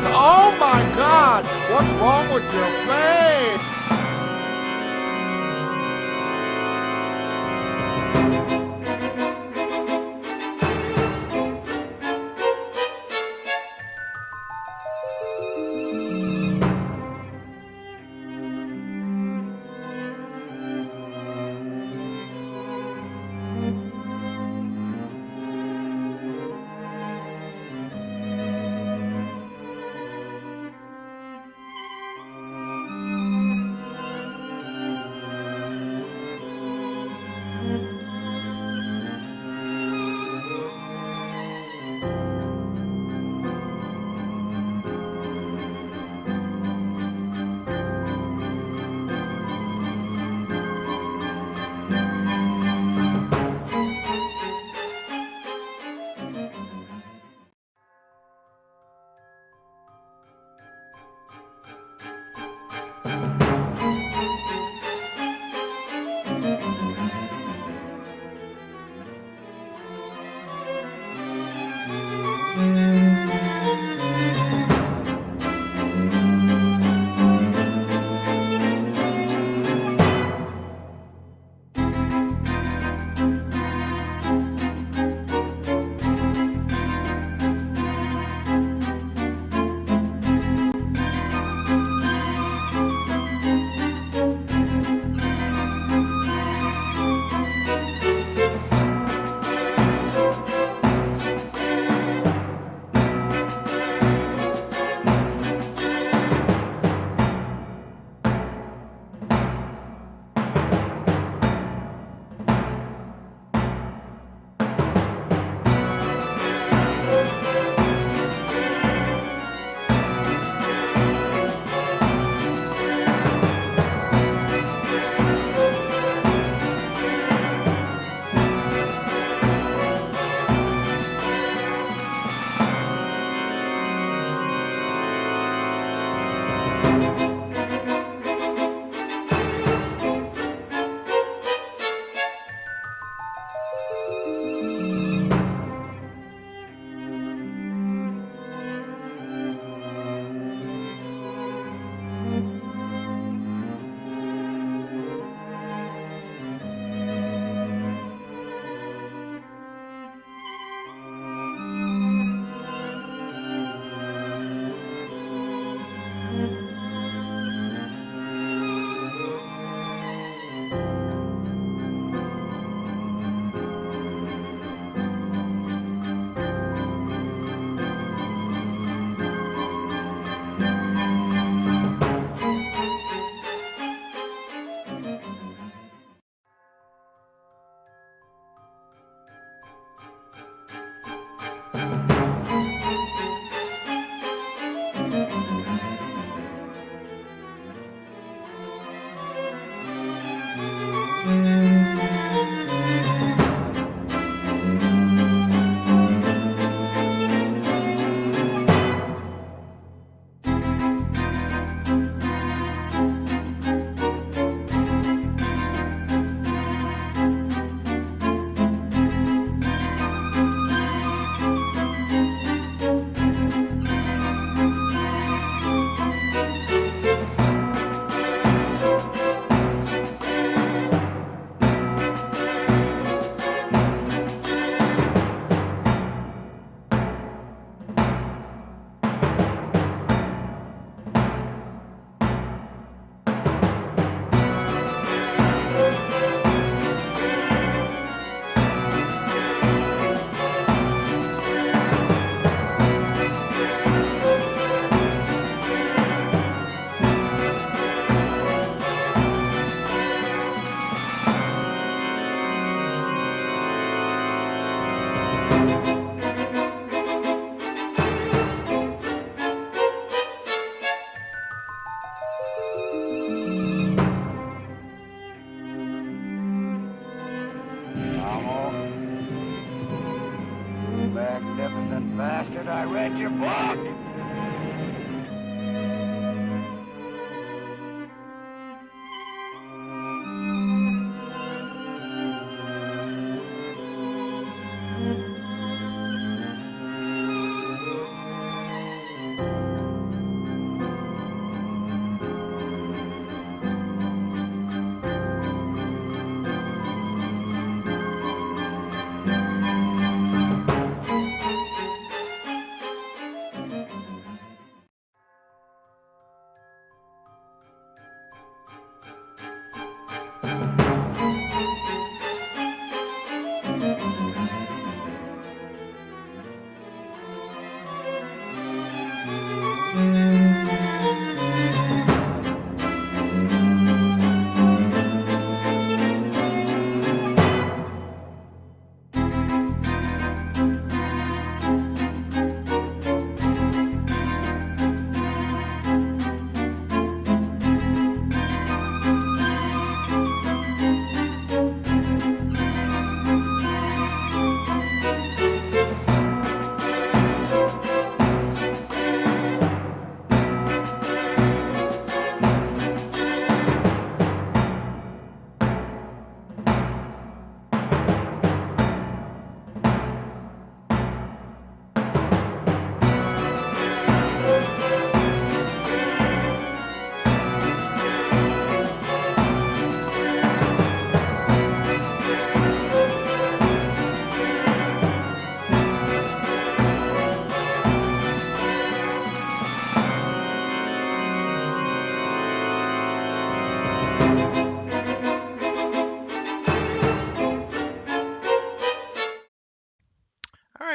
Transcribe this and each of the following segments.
struggle. Oh my God! What's wrong with your face? Magnificent bastard, I read your book!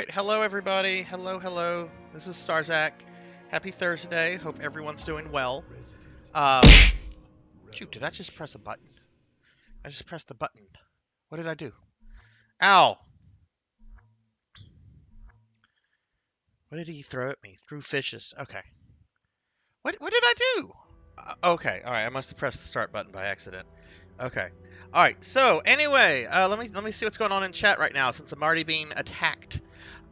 Alright, hello everybody. Hello. This is Sarzac. Happy Thursday. Hope everyone's doing well. Shoot, did I just press a button? I just pressed the button. What did I do? Ow! What did he throw at me? Threw fishes. Okay. What did I do? Okay, alright, I must have pressed the start button by accident. Okay. Alright, so anyway, let me see what's going on in chat right now since I'm already being attacked.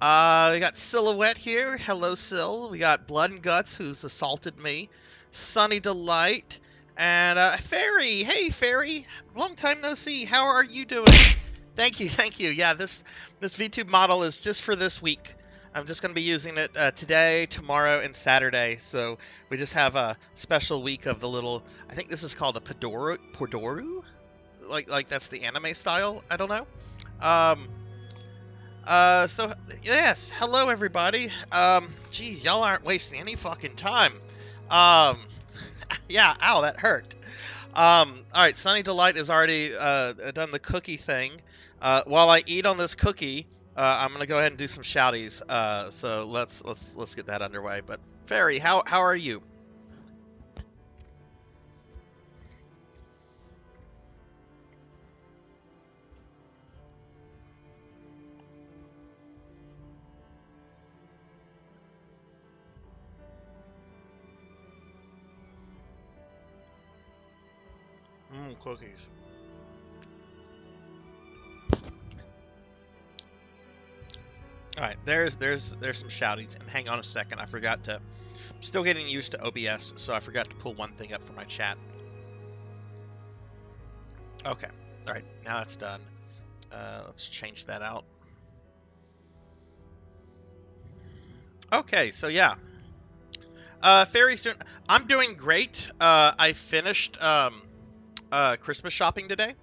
We got Silhouette here. Hello, Sil. We got Blood and Guts, who's assaulted me. Sunny Delight. And Fairy. Hey, Fairy. Long time no see. How are you doing? Thank you. Yeah, this VTube model is just for this week. I'm just going to be using it today, tomorrow, and Saturday. So we just have a special week of the little, I think this is called a Podoru? Like that's the anime style? I don't know. So, yes, hello everybody. Geez, y'all aren't wasting any fucking time. Yeah, ow, that hurt. Alright, Sunny Delight has already, done the cookie thing. While I eat on this cookie, I'm gonna go ahead and do some shouties. So let's get that underway. But, Fairy, how are you? Cookies. Alright, there's some shouties, and hang on a second, I forgot to, I'm still getting used to OBS, so I forgot to pull one thing up for my chat. Okay, alright, now that's done. Let's change that out. Okay, so yeah. Fairy's doing, I'm doing great. I finished, Christmas shopping today,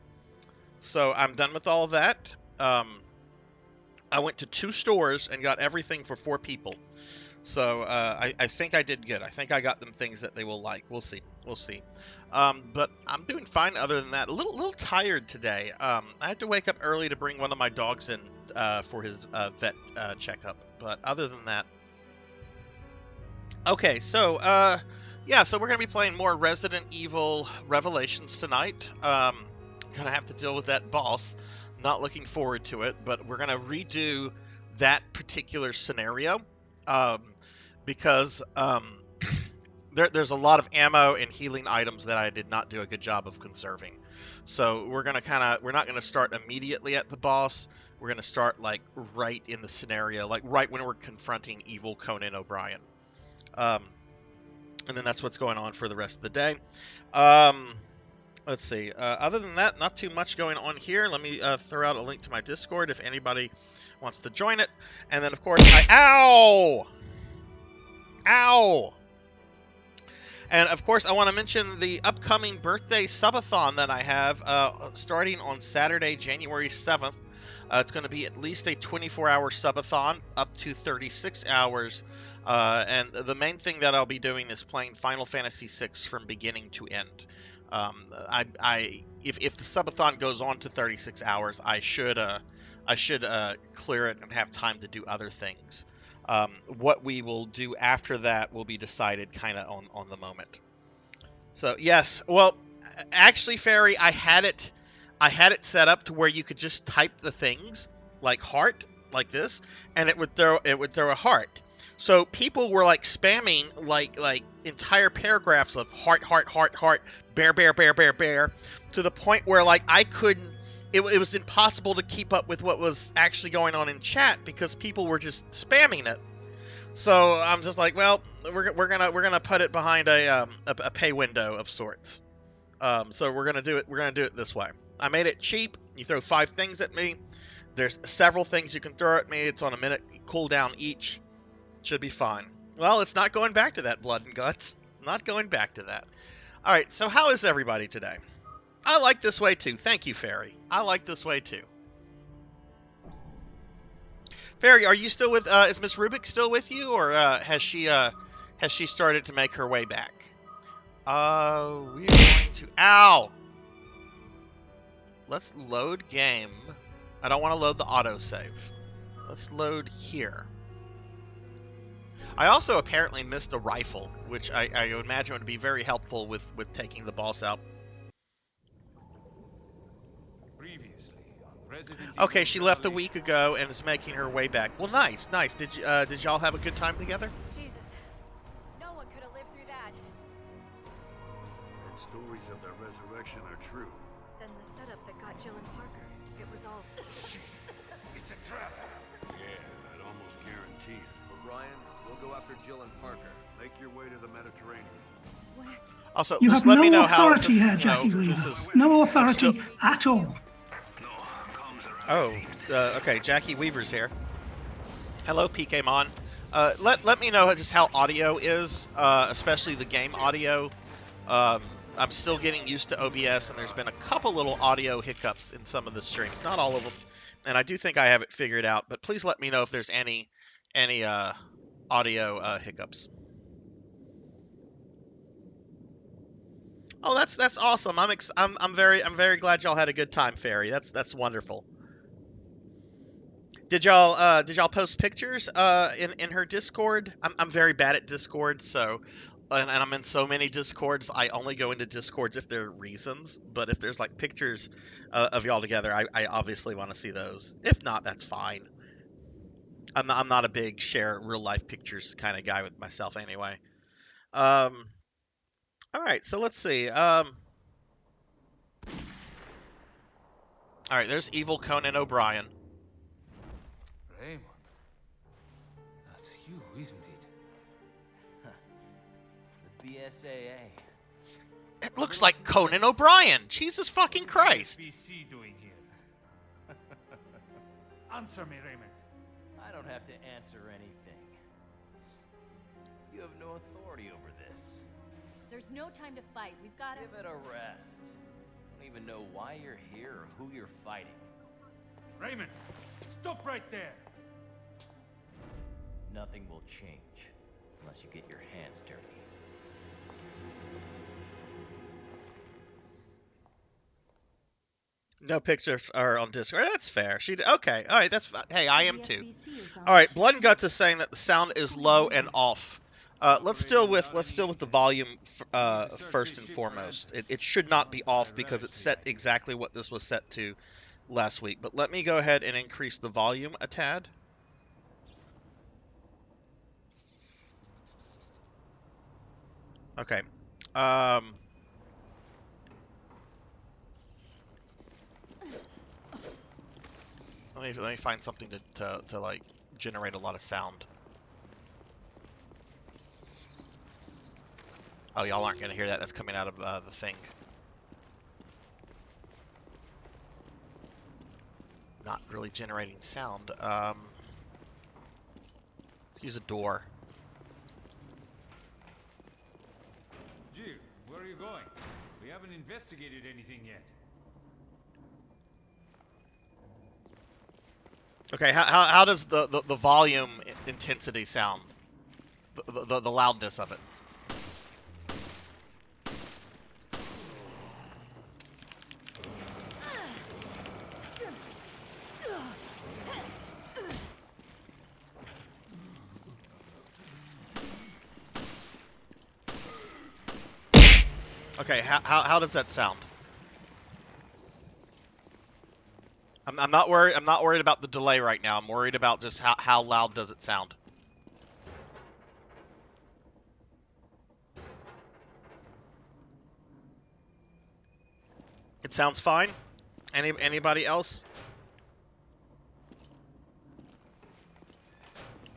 so I'm done with all of that. I went to 2 stores and got everything for 4 people. So I think I did good. I think I got them things that they will like. We'll see. But I'm doing fine other than that. A little tired today. I had to wake up early to bring one of my dogs in for his vet checkup. But other than that. Okay, so yeah, so we're going to be playing more Resident Evil Revelations tonight. Gonna have to deal with that boss. Not looking forward to it, but we're gonna redo that particular scenario because there's a lot of ammo and healing items that I did not do a good job of conserving. So we're not gonna start immediately at the boss. We're gonna start like right in the scenario, like right when we're confronting evil Conan O'Brien. And then that's what's going on for the rest of the day. Let's see. Other than that, not too much going on here. Let me throw out a link to my Discord if anybody wants to join it. And then, of course, Ow! Ow! And, of course, I want to mention the upcoming birthday subathon that I have starting on Saturday, January 7th. It's going to be at least a 24-hour subathon, up to 36 hours. And the main thing that I'll be doing is playing Final Fantasy VI from beginning to end. If the subathon goes on to 36 hours, I should clear it and have time to do other things. What we will do after that will be decided kind of on the moment. So yes, well, actually, Fairy, I had it set up to where you could just type the things like heart like this, and it would throw a heart. So people were like spamming like entire paragraphs of heart, bear, to the point where like I couldn't. It was impossible to keep up with what was actually going on in chat because people were just spamming it. So I'm just like, well, we're gonna put it behind a pay window of sorts. So we're gonna do it this way. I made it cheap. You throw 5 things at me. There's several things you can throw at me. It's on a minute cooldown each. Should be fine. Well, it's not going back to that, Blood and Guts. Not going back to that. All right, so how is everybody today? I like this way too. Thank you, Fairy. I like this way too. Fairy, are you still with? Is Miss Rubik still with you, or has she started to make her way back? We're going to. Ow! Let's load game. I don't want to load the autosave. Let's load here. I also apparently missed a rifle, which I would imagine would be very helpful with taking the boss out. Previously on Resident Okay, Evil she left a Revelations. week ago and is making her way back. Well, nice, nice. Did y'all have a good time together? Jesus. No one could have lived through that. And stories of their resurrection are true. Then the setup that got Jill and Parker, it was all... It's a trap. Yeah, I'd almost guarantee it. O'Brien, we'll go after Jill and Parker. Make your way to the Mediterranean. What? Also, You just have let no me know how. authority Since, here, you know, Jackie Weaver. this is. No authority at all. Oh, okay. Jackie Weaver's here. Hello, PKmon. Let me know just how audio is, especially the game audio. I'm still getting used to OBS, and there's been a couple little audio hiccups in some of the streams. Not all of them, and I do think I have it figured out. But please let me know if there's any audio hiccups. Oh, that's awesome. I'm very glad y'all had a good time, Fairy. That's wonderful. Did y'all post pictures in her Discord? I'm very bad at Discord, so and I'm in so many Discords. I only go into Discords if there are reasons, but if there's like pictures of y'all together, I obviously want to see those. If not, that's fine. I'm not a big share real life pictures kind of guy with myself anyway. All right, so let's see. All right, there's Evil Conan O'Brien. Raymond. That's you, isn't it? The BSAA. It looks like Conan O'Brien. Jesus fucking Christ. What's BC doing here? Answer me, Raymond. I don't have to answer anything. You have no authority over this. There's no time to fight. We've got to... Give it a rest. I don't even know why you're here or who you're fighting. Raymond, stop right there. Nothing will change unless you get your hands dirty. No pictures are on Discord. That's fair. Okay. All right. That's hey. I am too. All right. Blood and Guts is saying that the sound is low and off. Let's deal with the volume first and foremost. It should not be off because it's set exactly what this was set to last week. But let me go ahead and increase the volume a tad. Okay. Let me find something to like generate a lot of sound. Oh, y'all aren't gonna hear that. That's coming out of the thing. Not really generating sound. Let's use a door. Jill, where are you going? We haven't investigated anything yet. Okay, how does the volume intensity sound? The loudness of it. Okay, how does that sound? I'm not worried. I'm not worried about the delay right now. I'm worried about just how loud does it sound. It sounds fine. Anybody else?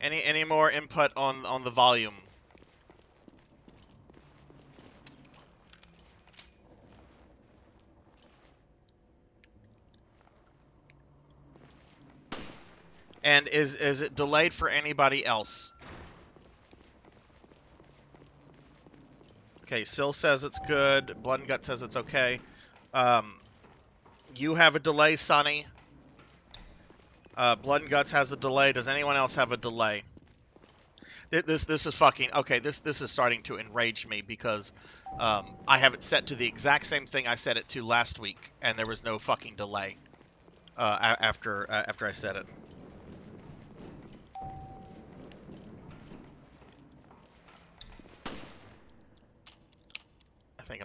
Any more input on the volume? And is it delayed for anybody else? Okay, Syl says it's good. Blood and Gut says it's okay. You have a delay, Sonny. Blood and Guts has a delay. Does anyone else have a delay? This is fucking okay. This is starting to enrage me because I have it set to the exact same thing I set it to last week, and there was no fucking delay after I set it.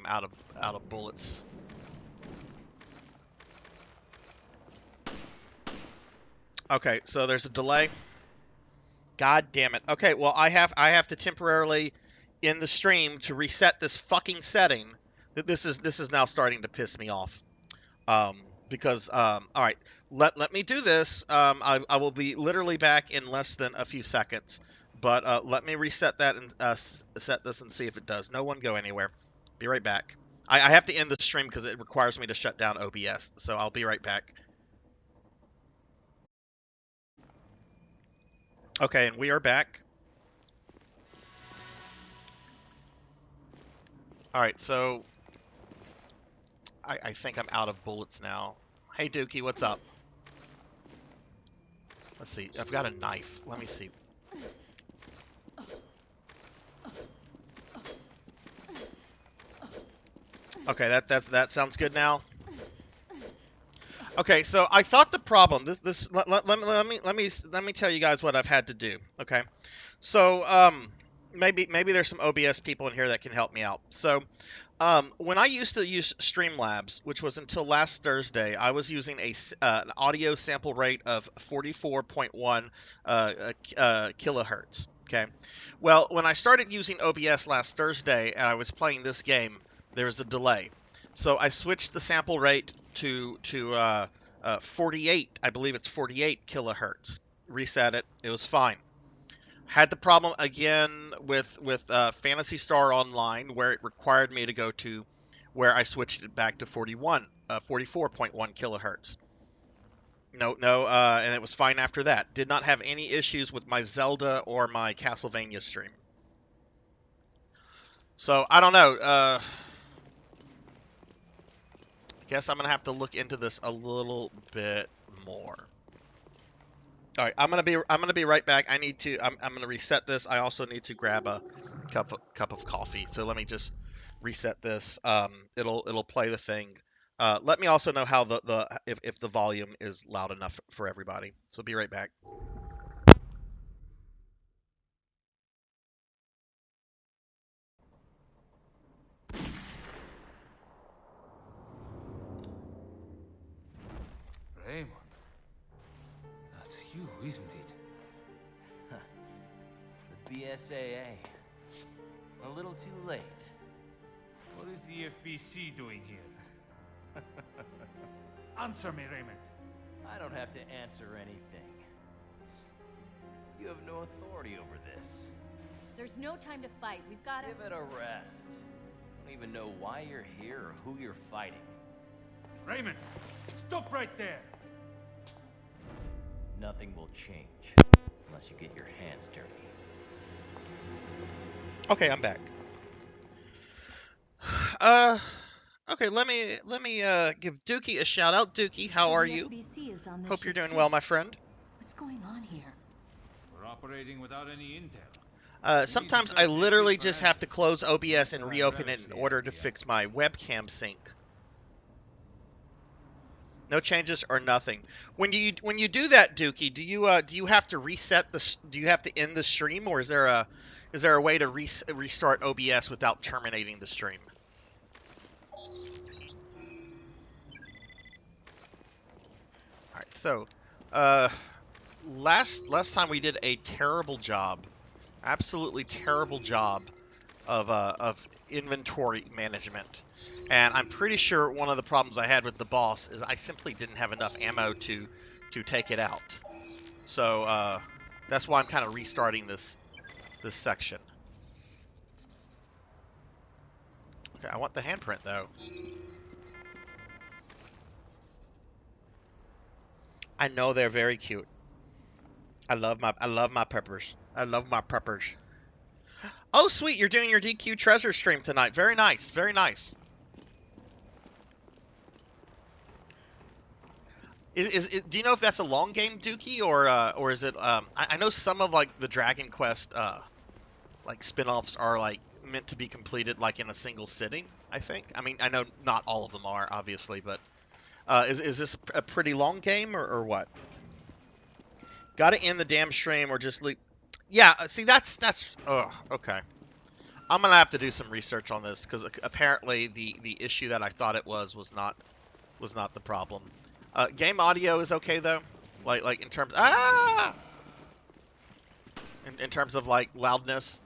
I'm out of bullets. Okay, so there's a delay. God damn it. Okay, well I have to temporarily in the stream to reset this fucking setting. This is now starting to piss me off. Because all right, let me do this. I will be literally back in less than a few seconds. But let me reset that and set this and see if it does. No one go anywhere. Be right back. I have to end the stream because it requires me to shut down OBS. So I'll be right back. Okay, and we are back. All right, so I think I'm out of bullets now. Hey, Dookie, what's up? Let's see. I've got a knife. Let me see. Okay, that sounds good now. Okay, so I thought the problem. Let me tell you guys what I've had to do. Okay, so maybe there's some OBS people in here that can help me out. So when I used to use Streamlabs, which was until last Thursday, I was using an audio sample rate of 44.1 kilohertz. Okay, well when I started using OBS last Thursday and I was playing this game, there was a delay. So I switched the sample rate to 48. I believe it's 48 kilohertz. Reset it. It was fine. Had the problem again with Phantasy Star Online, where it required me to go to where I switched it back to 44.1 kilohertz. No, and it was fine after that. Did not have any issues with my Zelda or my Castlevania stream. So I don't know. Guess I'm gonna have to look into this a little bit more. All right, I'm gonna be right back. I'm gonna reset this. I also need to grab a cup of coffee. So let me just reset this. It'll play the thing. Let me also know how if the volume is loud enough for everybody. So be right back. Raymond. That's you, isn't it? The BSAA. A little too late. What is the FBC doing here? Answer me, Raymond. I don't have to answer anything. You have no authority over this. There's no time to fight. We've got to... Give it a rest. I don't even know why you're here or who you're fighting. Raymond, stop right there. Nothing will change unless you get your hands dirty. Okay, I'm back. Okay, let me give Dookie a shout out. Dookie, how are you? Hope you're doing well, my friend. What's going on here? We're operating without any intel. Sometimes I literally just have to close OBS and reopen it in order to fix my webcam sync. No changes or nothing. When you do that, Dookie, do you have to reset the? Do you have to end the stream, or is there a way to restart OBS without terminating the stream? All right. So, last time we did a terrible job, absolutely terrible job of inventory management. And I'm pretty sure one of the problems I had with the boss is I simply didn't have enough ammo to take it out. So that's why I'm kind of restarting this section. Okay, I want the handprint though. I know they're very cute. I love my preppers. I love my preppers. Oh sweet, you're doing your DQ treasure stream tonight. Very nice, very nice. Do you know if that's a long game, Dookie, or is it? I know some of like the Dragon Quest like spin-offs are like meant to be completed like in a single sitting. I think. I mean, I know not all of them are, obviously, but is this a pretty long game or what? Got to end the damn stream or just leave? Yeah. See, that's. Oh, okay. I'm gonna have to do some research on this because apparently the issue that I thought it was not the problem. Game audio is okay though, like in terms in terms of like loudness.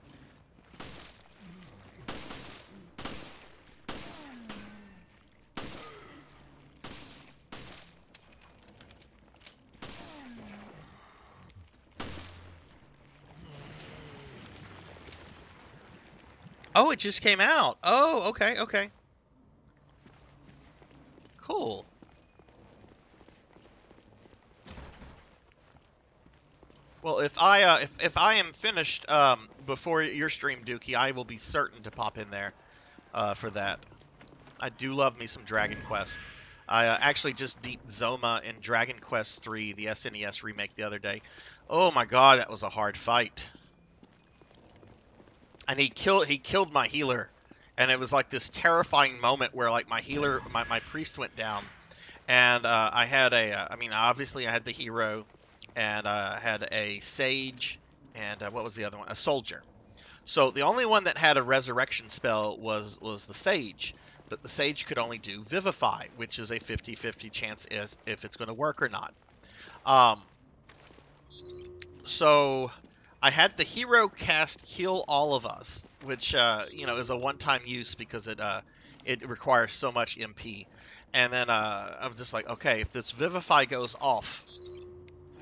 Oh, it just came out. Oh, okay, okay. Cool. Well, if I am finished before your stream, Dookie, I will be certain to pop in there for that. I do love me some Dragon Quest. I actually just beat Zoma in Dragon Quest III, the SNES remake, the other day. Oh my god, that was a hard fight. And he killed my healer, and it was like this terrifying moment where like my healer, my priest went down, and I had I mean, obviously I had the hero, and I had a sage, and what was the other one? A soldier. So the only one that had a resurrection spell was the sage, but the sage could only do vivify, which is a 50-50 chance as if it's going to work or not. So I had the hero cast heal all of us, which you know, is a one-time use because it requires so much MP. And then I'm just like, okay, if this vivify goes off,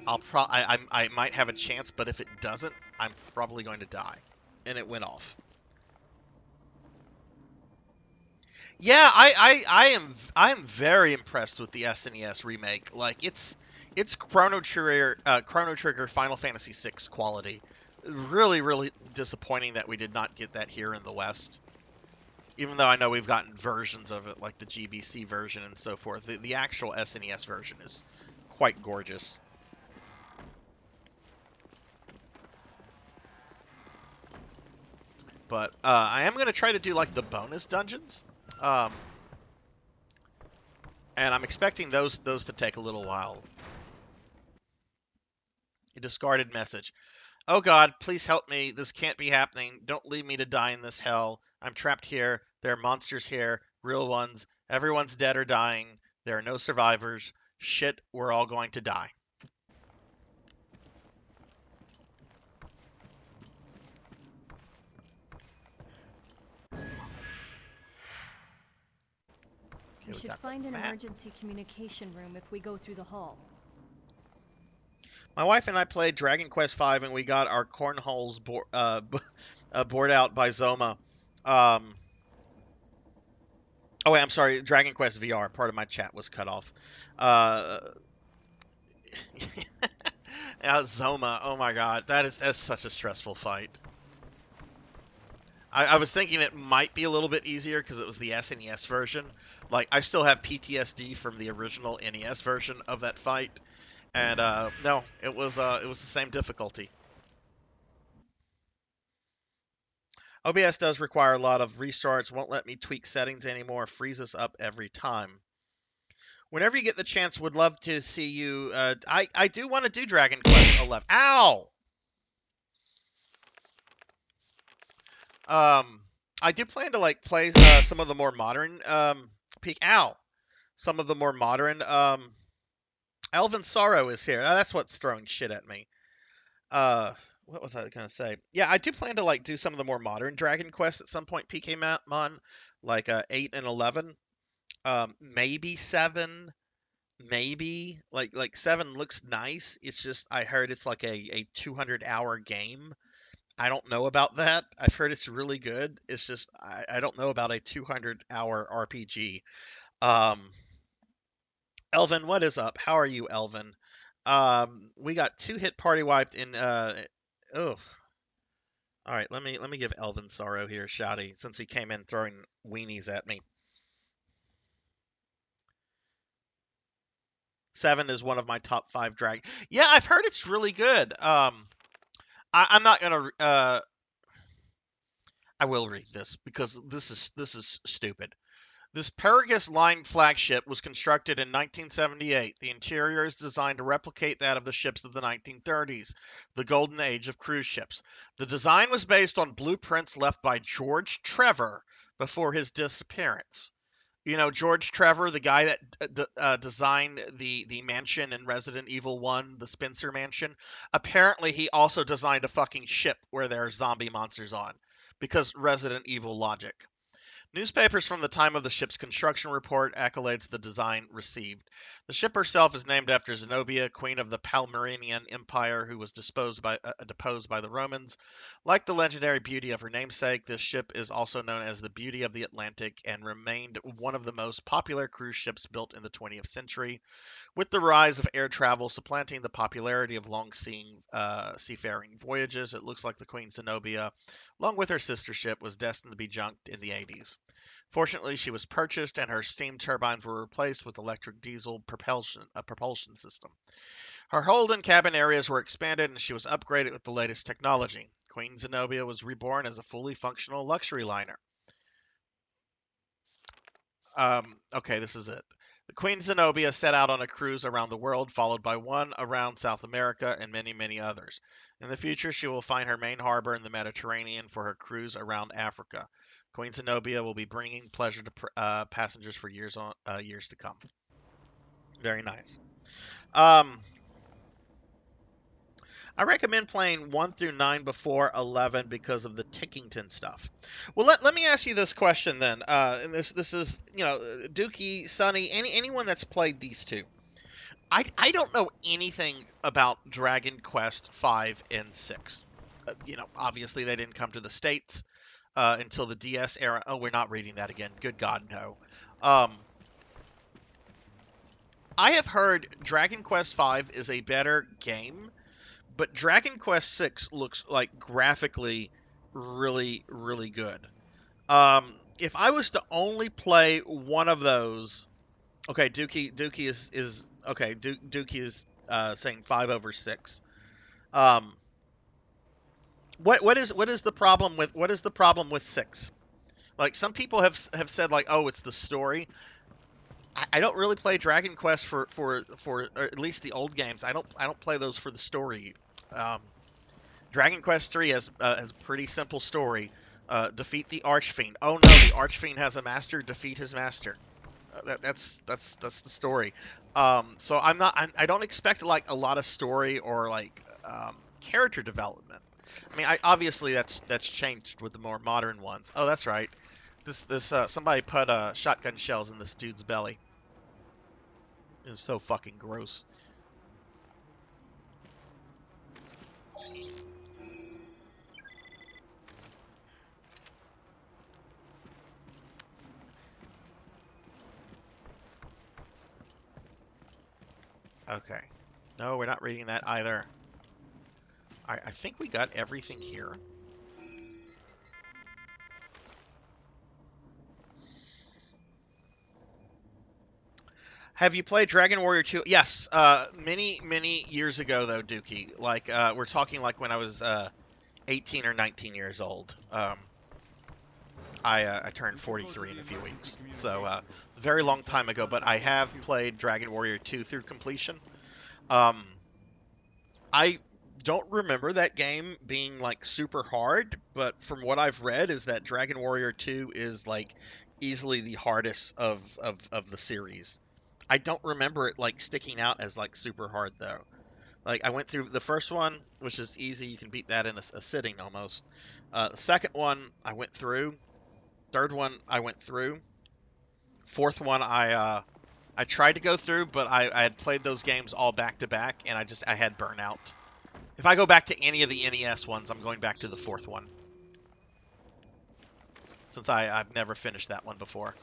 I might have a chance, but if it doesn't, I'm probably going to die. And it went off. Yeah, I am very impressed with the SNES remake. Like it's Chrono Trigger Final Fantasy VI quality. Really, really disappointing that we did not get that here in the West. Even though I know we've gotten versions of it, like the GBC version and so forth. The actual SNES version is quite gorgeous. But I am going to try to do like the bonus dungeons. And I'm expecting those to take a little while. A discarded message. Oh God, please help me. This can't be happening. Don't leave me to die in this hell. I'm trapped here. There are monsters here. Real ones. Everyone's dead or dying. There are no survivors. Shit, we're all going to die. We should find an emergency communication room if we go through the hall. My wife and I played Dragon Quest V, and we got our cornholes bored out by Zoma. Oh wait, I'm sorry. Dragon Quest VR. Part of my chat was cut off. Zoma. Oh my god, that's such a stressful fight. I was thinking it might be a little bit easier because it was the SNES version. Like, I still have PTSD from the original NES version of that fight. And, no, it was the same difficulty. OBS does require a lot of restarts, won't let me tweak settings anymore, freezes up every time. Whenever you get the chance, would love to see you, I do want to do Dragon Quest 11. Ow! I do plan to like play some of the more modern some of the more modern Elven Sorrow is here. That's what's throwing shit at me. What was I gonna say? Yeah, I do plan to like do some of the more modern Dragon Quest at some point. PK like 8 and 11, maybe 7, maybe like 7 looks nice. It's just I heard it's like a 200-hour game. I don't know about that. I've heard it's really good. It's just I don't know about a 200-hour RPG. Elvin, what is up? How are you, Elvin? We got 2 hit party wiped in. Oh, all right. Let me give Elvin Sorrow here, shouty, since he came in throwing weenies at me. 7 is one of my top 5 drag. Yeah, I've heard it's really good. I'm not gonna. I will read this because this is stupid. This Paragus Line flagship was constructed in 1978. The interior is designed to replicate that of the ships of the 1930s, the golden age of cruise ships. The design was based on blueprints left by George Trevor before his disappearance. You know, George Trevor, the guy that designed the mansion in Resident Evil 1, the Spencer Mansion. Apparently, he also designed a fucking ship where there are zombie monsters on, because Resident Evil logic. Newspapers from the time of the ship's construction report accolades the design received. The ship herself is named after Zenobia, queen of the Palmyrenian Empire, who was deposed by the Romans. Like the legendary beauty of her namesake, this ship is also known as the Beauty of the Atlantic and remained one of the most popular cruise ships built in the 20th century. With the rise of air travel supplanting the popularity of seafaring voyages, it looks like the Queen Zenobia, along with her sister ship, was destined to be junked in the 80s. Fortunately, she was purchased and her steam turbines were replaced with electric diesel propulsion system. Her hold and cabin areas were expanded and she was upgraded with the latest technology. Queen Zenobia was reborn as a fully functional luxury liner. Okay, this is it. The Queen Zenobia set out on a cruise around the world, followed by one around South America and many, many others. In the future, she will find her main harbor in the Mediterranean for her cruise around Africa. Queen Zenobia will be bringing pleasure to passengers for years to come. Very nice. I recommend playing 1 through 9 before 11 because of the Tickington stuff. Well, let me ask you this question then. And this is, you know, Dookie, Sonny, anyone that's played these two. I don't know anything about Dragon Quest 5 and 6. You know, obviously they didn't come to the States until the DS era. Oh, we're not reading that again. Good God, no. I have heard Dragon Quest 5 is a better game, but Dragon Quest 6 looks like graphically really, really good. If I was to only play one of those, okay, Dookie is okay. Dookie is saying 5 over 6. What is the problem with 6? Like, some people have said, like, oh, it's the story. I don't really play Dragon Quest for or at least the old games. I don't play those for the story. Dragon Quest 3 has a pretty simple story. Defeat the Archfiend. Oh no, the Archfiend has a master. Defeat his master. That's the story. So I don't expect like a lot of story or like character development. I mean, obviously that's changed with the more modern ones. Oh, that's right. This somebody put shotgun shells in this dude's belly. It's so fucking gross. Okay. No, we're not reading that either. I think we got everything here. Have you played Dragon Warrior 2? Yes. Many years ago, though, Dookie. Like, we're talking like when I was 18 or 19 years old. I turned 43 in a few weeks. So, a very long time ago. But I have played Dragon Warrior 2 through completion. I don't remember that game being like super hard, but from what I've read is that Dragon Warrior 2 is like easily the hardest of the series. I don't remember it like sticking out as like super hard though. Like, I went through the first one, which is easy. You can beat that in a sitting almost. The second one I went through. Third one I went through. Fourth one I tried to go through, but I had played those games all back to back, and I had burnout. If I go back to any of the NES ones, I'm going back to the fourth one, since I've never finished that one before.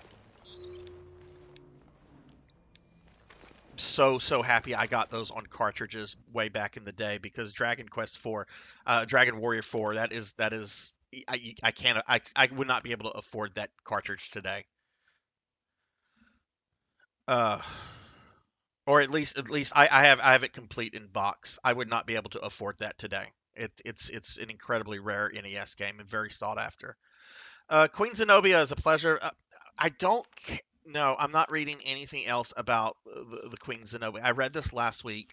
So happy I got those on cartridges way back in the day, because Dragon Quest 4, Dragon Warrior 4, that is I would not be able to afford that cartridge today. Or at least I have it complete in box. I would not be able to afford that today. It's an incredibly rare NES game and very sought after. Queen Zenobia is a pleasure. I don't. No, I'm not reading anything else about the Queen Zenobia. I read this last week.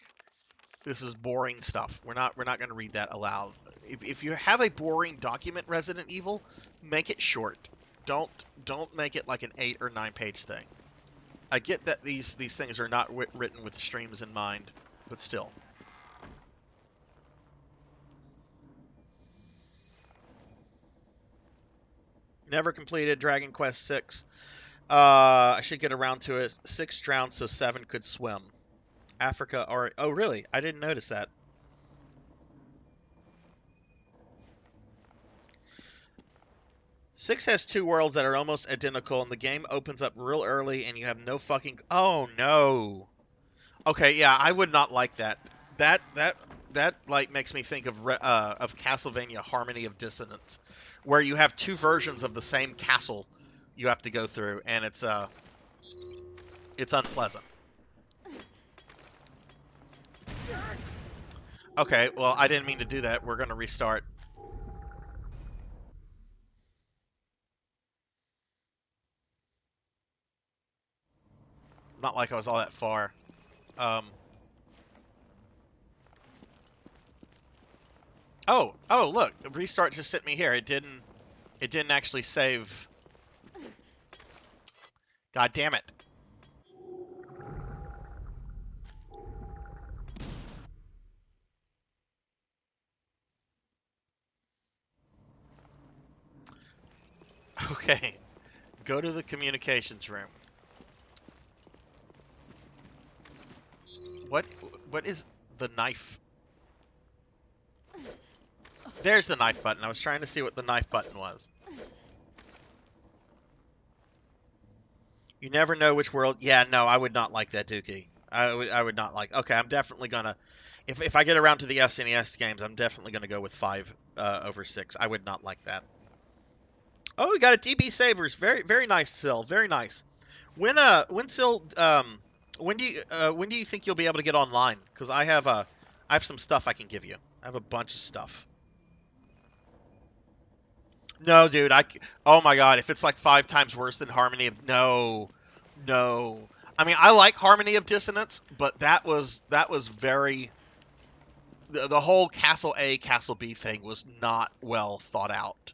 This is boring stuff. We're not going to read that aloud. If you have a boring document, Resident Evil, make it short. Don't make it like an 8 or 9 page thing. I get that these things are not written with streams in mind, but still. Never completed Dragon Quest 6. I should get around to it. 6 drowned, so 7 could swim. Africa or... Oh, really? I didn't notice that. Six has 2 worlds that are almost identical, and the game opens up real early, and you have no fucking... Oh, no. Okay, yeah, I would not like that. That like makes me think of Castlevania Harmony of Dissonance, where you have 2 versions of the same castle you have to go through, and it's unpleasant. Okay, well, I didn't mean to do that. We're going to restart. Not like I was all that far. Oh, look, restart just sent me here. It didn't actually save. God damn it. Okay. Go to the communications room. What is the knife? There's the knife button. I was trying to see what the knife button was. You never know which world. Yeah, no, I would not like that, Dookie. I would not like. Okay, I'm definitely gonna. If I get around to the SNES games, I'm definitely gonna go with 5 over 6. I would not like that. Oh, we got a DB Sabers. Very nice, Sil. Very nice. When Sil, when do you think you'll be able to get online? Because I have some stuff I can give you. I have a bunch of stuff. No, dude. Oh my god. If it's like 5 times worse than Harmony of no. I mean, I like Harmony of Dissonance, but that was very. The whole Castle A, Castle B thing was not well thought out.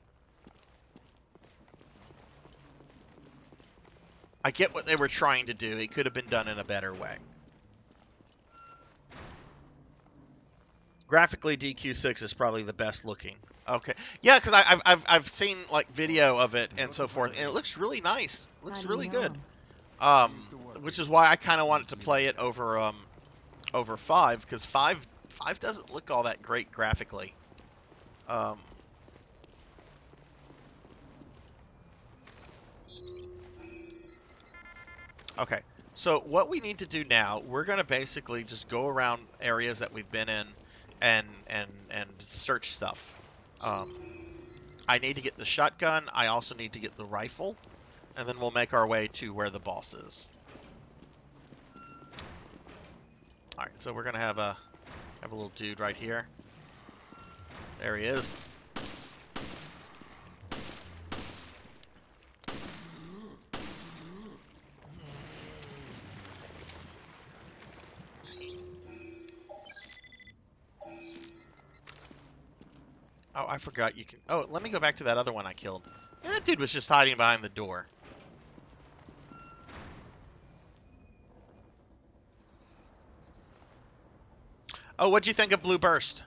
I get what they were trying to do. It could have been done in a better way. Graphically, DQ6 is probably the best looking. Okay, yeah, because I've seen like video of it and so forth, and it looks really nice. It looks really good. Which is why I kind of wanted to play it over 5, because 5 doesn't look all that great graphically. Okay, so what we need to do now, we're going to basically just go around areas that we've been in and search stuff. I need to get the shotgun. I also need to get the rifle, and then we'll make our way to where the boss is. All right, so we're going to have a little dude right here. There he is. Oh, I forgot you can... Oh, let me go back to that other one I killed. Yeah, that dude was just hiding behind the door. Oh, what'd you think of Blue Burst?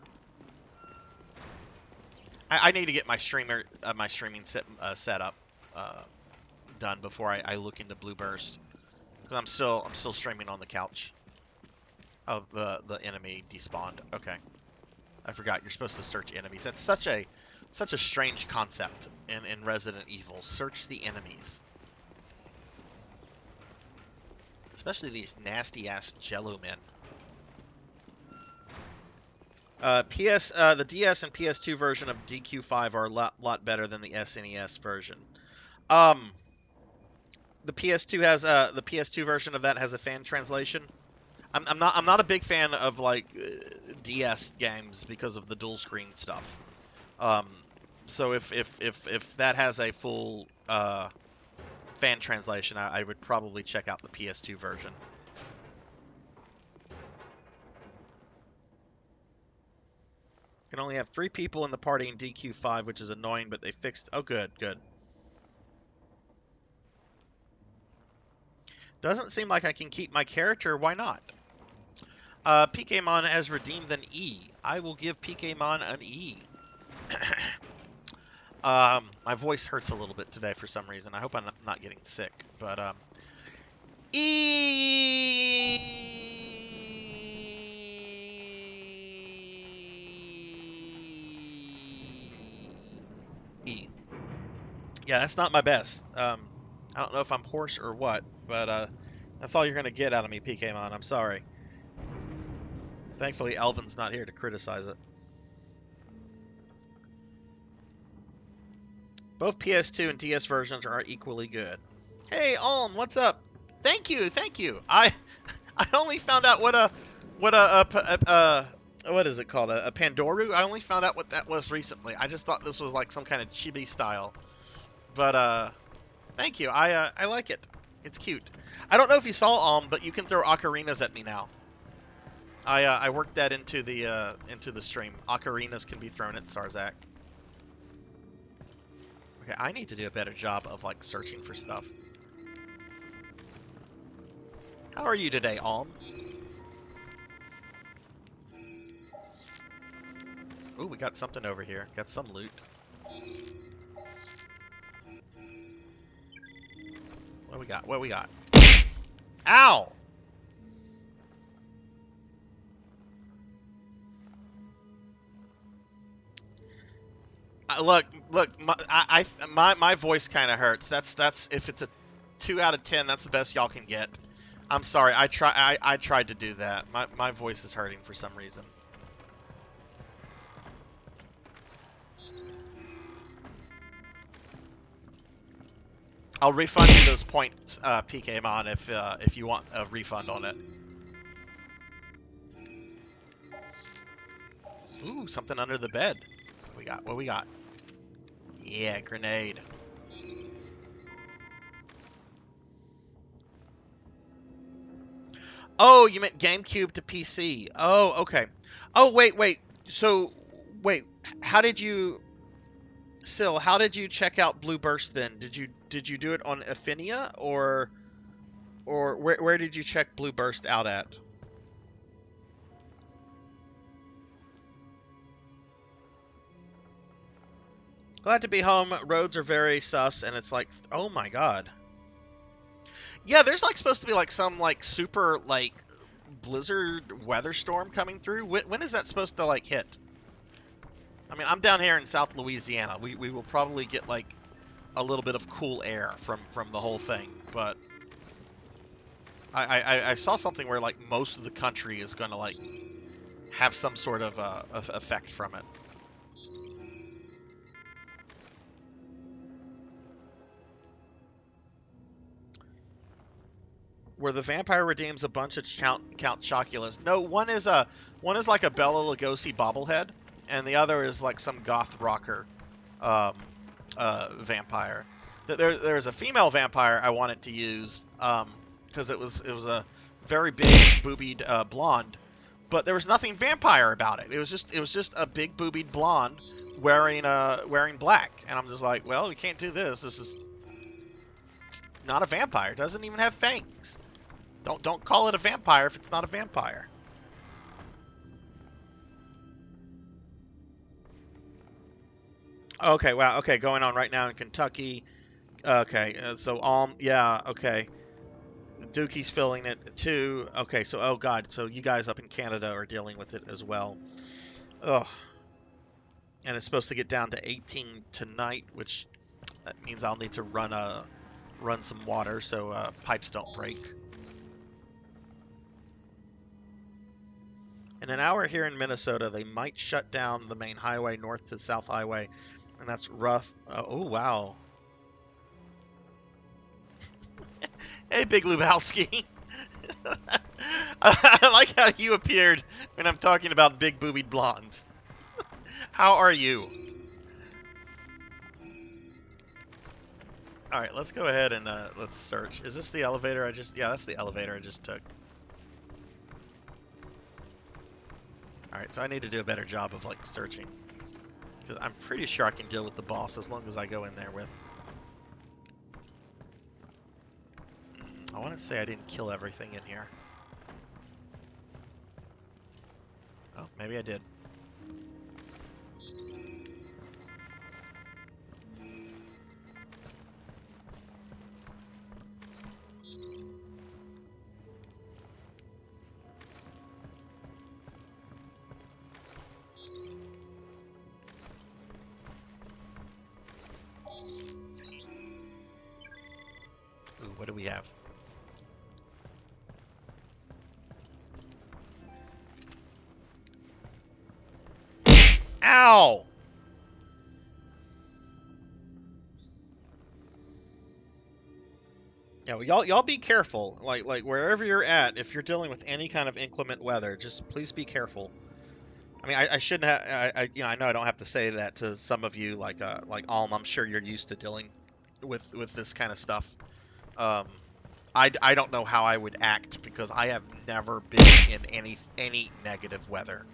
I need to get my streaming setup done before I look into Blue Burst, because I'm still streaming on the couch. Oh, the enemy despawned. Okay. I forgot you're supposed to search enemies. That's such a strange concept in Resident Evil. Search the enemies. Especially these nasty ass Jello men. The DS and PS2 version of DQ5 are a lot better than the SNES version. The PS2 version of that has a fan translation. I'm not a big fan of like DS games because of the dual screen stuff. So if that has a full fan translation, I would probably check out the PS2 version. Can only have 3 people in the party in DQ5, which is annoying, but they fixed... Oh, good, good. Doesn't seem like I can keep my character. Why not? PKmon has redeemed an E. I will give PKmon an E. My voice hurts a little bit today for some reason. I hope I'm not getting sick, but E. Yeah, that's not my best. I don't know if I'm hoarse or what, but that's all you're gonna get out of me, PKmon. I'm sorry. Thankfully, Elvin's not here to criticize it. Both PS2 and DS versions are equally good. Hey, Alm, what's up? Thank you, thank you. I only found out what is it called? A Pandoru? I only found out what that was recently. I just thought this was like some kind of chibi style. But thank you. I like it. It's cute. I don't know if you saw Alm, but you can throw ocarinas at me now. I worked that into the stream. Ocarinas can be thrown at Sarzac. Okay, I need to do a better job of like searching for stuff. How are you today, Alm? Ooh, we got something over here. Got some loot. What we got? What we got? Ow! Look, my voice kind of hurts. That's if it's a 2 out of 10, that's the best y'all can get. I'm sorry. I tried to do that. My voice is hurting for some reason. I'll refund you those points, PKmon, if you want a refund on it. Ooh, something under the bed. What we got? What we got? Yeah, grenade. Oh, you meant GameCube to PC. Oh, okay. Oh, wait. So, wait. How did you... Syl, how did you check out Blue Burst then? Did you do it on Affinia or where did you check Blue Burst out at? Glad to be home. Roads are very sus, and it's like, oh my god. Yeah, there's like supposed to be like some like super like blizzard weather storm coming through. When is that supposed to like hit? I mean, I'm down here in South Louisiana. We will probably get like a little bit of cool air from the whole thing, but I saw something where like most of the country is going to like have some sort of effect from it. Where the vampire redeems a bunch of Count Chocula's. No, one is like a Bela Lugosi bobblehead, and the other is like some goth rocker vampire. There's a female vampire I wanted to use because it was a very big boobied blonde, but there was nothing vampire about it. It was just a big boobied blonde wearing black, and I'm just like, well, we can't do this. This is not a vampire. It doesn't even have fangs. Don't call it a vampire if it's not a vampire. Okay, wow. Okay, going on right now in Kentucky. Okay, so yeah, okay. Dookie's filling it too. Okay, so oh god, so you guys up in Canada are dealing with it as well. Ugh. And it's supposed to get down to 18 tonight, which that means I'll need to run some water so pipes don't break. In an hour here in Minnesota, they might shut down the main highway north to South Highway, and that's rough. Oh, wow. Hey, Big Lubowski. I like how you appeared when I'm talking about big boobied blondes. How are you? All right, let's go ahead and let's search. Is this the elevator I just? Yeah, that's the elevator I just took. All right, so I need to do a better job of like searching, because I'm pretty sure I can deal with the boss as long as I go in there with. I want to say I didn't kill everything in here. Oh, maybe I did. Ooh, what do we have? Ow! Yeah, well, y'all be careful. Like wherever you're at, if you're dealing with any kind of inclement weather, just please be careful. I mean, I shouldn't have. I know I don't have to say that to some of you, like Alm. I'm sure you're used to dealing with this kind of stuff. I don't know how I would act because I have never been in any negative weather.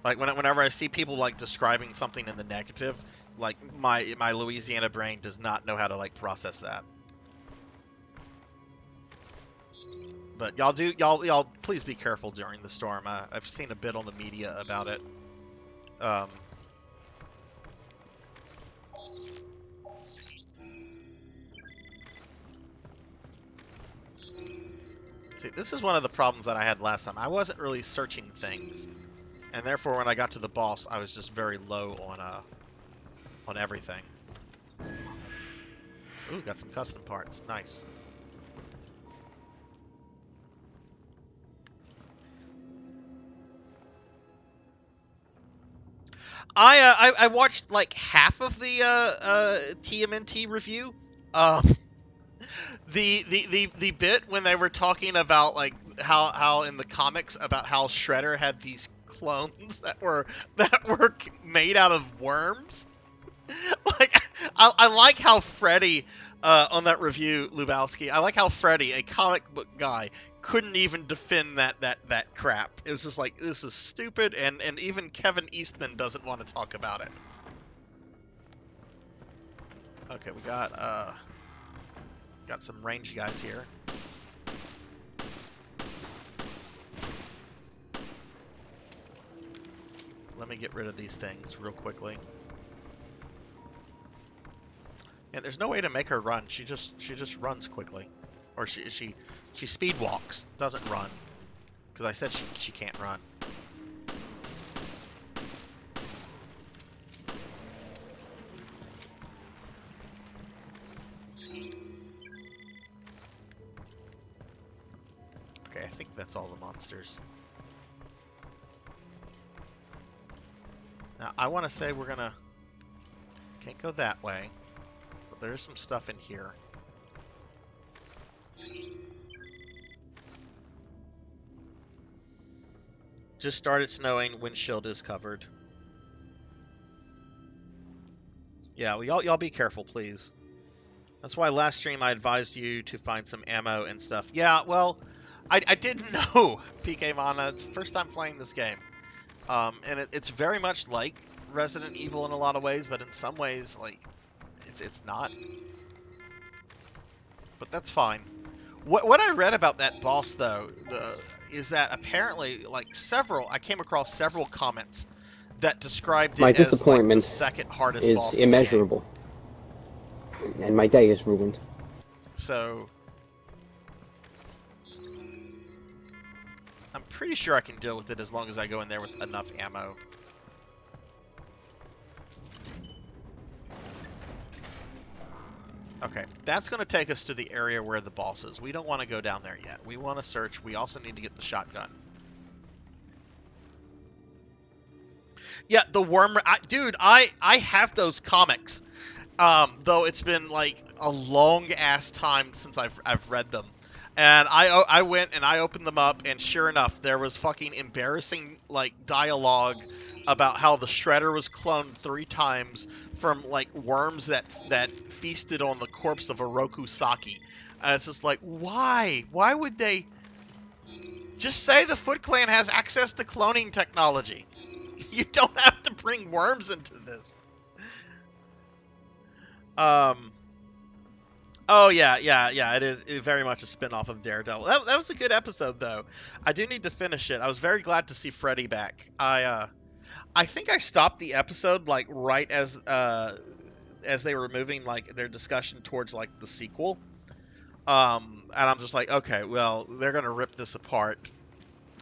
Like whenever I see people like describing something in the negative, like my Louisiana brain does not know how to like process that. But y'all please be careful during the storm. I've seen a bit on the media about it. See, this is one of the problems that I had last time. I wasn't really searching things, and therefore when I got to the boss, I was just very low on everything. Ooh, got some custom parts. Nice. I watched like half of the TMNT review. The bit when they were talking about like how in the comics about how Shredder had these clones that were made out of worms. Like I like how Freddy on that review, Lubowski. I like how Freddy, a comic book guy, couldn't even defend that crap. It was just like, this is stupid, and even Kevin Eastman doesn't want to talk about it. Okay, we got some range guys here. Let me get rid of these things real quickly. Yeah, there's no way to make her run. She just runs quickly, or she speed walks, doesn't run. Because I said she can't run. Okay, I think that's all the monsters. Now I want to say can't go that way. There's some stuff in here. Just started snowing. Windshield is covered. Yeah, well, y'all be careful, please. That's why last stream I advised you to find some ammo and stuff. Yeah, well, I didn't know, PK Mana. It's the first time playing this game. And it's very much like Resident Evil in a lot of ways, but in some ways, like, it's not. But that's fine. What I read about that boss though is that apparently like I came across several comments that described it as like the second hardest boss in immeasurable, and my day is ruined. So I'm pretty sure I can deal with it as long as I go in there with enough ammo. Okay, that's going to take us to the area where the boss is. We don't want to go down there yet. We want to search. We also need to get the shotgun. Yeah, the worm... dude, I have those comics. Though it's been like a long-ass time since I've read them. And I went and I opened them up, and sure enough, there was fucking embarrassing like dialogue about how the Shredder was cloned 3 times from like worms that feasted on the corpse of Oroku Saki. And it's just like, why? Why would they just say the Foot Clan has access to cloning technology? You don't have to bring worms into this. Oh yeah. It is very much a spin-off of Daredevil. That was a good episode though. I do need to finish it. I was very glad to see Freddy back. I think I stopped the episode like right as they were moving like their discussion towards like the sequel. And I'm just like, okay, well, they're gonna rip this apart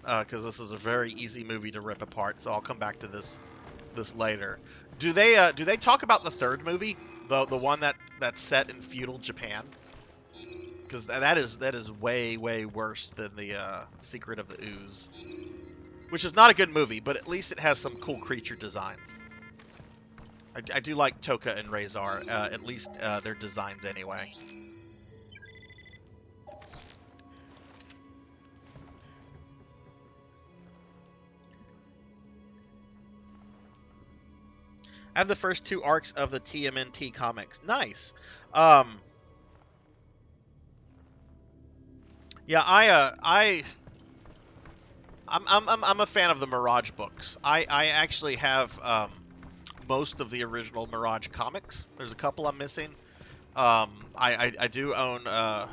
because this is a very easy movie to rip apart. So I'll come back to this later. Do they talk about the third movie, the one that's set in feudal Japan? Because that is way worse than the Secret of the Ooze, which is not a good movie, but at least it has some cool creature designs. I do like Toka and Razor, at least their designs anyway. I have the first 2 arcs of the TMNT comics. Nice. Yeah, I'm a fan of the Mirage books. I actually have most of the original Mirage comics. There's a couple I'm missing. I do own I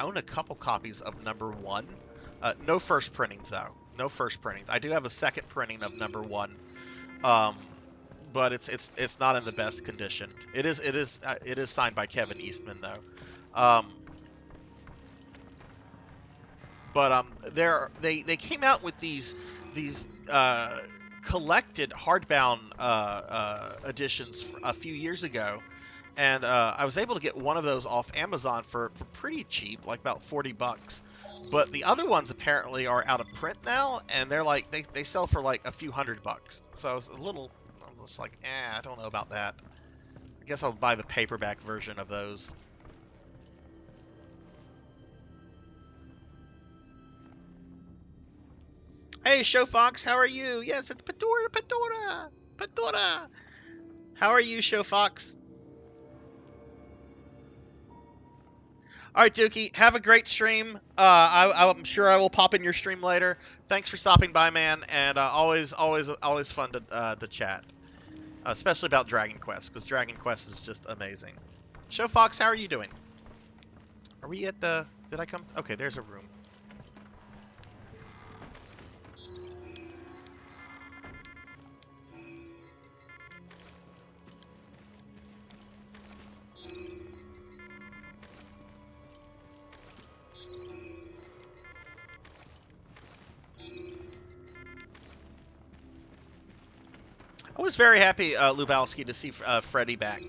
own a couple copies of #1. No first printings though. No first printings. I do have a second printing of #1. But it's not in the best condition. It is signed by Kevin Eastman though. But they came out with these collected hardbound editions a few years ago, and I was able to get one of those off Amazon for pretty cheap, like about $40. But the other ones apparently are out of print now, and they're like they sell for like a few $100. So it's a little. I'm just like, I don't know about that. I guess I'll buy the paperback version of those. Hey, Show Fox, how are you? Yes, it's Patora. How are you, Show Fox? All right, Dookie, have a great stream. I'm sure I will pop in your stream later. Thanks for stopping by, man, and always fun to chat, especially about Dragon Quest, because Dragon Quest is just amazing. Show Fox, how are you doing? Are we at the? Did I come? Okay, there's a room. I was very happy, Lubowski, to see Freddy back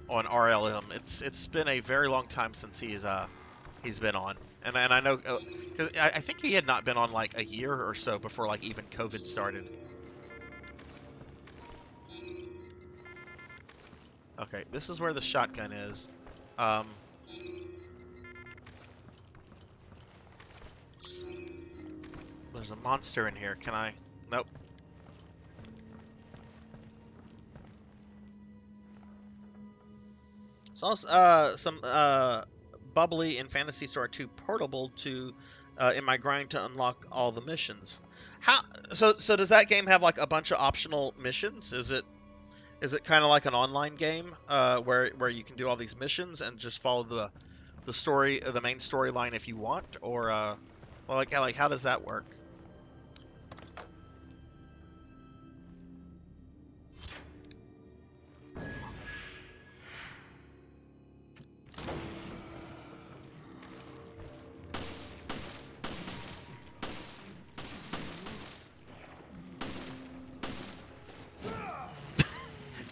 on RLM. It's been a very long time since he's been on, and I know because I think he had not been on like a year or so before like even COVID started. Okay, this is where the shotgun is. There's a monster in here. Can I? Nope. Saw some bubbly in Phantasy Star 2 portable to in my grind to unlock all the missions. How so does that game have like a bunch of optional missions? Is it kind of like an online game where you can do all these missions and just follow the story, the main storyline if you want, or well, like how does that work?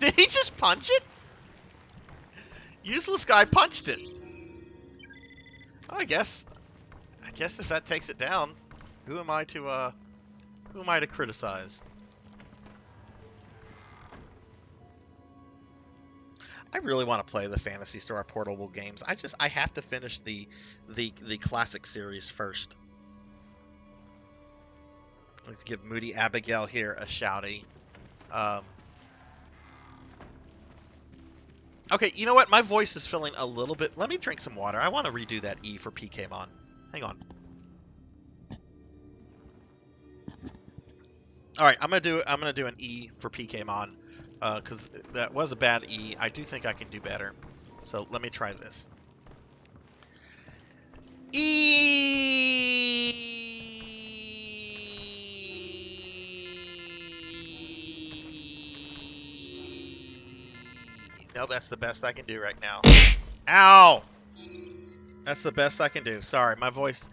Did he just punch it? Useless guy punched it. I guess if that takes it down, who am I to criticize? I really want to play the Phantasy Star portable games. I have to finish the classic series first. Let's give Moody Abigail here a shouty. Okay, you know what? My voice is feeling a little bit... Let me drink some water. I want to redo that E for PKmon. Hang on. All right, I'm gonna do an E for PKmon, because that was a bad E. I do think I can do better. So let me try this. E. Nope, that's the best I can do right now. Ow! That's the best I can do. Sorry, my voice...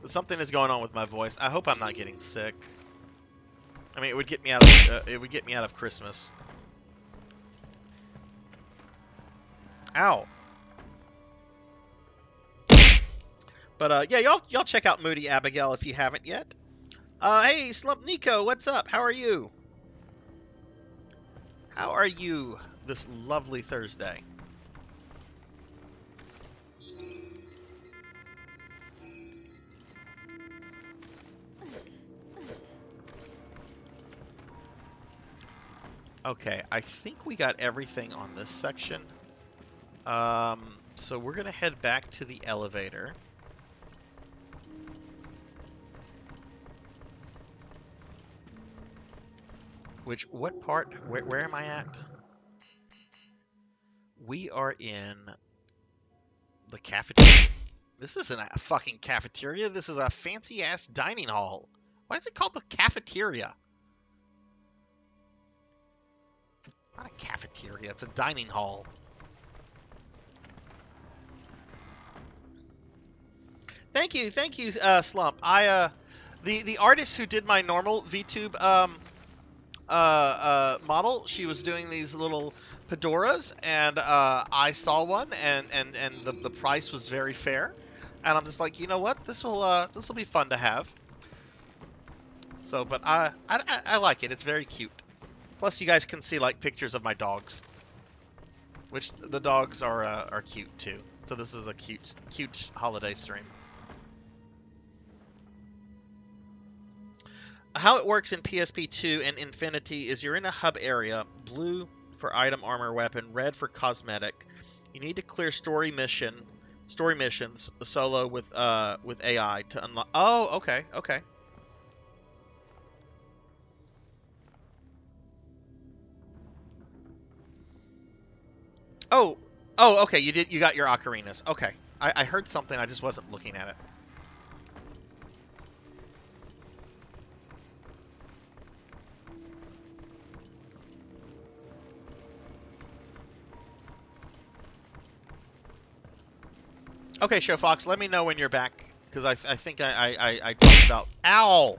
Something is going on with my voice. I hope I'm not getting sick. I mean, it would get me out of Christmas. Ow. But yeah, y'all check out Moody Abigail if you haven't yet. Hey, Slump Nico, what's up? How are you? How are you this lovely Thursday? Okay, I think we got everything on this section. So we're gonna head back to the elevator. What part? Where am I at? We are in the cafeteria. This isn't a fucking cafeteria. This is a fancy ass dining hall. Why is it called the cafeteria? It's not a cafeteria. It's a dining hall. Thank you, Slump. The artist who did my normal VTube model, she was doing these little fedoras, and I saw one, and the price was very fair, and I'm just like, you know what, this will be fun to have. So, but I like it. It's very cute. Plus, you guys can see like pictures of my dogs, which the dogs are cute too. So this is a cute holiday stream. How it works in PSP2 and Infinity is you're in a hub area, blue for item, armor, weapon, red for cosmetic. You need to clear story missions solo with AI to unlock. Oh, okay. Oh, okay. You got your ocarinas. Okay, I heard something. I just wasn't looking at it. Okay, Show Fox, let me know when you're back, because I think I talked about... Ow!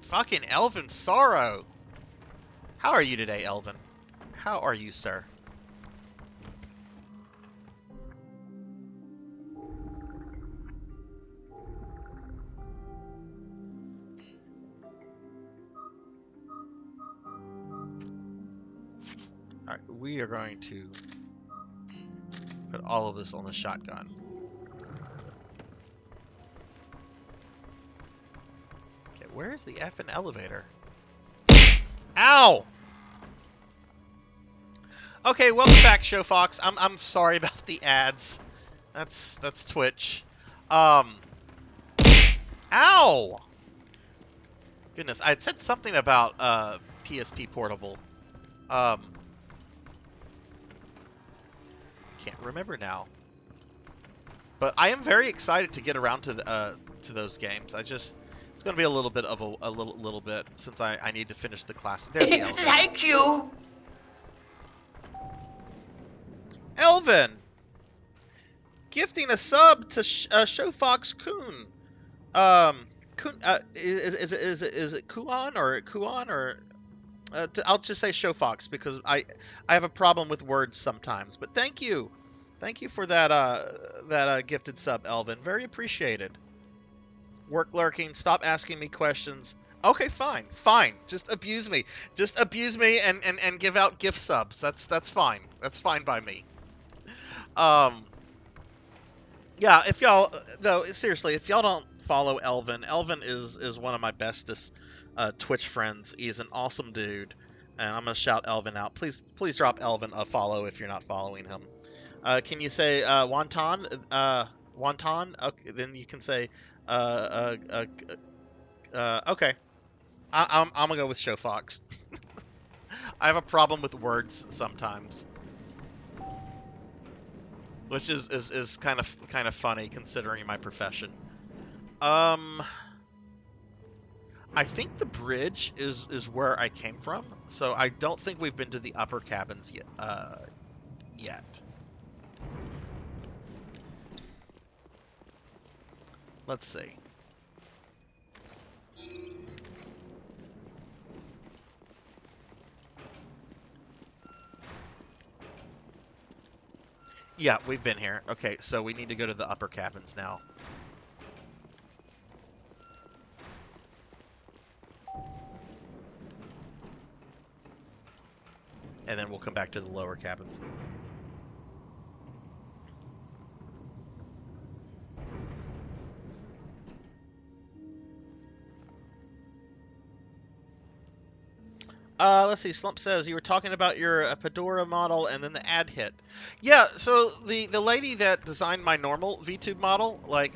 Fucking Elvin Sorrow! How are you today, Elvin? How are you, sir? Alright, we are going to... put all of this on the shotgun. Okay, where's the effing elevator? Ow! Okay, welcome back, Show Fox. I'm sorry about the ads. That's Twitch. Ow! Goodness, I had said something about PSP Portable. Can't remember now, but I am very excited to get around to those games. It's going to be a little bit of a little bit since I need to finish the class. There's the elevator. Thank you, Elvin, gifting a sub to Show Fox Kun. Is it Kuan or Kuan or? I'll just say Show Fox because I have a problem with words sometimes. But thank you for that gifted sub, Elvin. Very appreciated. Work lurking. Stop asking me questions. Okay, fine. Just abuse me. And give out gift subs. That's fine. That's fine by me. Yeah. If y'all seriously, if y'all don't follow Elvin. Elvin is one of my bestest Twitch friends. He's an awesome dude, and I'm gonna shout Elvin out. Please drop Elvin a follow if you're not following him. Can you say wonton? Wonton? Okay, then you can say okay. I'm gonna go with Show Fox. I have a problem with words sometimes, which is kind of funny considering my profession. I think the bridge is where I came from, so I don't think we've been to the upper cabins yet. Let's see. Yeah, we've been here. Okay, so we need to go to the upper cabins now. And then we'll come back to the lower cabins. Let's see. Slump says you were talking about your Fedora model, and then the ad hit. Yeah. So the lady that designed my normal VTube model, like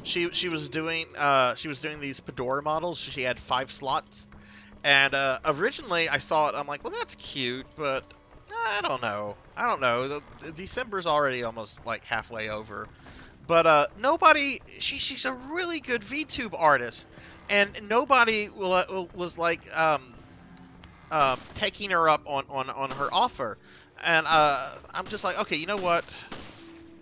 she was doing these Fedora models. She had 5 slots, and originally I saw it. I'm like, well, that's cute, but I don't know. The December's already almost like halfway over, but nobody. She's a really good VTube artist, and nobody was like taking her up on her offer, and I'm just like, okay, you know what?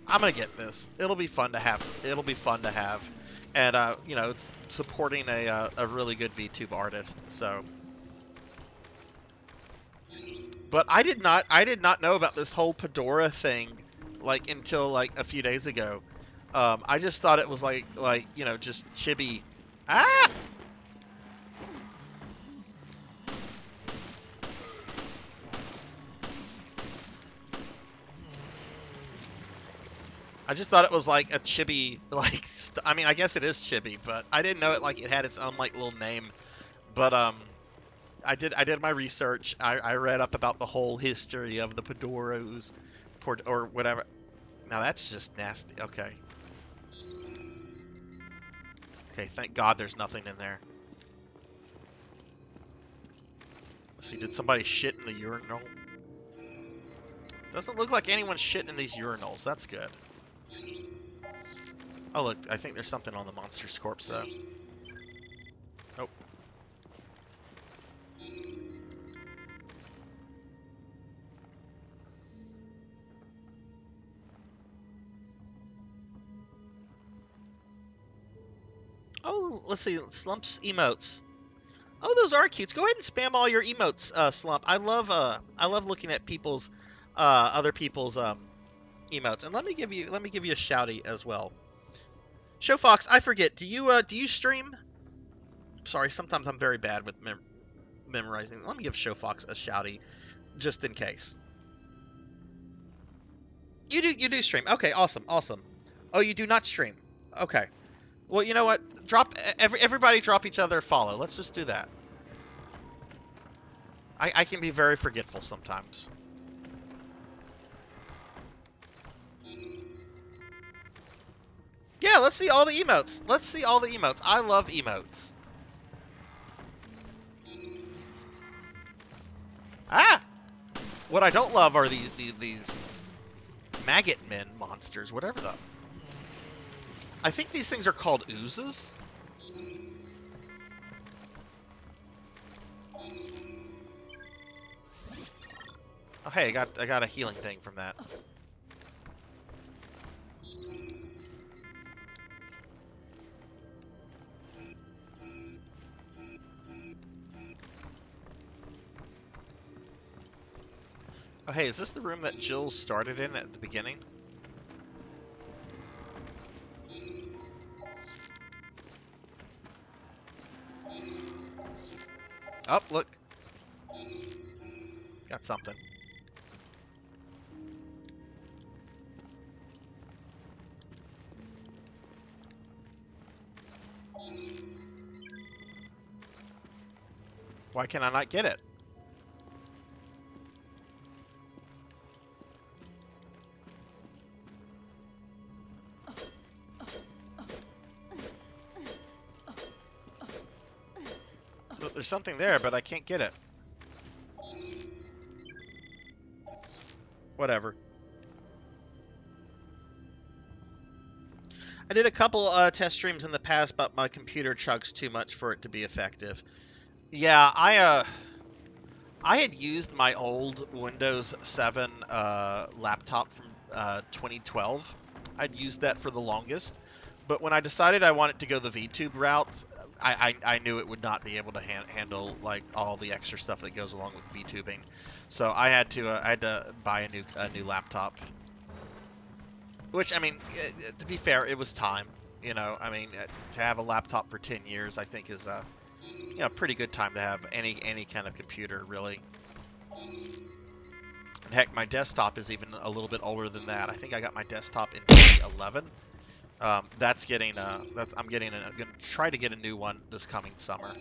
I'm gonna get this. It'll be fun to have. And you know, it's supporting a really good VTube artist. So, but I did not know about this whole Fedora thing like until like a few days ago. I just thought it was like you know, just chibi. Ah! I just thought it was like a chibi, like, I mean, I guess it is chibi, but I didn't know it like it had its own like little name. But I did my research. I read up about the whole history of the Fedoras, or whatever. Now that's just nasty. Okay. Okay, thank God there's nothing in there. Let's see, did somebody shit in the urinal? Doesn't look like anyone's shitting in these urinals. That's good. Oh look, I think there's something on the monster's corpse though. Nope. Oh, let's see, Slump's emotes. Oh, those are cute. Go ahead and spam all your emotes, Slump. I love looking at people's other people's emotes. And let me give you a shouty as well. Show Fox, I forget. Do you stream? Sorry, sometimes I'm very bad with memorizing. Let me give Show Fox a shouty, just in case. You do stream. Okay, awesome. Oh, you do not stream. Okay. Well, you know what? Everybody drop each other a follow. Let's just do that. I can be very forgetful sometimes. Yeah, let's see all the emotes. I love emotes. Ah! What I don't love are these maggot men monsters, whatever the... I think these things are called oozes. Oh hey, I got a healing thing from that. Oh hey, is this the room that Jill started in at the beginning? Oh, look. Got something. Why can I not get it? So there's something there, but I can't get it. Whatever. I did a couple test streams in the past, but my computer chugs too much for it to be effective. Yeah, I had used my old Windows 7 laptop from 2012. I'd used that for the longest, but when I decided I wanted to go the VTube route, I knew it would not be able to handle like all the extra stuff that goes along with VTubing. So I had to buy a new laptop. Which, I mean, to be fair, it was time. You know, I mean, to have a laptop for 10 years, I think is a pretty good time to have any kind of computer, really. And heck, my desktop is even a little bit older than that. I think I got my desktop in 2011. I'm gonna try to get a new one this coming summer.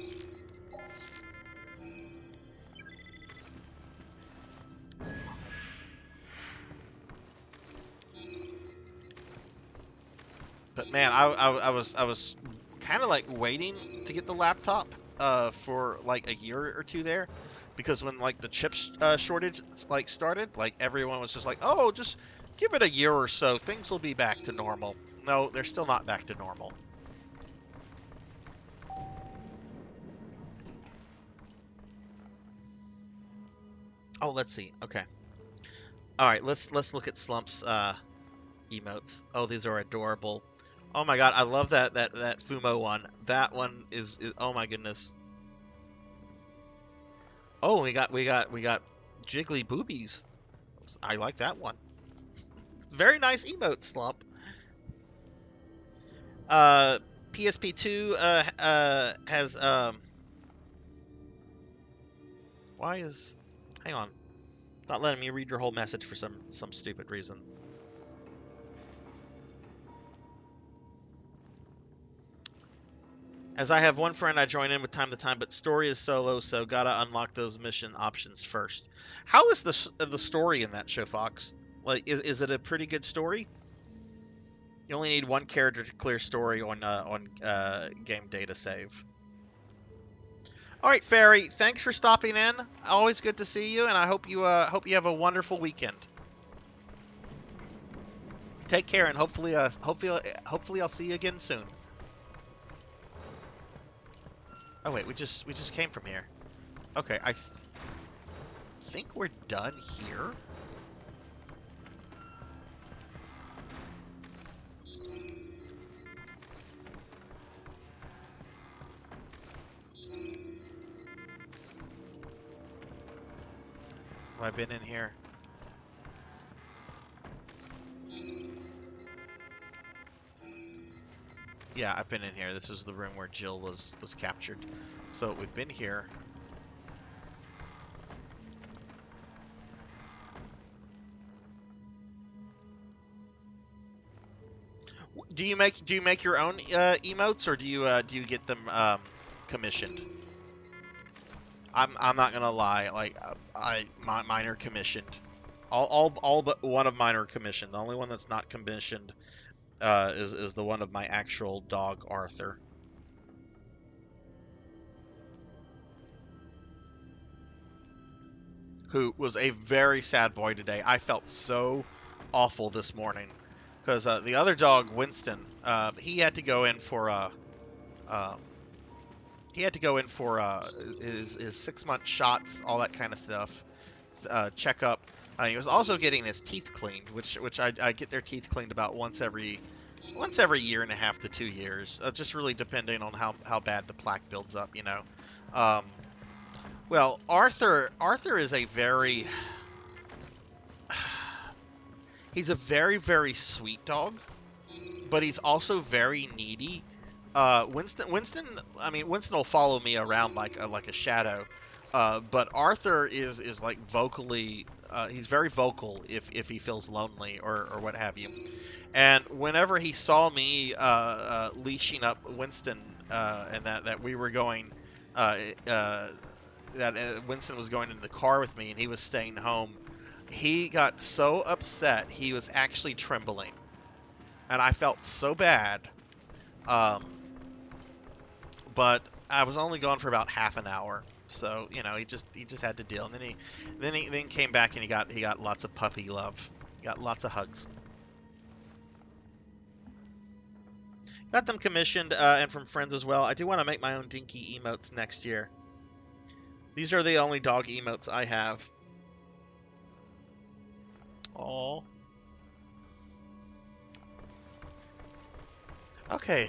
But man, I was kind of like waiting to get the laptop for like a year or two there, because when like the chip shortage like started, like everyone was just like, oh, just give it a year or so, things will be back to normal. No, they're still not back to normal. Oh, let's see. Okay. All right, let's look at Slump's emotes. Oh, these are adorable. Oh my god, I love that Fumo one. That one is oh my goodness. Oh, we got jiggly boobies. I like that one. Very nice emote, Slump. PSP2 has why is hang on. Not letting me read your whole message for some stupid reason. As I have one friend I join in with time to time, but story is solo, so gotta unlock those mission options first. How is the story in that show, Fox? Like, is it a pretty good story? You only need one character to clear story on game data save. All right, Fairy, thanks for stopping in. Always good to see you, and I hope you have a wonderful weekend. Take care, and hopefully I'll see you again soon. Oh wait, we just came from here. Okay, I think we're done here. Have I been in here? Yeah, I've been in here. This is the room where Jill was captured. So we've been here. Do you make your own emotes, or do you get them commissioned? I'm not gonna lie, like mine are commissioned. All but one of mine are commissioned. The only one that's not commissioned is the one of my actual dog, Arthur. Who was a very sad boy today. I felt so awful this morning because the other dog, Winston, he had to go in for his 6-month shots, all that kind of stuff, checkup. He was also getting his teeth cleaned, which I get their teeth cleaned about once every year and a half to 2 years, just really depending on how bad the plaque builds up, you know. Well, Arthur is a very he's a very, very sweet dog, but he's also very needy. Winston will follow me around like a shadow, but Arthur is like vocally, he's very vocal if he feels lonely or what have you. And whenever he saw me leashing up Winston, and that we were going Winston was going in the car with me and he was staying home. He got so upset he was actually trembling, and I felt so bad. But I was only gone for about half an hour, so you know he just had to deal. And then he came back and he got lots of puppy love, he got lots of hugs. Got them commissioned and from friends as well. I do want to make my own dinky emotes next year. These are the only dog emotes I have. Aww. Okay.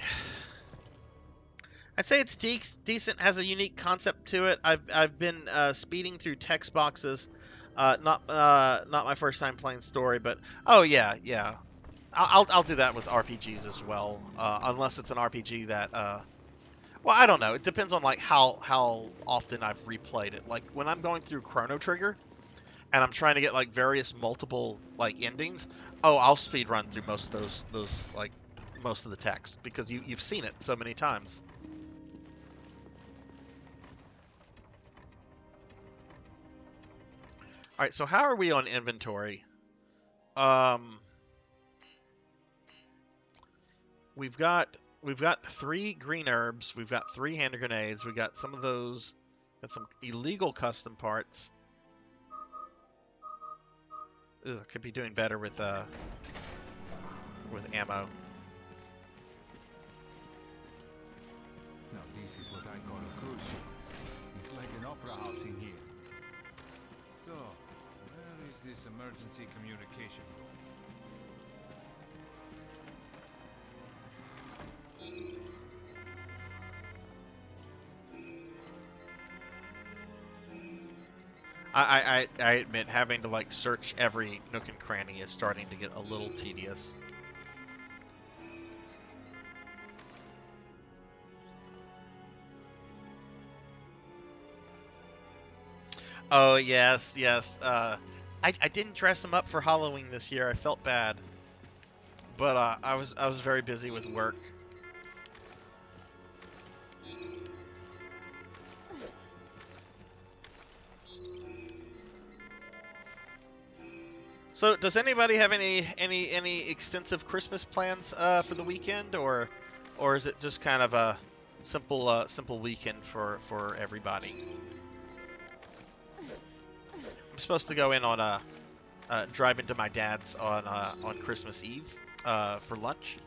I'd say it's decent, has a unique concept to it. I've been speeding through text boxes. Not my first time playing story, but oh yeah. I'll do that with RPGs as well, unless it's an RPG that well, I don't know. It depends on like how often I've replayed it. Like when I'm going through Chrono Trigger and I'm trying to get like various multiple like endings, oh, I'll speed run through most of those like most of the text because you've seen it so many times. All right, so how are we on inventory? We've got 3 green herbs, we've got 3 hand grenades, we got some of those, got some illegal custom parts. Ugh, could be doing better with ammo. Now this is what I call a cruise ship. It's like an opera house in here. So, where is this emergency communication room? I admit having to like search every nook and cranny is starting to get a little tedious. Oh yes. I didn't dress him up for Halloween this year. I felt bad, but I was very busy with work. So, does anybody have any extensive Christmas plans for the weekend, or is it just kind of a simple weekend for everybody? I'm supposed to go in on drive into my dad's on Christmas Eve for lunch.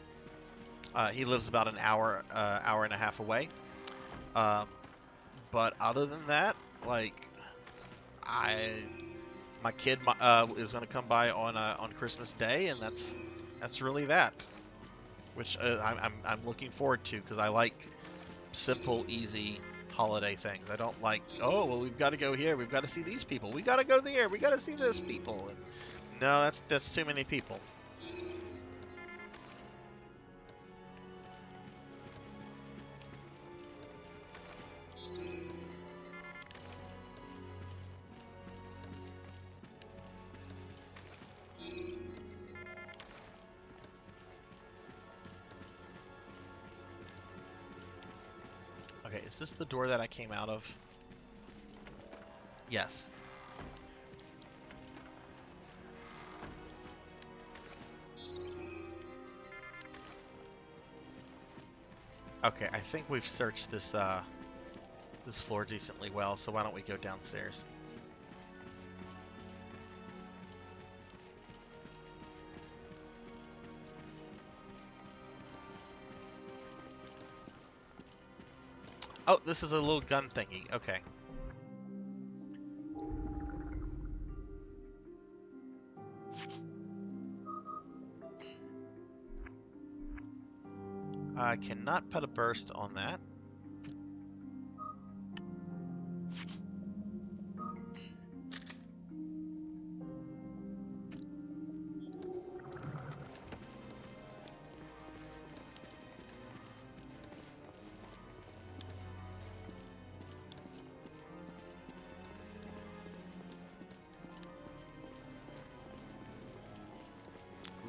He lives about an hour and a half away. But other than that, like my kid is going to come by on Christmas Day, and that's really that. Which I'm looking forward to because I like simple, easy holiday things. I don't like, oh well, we've got to go here, we've got to see these people, we got to go there, we got to see this people. And no, that's too many people. Okay, is this the door that I came out of? Yes. Okay, I think we've searched this this floor decently well, so why don't we go downstairs? Oh, this is a little gun thingy. Okay. I cannot put a burst on that.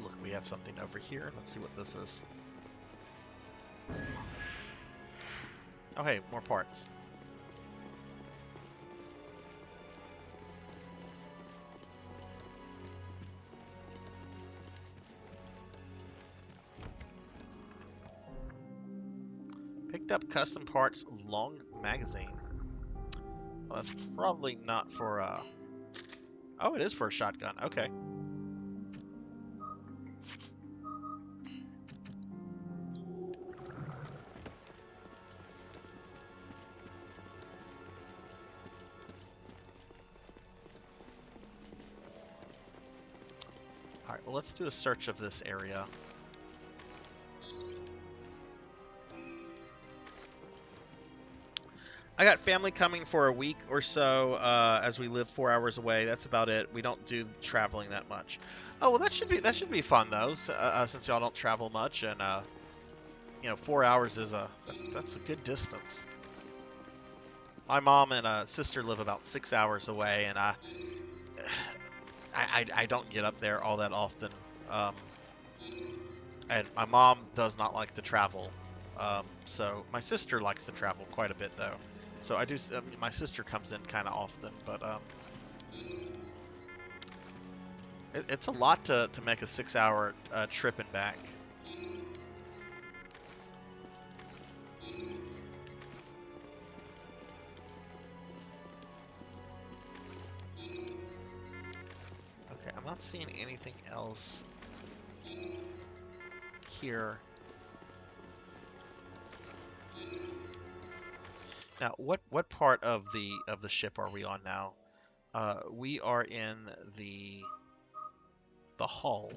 Look, we have something over here. Let's see what this is. Oh hey, more parts. Picked up custom parts, long magazine. Well, that's probably not for, Oh, it is for a shotgun. Okay. Alright, well, let's do a search of this area. I got family coming for a week or so, as we live 4 hours away. That's about it. We don't do traveling that much. Oh well, that should be fun though, since y'all don't travel much, and you know, 4 hours is that's a good distance. My mom and sister live about 6 hours away, and I don't get up there all that often. And my mom does not like to travel, so my sister likes to travel quite a bit though. So I do. My sister comes in kind of often, but it's a lot to make a 6-hour trip and back. Okay, I'm not seeing anything else here. Now, what part of the ship are we on now? We are in the hull.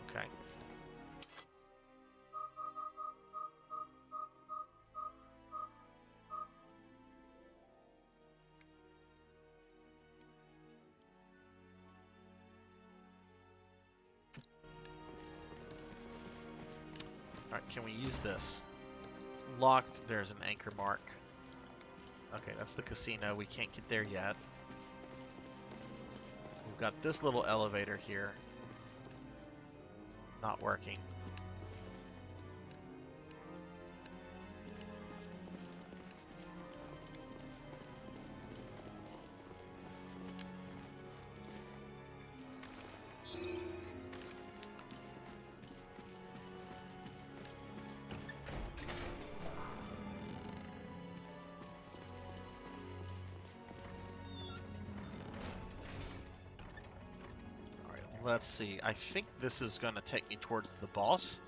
Okay. All right, can we use this? It's locked. There's an anchor mark. Okay, that's the casino. We can't get there yet. We've got this little elevator here. Not working. Let's see. I think this is going to take me towards the boss.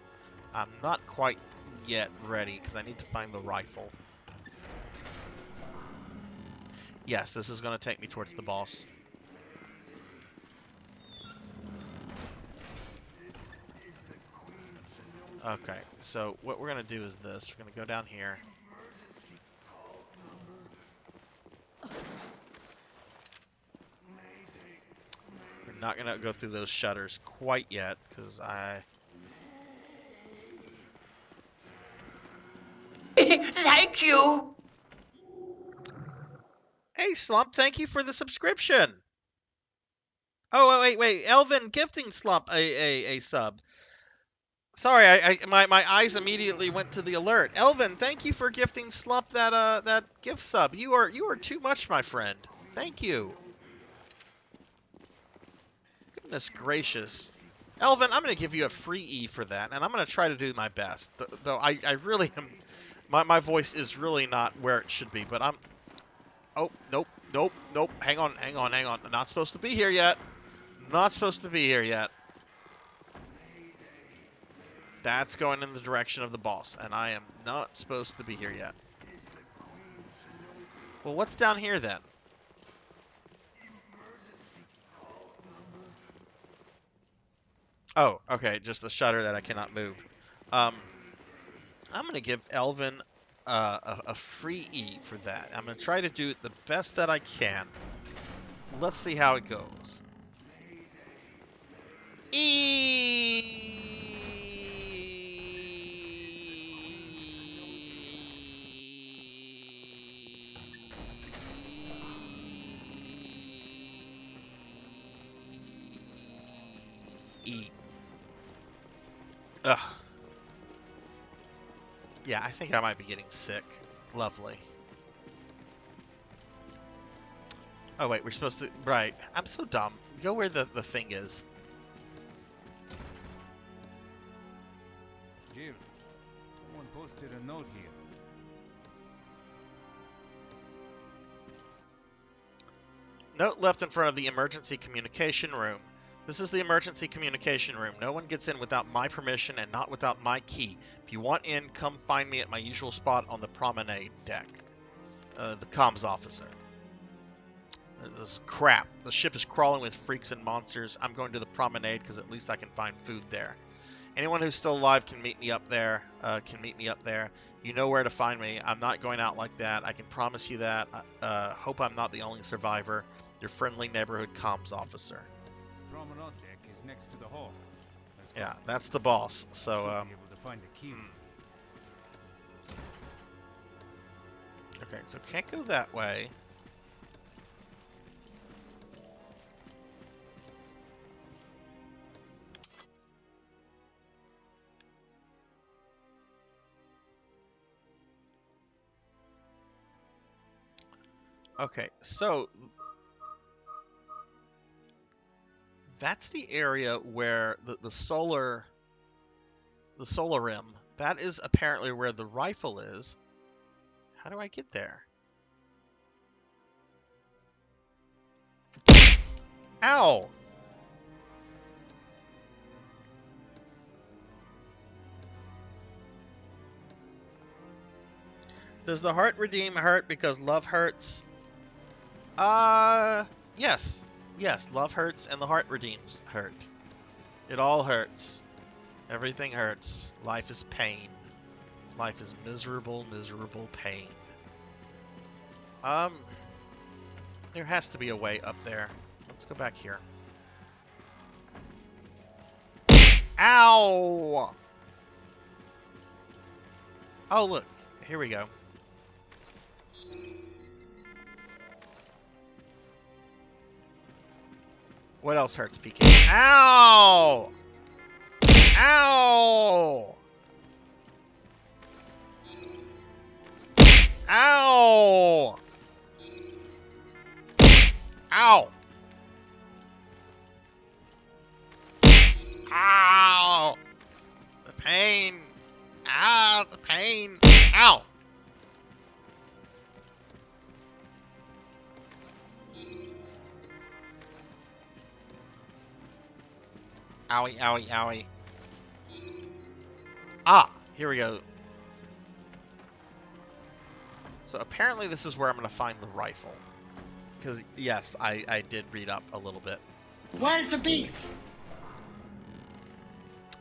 I'm not quite yet ready because I need to find the rifle. Yes, this is going to take me towards the boss. Okay, so what we're going to do is this. We're going to go down here. Not gonna go through those shutters quite yet because Thank you. Hey Slump, thank you for the subscription. Oh wait, Elvin gifting Slump a sub. Sorry, my eyes immediately went to the alert. Elvin, thank you for gifting Slump that gift sub. You are too much, my friend. Thank you. Goodness gracious. Elvin, I'm going to give you a free E for that, and I'm going to try to do my best. Though I really am... My voice is really not where it should be, but I'm... Oh, nope. Hang on. I'm not supposed to be here yet. Not supposed to be here yet. That's going in the direction of the boss, and I am not supposed to be here yet. Well, what's down here then? Oh, okay, just a shutter that I cannot move. I'm going to give Elvin a free E for that. I'm going to try to do it the best that I can. Let's see how it goes. E. Ugh. Yeah, I think I might be getting sick. Lovely. Oh, wait, we're supposed to... Right. I'm so dumb. Go where the thing is. Jill, someone posted a note here. Note left in front of the emergency communication room. This is the emergency communication room. No one gets in without my permission and not without my key. If you want in, come find me at my usual spot on the promenade deck. The comms officer. This is crap. The ship is crawling with freaks and monsters. I'm going to the promenade because at least I can find food there. Anyone who's still alive can meet me up there. You know where to find me. I'm not going out like that. I can promise you that. Hope I'm not the only survivor. Your friendly neighborhood comms officer. Promenade deck is next to the hall. Yeah, that's the boss. So, be able to find a key. Okay, so can't go that way. Okay, so that's the area where the solar rim, that is apparently where the rifle is. How do I get there? Ow! Does the heart redeem hurt because love hurts? Yes. Yes, love hurts and the heart redeems hurt. It all hurts. Everything hurts. Life is pain. Life is miserable, miserable pain. There has to be a way up there. Let's go back here. Ow! Oh, look. Here we go. What else hurts, PK? Ow! Ow! Ow! Ow! Ow! The pain! Ow! The pain! Ow! Owie, owie, owie. Ah! Here we go. So apparently this is where I'm going to find the rifle. Because, yes, I did read up a little bit. Where's the beef?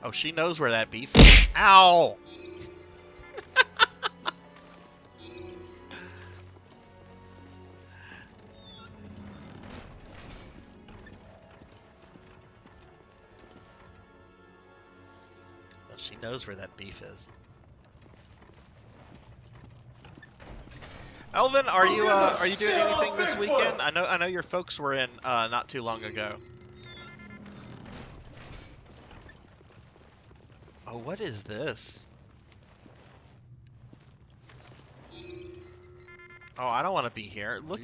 Oh, she knows where that beef is. Ow! Oh, she knows where that beef is. Elvin, are you doing anything this weekend? I know your folks were in not too long ago. Oh, what is this? Oh, I don't want to be here. Look.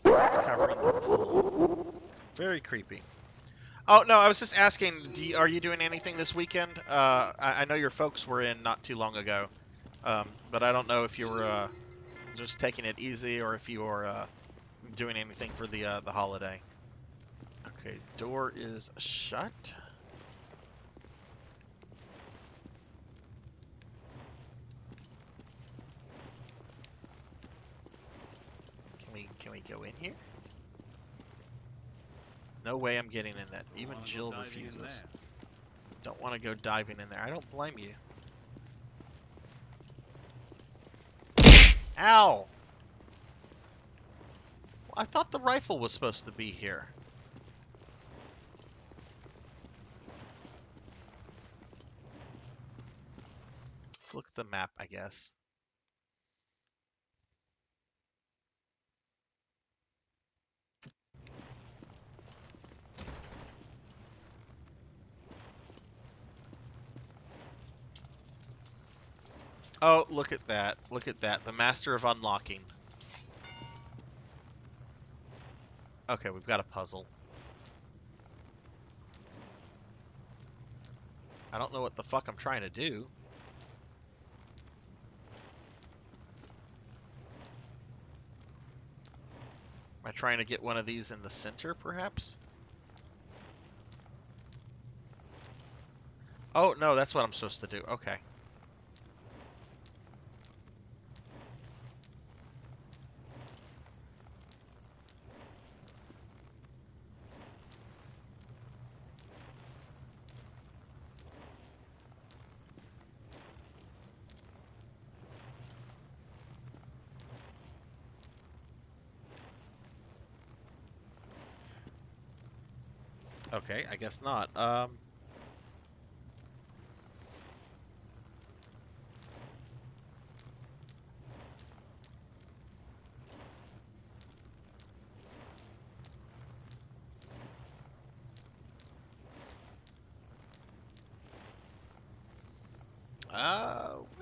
That's covering the pool. Very creepy. Oh, no, I was just asking, are you doing anything this weekend? I know your folks were in not too long ago. But I don't know if you were just taking it easy or if you were doing anything for the holiday. Okay, door is shut. Can we go in here? No way I'm getting in that. Even Jill refuses. Don't want to go diving in there. I don't blame you. Ow! Well, I thought the rifle was supposed to be here. Let's look at the map, I guess. Oh, look at that. Look at that. The Master of Unlocking. Okay, we've got a puzzle. I don't know what the fuck I'm trying to do. Am I trying to get one of these in the center, perhaps? Oh, no, that's what I'm supposed to do. Okay. Okay, I guess not. What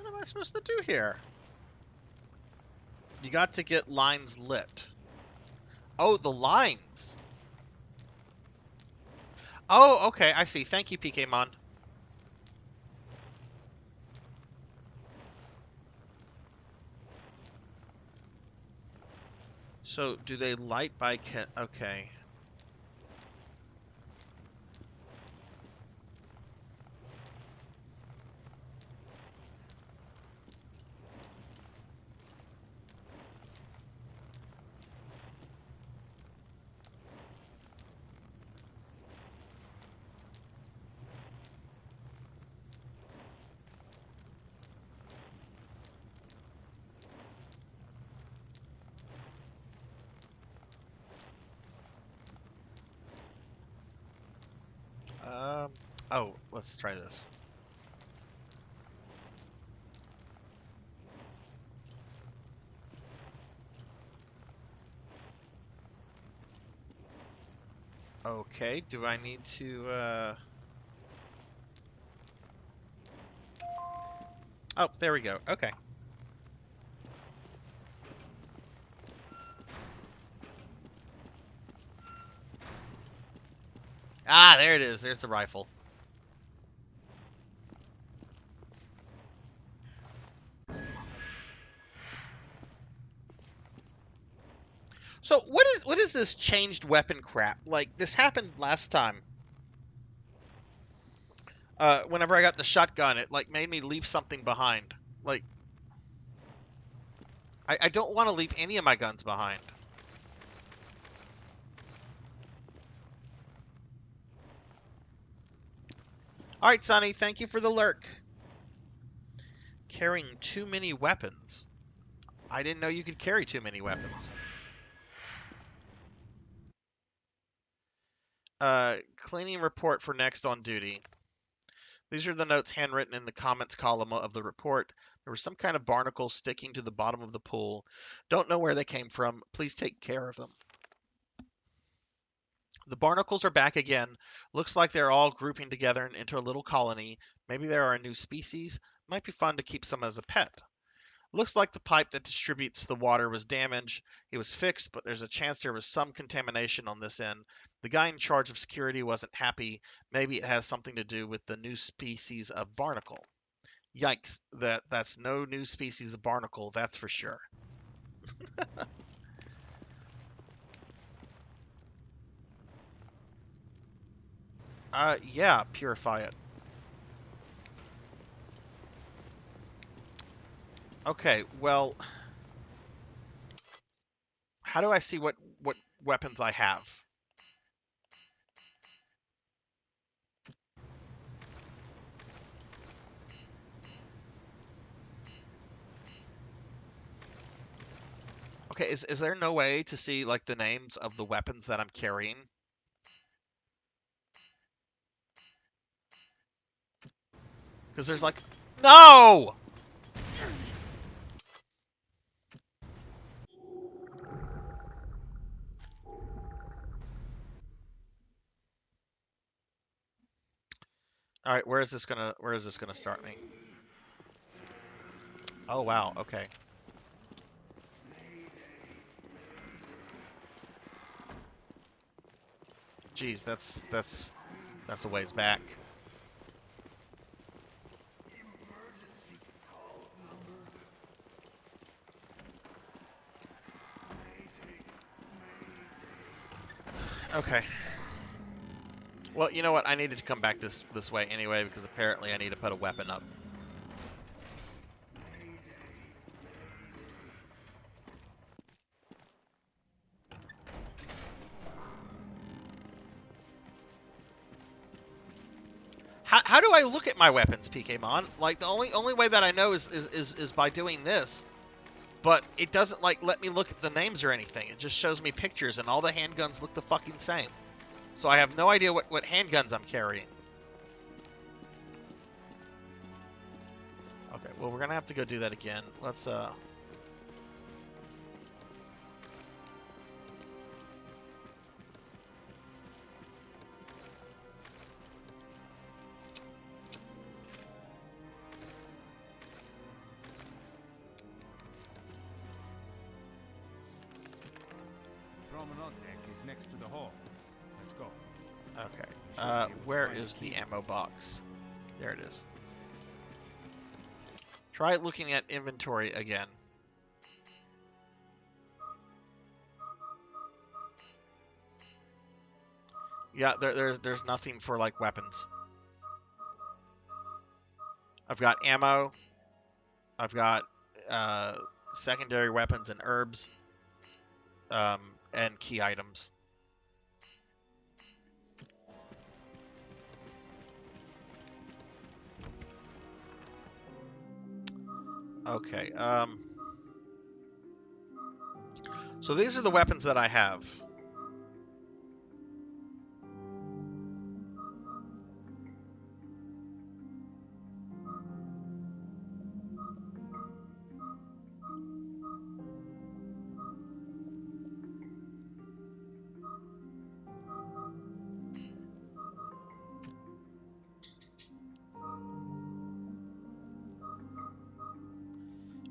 am I supposed to do here? You got to get lines lit. Oh, the lines. Oh, okay, I see. Thank you, PKmon. So, do they light by okay. Oh, let's try this. Okay, do I need to, Oh, there we go. Okay. Ah, there it is. There's the rifle. So what is this changed weapon crap? Like, this happened last time. Whenever I got the shotgun, it like made me leave something behind. Like, I don't want to leave any of my guns behind. Alright, Sonny, thank you for the lurk. Carrying too many weapons. I didn't know you could carry too many weapons. Cleaning report for next on duty. These are the notes handwritten in the comments column of the report. There was some kind of barnacle sticking to the bottom of the pool. Don't know where they came from. Please take care of them. The barnacles are back again. Looks like they're all grouping together into a little colony. Maybe they are a new species. Might be fun to keep some as a pet. Looks like the pipe that distributes the water was damaged. It was fixed, but there's a chance there was some contamination on this end. The guy in charge of security wasn't happy. Maybe it has something to do with the new species of barnacle. Yikes, that's no new species of barnacle, that's for sure. Yeah, purify it. Okay, well, how do I see what weapons I have? Okay, is there no way to see like the names of the weapons that I'm carrying? Because there's like, no! All right, where is this gonna start me? Oh wow, okay. Geez, that's a ways back. Okay. Well, you know what? I needed to come back this way anyway because apparently I need to put a weapon up. How do I look at my weapons, PKmon? Like the only way that I know is by doing this. But it doesn't like let me look at the names or anything. It just shows me pictures and all the handguns look the fucking same. So I have no idea what handguns I'm carrying. Okay, well we're gonna have to go do that again. Let's Promenade deck is next to the hall. Let's go. okay. Where is the ammo box? There it is. Try looking at inventory again. Yeah, there's nothing for like weapons. I've got ammo. I've got secondary weapons and herbs. And key items. Okay, so these are the weapons that I have.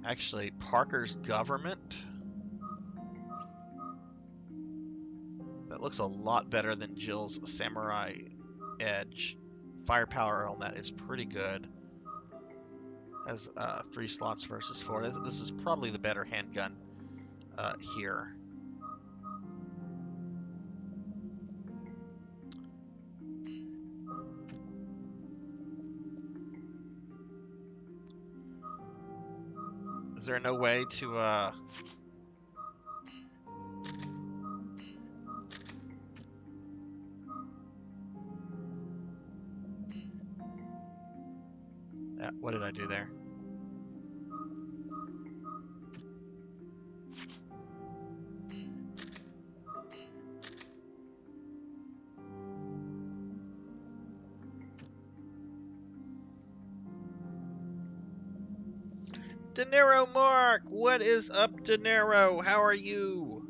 Actually, Parker's government. That looks a lot better than Jill's Samurai Edge. Firepower on that is pretty good. Has 3 slots versus 4. This is probably the better handgun here. Is there no way to what did I do there? De Niro Mark, what is up, De Niro? How are you?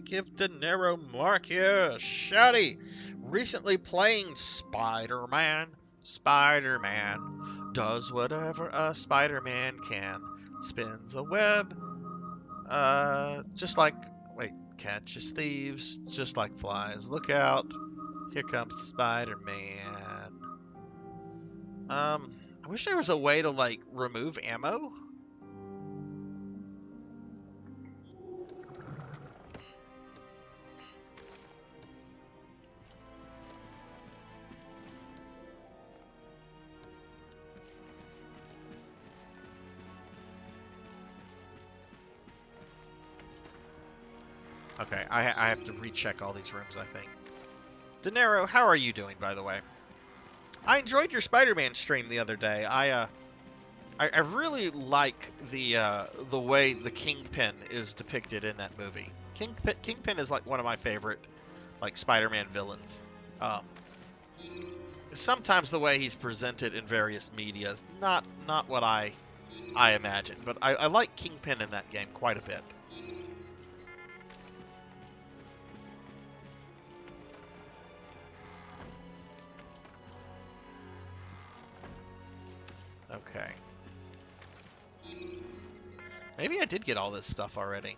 Give De Niro Mark here a shouty. Recently playing Spider-Man. Spider-Man does whatever a Spider-Man can. Spins a web, just like, wait, catches thieves, just like flies. Look out, here comes Spider-Man. I wish there was a way to, like, remove ammo. Okay, I have to recheck all these rooms, I think. De Niro, how are you doing, by the way? I enjoyed your Spider-Man stream the other day. I really like the way the Kingpin is depicted in that movie. Kingpin is like one of my favorite like Spider-Man villains. Sometimes the way he's presented in various media is not what I imagine, but I like Kingpin in that game quite a bit. Okay. Maybe I did get all this stuff already.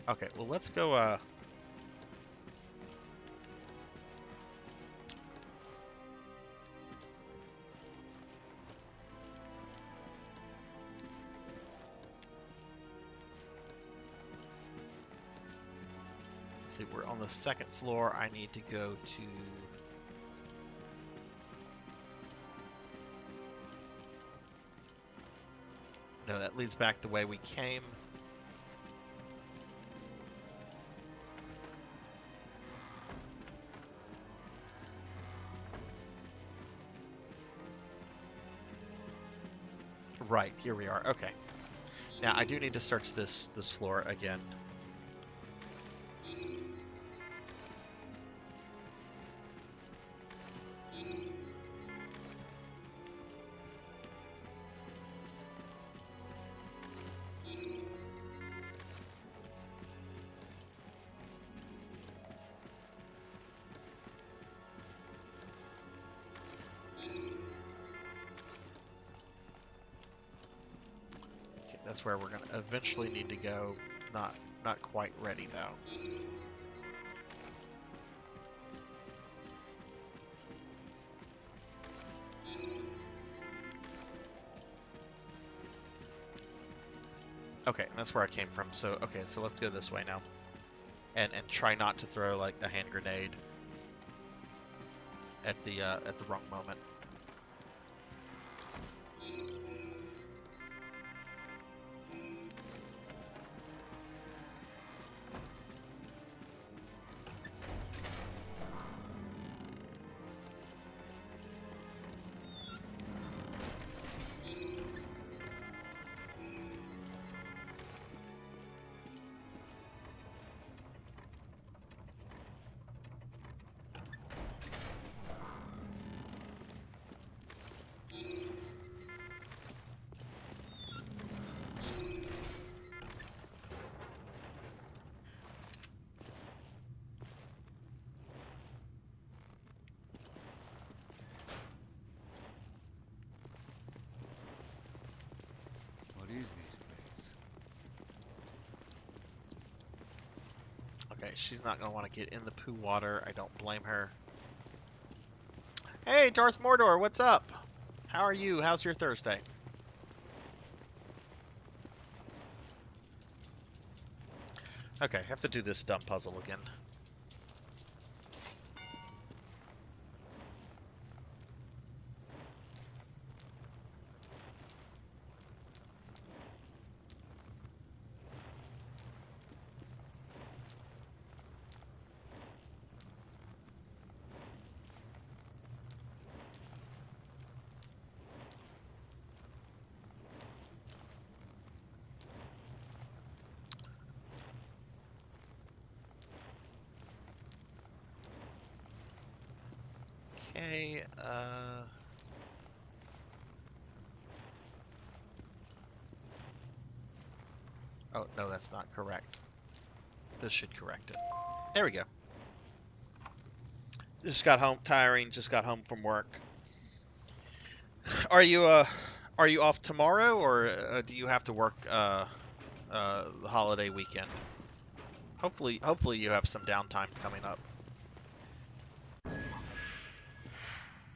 Okay, well, let's go, see, we're on the second floor. I need to go to... No, that leads back the way we came. Right, here we are. Okay. Now, I do need to search this floor again. That's where we're going to eventually need to go. Not quite ready, though. Okay, that's where I came from. So, okay, so let's go this way now. And try not to throw, like, a hand grenade at the wrong moment. What is this place? Okay, she's not going to want to get in the poo water. I don't blame her. Hey, Darth Mordor, what's up? How are you? How's your Thursday? Okay, I have to do this dumb puzzle again. Okay, oh, no, that's not correct. This should correct it. There we go. Just got home, tiring, just got home from work. Are you off tomorrow, or do you have to work, the holiday weekend? Hopefully you have some downtime coming up.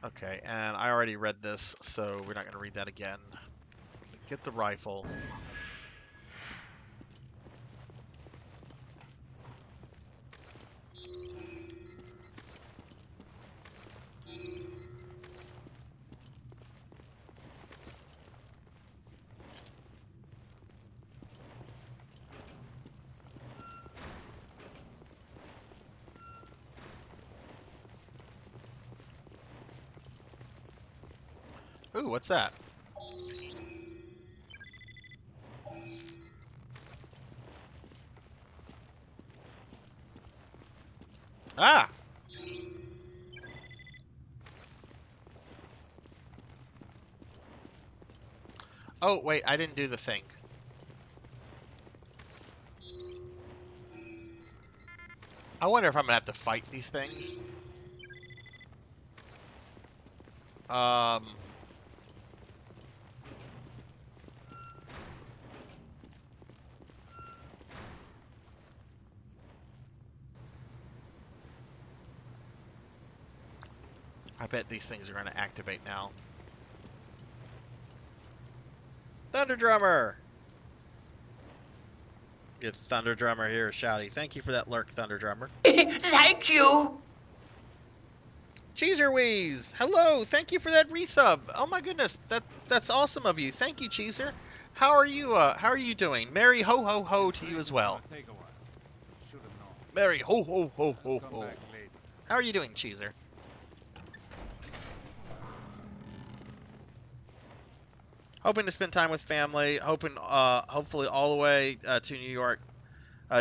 Okay, and I already read this, so we're not going to read that again. Get the rifle. Ooh, what's that? Ah! Oh, wait, I didn't do the thing. I wonder if I'm gonna have to fight these things. I bet these things are going to activate now. Thunder Drummer! Get Thunder Drummer here, shouty. Thank you for that lurk, Thunder Drummer. Thank you. Cheeserweeze, hello. Thank you for that resub. Oh my goodness, that's awesome of you. Thank you, Cheeser. How are you? How are you doing? Merry ho ho ho to you as well. Take a while. Should have known. Merry ho ho ho ho Come ho. back later. How are you doing, Cheeser? Hoping to spend time with family. Hoping, hopefully, all the way to New York,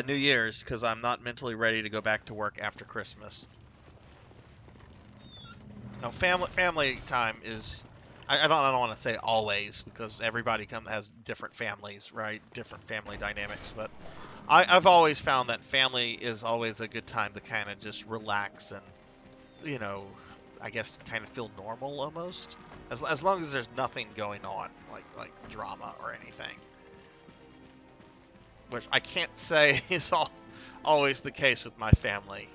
New Year's, because I'm not mentally ready to go back to work after Christmas. No, family time is. I don't want to say always, because everybody has different families, right? Different family dynamics, but I've always found that family is always a good time to kind of just relax and, you know, I guess kind of feel normal almost. As long as there's nothing going on, like drama or anything. Which I can't say is always the case with my family.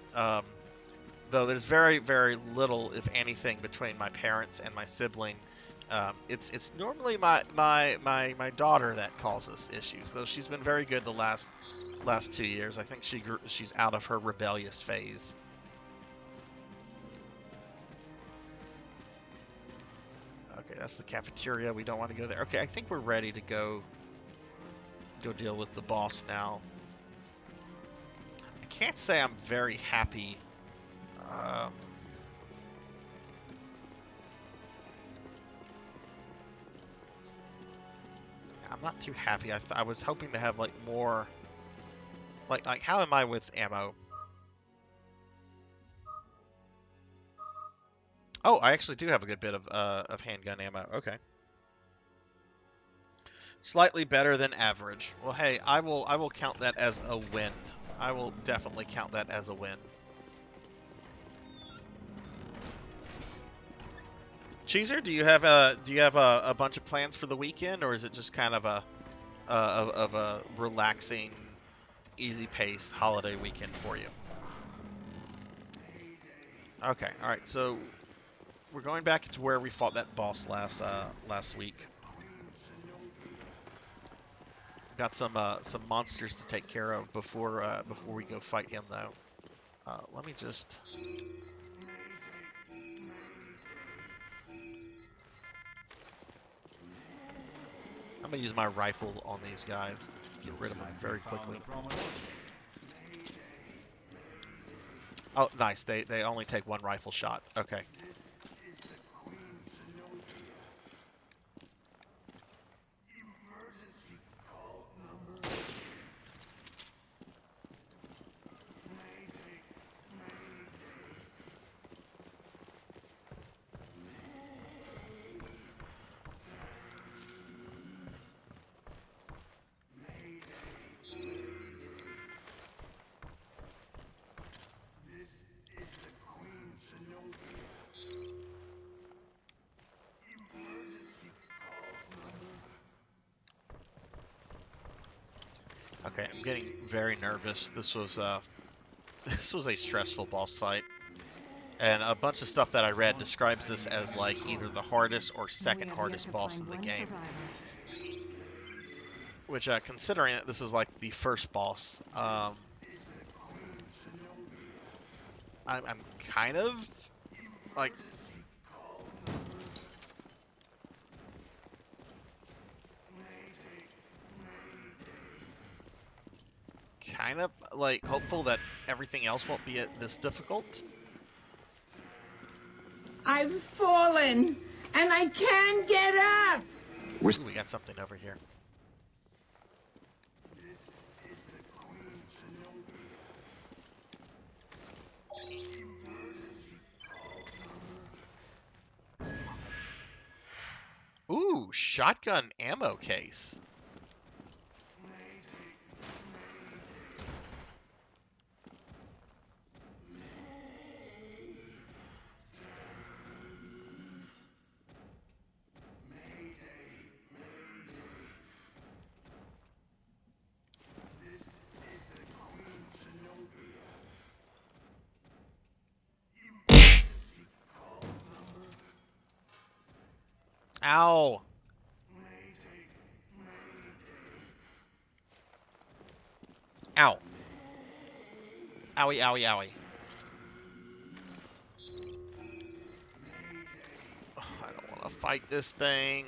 Though there's very, very little, if anything, between my parents and my sibling. It's normally my daughter that causes issues, though she's been very good the last 2 years. I think she's out of her rebellious phase. Okay, that's the cafeteria. We don't want to go there. Okay, I think we're ready to go deal with the boss now. I can't say I'm very happy. I'm not too happy. I was hoping to have like more. Like how am I with ammo? Oh, I actually do have a good bit of handgun ammo. Okay. Slightly better than average. Well, hey, I will count that as a win. I will definitely count that as a win. Cheeser, do you have a bunch of plans for the weekend, or is it just kind of a relaxing, easy-paced holiday weekend for you? Okay, all right. So we're going back to where we fought that boss last week. Got some monsters to take care of before we go fight him, though. Let me just. I'm gonna use my rifle on these guys. Get rid of them very quickly. Oh, nice. They only take one rifle shot. Okay. Okay, I'm getting very nervous. This was a stressful boss fight, and a bunch of stuff that I read describes this as like either the hardest or second hardest boss in the game. Which, considering that this is like the first boss, I'm kind of like. Kind of like hopeful that everything else won't be this difficult. I've fallen and I can't get up. Ooh, we got something over here. Ooh, shotgun ammo case. Ow! Ow. Owie, owie, owie. Oh, I don't want to fight this thing.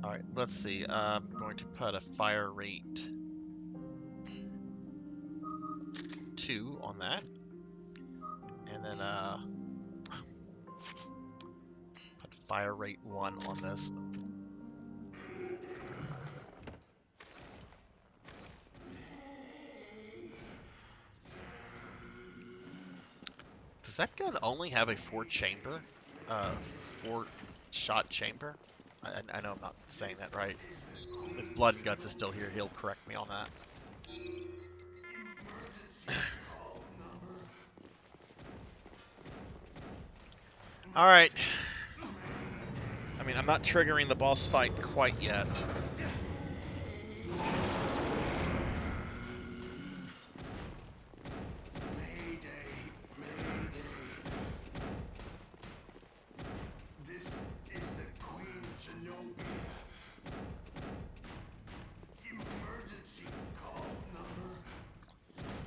Alright, let's see. I'm going to put a fire rate 2 on that. And then put fire rate 1 on this. Does that gun only have a 4-chamber? 4-shot chamber? I know I'm not saying that right. If Blood and Guts is still here, he'll correct me on that. Alright. I mean, I'm not triggering the boss fight quite yet.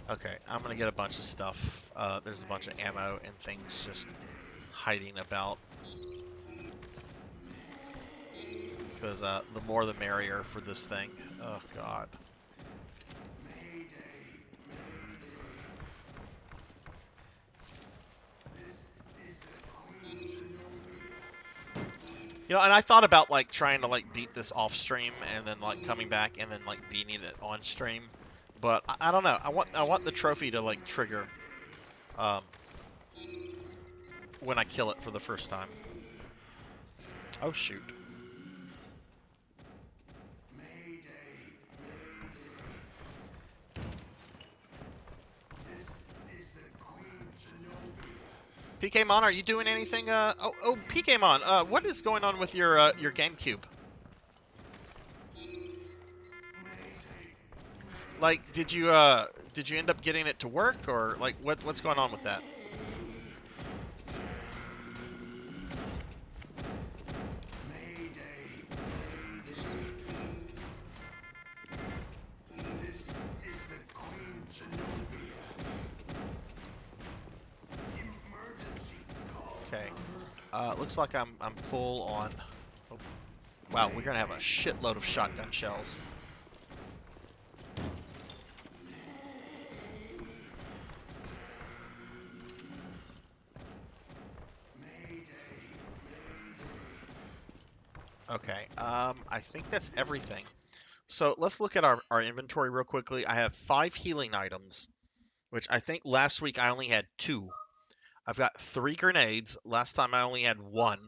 Okay, I'm gonna get a bunch of stuff. There's a bunch of ammo and things just hiding about. Because the more the merrier for this thing. Oh god. You know, and I thought about like trying to like beat this off stream and then like coming back and then like beating it on stream. But I don't know. I want the trophy to like trigger when I kill it for the first time. Oh shoot. PKmon, are you doing anything? Oh, PKmon, what is going on with your GameCube? Like, did you end up getting it to work, or like what's going on with that? Okay. Looks like I'm full on. Oh, wow, we're gonna have a shitload of shotgun shells. Okay, I think that's everything. So let's look at our inventory real quickly. I have 5 healing items, which I think last week I only had 2. I've got 3 grenades. Last time I only had 1.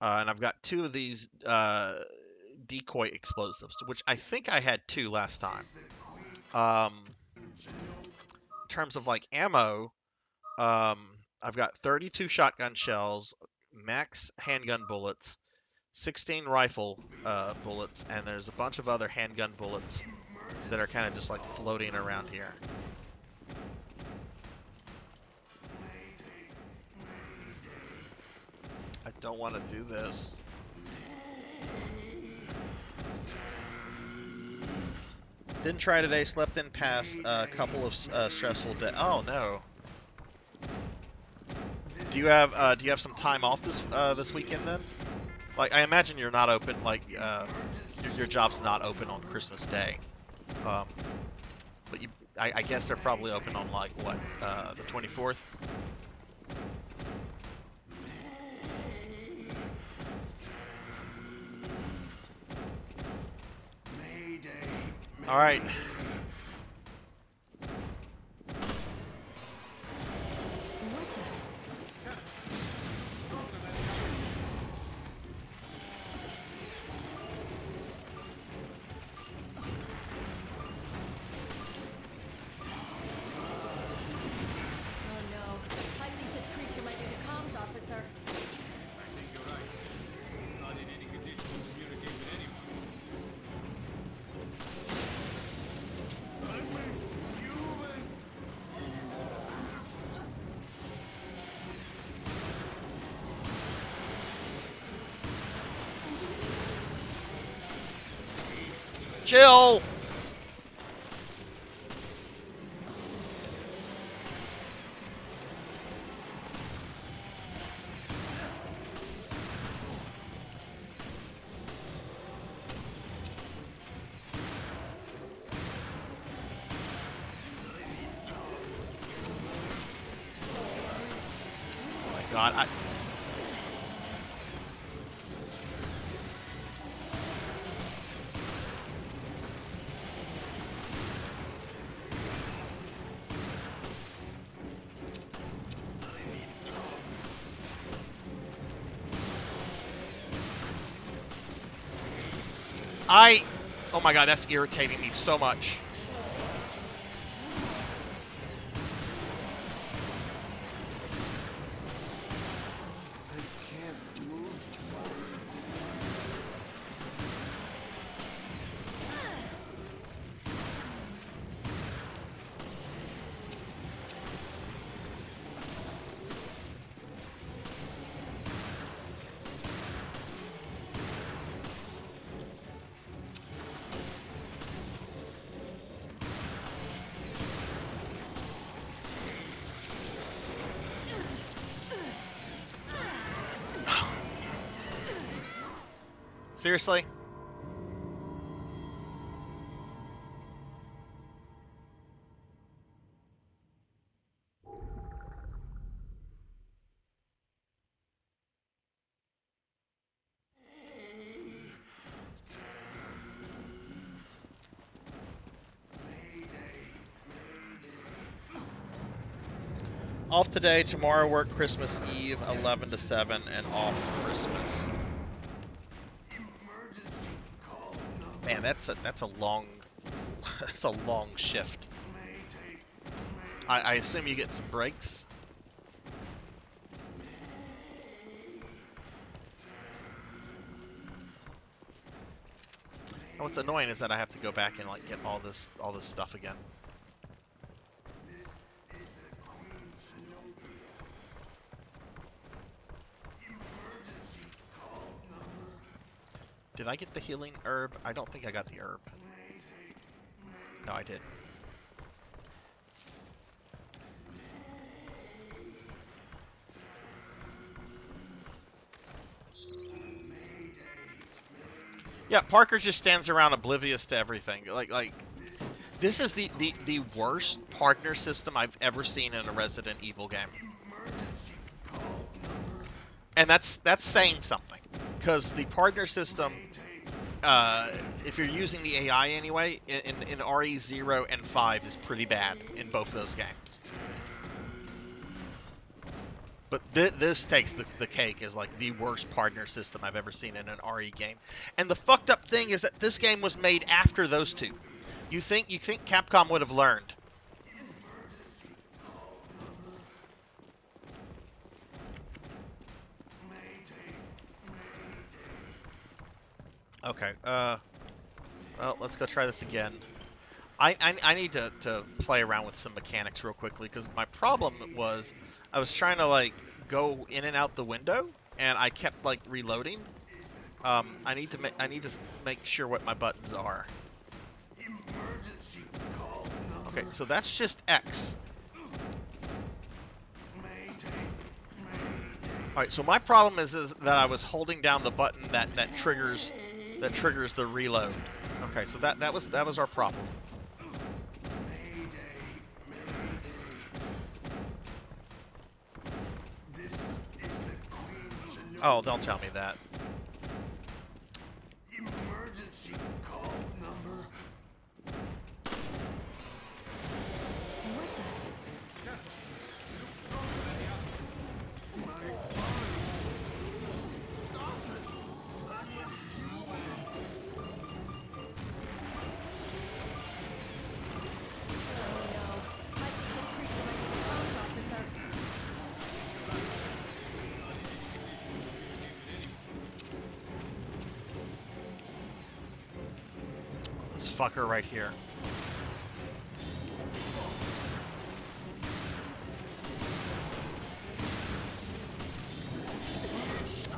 And I've got 2 of these decoy explosives, which I think I had 2 last time. In terms of like ammo, I've got 32 shotgun shells, max handgun bullets, 16 rifle bullets, and there's a bunch of other handgun bullets that are kind of just like floating around here. I don't want to do this. Didn't try today, slept in past a couple of stressful days. Oh no. Do you have some time off this weekend then? Like, I imagine you're not open, like, your job's not open on Christmas Day. But I guess they're probably open on, like, what, the 24th? Alright. Jill! God, oh my God, that's irritating me so much. Seriously? Off today, tomorrow work Christmas Eve, 11 to 7, and off Christmas. Man, that's a long that's a long shift. I assume you get some breaks. And what's annoying is that I have to go back and like get all this stuff again. Did I get the healing herb? I don't think I got the herb. No, I didn't. Yeah, Parker just stands around oblivious to everything. Like this is the worst partner system I've ever seen in a Resident Evil game. And that's saying something. Because the partner system, if you're using the AI anyway, in RE0 and 5 is pretty bad in both those games. But this takes the cake as like the worst partner system I've ever seen in an RE game. And the fucked up thing is that this game was made after those two. You think Capcom would have learned? Okay, well, let's go try this again. I need to play around with some mechanics real quickly, because my problem was I was trying to, like, go in and out the window, and I kept, like, reloading. I need to make sure what my buttons are. Okay, so that's just X. Alright, so my problem is that I was holding down the button that triggers the reload. Okay, so that was our problem. Oh, don't tell me that. Emergency call number. This fucker right here.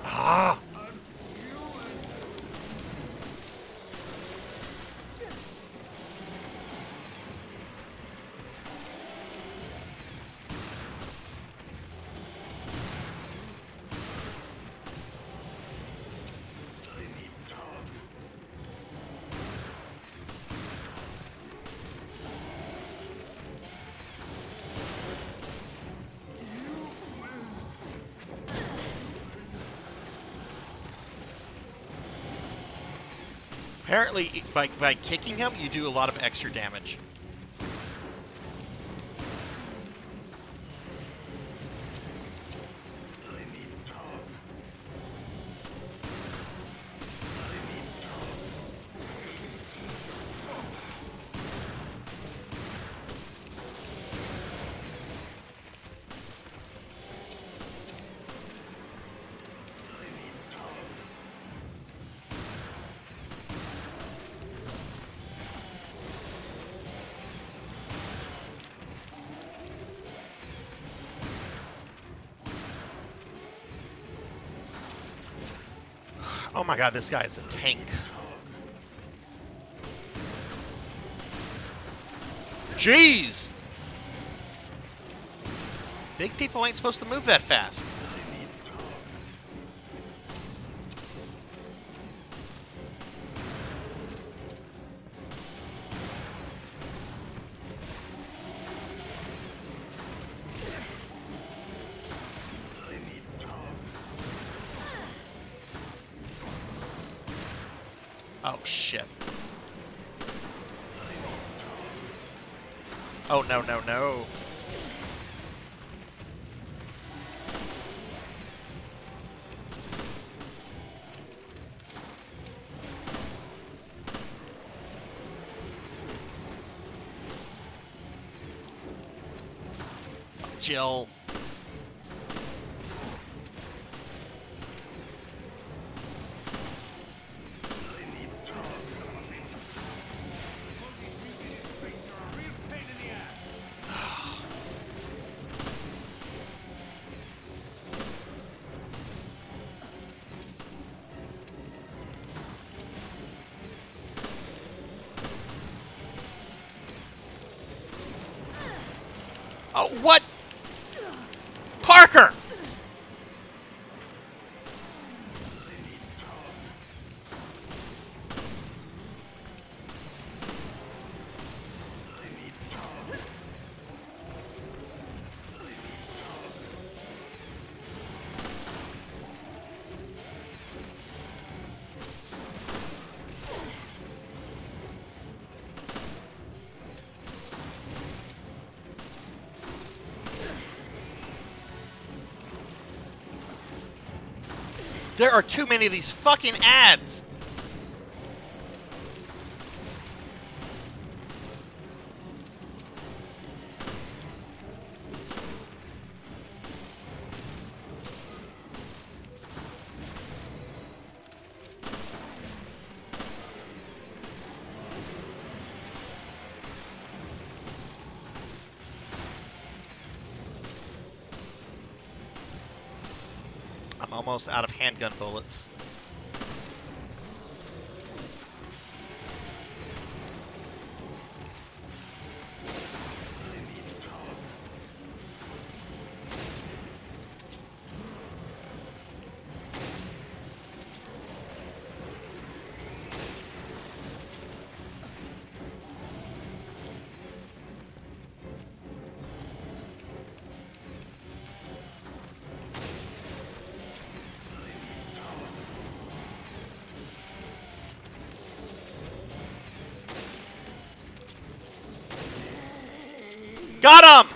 Ah! Apparently, by kicking him, you do a lot of extra damage. Oh my god, this guy is a tank. Jeez! Big people ain't supposed to move that fast. Oh, shit. Oh, no, no, no. Jill. Oh, what? Parker! There are too many of these fucking ads! I'm almost out of handgun bullets. Got him!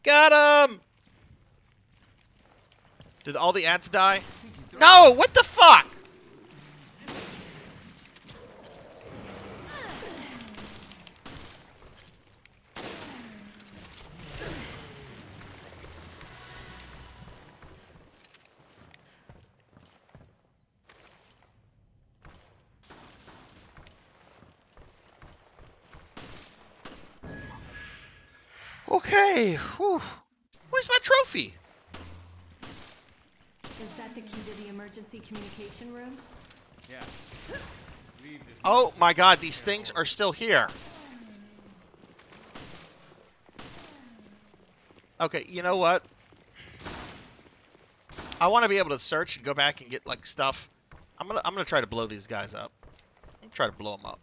Got him! Did all the ads die? No! What the fuck? Okay. Whew. Where's my trophy? Is that the key to the emergency communication room? Yeah. Oh my god, these things are still here. Okay, you know what? I want to be able to search and go back and get like stuff. I'm gonna try to blow these guys up. I'm gonna try to blow them up.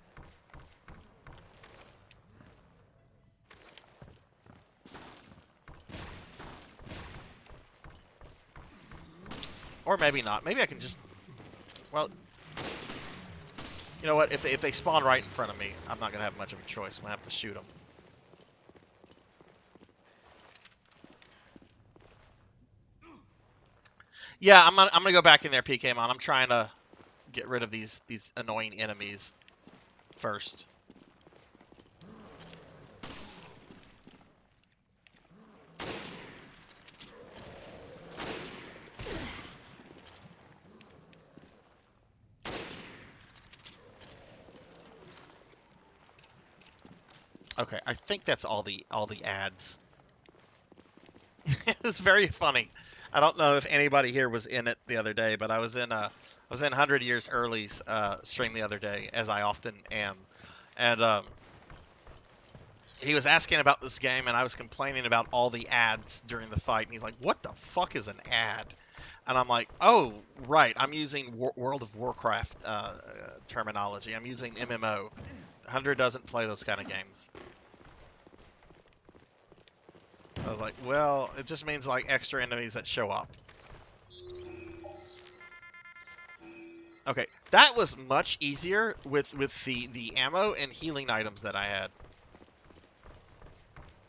Or maybe not. Maybe I can just... Well... You know what? If they spawn right in front of me, I'm not going to have much of a choice. I'm going to have to shoot them. Yeah, I'm gonna go back in there, PKmon. I'm trying to get rid of these annoying enemies first. Okay, I think that's all the ads. It was very funny. I don't know if anybody here was in it the other day, but I was in 100 Years Early's stream the other day, as I often am, and he was asking about this game, and I was complaining about all the ads during the fight, and he's like, "What the fuck is an ad?" And I'm like, "Oh, right, I'm using World of Warcraft terminology. I'm using MMO. 100 doesn't play those kind of games." So I was like, well, it just means like extra enemies that show up. Okay, that was much easier with the ammo and healing items that I had.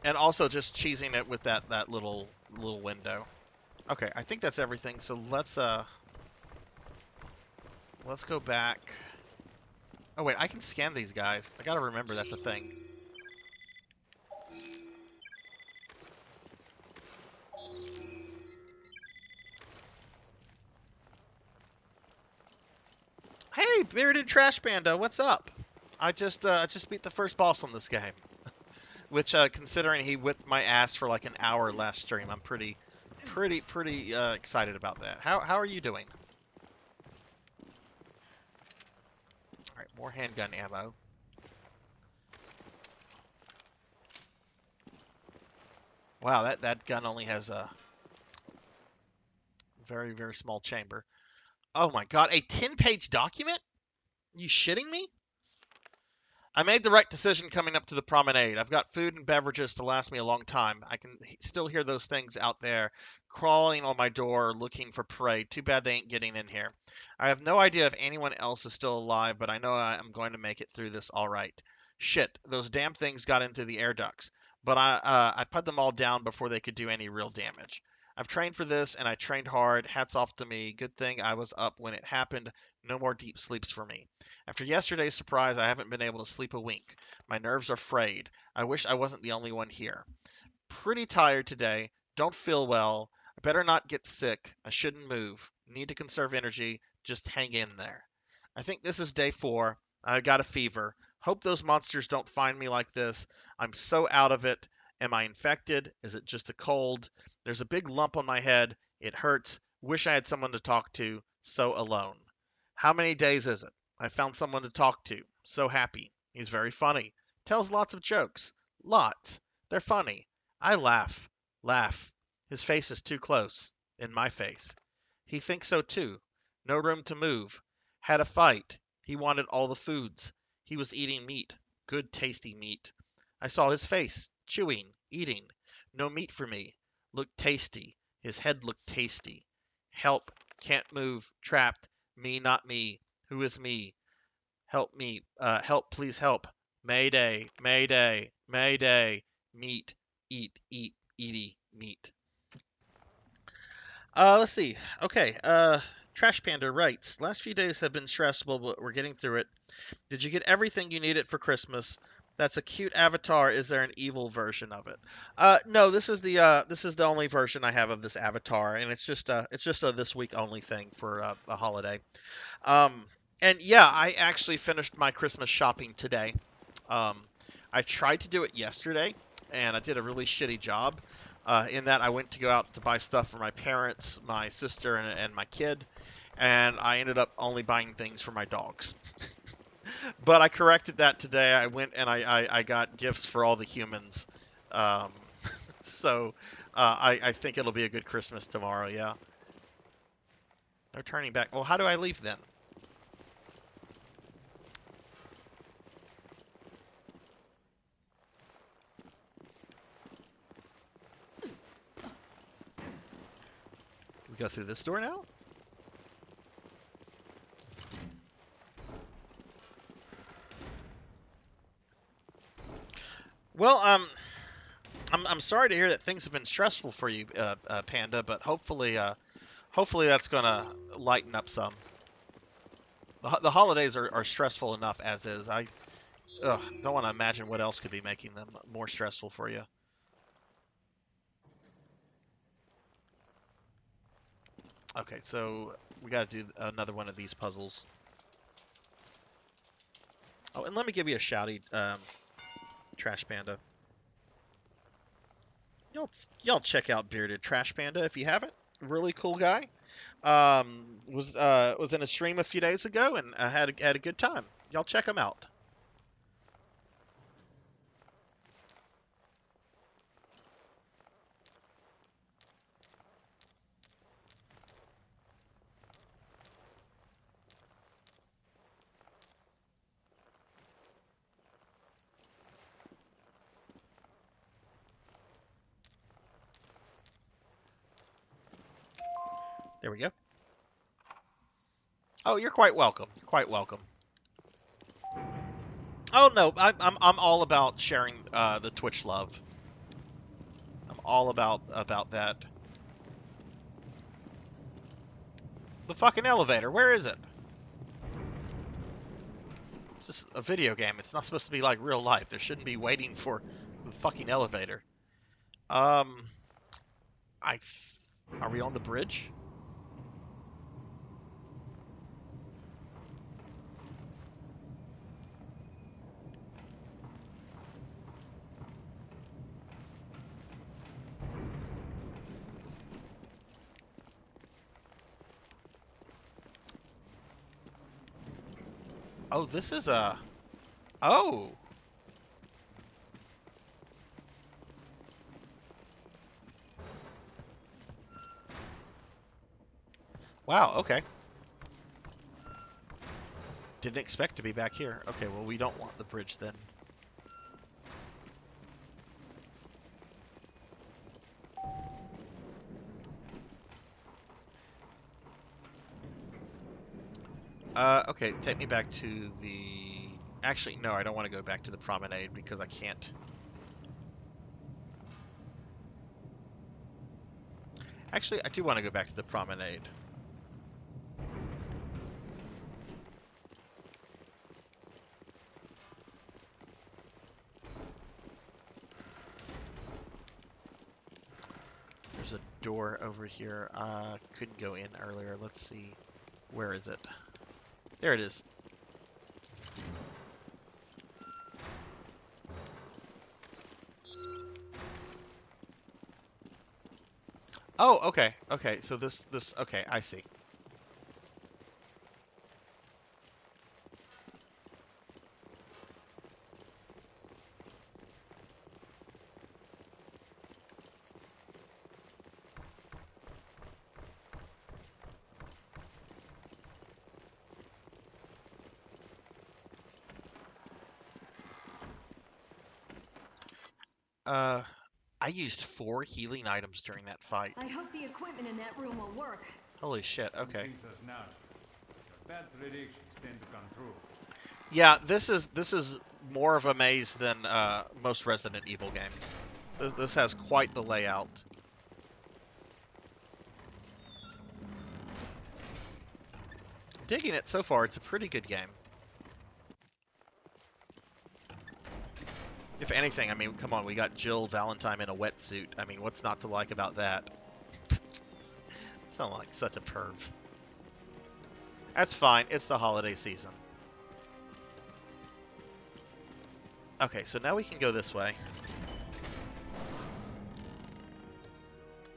And also just cheesing it with that little window. Okay, I think that's everything. So let's go back. Oh wait, I can scan these guys. I gotta remember that's a thing. Hey, Bearded Trash Panda, what's up? I just beat the first boss on this game, which considering he whipped my ass for like an hour last stream, I'm pretty excited about that. How are you doing? All right, more handgun ammo. Wow, that gun only has a very small chamber. Oh my god, a 10-page document? You shitting me? I made the right decision coming up to the promenade. I've got food and beverages to last me a long time. I can still hear those things out there crawling on my door looking for prey. Too bad they ain't getting in here. I have no idea if anyone else is still alive, but I know I'm going to make it through this all right. Shit, those damn things got into the air ducts, but I put them all down before they could do any real damage. I've trained for this, and I trained hard. Hats off to me. Good thing I was up when it happened. No more deep sleeps for me. After yesterday's surprise, I haven't been able to sleep a wink. My nerves are frayed. I wish I wasn't the only one here. Pretty tired today. Don't feel well. I better not get sick. I shouldn't move. Need to conserve energy. Just hang in there. I think this is day 4. I got a fever. Hope those monsters don't find me like this. I'm so out of it. Am I infected? Is it just a cold? There's a big lump on my head. It hurts. Wish I had someone to talk to. So alone. How many days is it? I found someone to talk to. So happy. He's very funny. Tells lots of jokes. Lots. They're funny. I laugh. Laugh. His face is too close. In my face. He thinks so too. No room to move. Had a fight. He wanted all the foods. He was eating meat. Good tasty meat. I saw his face. Chewing. Eating. No meat for me. Looked tasty. His head looked tasty. Help. Can't move. Trapped. Me, not me. Who is me? Help me. Help, please help. Mayday. Mayday. Mayday. Meat. Eat. Eat. Eaty. Meat. Let's see. Okay. Trash Panda writes, last few days have been stressful, but we're getting through it. Did you get everything you needed for Christmas? That's a cute avatar. Is there an evil version of it? No, this is the only version I have of this avatar, and it's just a this week only thing for the holiday. And yeah, I actually finished my Christmas shopping today. I tried to do it yesterday, and I did a really shitty job. In that I went to go out to buy stuff for my parents, my sister, and my kid, and I ended up only buying things for my dogs. But I corrected that today. I went and I got gifts for all the humans. So I think it'll be a good Christmas tomorrow, yeah. No turning back. Well, how do I leave then? We go through this door now? Well, I'm sorry to hear that things have been stressful for you, Panda, but hopefully that's gonna lighten up some. The holidays are stressful enough as is. I don't want to imagine what else could be making them more stressful for you. Okay, so we got to do another one of these puzzles. Oh, and let me give you a shouty, Trash Panda. Y'all check out Bearded Trash Panda if you haven't. Really cool guy. Was in a stream a few days ago and had a good time. Y'all check him out. There we go. Oh, you're quite welcome. You're quite welcome. Oh no, I'm all about sharing the Twitch love. I'm all about that. The fucking elevator. Where is it? It's just a video game. It's not supposed to be like real life. There shouldn't be waiting for the fucking elevator. Are we on the bridge? Oh, this is a... Oh! Wow, okay. Didn't expect to be back here. Okay, well, we don't want the bridge then. Okay, take me back to the... Actually, no, I don't want to go back to the promenade because I can't. Actually, I do want to go back to the promenade. There's a door over here. Couldn't go in earlier. Let's see. Where is it? There it is. Oh, okay. Okay, so this okay, I see. I used 4 healing items during that fight. I hope the equipment in that room will work. Holy shit, okay. Bad predictions tend to come true. Yeah, this is more of a maze than most Resident Evil games. This has quite the layout. Digging it so far, it's a pretty good game. If anything, I mean, come on, we got Jill Valentine in a wetsuit. I mean, what's not to like about that? Sound like such a perv. That's fine. It's the holiday season. Okay, so now we can go this way.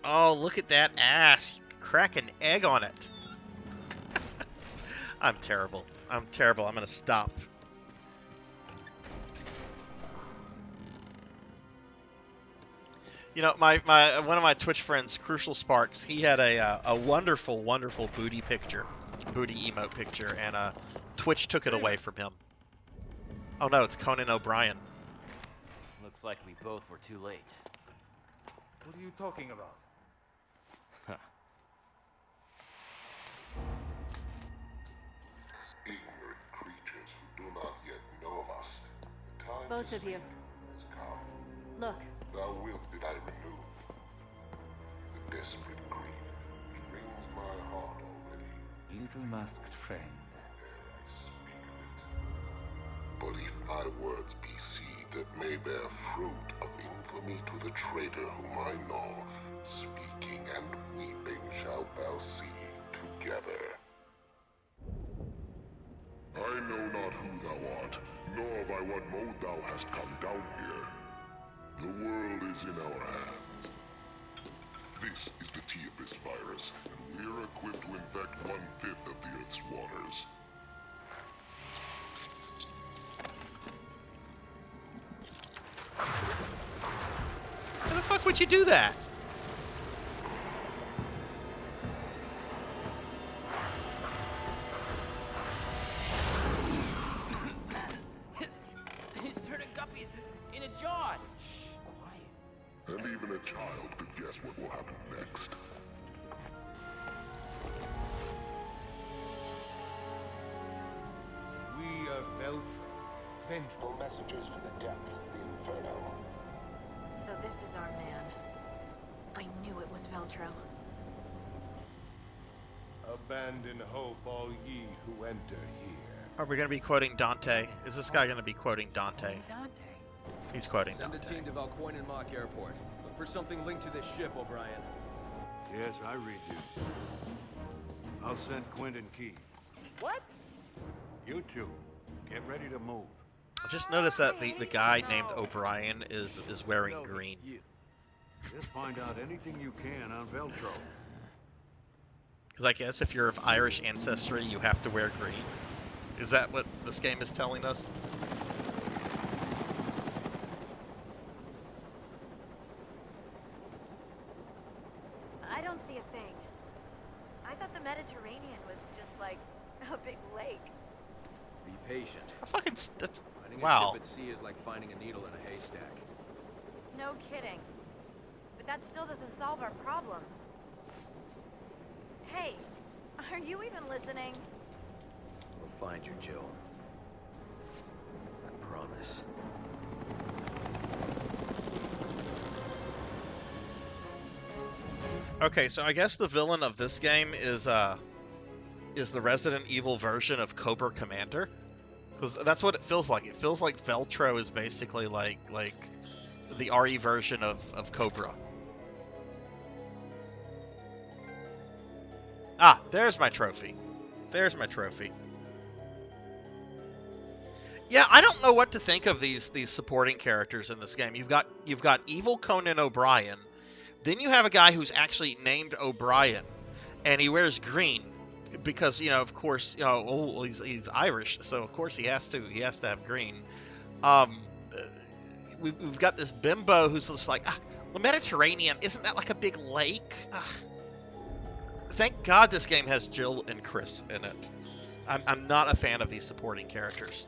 Oh, look at that ass. Crack an egg on it. I'm terrible. I'm terrible. I'm going to stop. You know, one of my Twitch friends, Crucial Sparks, he had a wonderful, wonderful booty emote picture, and Twitch took it away from him. Oh no, it's Conan O'Brien. Looks like we both were too late. What are you talking about? Ignorant creatures who do not yet know of us. The time Both of you. has come. Look. Thou wilt that I remove the desperate greed which wrings my heart already. Little masked friend. Ere I speak of it. But if thy words be seed that may bear fruit of infamy to the traitor whom I know, speaking and weeping shalt thou see together. I know not who thou art, nor by what mode thou hast come down here. The world is in our hands. This is the T-Abyss virus, and we're equipped to infect 1/5 of the Earth's waters. How the fuck would you do that? He's turning guppies into jaws. Shh, quiet. And even a child could guess what will happen next. We are Veltro, vengeful Messengers from the depths of the Inferno. So this is our man. I knew it was Veltro. Abandon hope, all ye who enter here. Are we going to be quoting Dante? Is this guy going to be quoting Dante? Dante. He's quoting Send a Dante. team to Valcoinen Mock Airport. Look for something linked to this ship, O'Brien. Yes, I read you. I'll send Quint and Keith. What? You two, get ready to move. I just noticed that the guy named O'Brien is wearing green. Just find out anything you can on Veltro. Because I guess if you're of Irish ancestry, you have to wear green. Is that what this game is telling us? I don't see a thing. I thought the Mediterranean was just like a big lake. Be patient. That's Finding wow. a ship at sea is like finding a needle in a haystack. No kidding. But that still doesn't solve our problem. Hey, are you even listening? We'll find you, Jill. I promise. Okay, so I guess the villain of this game is the Resident Evil version of Cobra Commander, because that's what it feels like. It feels like Veltro is basically like the RE version of Cobra. Ah, there's my trophy. There's my trophy. Yeah, I don't know what to think of these supporting characters in this game. You've got evil Conan O'Brien. Then you have a guy who's actually named O'Brien, and he wears green because, you know, of course, you know, well, he's Irish, so of course he has to have green. We've got this bimbo who's just like, the Mediterranean, isn't that like a big lake? Thank God this game has Jill and Chris in it. I'm not a fan of these supporting characters.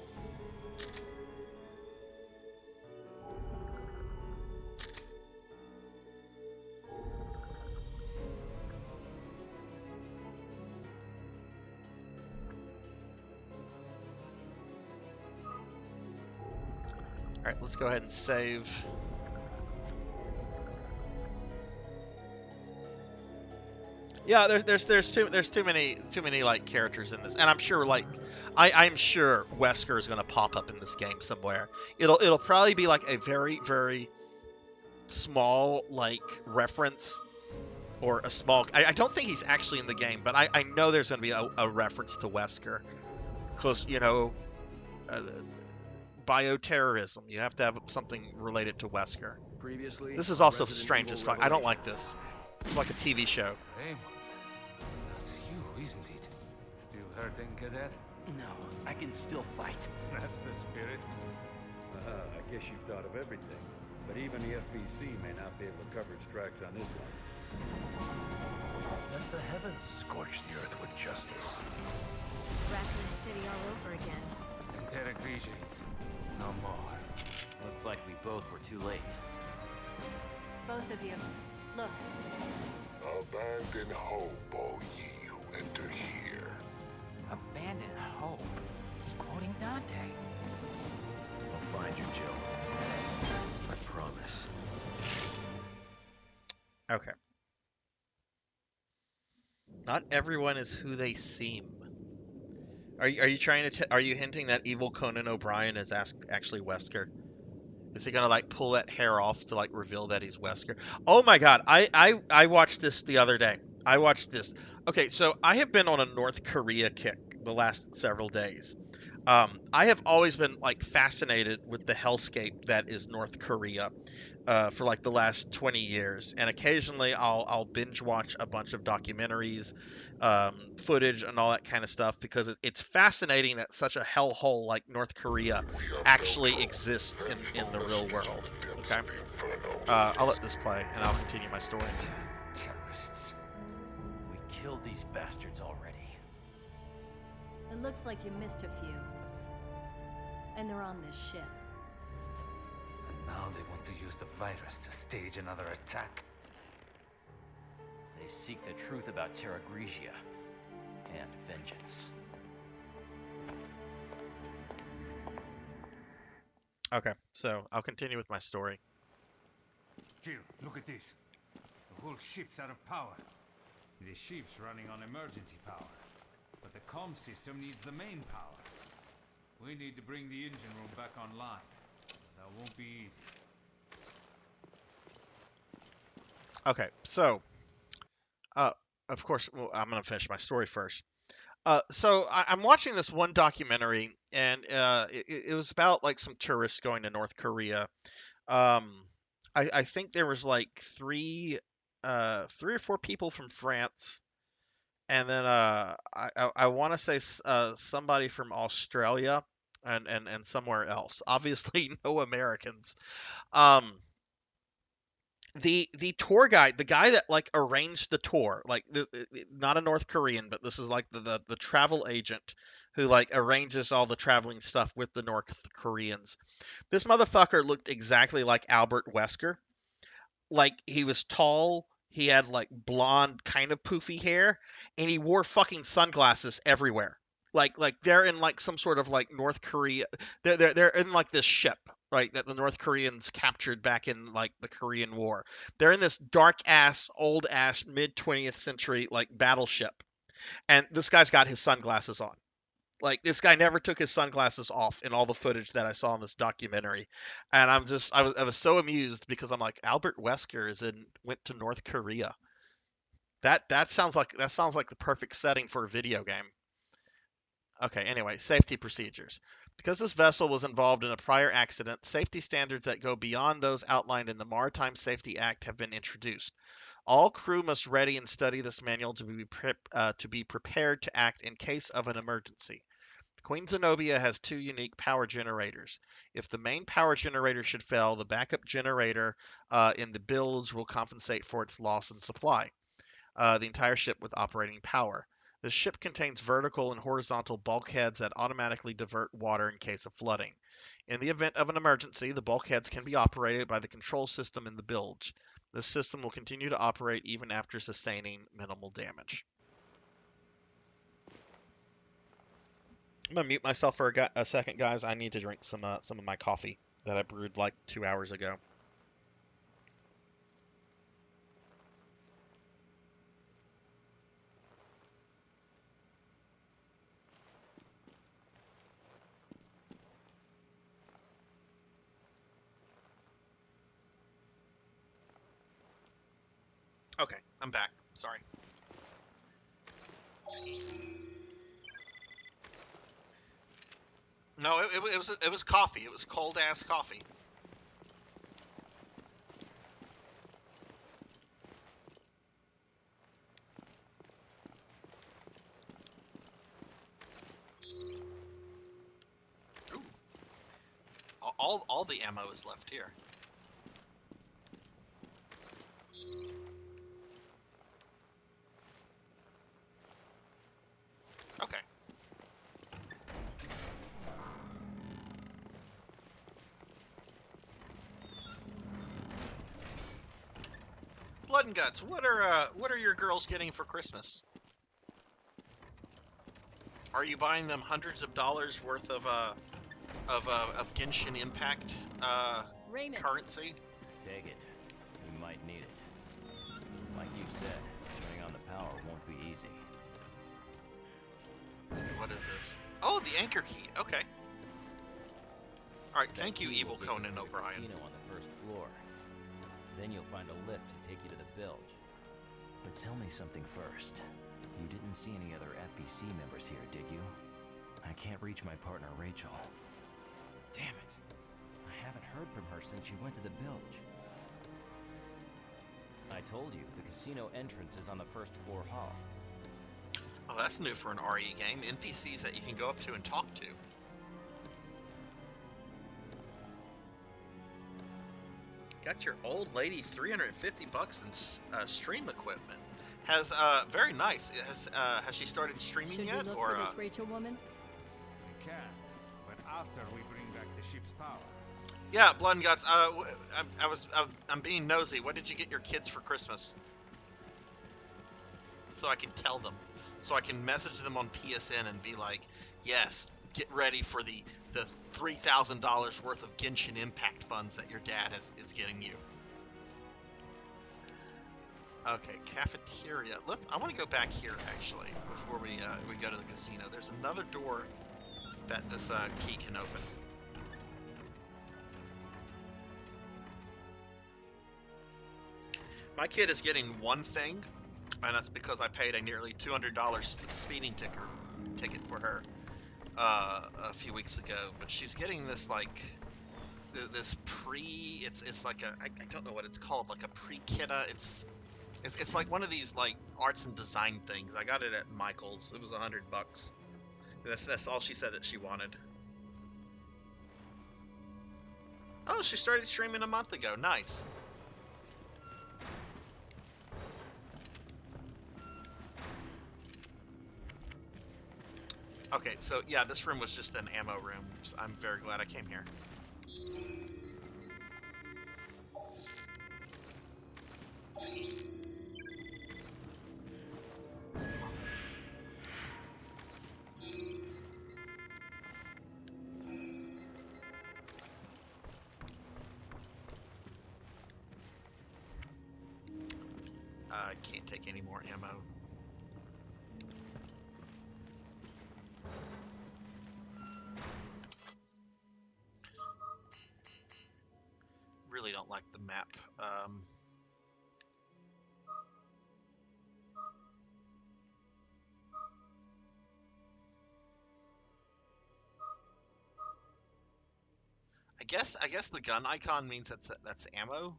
All right, let's go ahead and save. Yeah, there's too many like characters in this, and I'm sure I'm sure Wesker is going to pop up in this game somewhere. It'll probably be like a very small like reference, or a small. I don't think he's actually in the game, but I know there's going to be a reference to Wesker, because you know. Bioterrorism. You have to have something related to Wesker. Previously, this is also Resident strange Evil as fuck. I don't like this. It's like a TV show. Raymond, that's you, isn't it? Still hurting, cadet? No, I can still fight. That's the spirit. I guess you've thought of everything. But even the FBC may not be able to cover its tracks on this one. Let the heavens scorch the earth with justice. Raccoon City all over again. And Terra Grigies, no more. Looks like we both were too late. Both of you. Look. Abandon hope, all ye who enter here. Abandon hope? He's quoting Dante. I'll find you, Jill. I promise. Okay. Not everyone is who they seem. Are you trying to are you hinting that evil Conan O'Brien is actually Wesker? Is he gonna like pull that hair off to like reveal that he's Wesker? Oh my God! I watched this the other day. I watched this. Okay, so I have been on a North Korea kick the last several days. I have always been like fascinated with the hellscape that is North Korea for like the last 20 years, and occasionally I'll binge watch a bunch of documentaries, footage, and all that kind of stuff because it's fascinating that such a hellhole like North Korea actually exists in the real world. Okay, I'll let this play and I'll continue my story. Terrorists. We killed these bastards already. It looks like you missed a few. And they're on this ship. And now they want to use the virus to stage another attack. They seek the truth about Terra Grigia and vengeance. Okay, so I'll continue with my story. Jill, look at this. The whole ship's out of power. The ship's running on emergency power. But the comm system needs the main power. We need to bring the engine room back online. That won't be easy. Okay, so, of course, well, I'm going to finish my story first. So I'm watching this one documentary, and it was about like some tourists going to North Korea. I think there was like three or four people from France, and then I want to say somebody from Australia, and somewhere else. Obviously, no Americans. The tour guide, the guy that like arranged the tour, like not a North Korean, but this is like the travel agent who like arranges all the traveling stuff with the North Koreans. This motherfucker looked exactly like Albert Wesker. Like he was tall, he had like blonde kind of poofy hair, and he wore fucking sunglasses everywhere. Like they're in like some sort of like North Korea. They're in like this ship, right, that the North Koreans captured back in like the Korean War. They're in this dark ass, old ass, mid 20th century like battleship, and this guy's got his sunglasses on. Like this guy never took his sunglasses off in all the footage that I saw in this documentary, and I was so amused because I'm like Albert Wesker went to North Korea. That sounds like the perfect setting for a video game. Okay, anyway, safety procedures. Because this vessel was involved in a prior accident, safety standards that go beyond those outlined in the Maritime Safety Act have been introduced. All crew must ready and study this manual to be prepared to act in case of an emergency. Queen Zenobia has two unique power generators. If the main power generator should fail, the backup generator in the bilge will compensate for its loss in supply. The entire ship with operating power. The ship contains vertical and horizontal bulkheads that automatically divert water in case of flooding. In the event of an emergency, the bulkheads can be operated by the control system in the bilge. This system will continue to operate even after sustaining minimal damage. I'm gonna mute myself for a second, guys. I need to drink some of my coffee that I brewed like 2 hours ago. Okay, I'm back. Sorry. No, it was coffee. It was cold ass coffee. Ooh. All the ammo is left here. Okay. Blood and guts. What are your girls getting for Christmas? Are you buying them hundreds of dollars worth of Genshin Impact currency? Take it. We might need it. Like you said, turning on the power won't be easy. What is this? Oh, the anchor key. Okay. All right. Thank you, Evil Conan O'Brien. Casino on the first floor. Then you'll find a lift to take you to the bilge. But tell me something first. You didn't see any other FBC members here, did you? I can't reach my partner, Rachel. Damn it. I haven't heard from her since she went to the bilge. I told you, the casino entrance is on the first floor hall. Oh, that's new for an RE game. NPCs that you can go up to and talk to. Got your old lady $350 in stream equipment. Has very nice. Has she started streaming Should yet? we look Or for this Rachel woman? We can, but after we bring back the ship's power. yeah, Blood and Guts. I'm being nosy. What did you get your kids for Christmas? So I can tell them. So I can message them on PSN and be like, yes, get ready for the $3,000 worth of Genshin Impact funds that your dad is getting you. Okay, cafeteria. I want to go back here actually before we go to the casino. There's another door that this key can open. My kid is getting one thing, and that's because I paid a nearly $200 speeding ticket for her a few weeks ago. But she's getting this like this it's like a I don't know what it's called, like a pre-kita. It's like one of these like arts and design things. I got it at Michael's. It was $100. That's all she said that she wanted. Oh, she started streaming a month ago. Nice. Okay, so yeah, this room was just an ammo room. So I'm very glad I came here. I can't take any more ammo. Really don't like the map. I guess the gun icon means that's ammo.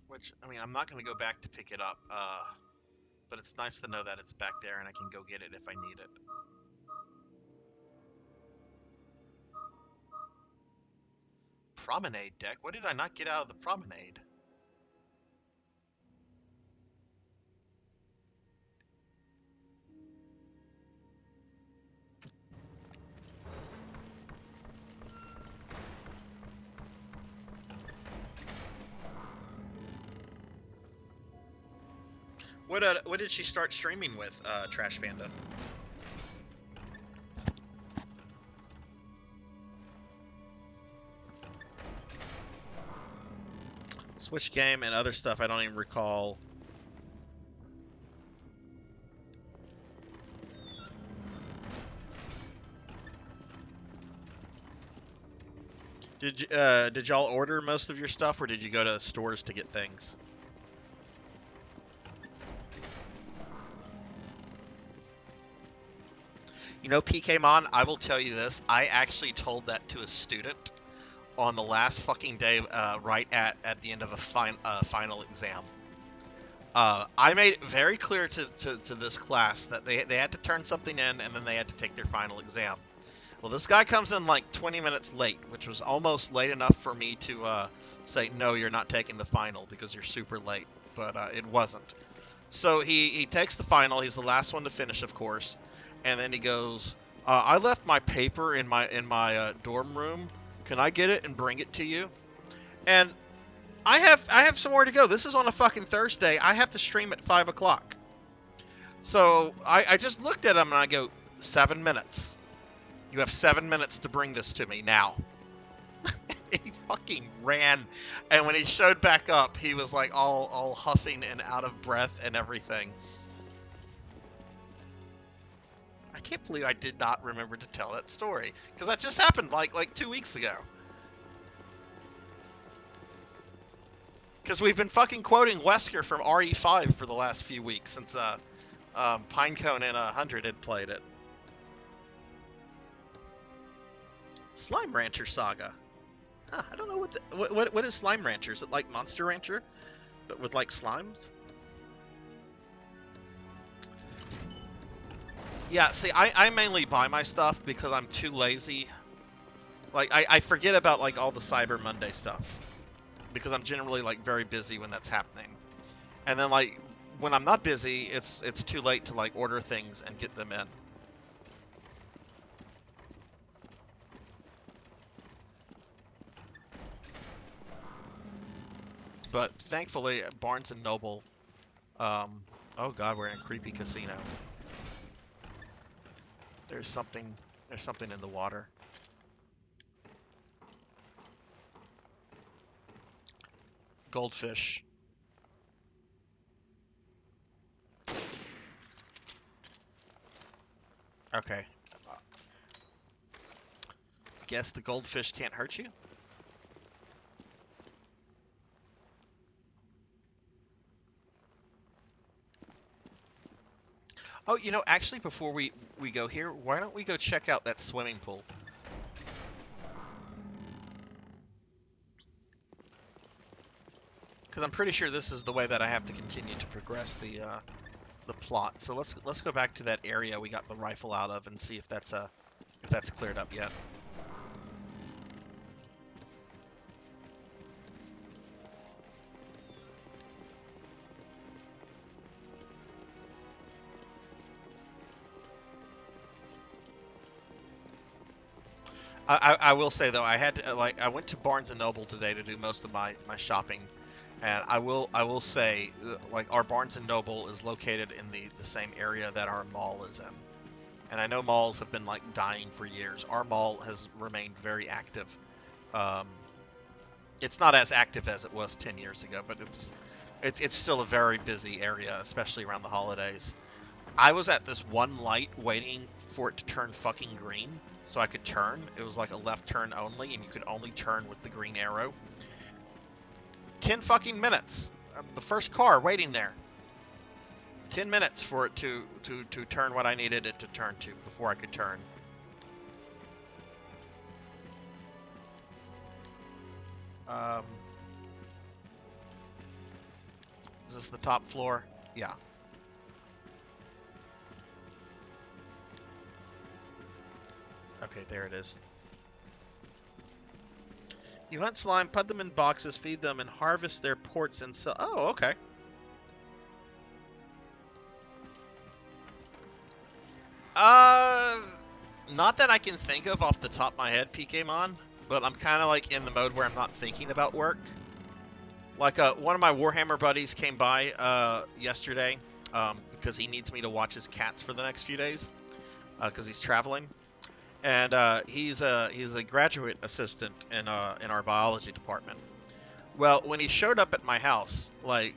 Which, I mean, I'm not going to go back to pick it up, but it's nice to know that it's back there and I can go get it if I need it. Promenade deck? What did I not get out of the promenade? What did she start streaming with, Trash Panda? Switch game and other stuff I don't even recall. Did y'all order most of your stuff, or did you go to stores to get things? You know, PKmon, I will tell you this. I actually told that to a student on the last fucking day, right at the end of a final exam. I made it very clear to this class that they had to turn something in and then they had to take their final exam. Well, this guy comes in like 20 minutes late, which was almost late enough for me to say, no, you're not taking the final because you're super late, but it wasn't. So he takes the final. He's the last one to finish, of course. And then he goes, I left my paper in my dorm room. Can I get it and bring it to you? And I have somewhere to go. This is on a fucking Thursday. I have to stream at 5 o'clock. So I just looked at him and I go, 7 minutes. You have 7 minutes to bring this to me now. He fucking ran, and when he showed back up, he was like all huffing and out of breath and everything. I can't believe I did not remember to tell that story, because that just happened like 2 weeks ago. Because we've been fucking quoting Wesker from RE5 for the last few weeks since Pinecone and 100 had played it. Slime Rancher Saga. Huh, I don't know what is Slime Rancher. Is it like Monster Rancher, but with like slimes? Yeah, see, I mainly buy my stuff because I'm too lazy. Like, I forget about, like, all the Cyber Monday stuff. Because I'm generally, like, very busy when that's happening. And then, like, when I'm not busy, it's too late to, like, order things and get them in. But, thankfully, Barnes & Noble... oh, God, we're in a creepy casino. There's something in the water. Goldfish. Okay. Guess the goldfish can't hurt you? Oh, you know, actually, before we go here, why don't we go check out that swimming pool? Because I'm pretty sure this is the way that I have to continue to progress the plot. So let's go back to that area we got the rifle out of and see if that's cleared up yet. I will say though, I had to, I went to Barnes & Noble today to do most of my shopping, and I will say, like, our Barnes & Noble is located in the same area that our mall is in. And I know malls have been, like, dying for years. Our mall has remained very active. It's not as active as it was 10 years ago, but it's still a very busy area, especially around the holidays. I was at this one light waiting for it to turn fucking green so I could turn. It was like a left turn only, and you could only turn with the green arrow. 10 fucking minutes. The first car waiting there. 10 minutes for it to turn what I needed it to turn to before I could turn. Is this the top floor? Yeah. Okay, there it is. You hunt slime, put them in boxes, feed them, and harvest their ports and sell. Oh, okay. Not that I can think of off the top of my head, Pokemon, but I'm kind of like in the mode where I'm not thinking about work. Like, one of my Warhammer buddies came by yesterday because he needs me to watch his cats for the next few days because he's traveling. And he's a graduate assistant in our biology department. Well, when he showed up at my house, like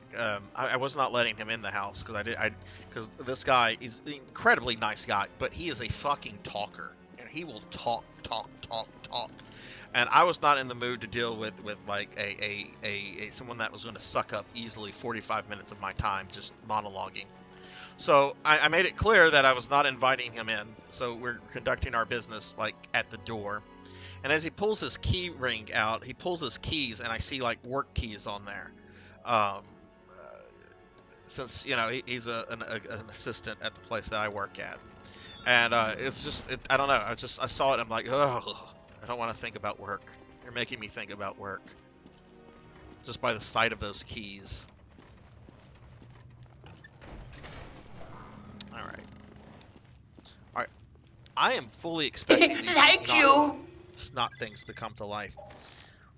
I was not letting him in the house because this guy is an incredibly nice guy, but he is a fucking talker, and he will talk. And I was not in the mood to deal with like a someone that was going to suck up easily 45 minutes of my time just monologuing. So I made it clear that I was not inviting him in. So we're conducting our business like at the door. And as he pulls his key ring out, he pulls his keys, and I see like work keys on there. Since you know he's an assistant at the place that I work at, and it's just I don't know. I saw it. I'm like, oh, I don't want to think about work. You're making me think about work just by the sight of those keys. I am fully expecting these snot things to come to life.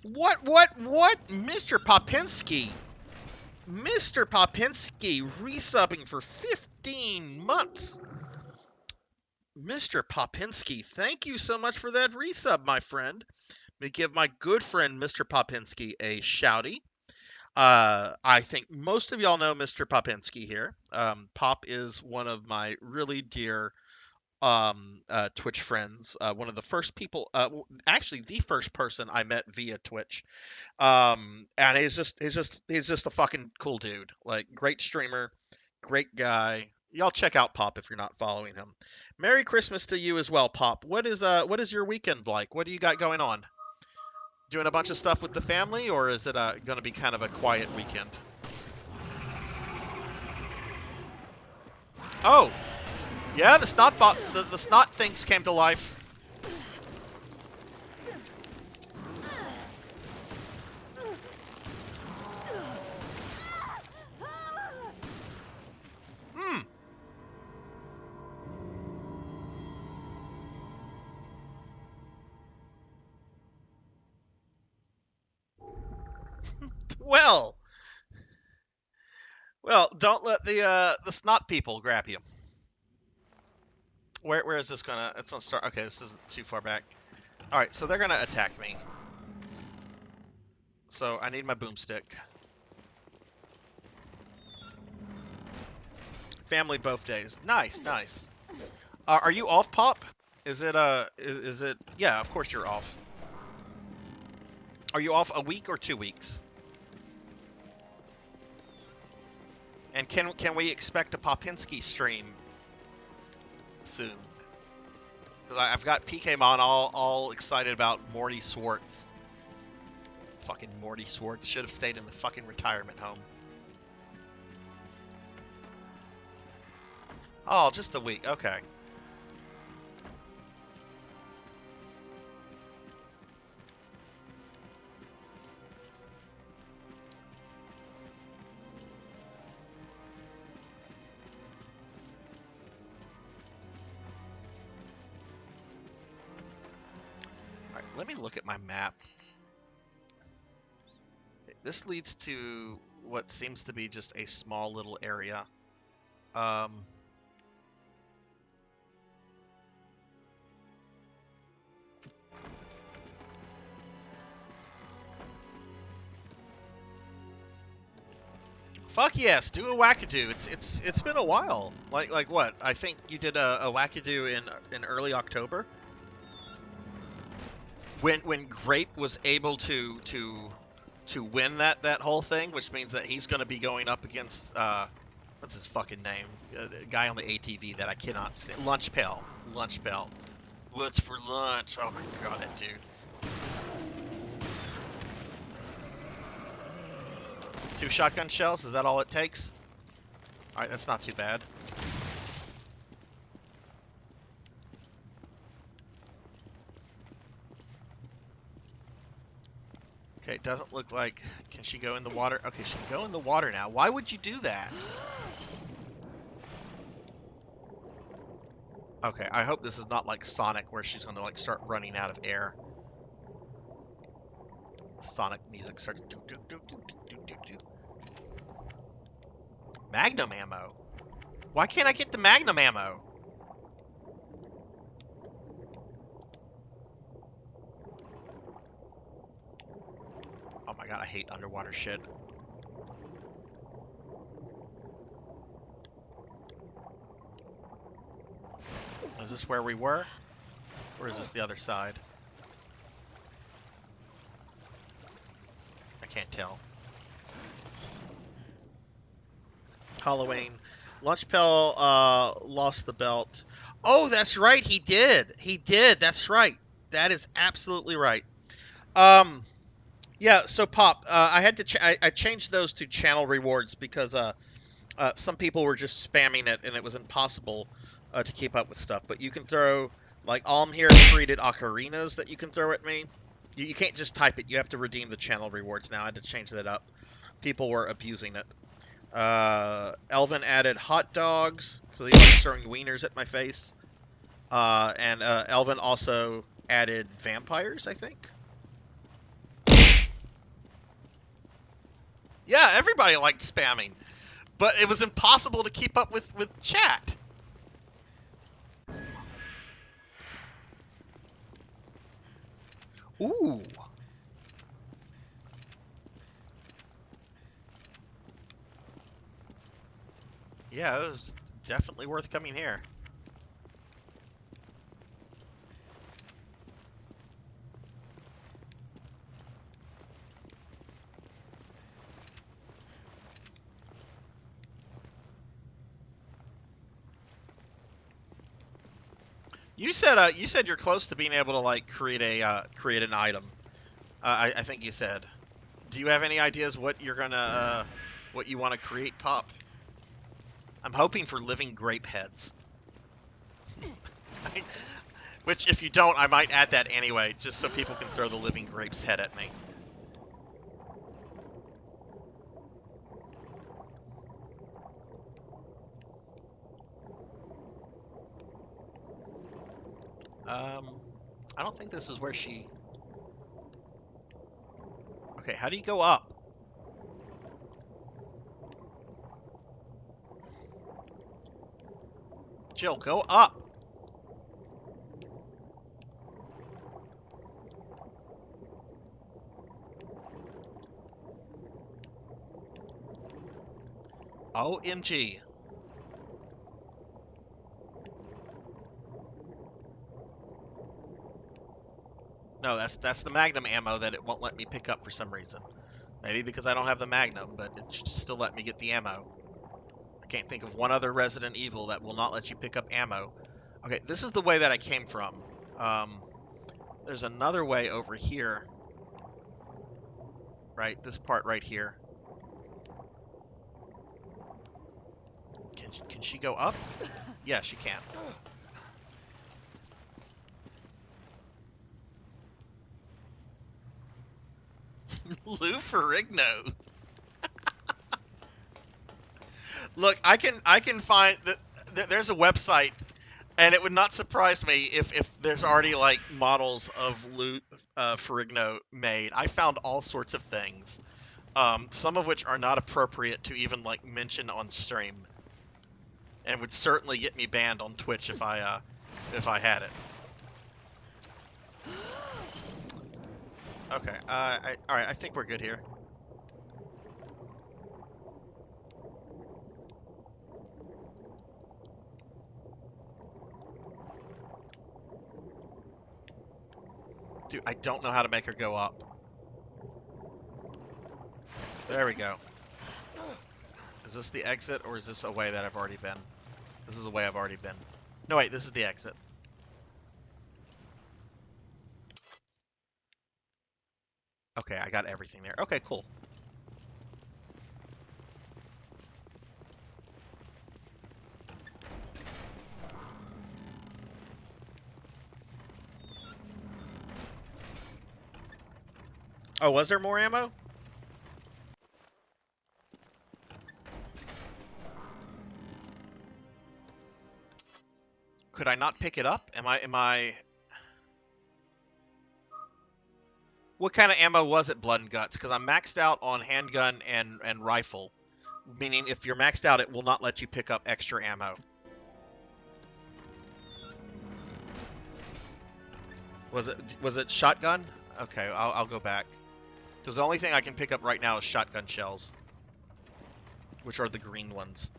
What? Mr. Popinski! Mr. Popinski resubbing for 15 months. Mr. Popinski, thank you so much for that resub, my friend. Let me give my good friend Mr. Popinski a shouty. I think most of y'all know Mr. Popinski here. Pop is one of my really dear Twitch friends. One of the first people, actually the first person I met via Twitch. And he's just a fucking cool dude. Like, great streamer, great guy. Y'all check out Pop if you're not following him. Merry Christmas to you as well, Pop. What is your weekend like? What do you got going on? Doing a bunch of stuff with the family, or is it going to be kind of a quiet weekend? Oh, yeah, the snot things came to life. Well, don't let the snot people grab you. Where is this gonna? It's gonna start. Okay, this isn't too far back. All right, so they're gonna attack me. So I need my boomstick. Family both days. Nice, nice. Are you off, Pop? Is it is it? Yeah, of course you're off. Are you off a week or 2 weeks? And can we expect a Popinski stream soon? Because I've got PKmon all excited about Morty Swartz. Fucking Morty Swartz should have stayed in the fucking retirement home. Oh, just a week. Okay. Let me look at my map. This leads to what seems to be just a small little area. Fuck yes, do a wackadoo. It's been a while. Like what? I think you did a wackadoo in early October. When Grape was able to win that whole thing, which means that he's going to be going up against what's his fucking name? The guy on the ATV that I cannot stand. Lunchpell. What's for lunch? Oh my god, that dude. 2 shotgun shells? Is that all it takes? All right, that's not too bad. Okay, it doesn't look like... Can she go in the water? Okay, she can go in the water now. Why would you do that? Okay, I hope this is not like Sonic, where she's going to like start running out of air. Sonic music starts... Magnum ammo? Why can't I get the Magnum ammo? Oh my god, I hate underwater shit. Is this where we were? Or is this the other side? I can't tell. Halloween. Lunchpell lost the belt. Oh, that's right, he did. He did, that's right. That is absolutely right. Yeah, so Pop, I had to I changed those to channel rewards because some people were just spamming it and it was impossible to keep up with stuff. But you can throw, like, Alm here created ocarinas that you can throw at me. You can't just type it. You have to redeem the channel rewards now. I had to change that up. People were abusing it. Elvin added hot dogs because he likes throwing wieners at my face. And Elvin also added vampires, I think. Yeah, everybody liked spamming, but it was impossible to keep up with chat. Ooh. Yeah, it was definitely worth coming here. You said you're close to being able to like create an item. I think you said. Do you have any ideas what you're gonna what you want to create, Pop? I'm hoping for living grape heads. Which, if you don't, I might add that anyway, just so people can throw the living grape's head at me. I don't think this is where she... Okay, how do you go up? Jill, go up! OMG. No, that's the Magnum ammo that it won't let me pick up for some reason. Maybe because I don't have the Magnum, but it should still let me get the ammo. I can't think of one other Resident Evil that will not let you pick up ammo. Okay, this is the way that I came from. There's another way over here. Right, this part right here. Can she go up? Yeah, she can. Lou Ferrigno. Look, I can find that there's a website, and it would not surprise me if there's already like models of Lou Ferrigno made. I found all sorts of things, some of which are not appropriate to even like mention on stream, and would certainly get me banned on Twitch if I had it. Okay, all right, I think we're good here. Dude, I don't know how to make her go up. There we go. Is this the exit, or is this a way that I've already been? This is a way I've already been. No, wait, this is the exit. Okay, I got everything there. Okay, cool. Oh, was there more ammo? Could I not pick it up? Am I... What kind of ammo was it, Blood and Guts? Because I'm maxed out on handgun and rifle. Meaning, if you're maxed out, it will not let you pick up extra ammo. Was it shotgun? Okay, I'll go back. Because the only thing I can pick up right now is shotgun shells. Which are the green ones.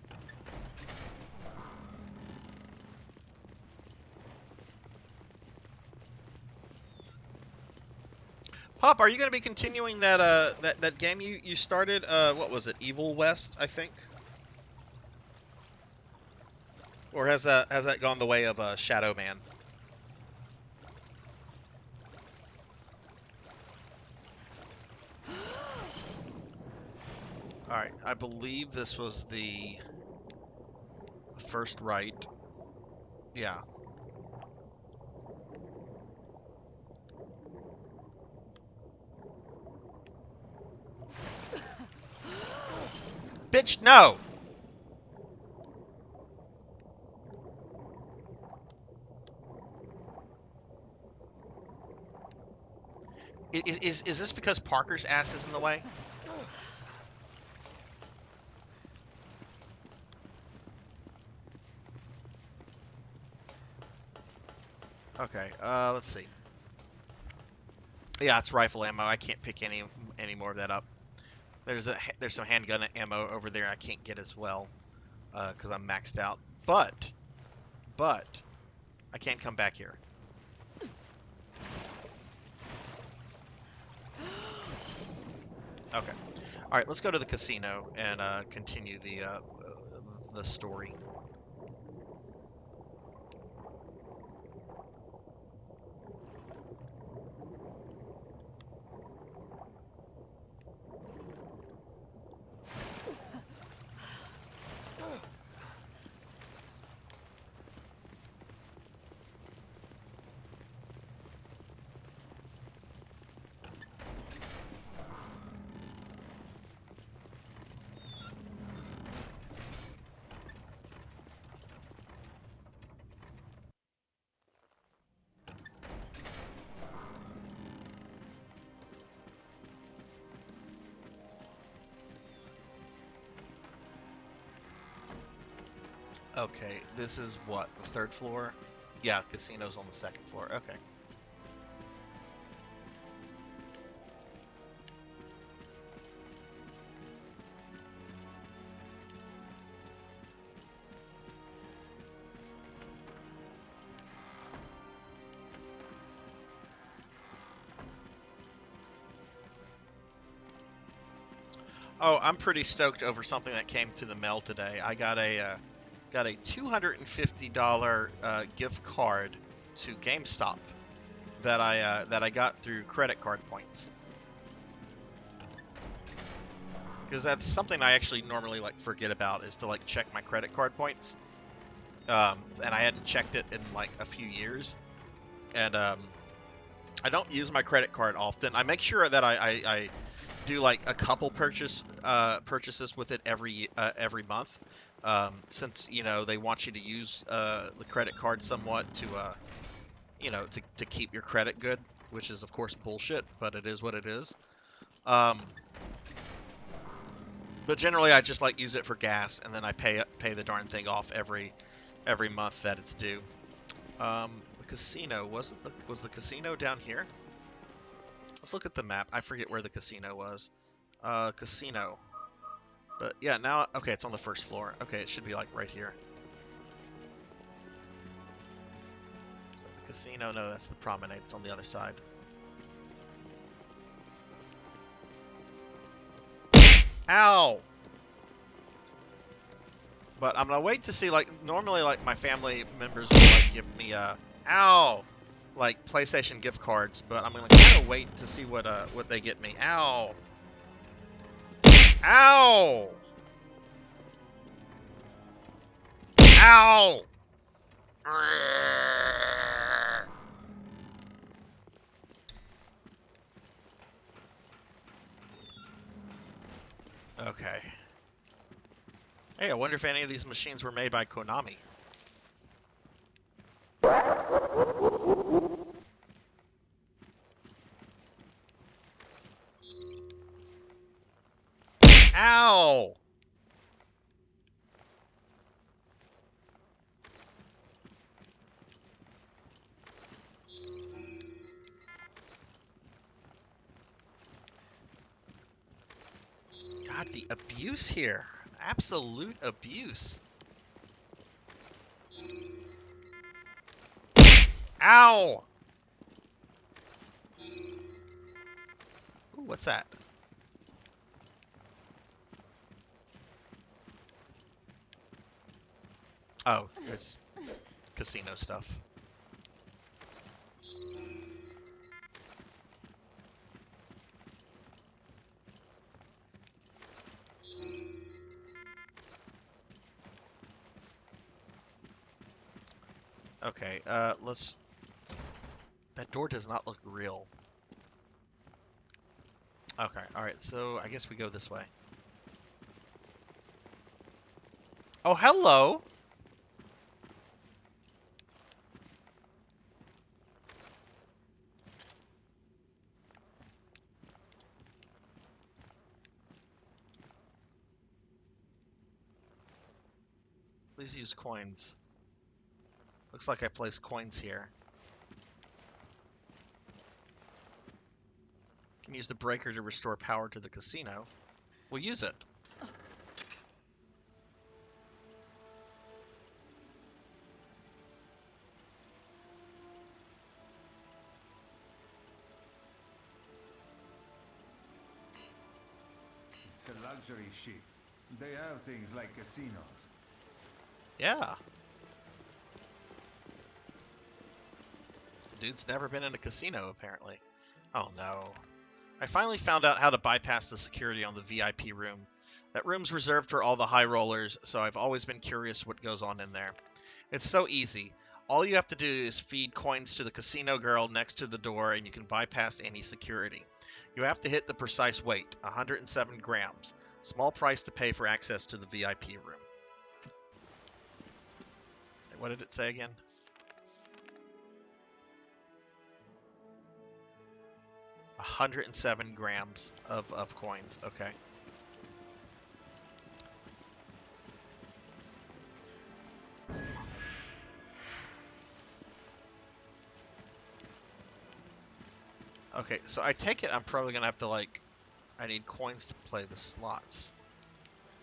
Pop, are you going to be continuing that game you started? What was it? Evil West, I think. Or has that gone the way of Shadow Man? All right, I believe this was the first right. Yeah. Bitch, no! Is this because Parker's ass is in the way? Okay, let's see. Yeah, it's rifle ammo. I can't pick any more of that up. There's some handgun ammo over there I can't get as well because I'm maxed out. But I can come back here. Okay. All right, let's go to the casino and continue the story. Okay, this is what, the third floor? Yeah, casino's on the second floor. Okay. Oh, I'm pretty stoked over something that came to the mail today. I got a $250 gift card to GameStop that I got through credit card points. Because that's something I actually normally like forget about, is to like check my credit card points. And I hadn't checked it in like a few years, and I don't use my credit card often. I make sure that I do like a couple purchases with it every month, since they want you to use the credit card somewhat to to keep your credit good, which is of course bullshit, but it is what it is. But generally I just like use it for gas, and then I pay the darn thing off every month that it's due. The casino was the casino down here? Let's look at the map. I forget where the casino was. Casino. But yeah, now, okay, it's on the first floor. Okay, it should be like right here. Is that the casino? No, that's the promenade. It's on the other side. Ow! But I'm gonna wait to see, like, normally, like, my family members will, like, give me, ow! Like, PlayStation gift cards, but I'm gonna kind of wait to see what they get me. Ow! Ow! Ow! Okay. Hey, I wonder if any of these machines were made by Konami. Ow! God, the abuse here. Absolute abuse. Ow! Ooh, what's that? Oh, it's casino stuff. Okay, let's... That door does not look real. Okay, alright, so I guess we go this way. Oh, hello! Please use coins. Looks like I placed coins here. Can use the breaker to restore power to the casino. We'll use it. It's a luxury ship. They have things like casinos. Yeah. Dude's never been in a casino, apparently. Oh no. I finally found out how to bypass the security on the VIP room. That room's reserved for all the high rollers, so I've always been curious what goes on in there. It's so easy. All you have to do is feed coins to the casino girl next to the door and you can bypass any security. You have to hit the precise weight, 107 grams. Small price to pay for access to the VIP room. What did it say again? A 107 grams of coins. Okay. Okay, so I take it I'm probably gonna have to, like, I need coins to play the slots.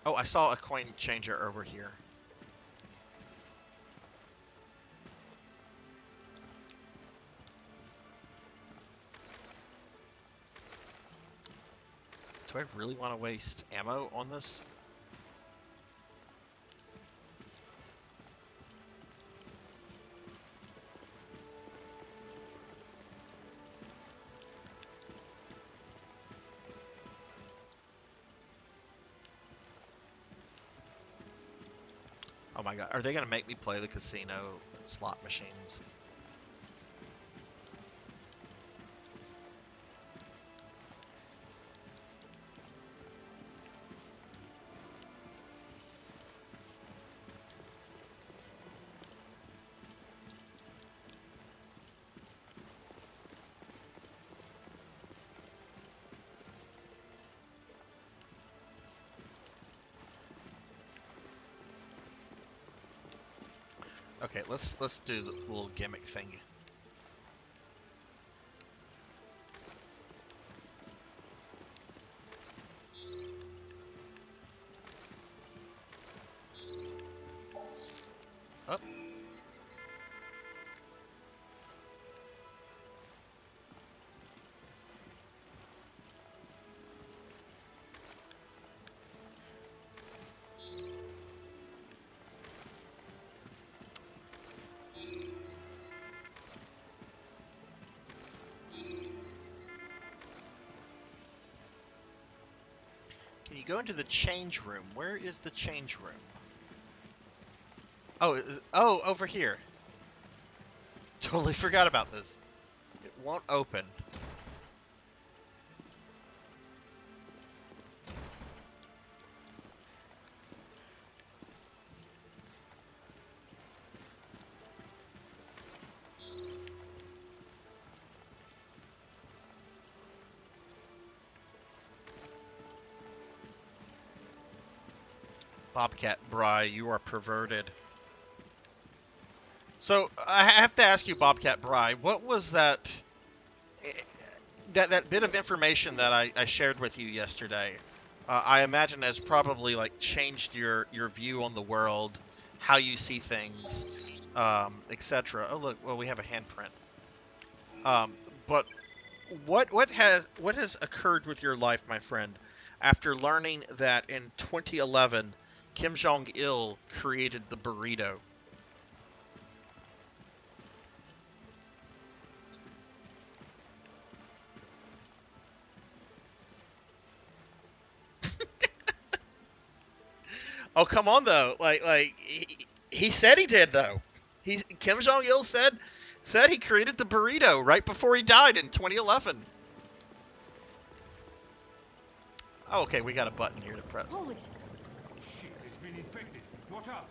Oh, I saw a coin changer over here. Do I really want to waste ammo on this? Oh my god, are they going to make me play the casino slot machines? Okay, let's do the little gimmick thing. Up. Can you go into the change room? Where is the change room? Oh, over here. Totally forgot about this. It won't open. Bobcat Bry, you are perverted. So, I have to ask you, Bobcat Bry, what was that bit of information that I shared with you yesterday? I imagine has probably, like, changed your view on the world, how you see things, etc. Oh, look, well, we have a handprint. But what has occurred with your life, my friend, after learning that in 2011 Kim Jong-il created the burrito? Oh, come on, though. Like he said he did, though. Kim Jong-il said he created the burrito right before he died in 2011. Oh, okay, we got a button here to press. Holy shit, it's been infected. Watch out.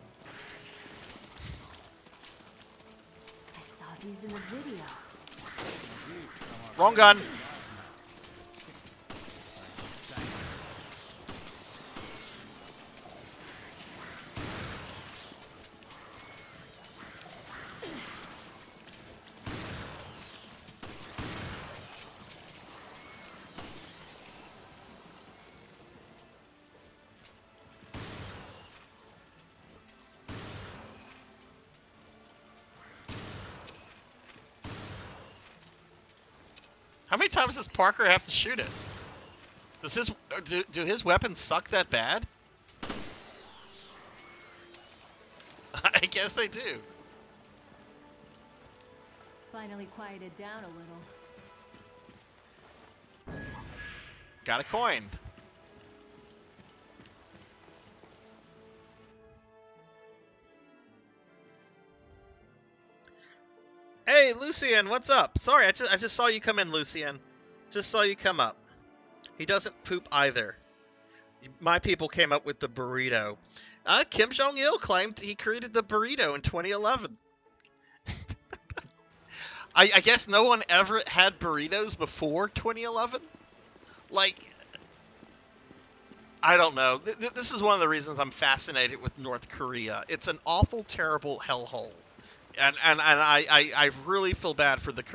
I saw these in the video. Wrong gun. How many times does Parker have to shoot it? Does his do his weapons suck that bad? I guess they do. Finally quieted down a little. Got a coin. Hey, Lucian, what's up? Sorry, I just saw you come in, Lucian. Just saw you come up. He doesn't poop either. My people came up with the burrito. Kim Jong-il claimed he created the burrito in 2011. I guess no one ever had burritos before 2011? Like, I don't know. This is one of the reasons I'm fascinated with North Korea. It's an awful, terrible hellhole. And I really feel bad for the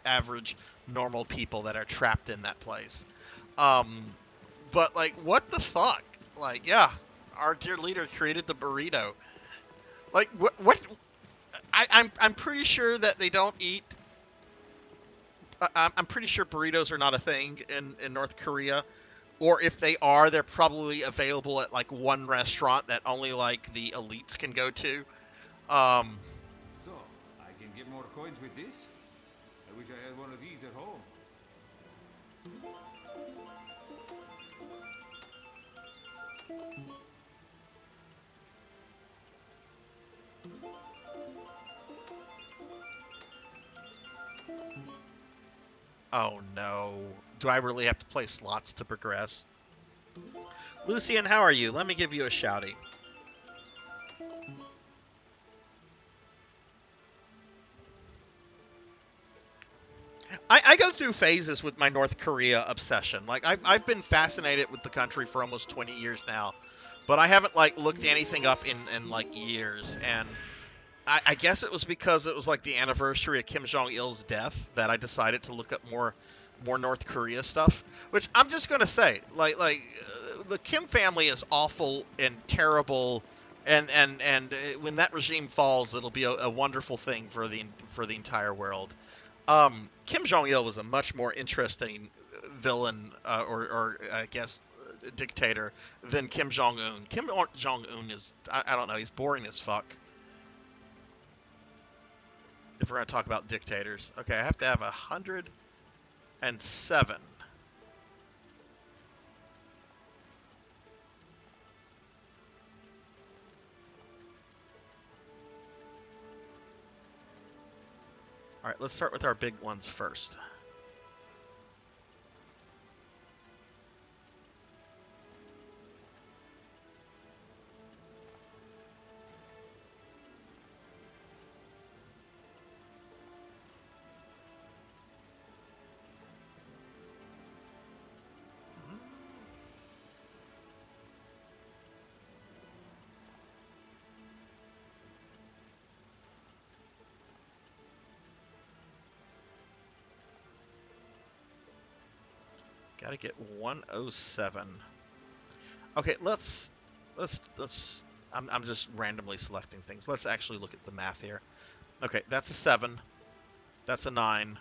average normal people that are trapped in that place. But like, what the fuck? Like, yeah, our dear leader created the burrito. Like, what? I'm pretty sure that they don't eat. I'm pretty sure burritos are not a thing in North Korea. Or if they are, they're probably available at like one restaurant that only like the elites can go to. So, I can get more coins with this? I wish I had one of these at home. Oh no. Do I really have to play slots to progress? Lucian, how are you? Let me give you a shouty. I go through phases with my North Korea obsession. Like, I've been fascinated with the country for almost 20 years now, but I haven't like looked anything up in like years. And I guess it was because it was like the anniversary of Kim Jong-il's death that I decided to look up more North Korea stuff. Which I'm just gonna say, the Kim family is awful and terrible, and when that regime falls, it'll be a wonderful thing for the entire world. Kim Jong-il was a much more interesting villain, or I guess dictator, than Kim Jong-un. Kim Jong-un is, I don't know, he's boring as fuck. If we're going to talk about dictators. Okay, I have to have 107. All right, let's start with our big ones first. Got to get 107. Okay, let's. I'm just randomly selecting things. Let's actually look at the math here. Okay, that's a 7. That's a 9.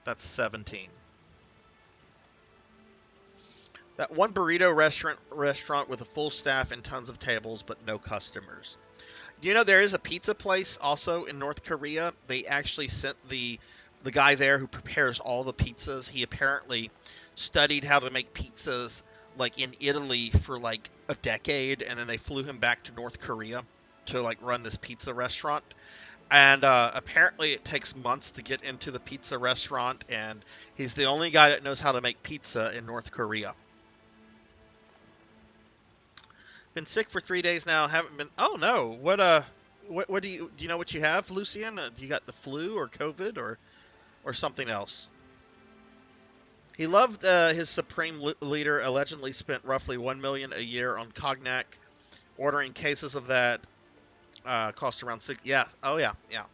That's 17. That one burrito restaurant with a full staff and tons of tables, but no customers. You know, there is a pizza place also in North Korea. They actually sent the guy there who prepares all the pizzas. He apparently studied how to make pizzas like in Italy for like a decade, and then they flew him back to North Korea to like run this pizza restaurant. And apparently it takes months to get into the pizza restaurant, and he's the only guy that knows how to make pizza in North Korea. Been sick for 3 days now. Haven't been. Oh no. What do you know what you have, Lucian? Do you got the flu or COVID or something else? He loved his supreme leader. Allegedly spent roughly $1 million a year on cognac, ordering cases of that. Cost around 6. Yeah. Oh yeah. Yeah.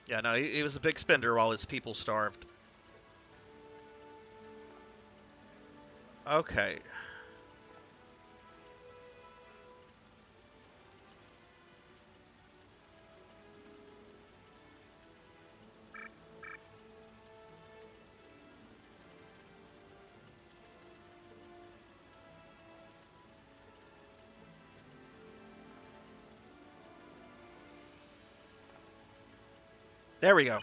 Yeah. No, he was a big spender while his people starved. Okay. There we go.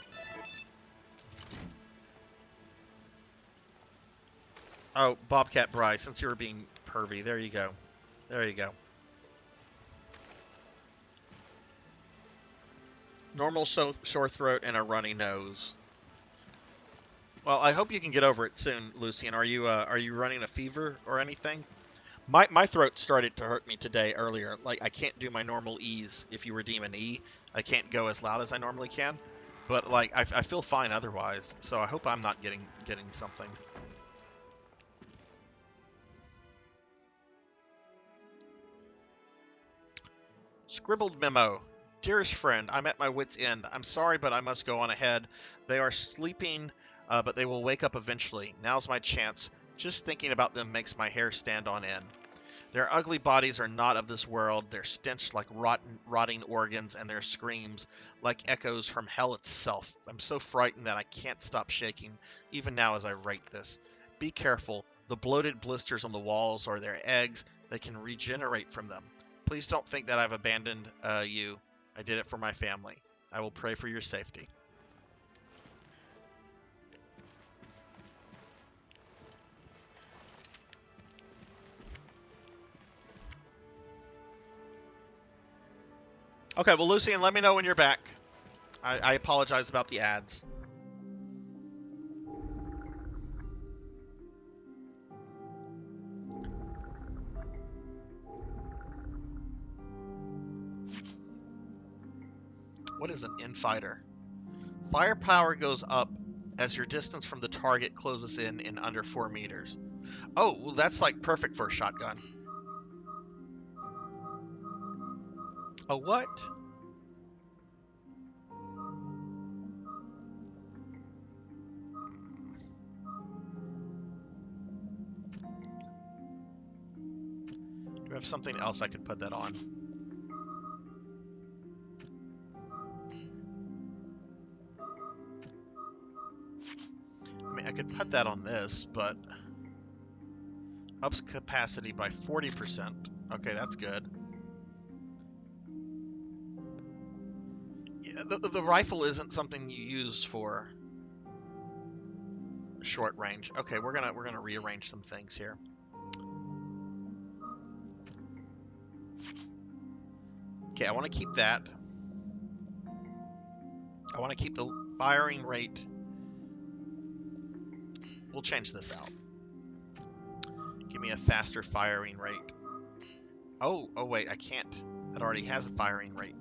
Oh, Bobcat Bry, since you were being pervy, there you go. There you go. Normal sore throat and a runny nose. Well, I hope you can get over it soon, Lucian. Are you running a fever or anything? My throat started to hurt me today earlier. Like, I can't do my normal E's. If you redeem an E, I can't go as loud as I normally can. But like, I feel fine otherwise. So I hope I'm not getting something. Scribbled memo. Dearest friend, I'm at my wit's end. I'm sorry, but I must go on ahead. They are sleeping, but they will wake up eventually. Now's my chance. Just thinking about them makes my hair stand on end. Their ugly bodies are not of this world. Their stench like rotting organs, and their screams like echoes from hell itself. I'm so frightened that I can't stop shaking, even now as I write this. Be careful. The bloated blisters on the walls are their eggs. They can regenerate from them. Please don't think that I've abandoned you. I did it for my family. I will pray for your safety. Okay, well, Lucian, let me know when you're back. I apologize about the ads. What is an infighter? Firepower goes up as your distance from the target closes in under 4 meters. Oh, well, that's like perfect for a shotgun. A what? Do I have something else I could put that on? I mean, I could put that on this, but ups capacity by 40%. Okay, that's good. Yeah, the rifle isn't something you use for short range. Okay, we're gonna rearrange some things here. Okay, I want to keep that. I want to keep the firing rate. We'll change this out. Give me a faster firing rate. Oh wait, I can't. That already has a firing rate.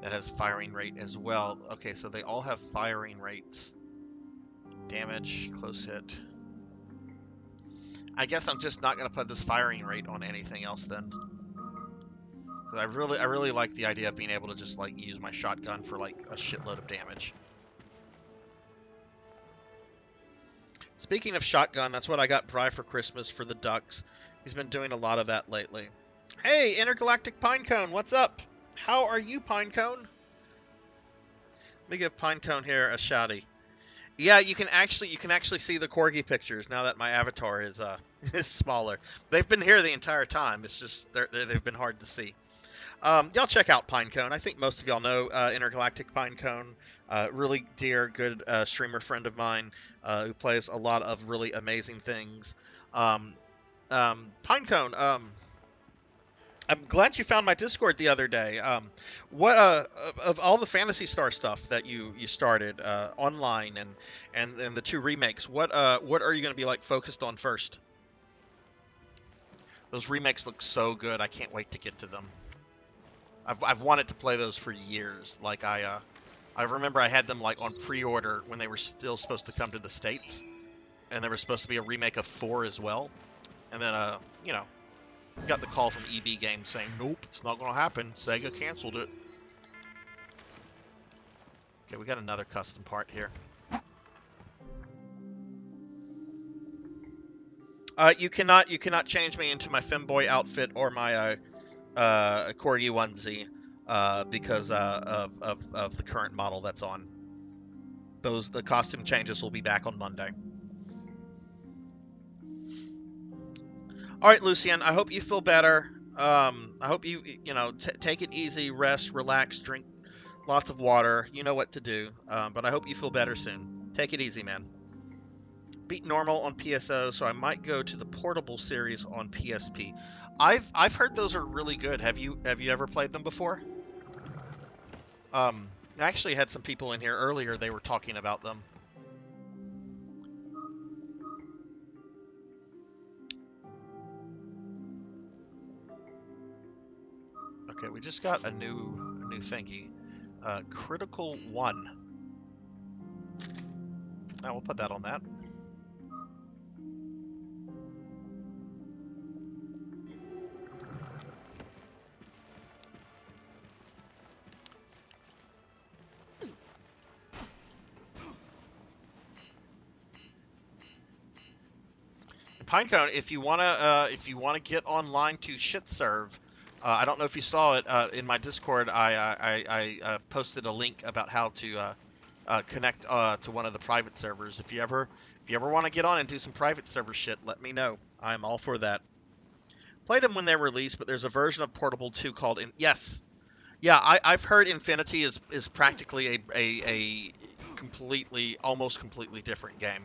That has firing rate as well. Okay, so they all have firing rates. Damage, close hit. I guess I'm just not going to put this firing rate on anything else then. I really like the idea of being able to just like use my shotgun for like a shitload of damage. Speaking of shotgun, that's what I got Bri for Christmas for the ducks. He's been doing a lot of that lately. Hey, Intergalactic Pinecone, what's up? How are you, Pinecone? Let me give Pinecone here a shouty. Yeah, you can actually see the corgi pictures now that my avatar is is smaller. They've been here the entire time. It's just they've been hard to see. Y'all check out Pinecone. I think most of y'all know Intergalactic Pinecone. Really dear, good streamer friend of mine who plays a lot of really amazing things. Pinecone, I'm glad you found my Discord the other day. What of all the Phantasy Star stuff that you started online and the 2 remakes, what are you going to be like focused on first? Those remakes look so good. I can't wait to get to them. I've wanted to play those for years. Like I remember I had them like on pre-order when they were still supposed to come to the States, and there was supposed to be a remake of 4 as well. And then you know, got the call from EB Games saying, nope, it's not going to happen. Sega canceled it. Okay, we got another custom part here. You cannot change me into my femboy outfit or my corgi onesie because of the current model that's on. The costume changes will be back on Monday. All right, Lucian, I hope you feel better. I hope you, take it easy, rest, relax, drink lots of water. You know what to do. But I hope you feel better soon. Take it easy, man. Beat normal on PSO, so I might go to the portable series on PSP. I've heard those are really good. Have you ever played them before? I actually had some people in here earlier. They were talking about them. Okay, we just got a new thingy. Critical 1. Now we'll put that on that. Pinecone, if you wanna get online to shit serve, I don't know if you saw it in my Discord. I posted a link about how to connect to one of the private servers. If you ever want to get on and do some private server shit, let me know. I'm all for that. Played them when they released, but there's a version of Portable 2 called yes. Yeah, I've heard Infinity is practically a almost completely different game.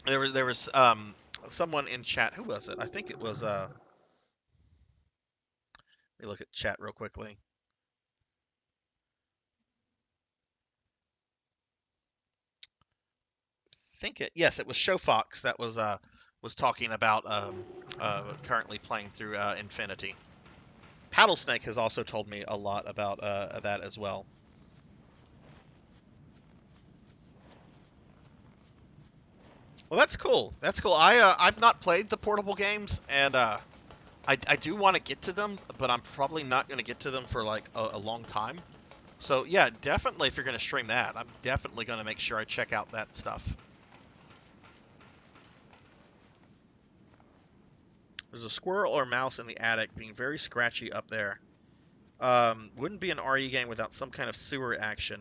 There was someone in chat. Who was it? I think it was let me look at chat real quickly. Yes, it was Showfox that was talking about currently playing through Infinity. Paddlesnake has also told me a lot about that as well. Well, that's cool. That's cool. I've not played the portable games, and I do want to get to them, but I'm probably not going to get to them for like a long time. So yeah, definitely if you're going to stream that, I'm definitely going to make sure I check out that stuff. There's a squirrel or mouse in the attic being very scratchy up there. Wouldn't be an RE game without some kind of sewer action.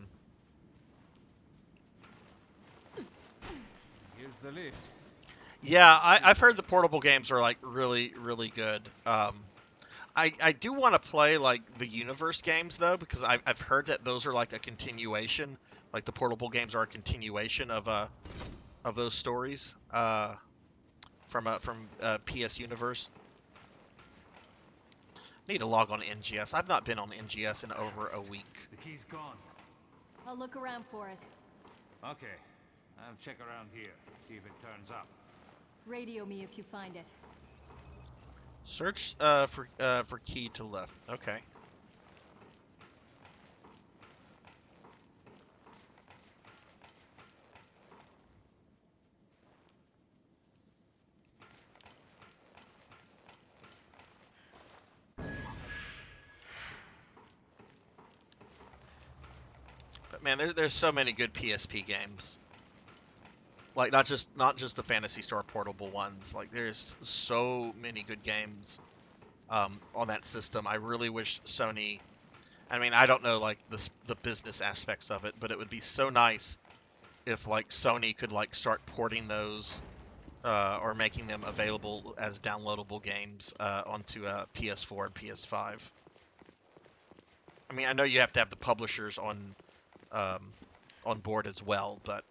Here's the lift. Yeah, I've heard the portable games are like really, really good. I do want to play like the Universe games though, because I've heard that those are like a continuation. Like the portable games are a continuation of those stories from PS Universe. Need to log on to NGS. I've not been on NGS in over a week. The key's gone. I'll look around for it. Okay, I'll check around here, see if it turns up. Radio me if you find it. Search for key to lift. Okay. But man, there's so many good PSP games. Like not just the Fantasy Star portable ones. Like there's so many good games on that system. I really wish Sony. I mean, I don't know like the business aspects of it, but it would be so nice if like Sony could like start porting those or making them available as downloadable games onto PS4 and PS5. I mean, I know you have to have the publishers on board as well, but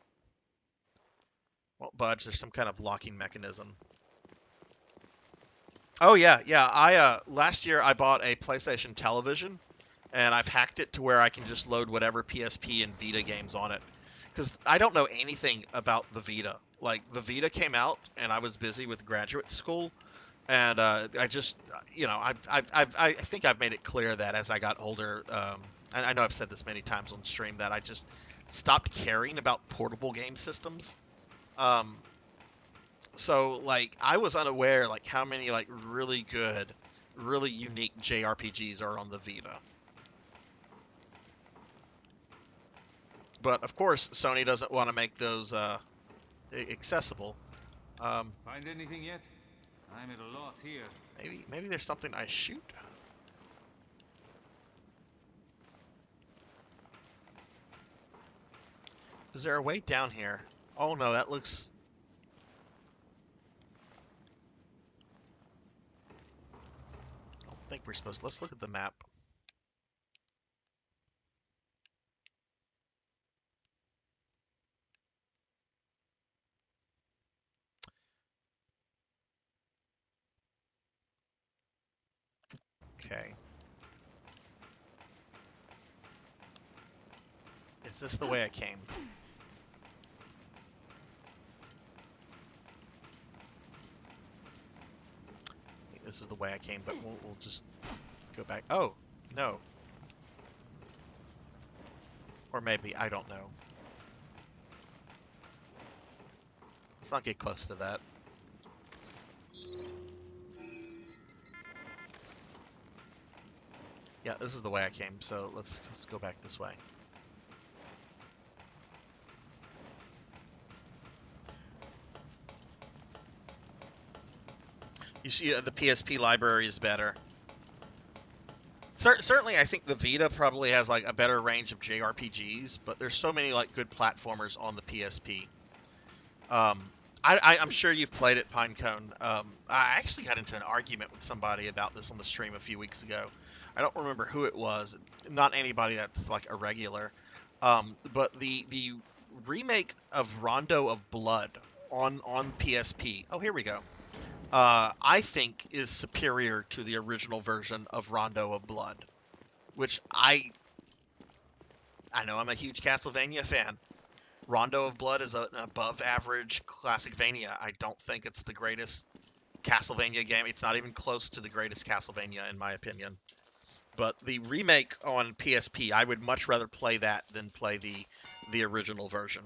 won't budge. There's some kind of locking mechanism. Oh yeah. I last year I bought a PlayStation television, and I've hacked it to where I can just load whatever PSP and Vita games on it. Because I don't know anything about the Vita. Like the Vita came out, and I was busy with graduate school, and I just, I think I've made it clear that as I got older, and I know I've said this many times on stream, that I just stopped caring about portable game systems. So like I was unaware like how many like really good, really unique JRPGs are on the Vita. But of course, Sony doesn't want to make those accessible. Find anything yet? I'm at a loss here. Maybe there's something I shoot. Is there a way down here? Oh no, that looks... think we're supposed to. Let's look at the map. Okay. Is this the way I came? I think this is the way I came, but we'll just go back. Oh, no. Or maybe, I don't know. Let's not get close to that. Yeah, this is the way I came, so let's go back this way. You see, the PSP library is better. Certainly, I think the Vita probably has like a better range of JRPGs, but there's so many like good platformers on the PSP. I'm sure you've played it, Pinecone. I actually got into an argument with somebody about this on the stream a few weeks ago. I don't remember who it was. Not anybody that's like a regular. But the remake of Rondo of Blood on PSP. Oh, here we go. I think is superior to the original version of Rondo of Blood, which I know I'm a huge Castlevania fan. Rondo of Blood is an above-average Classicvania. I don't think it's the greatest Castlevania game. It's not even close to the greatest Castlevania, in my opinion. But the remake on PSP, I would much rather play that than play the original version.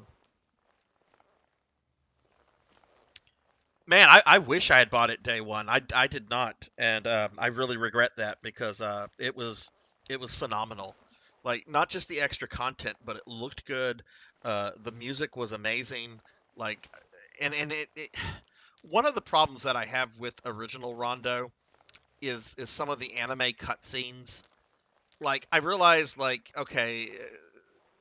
Man, I wish I had bought it day one. I did not, and I really regret that because it was phenomenal. Like, not just the extra content, but it looked good. The music was amazing. Like, and it one of the problems that I have with original Rondo is some of the anime cutscenes. Like, I realized, like, okay,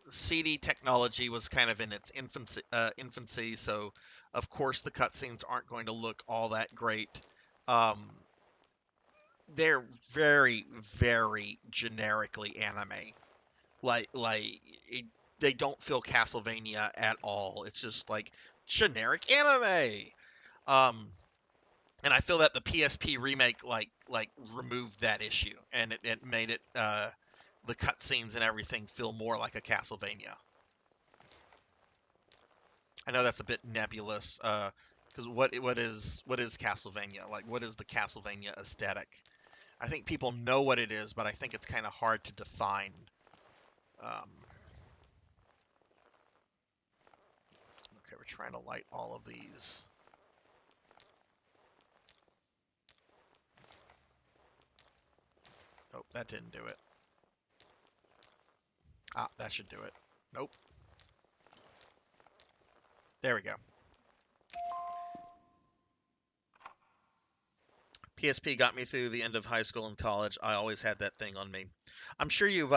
CD technology was kind of in its infancy, so of course the cutscenes aren't going to look all that great. They're very, very generically anime. They don't feel Castlevania at all. It's just like generic anime. And I feel that the PSP remake like removed that issue, and it made it the cutscenes and everything feel more like a Castlevania. I know that's a bit nebulous, because what is Castlevania? Like, what is the Castlevania aesthetic? I think people know what it is, but I think it's kind of hard to define. Okay, we're trying to light all of these. Nope, that didn't do it. Ah, that should do it. Nope. There we go. PSP got me through the end of high school and college. I always had that thing on me. I'm sure you've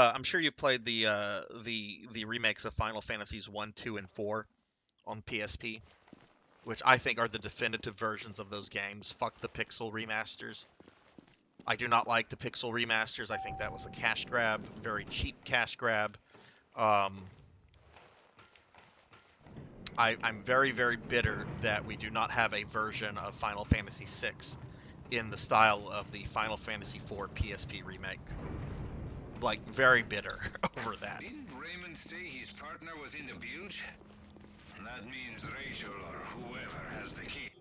played the remakes of Final Fantasies 1, 2, and 4 on PSP, which I think are the definitive versions of those games. Fuck the pixel remasters. I do not like the pixel remasters. I think that was a cash grab, very cheap cash grab. I'm very, very bitter that we do not have a version of Final Fantasy VI in the style of the Final Fantasy IV PSP remake. Like, very bitter over that. Didn't Raymond say his partner was in the bilge? That means Rachel or whoever has the key.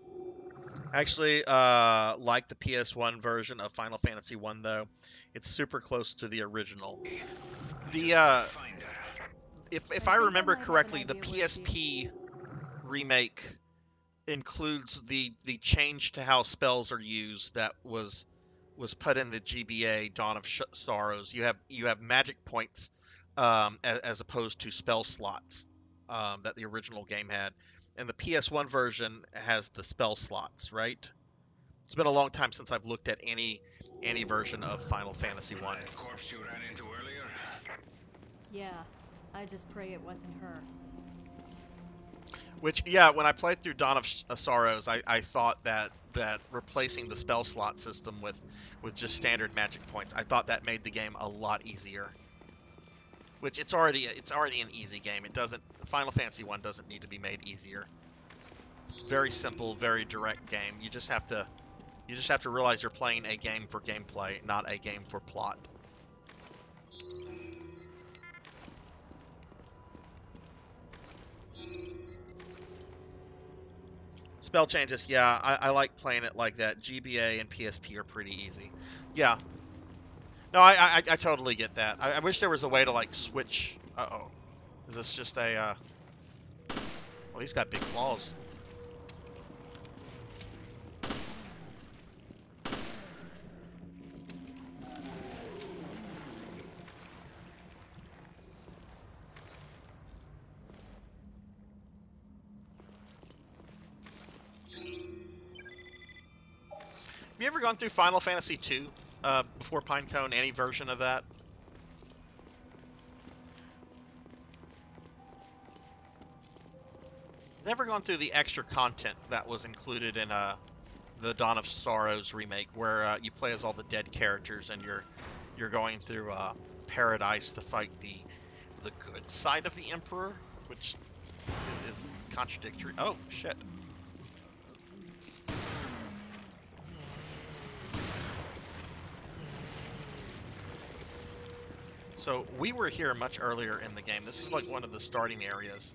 Actually, like the PS1 version of Final Fantasy 1, though, it's super close to the original. The if I remember correctly, the PSP remake includes the change to how spells are used that was put in the GBA Dawn of Sorrows. You have magic points as opposed to spell slots that the original game had. And the PS1 version has the spell slots, right? It's been a long time since I've looked at any version of Final Fantasy 1. That corpse you ran into earlier? Yeah, I just pray it wasn't her. Which, yeah, when I played through Dawn of Sorrows, I thought that replacing the spell slot system with just standard magic points, I thought that made the game a lot easier. Which it's already an easy game. It doesn't Final Fantasy 1 doesn't need to be made easier. It's very simple, very direct game. You just have to realize you're playing a game for gameplay, not a game for plot. Spell changes, yeah, I like playing it like that. GBA and PSP are pretty easy. Yeah. No, I totally get that. I wish there was a way to, like, switch... Uh-oh. Is this just a, Well, he's got big claws. Have you ever gone through Final Fantasy II before Pinecone? Any version of that? Never gone through the extra content that was included in the Dawn of Sorrows remake, where you play as all the dead characters and you're going through Paradise to fight the good side of the Emperor, which is contradictory. Oh shit. So we were here much earlier in the game. This is like one of the starting areas.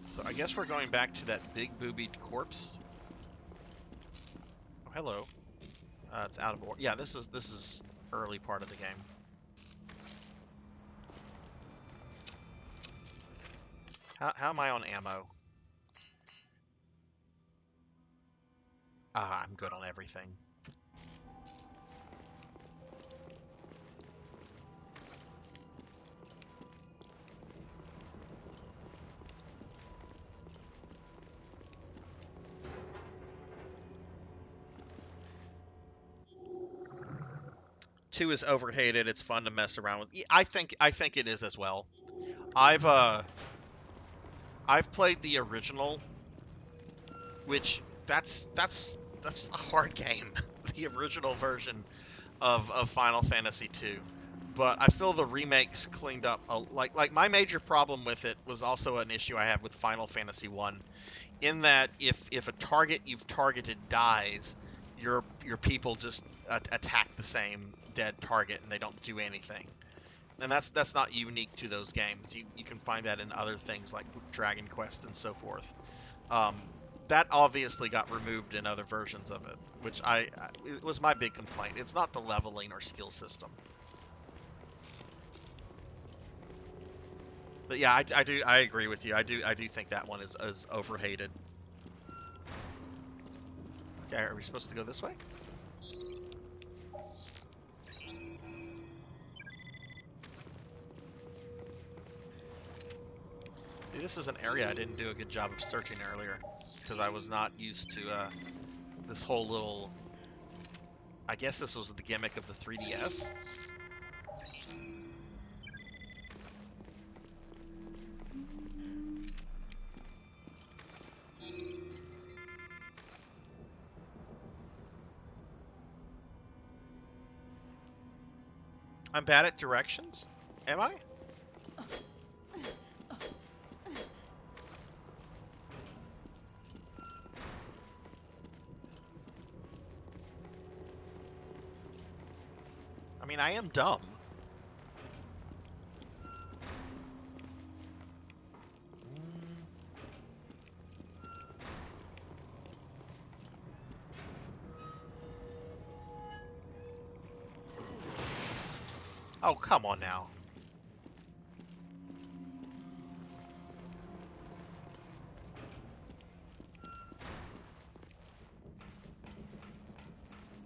So I guess we're going back to that big boobied corpse. Oh, hello. It's out of order. Yeah, this is early part of the game. How am I on ammo? Ah, I'm good on everything. Two is overhated. It's fun to mess around with. I think it is as well. I've played the original, which that's a hard game. The original version of Final Fantasy II. But I feel the remakes cleaned up like my major problem with it was also an issue I have with Final Fantasy 1, in that if a target you've targeted dies, your people just attack the same dead target and they don't do anything. And that's not unique to those games. You can find that in other things like Dragon Quest and so forth. That obviously got removed in other versions of it, which it was my big complaint. It's not the leveling or skill system. But yeah, I agree with you. I do think that one is overhated. Okay, are we supposed to go this way? See, this is an area I didn't do a good job of searching earlier, because I was not used to this whole little... I guess this was the gimmick of the 3DS. I'm bad at directions? Am I? I mean, I am dumb. Oh, come on now.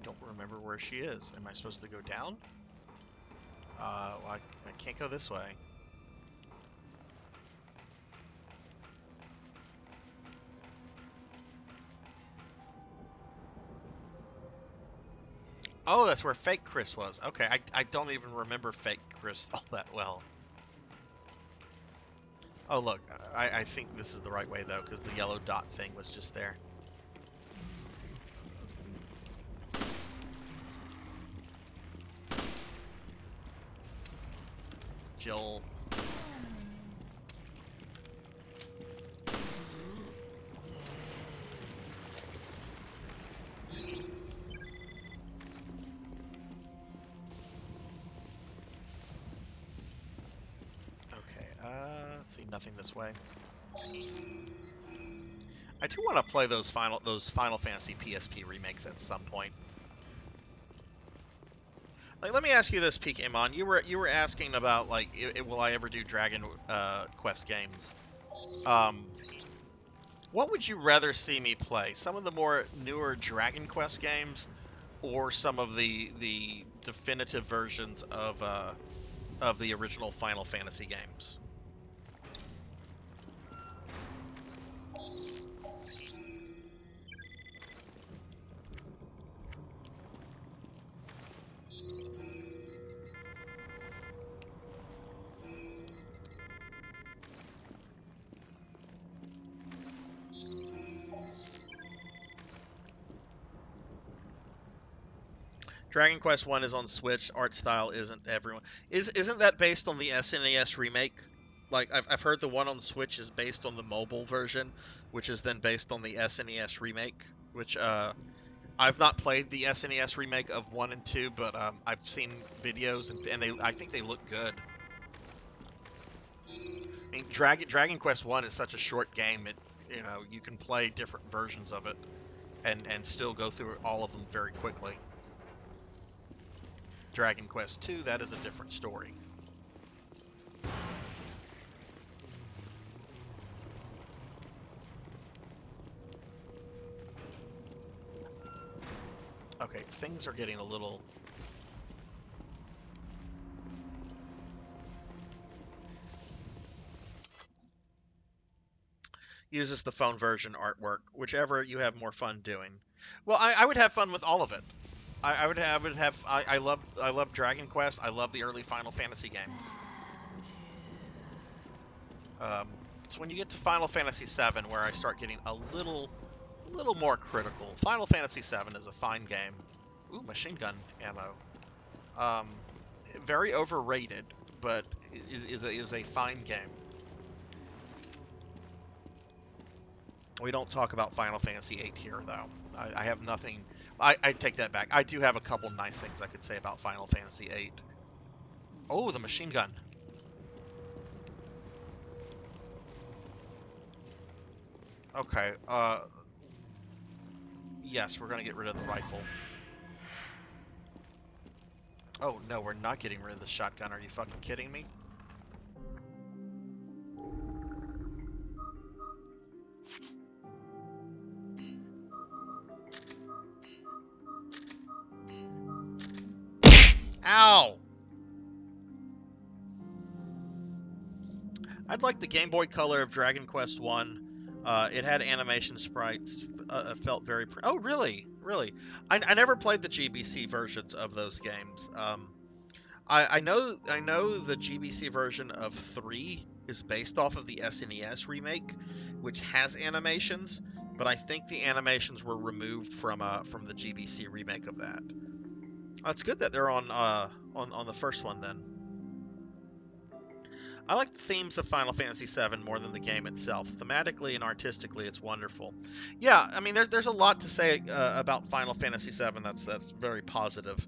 Don't remember where she is. Am I supposed to go down? Well, I can't go this way. Oh, that's where fake Chris was. Okay, I don't even remember fake Chris all that well. Oh, look, I think this is the right way, though, because the yellow dot thing was just there. Jill. See nothing this way. I do want to play those Final Fantasy PSP remakes at some point. Like, let me ask you this, Pokemon. You were asking about like, will I ever do Dragon Quest games? What would you rather see me play? Some of the more newer Dragon Quest games, or some of the definitive versions of the original Final Fantasy games? Dragon Quest 1 is on Switch. Art style isn't everyone. Isn't that based on the SNES remake? Like, I've heard the one on Switch is based on the mobile version, which is then based on the SNES remake, which I've not played the SNES remake of 1 and 2, but I've seen videos and I think they look good. I mean, Dragon Quest 1 is such a short game, you can play different versions of it and still go through all of them very quickly. Dragon Quest 2, that is a different story. Okay, things are getting a little... Uses the phone version artwork, whichever you have more fun doing. Well, I would have fun with all of it. I love Dragon Quest. I love the early Final Fantasy games. It's when you get to Final Fantasy VII where I start getting a little more critical. Final Fantasy VII is a fine game. Ooh, machine gun ammo. Very overrated, but is a fine game. We don't talk about Final Fantasy VIII here, though. I have nothing... I take that back. I do have a couple nice things I could say about Final Fantasy VIII. Oh, the machine gun. Okay, yes, we're gonna get rid of the rifle. Oh, no, we're not getting rid of the shotgun. Are you fucking kidding me? Ow! I'd like the Game Boy Color of Dragon Quest 1. It had animation sprites. Felt very... Oh, really? Really? I never played the GBC versions of those games. I know the GBC version of 3 is based off of the SNES remake, which has animations, but I think the animations were removed from the GBC remake of that. It's good that they're on the first one then. I like the themes of Final Fantasy VII more than the game itself. Thematically and artistically, it's wonderful. Yeah, I mean, there's a lot to say about Final Fantasy VII that's very positive.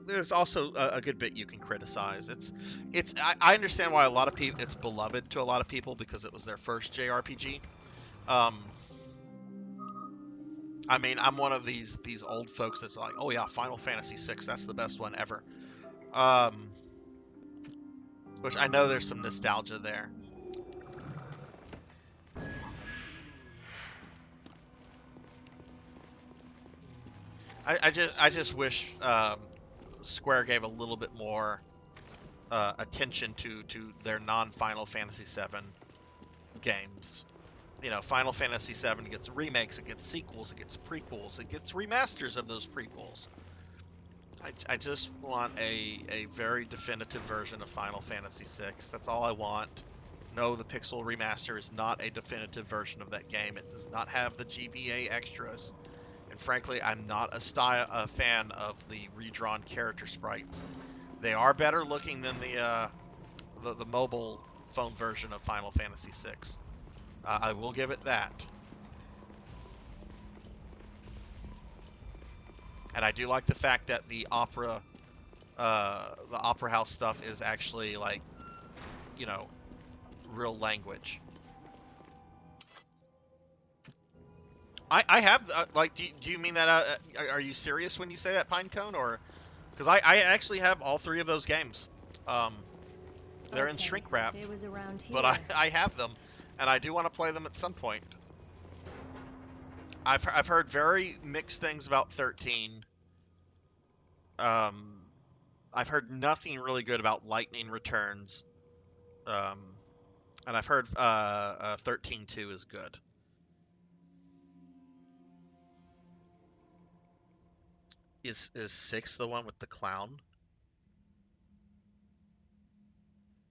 There's also a good bit you can criticize. I understand why a lot of people it's beloved to a lot of people because it was their first JRPG. I mean, I'm one of these old folks that's like, oh yeah, Final Fantasy VI, that's the best one ever. Which I know there's some nostalgia there. I just wish Square gave a little bit more attention to their non-Final Fantasy VII games. You know, Final Fantasy VII gets remakes, it gets sequels, it gets prequels, it gets remasters of those prequels. I just want a very definitive version of Final Fantasy VI. That's all I want. No, the Pixel Remaster is not a definitive version of that game. It does not have the GBA extras. And frankly, I'm not a fan of the redrawn character sprites. They are better looking than the mobile phone version of Final Fantasy VI. I will give it that. And I do like the fact that the Opera House stuff is actually like, you know, real language. I have like, do you mean that? Are you serious when you say that, Pinecone? Or because I actually have all 3 of those games. They're in shrink wrap, It was around here. but I have them, and I do want to play them at some point. I've heard very mixed things about 13. I've heard nothing really good about Lightning Returns. And I've heard 13.2 is good. Is 6 the one with the clown?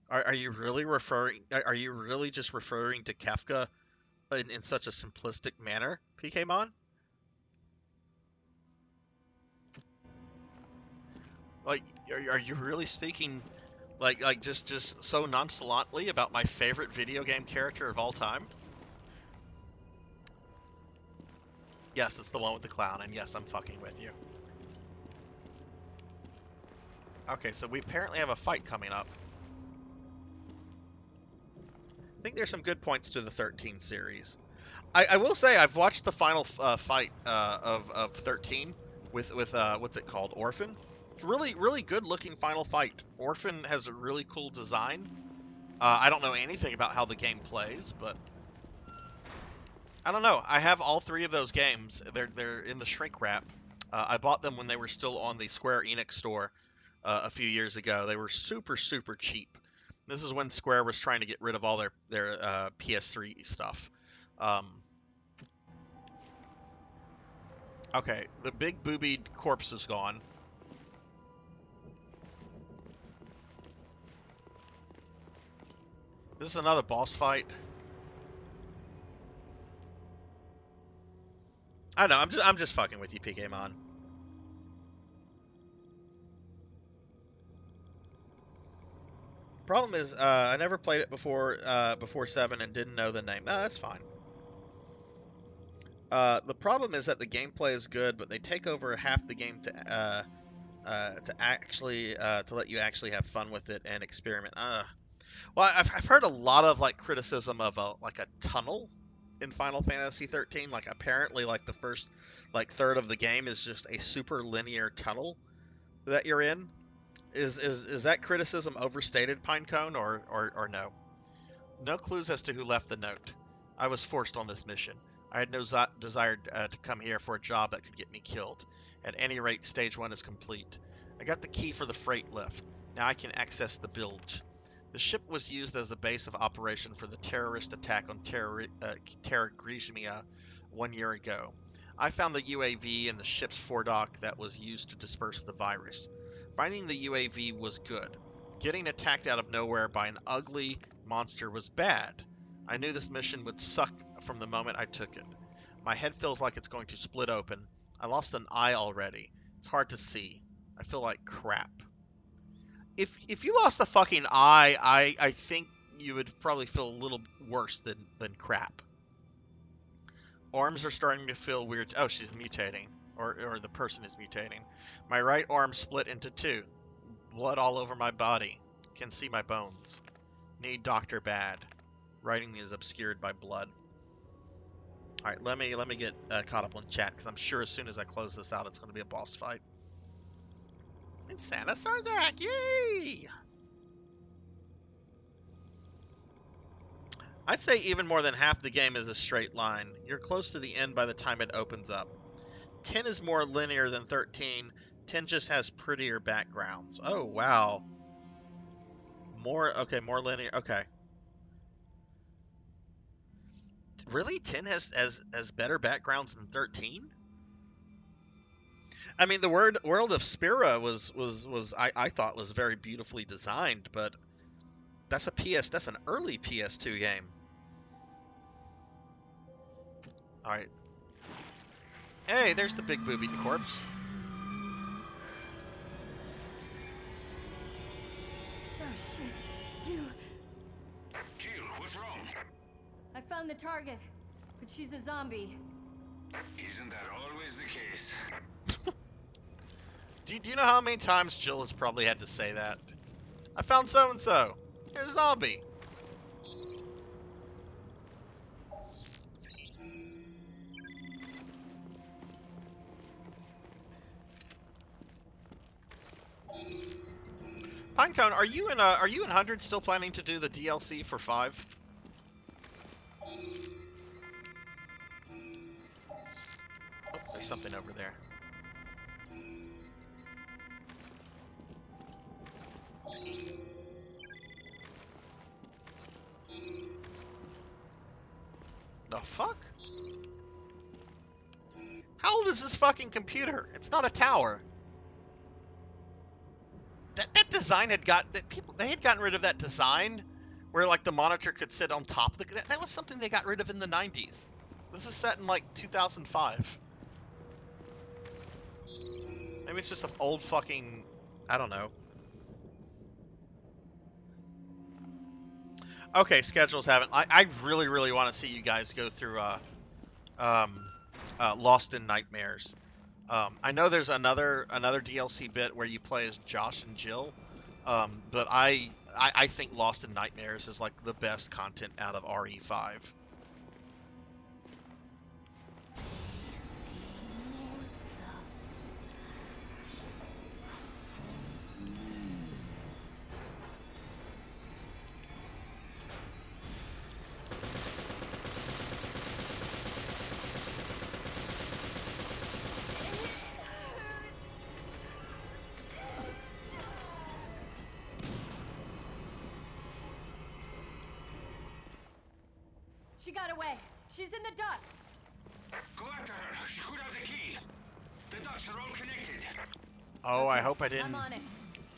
Are you really referring? Are you really just referring to Kefka in such a simplistic manner, PKmon? Like, are you really speaking like just so nonchalantly about my favorite video game character of all time? Yes, it's the one with the clown, and yes, I'm fucking with you. Okay, so we apparently have a fight coming up. I think there's some good points to the 13 series. I will say I've watched the final fight of 13 with what's it called, Orphan. It's really good looking final fight. Orphan has a really cool design. I don't know anything about how the game plays, but I don't know. I have all 3 of those games. They're in the shrink wrap. I bought them when they were still on the Square Enix store a few years ago. They were super cheap. This is when Square was trying to get rid of all their PS3 stuff. Okay, the big boobied corpse is gone. This is another boss fight. I know, I'm just fucking with you, PKmon. Problem is, I never played it before 7 and didn't know the name. No, that's fine. The problem is that the gameplay is good, but they take over half the game to actually to let you actually have fun with it and experiment. Well, I've heard a lot of like criticism of a tunnel in Final Fantasy 13. Like apparently, like the first third of the game is just a super linear tunnel that you're in. Is that criticism overstated, Pinecone, or no? No clues as to who left the note. I was forced on this mission. I had no desire to come here for a job that could get me killed. At any rate, stage 1 is complete. I got the key for the freight lift. Now I can access the bilge. The ship was used as the base of operation for the terrorist attack on Terra Grigia 1 year ago. I found the UAV in the ship's foredock that was used to disperse the virus. Finding the UAV was good. Getting attacked out of nowhere by an ugly monster was bad. I knew this mission would suck from the moment I took it. My head feels like it's going to split open. I lost an eye already. It's hard to see. I feel like crap. If you lost a fucking eye, I think you would probably feel a little worse than crap. Arms are starting to feel weird. Oh, she's mutating. Or the person is mutating. My right arm split into 2. Blood all over my body. Can see my bones. Need doctor bad. Writing is obscured by blood. Alright, let me get caught up on chat, because I'm sure as soon as I close this out, it's going to be a boss fight. It's Santa Sarzac! Yay! I'd say even more than half the game is a straight line. You're close to the end by the time it opens up. 10 is more linear than 13. 10 just has prettier backgrounds. Oh, wow. More linear. Okay. Really? 10 has better backgrounds than 13? I mean, the world of Spira was I thought was very beautifully designed, but that's an early PS2 game. All right. Hey, there's the big booby corpse. Oh shit! You. Jill, what's wrong? I found the target, but she's a zombie. Isn't that always the case? Do you know how many times Jill has probably had to say that? I found so and so. You're a zombie. Pinecone, are you in 100 still planning to do the DLC for 5? Oh, there's something over there. The fuck? How old is this fucking computer? It's not a tower. That design had they had gotten rid of that design where like the monitor could sit on top of that was something they got rid of in the 90s. This is set in like 2005. Maybe it's just an old fucking, I don't know. Okay, schedules haven't. I really, really want to see you guys go through Lost in Nightmares. I know there's another DLC bit where you play as Josh and Jill, but I think Lost in Nightmares is like the best content out of RE5. She got away. She's in the ducts. Go after her. She could have the key. The ducts are all connected. Oh, I hope I didn't. I'm on it.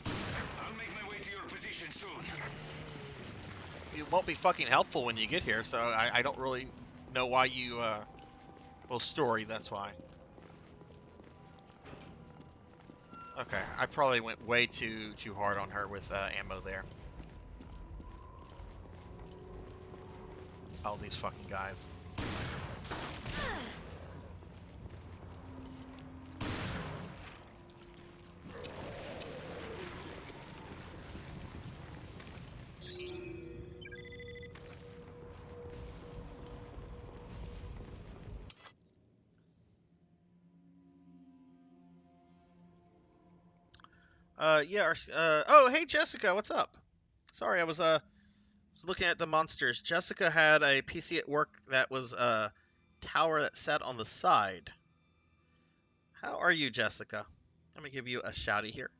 I'll make my way to your position soon. It won't be fucking helpful when you get here, so I don't really know why you, well, story, that's why. Okay, I probably went way too hard on her with ammo there. All these fucking guys. Yeah, oh, hey Jessica, what's up? Sorry, I was looking at the monsters. Jessica had a PC at work that was a tower that sat on the side. How are you, Jessica? Let me give you a shouty here.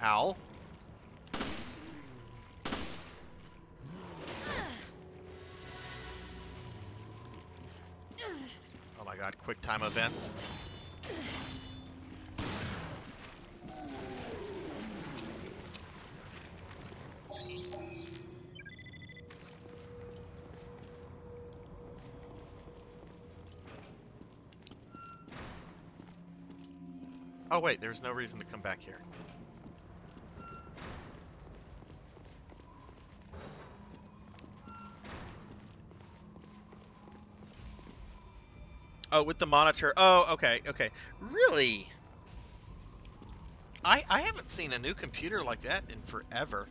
Ow. Oh my god, quick time events. Oh wait, there's no reason to come back here. Oh, with the monitor. Oh, okay, okay. Really? I haven't seen a new computer like that in forever.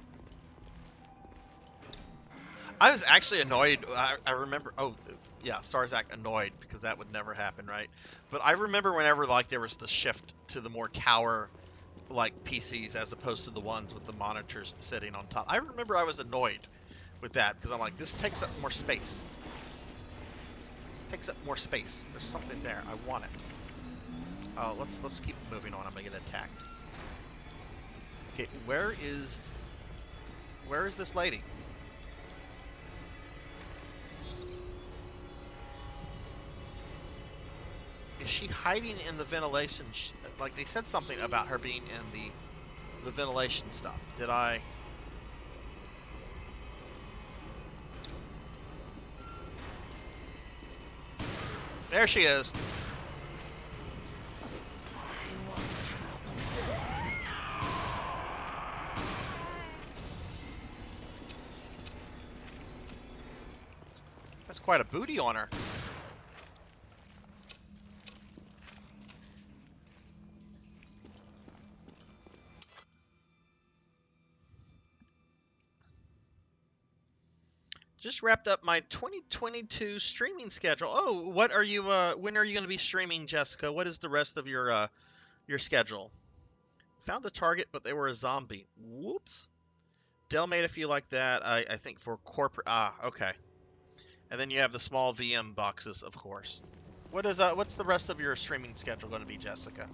I was actually annoyed. I remember. Oh, yeah, Sarzac annoyed because that would never happen, right? But I remember whenever like there was the shift to the more tower like PCs as opposed to the ones with the monitors sitting on top. I remember I was annoyed with that because I'm like, this takes up more space. Takes up more space. There's something there. I want it. Oh, let's keep moving on. I'm gonna get attacked. Okay, where is this lady? she hiding in the ventilation? Like, they said something about her being in the ventilation stuff. Did I? There she is. That's quite a booty on her. Just wrapped up my 2022 streaming schedule. Oh, what are you? When are you going to be streaming, Jessica? What is the rest of your schedule? Found a target, but they were a zombie. Whoops. Dell made a few like that. I think for corporate. Ah, okay. And then you have the small VM boxes, of course. What's the rest of your streaming schedule going to be, Jessica?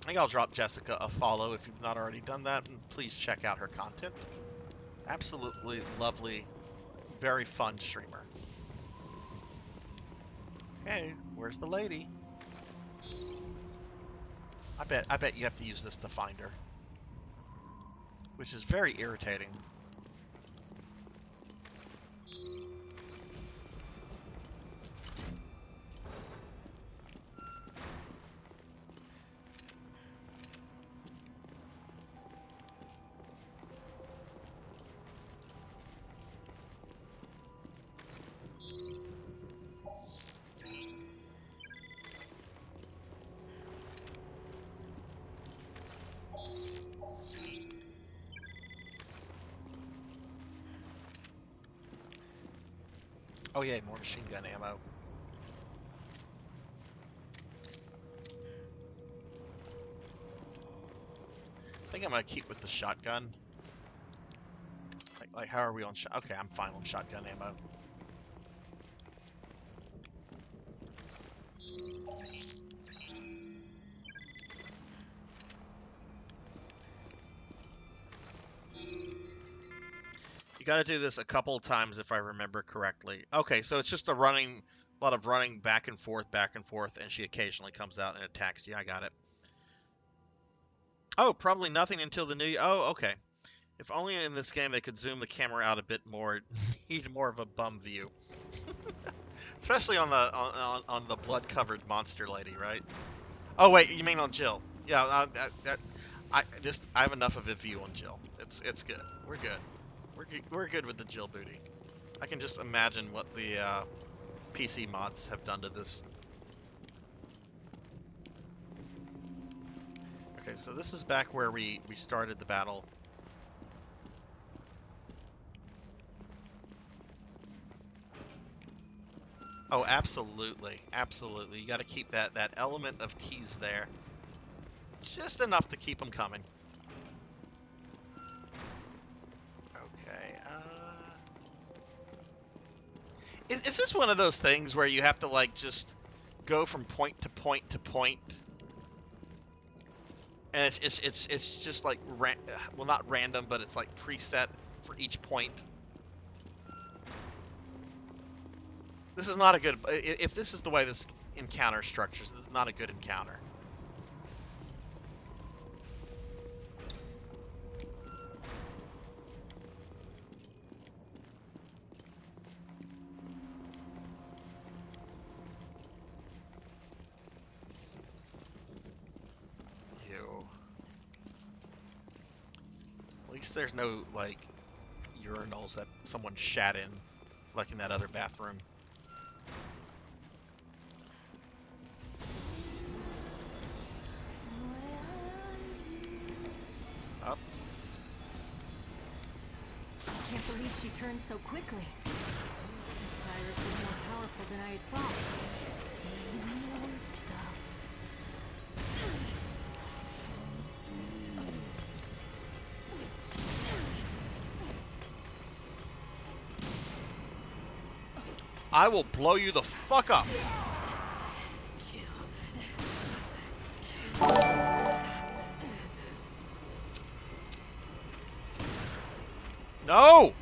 I think I'll drop Jessica a follow if you've not already done that, and please check out her content. Absolutely lovely, very fun streamer. Okay, where's the lady? I bet you have to use this to find her, which is very irritating. Oh yeah, more machine gun ammo. I think I'm gonna keep with the shotgun. Like how are we on shot? Okay, I'm fine on shotgun ammo. You got to do this a couple of times if I remember correctly. Okay, so it's just a lot of running back and forth, and she occasionally comes out and attacks you. I got it. Oh, probably nothing until the new year. Oh, okay. If only in this game they could zoom the camera out a bit more, need more of a bum view. Especially on the blood-covered monster lady, right? Oh wait, you mean on Jill? Yeah, I have enough of a view on Jill. It's good. We're good. We're good with the Jill booty. I can just imagine what the PC mods have done to this. Okay, so this is back where we started the battle. Oh, absolutely. Absolutely. You got to keep that element of tease there. Just enough to keep them coming. Okay, is this one of those things where you have to, like, just go from point to point to point? And it's just, like, well, not random, but it's, like, preset for each point. This is not a good... If this is the way this encounter structures, this is not a good encounter. At least there's no, like, urinals that someone shat in, like in that other bathroom. Up. I can't believe she turned so quickly. This virus is more powerful than I had thought. I will blow you the fuck up. No!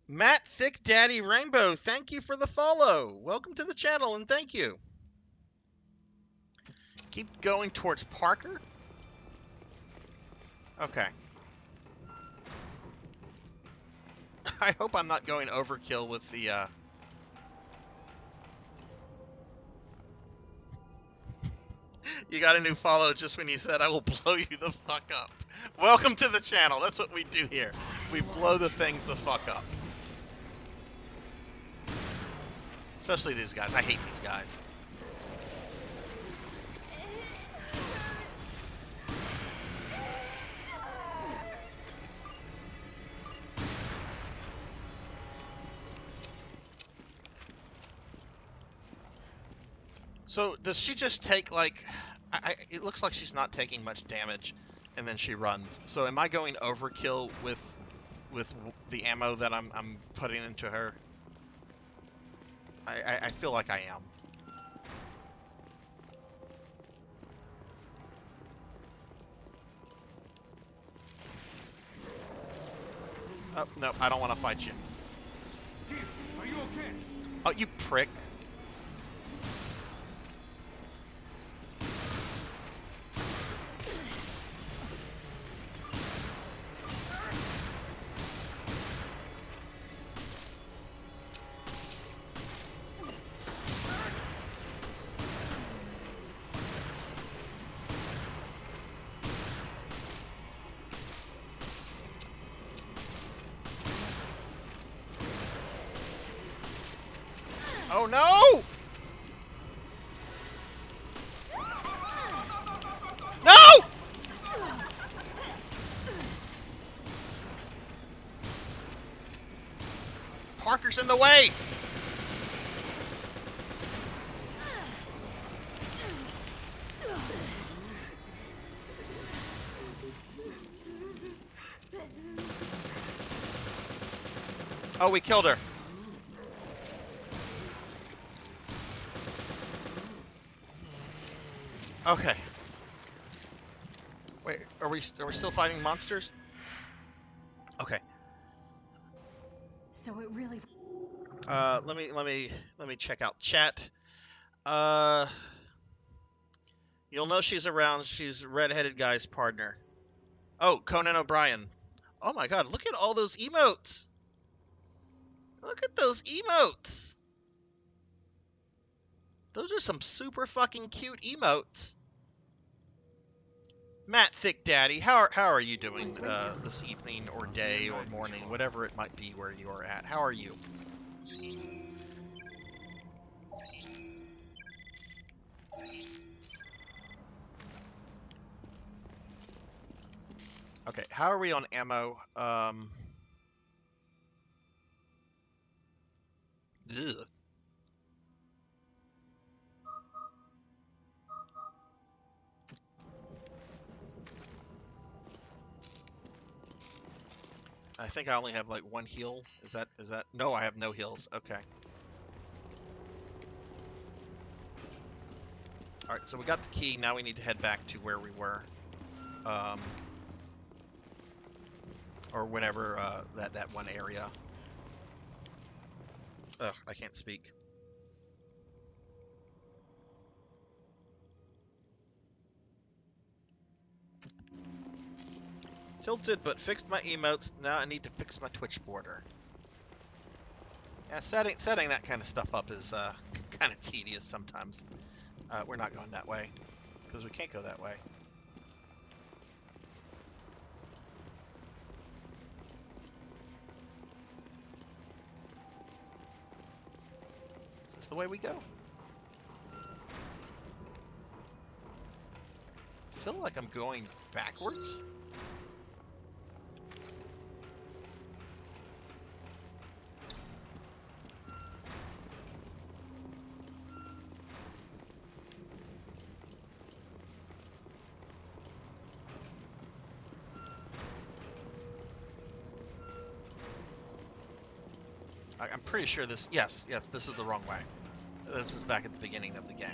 Matt Thick Daddy Rainbow, thank you for the follow. Welcome to the channel and thank you. Keep going towards Parker. Okay. I hope I'm not going overkill with the, You got a new follow just when you said I will blow you the fuck up. Welcome to the channel. That's what we do here. We blow the things the fuck up. Especially these guys. I hate these guys. So, does she just take, like... it looks like she's not taking much damage, and then she runs. So, am I going overkill with the ammo that I'm putting into her? I feel like I am. Oh, no, I don't want to fight you. Jim, are you okay? Oh, you prick. Oh no! No! Parker's in the way! Oh, we killed her. Okay. Wait, are we still fighting monsters? Okay. So it really... Let me check out chat. You'll know she's around. She's redheaded guy's partner. Oh, Conan O'Brien. Oh my god, look at all those emotes. Look at those emotes. Those are some super fucking cute emotes. Matt Thick Daddy, how are you doing this evening or day or morning, whatever it might be where you are at? How are you? Okay, how are we on ammo? Ugh. I think I only have like one heal. Is that no, I have no heals. Okay. Alright, so we got the key, now we need to head back to where we were. Or whatever, that one area. Ugh, I can't speak. Tilted, but fixed my emotes. Now I need to fix my Twitch border. Yeah, setting that kind of stuff up is kind of tedious sometimes. We're not going that way because we can't go that way. Is this the way we go? I feel like I'm going backwards. I'm pretty sure this... Yes, this is the wrong way. This is back at the beginning of the game.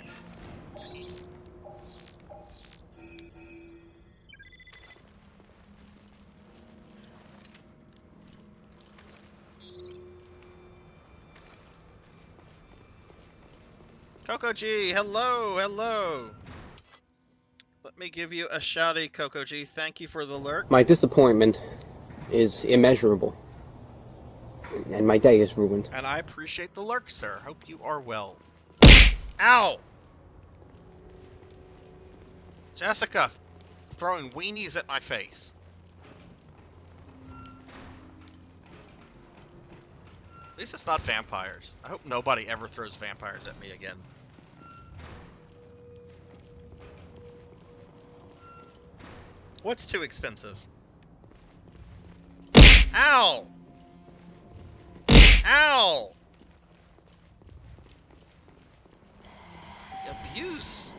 Coco G, hello, hello. Let me give you a shouty, Coco G. Thank you for the lurk. My disappointment is immeasurable. And my day is ruined. And I appreciate the lurk, sir. Hope you are well. Ow! Jessica, throwing weenies at my face. At least it's not vampires. I hope nobody ever throws vampires at me again. What's too expensive? Ow! Ow! Abuse.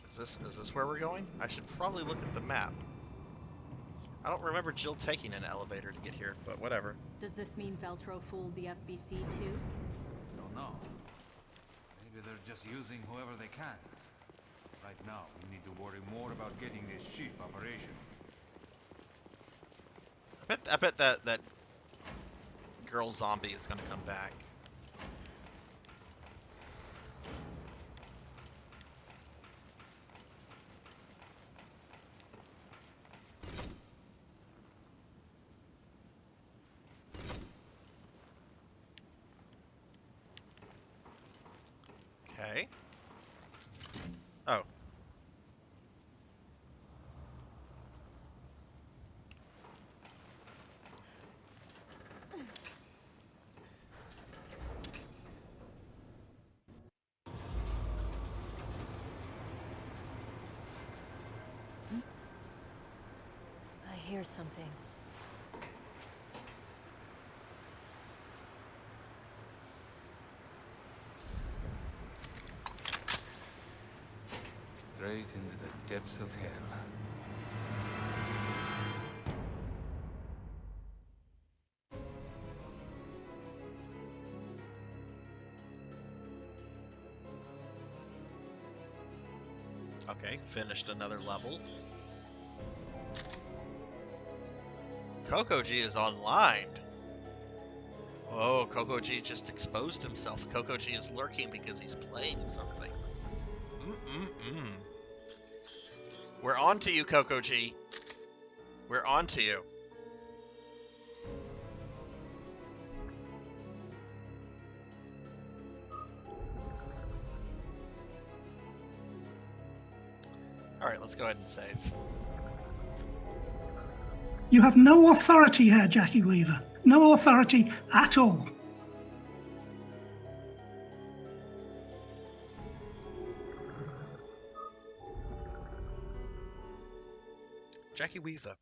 Is this where we're going? I should probably look at the map. I don't remember Jill taking an elevator to get here, but whatever. Does this mean Veltro fooled the FBC too? Don't know. Maybe they're just using whoever they can. Right now, we need to worry more about getting this ship operation. I bet that girl zombie is gonna come back. Okay. Oh. I hear something. Straight into the depths of hell. Okay, finished another level. Coco G is online. Oh, Coco G just exposed himself. Coco G is lurking because he's playing something. We're on to you, Coco G. We're on to you. Alright, let's go ahead and save. You have no authority here, Jackie Weaver. No authority at all. Jackie Weaver.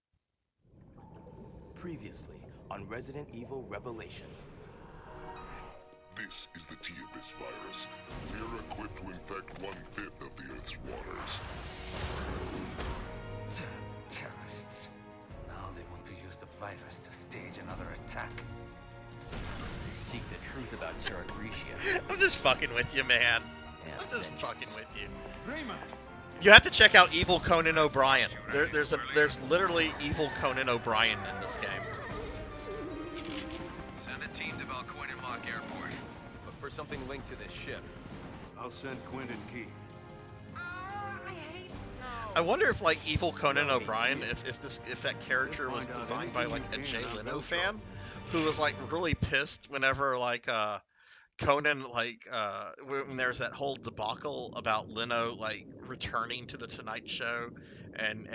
Previously on Resident Evil Revelations. This is the T-Abyss virus. We're equipped to infect 1/5 of the Earth's waters. Terrorists. Now they want to use the virus to stage another attack. They seek the truth about Terra Grigia. I'm just fucking with you, man. And I'm just vengeance. fucking with you. Raymond! You have to check out Evil Conan O'Brien. There's literally Evil Conan O'Brien in this game. 17th of Alcoin Lock Airport. Look for something linked to this ship. I'll send Quint and Keith. I wonder if like Evil Conan O'Brien, if that character was designed by like a Jay Leno fan, who was like really pissed whenever like Conan like when there's that whole debacle about Leno like returning to the Tonight Show and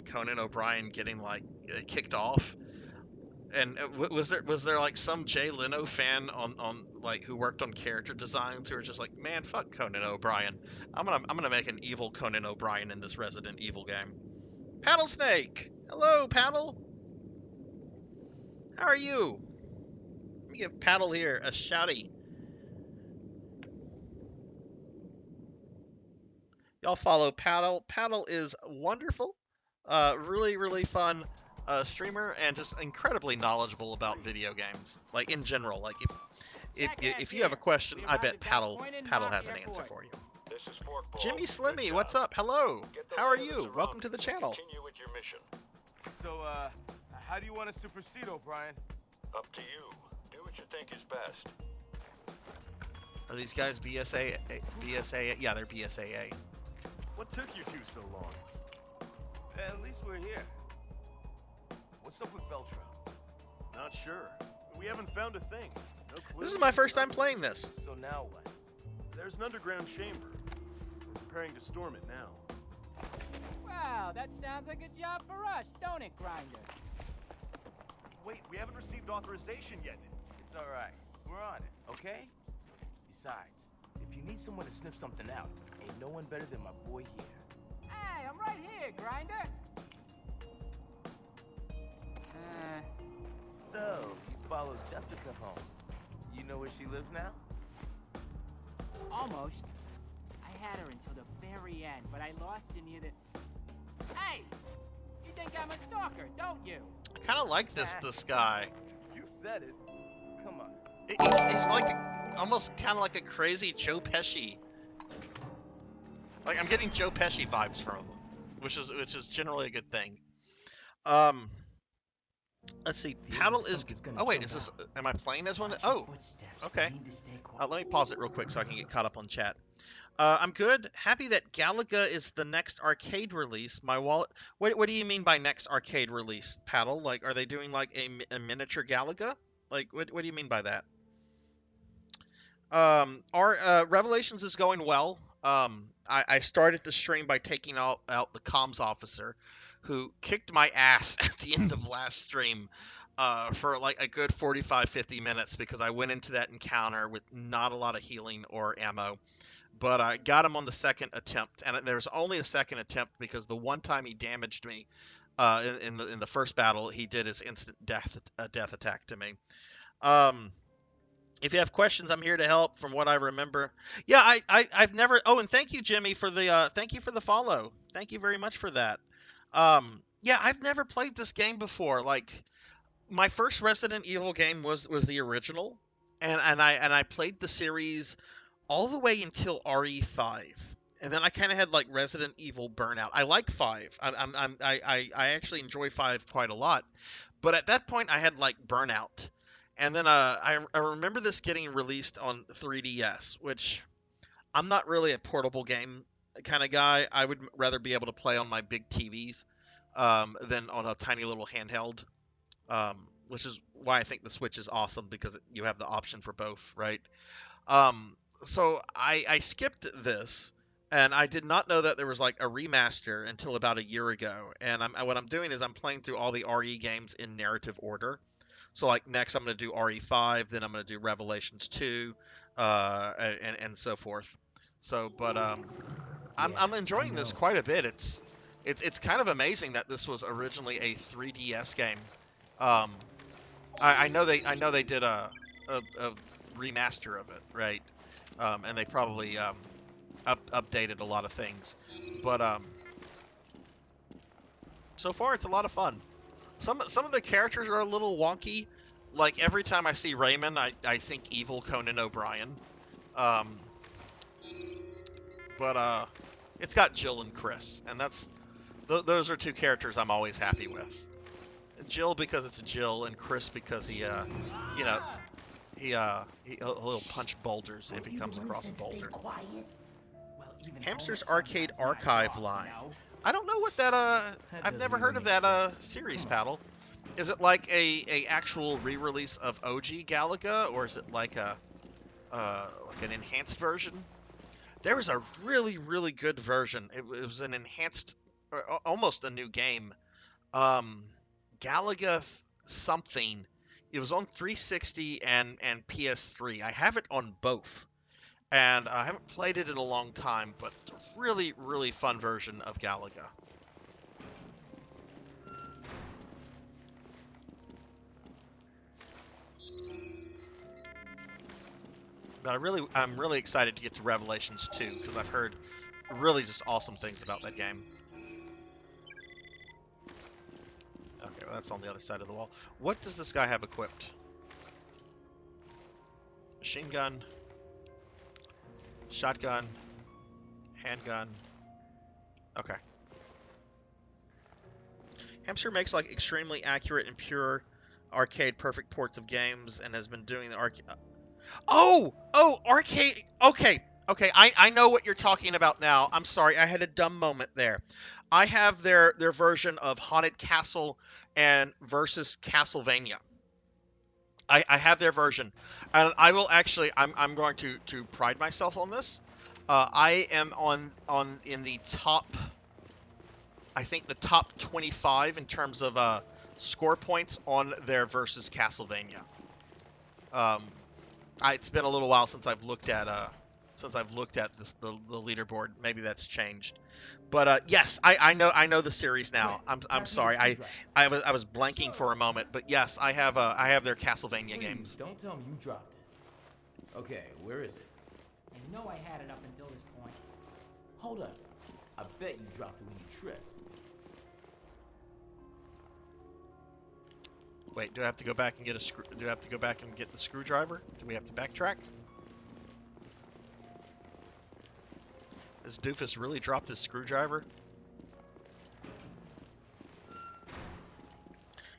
Conan O'Brien getting like kicked off. And was there like some Jay Leno fan on like who worked on character designs who were just like, man, fuck Conan O'Brien. I'm gonna make an evil Conan O'Brien in this Resident Evil game. Paddle Snake, hello Paddle. How are you? Let me give Paddle here a shouty. Y'all follow Paddle. Paddle is wonderful. Really fun. Streamer and just incredibly knowledgeable about video games, like in general. Like if you have a question, I bet Paddle has an answer for you. Jimmy Slimmy, what's up? Hello. How are you? Welcome to the channel. So, how do you want us to proceed, O'Brien? Up to you. Do what you think is best. Are these guys BSA? BSA? Yeah, they're BSAA. What took you two so long? At least we're here. What's up with Veltro? Not sure. We haven't found a thing. No clue. This is my first time playing this. So now what? There's an underground chamber. We're preparing to storm it now. Wow, that sounds like a job for us, don't it, Grinder? Wait, we haven't received authorization yet. It's alright. We're on it, okay? Besides, if you need someone to sniff something out, ain't no one better than my boy here. Hey, I'm right here, Grinder. So, you followed Jessica home. You know where she lives now? Almost. I had her until the very end, but I lost her near the... Hey! You think I'm a stalker, don't you? I kind of like this guy. You said it. Come on. He's like almost kind of like a crazy Joe Pesci. Like I'm getting Joe Pesci vibes from him, which is generally a good thing. Let's see. Paddle is. Oh wait, is this? Am I playing as one? Oh, okay. Let me pause it real quick so I can get caught up on chat. I'm good. Happy that Galaga is the next arcade release. My wallet. What do you mean by next arcade release, Paddle? Like, are they doing like a miniature Galaga? Like, what do you mean by that? Our Revelations is going well. I started the stream by taking out the comms officer, who kicked my ass at the end of last stream for like a good 45-50 minutes because I went into that encounter with not a lot of healing or ammo. But I got him on the second attempt, and there was only a second attempt because the one time he damaged me in the first battle, he did his instant death attack to me. If you have questions, I'm here to help. From what I remember, yeah, I've never. Oh, and thank you, Jimmy, for the follow. Thank you very much for that. Yeah, I've never played this game before. Like, my first Resident Evil game was the original, and I played the series all the way until RE5, and then I kind of had like Resident Evil burnout. I like 5. I actually enjoy 5 quite a lot, but at that point I had like burnout, and then I remember this getting released on 3DS, which I'm not really a portable game kind of guy. I would rather be able to play on my big TVs than on a tiny little handheld, which is why I think the Switch is awesome because you have the option for both, right? So I skipped this, and I did not know that there was like a remaster until about a year ago. And what I'm doing is I'm playing through all the RE games in narrative order. So like next I'm going to do RE5, then I'm going to do Revelations 2, and so forth. So, but I'm enjoying this quite a bit. It's kind of amazing that this was originally a 3DS game. I know they did a remaster of it, right? And they probably updated a lot of things, but so far it's a lot of fun. Some of the characters are a little wonky. Like every time I see Raymond, I think evil Conan O'Brien. But it's got Jill and Chris, and those are two characters I'm always happy with. Jill because it's a Jill, and Chris because he'll punch boulders if he comes across a boulder. Hamster's Arcade Archive line. I don't know what that I've never heard of that series, Paddle. Is it like a actual re-release of OG Galaga, or is it like like an enhanced version? There was a really good version. It was an enhanced, or almost a new game. Galaga something. It was on 360 and PS3. I have it on both, and I haven't played it in a long time, but it's a really fun version of Galaga. But I'm really excited to get to Revelations 2 because I've heard really just awesome things about that game. Okay, well, that's on the other side of the wall. What does this guy have equipped? Machine gun, shotgun, handgun. Okay. Hamster makes like extremely accurate and pure arcade perfect ports of games and has been doing the Oh, arcade. Okay, okay. I know what you're talking about now. I'm sorry, I had a dumb moment there. I have their version of Haunted Castle and versus Castlevania. I have their version, and I will actually. I'm going to pride myself on this. I am on in the top. I think the top 25 in terms of score points on their versus Castlevania. Um, it's been a little while since I've looked at the leaderboard. Maybe that's changed. But yes, I know the series now. I'm sorry. I was blanking for a moment, but yes, I have their Castlevania games. Don't tell me you dropped it. Okay, where is it? I know I had it up until this point. Hold up. I bet you dropped it when you tripped. Wait, do I have to go back and get a screw? Do I have to go back and get the screwdriver? Do we have to backtrack? Has Doofus really dropped his screwdriver?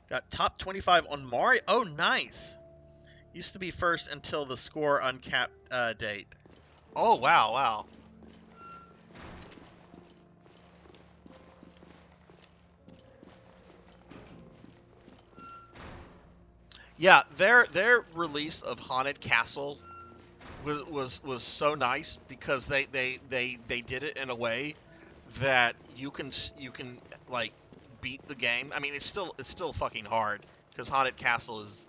Got top 25 on Mario. Oh, nice. Used to be first until the score uncapped date. Oh, wow, wow. Yeah, their release of Haunted Castle was so nice because they did it in a way that you can like beat the game. I mean, it's still fucking hard because Haunted Castle is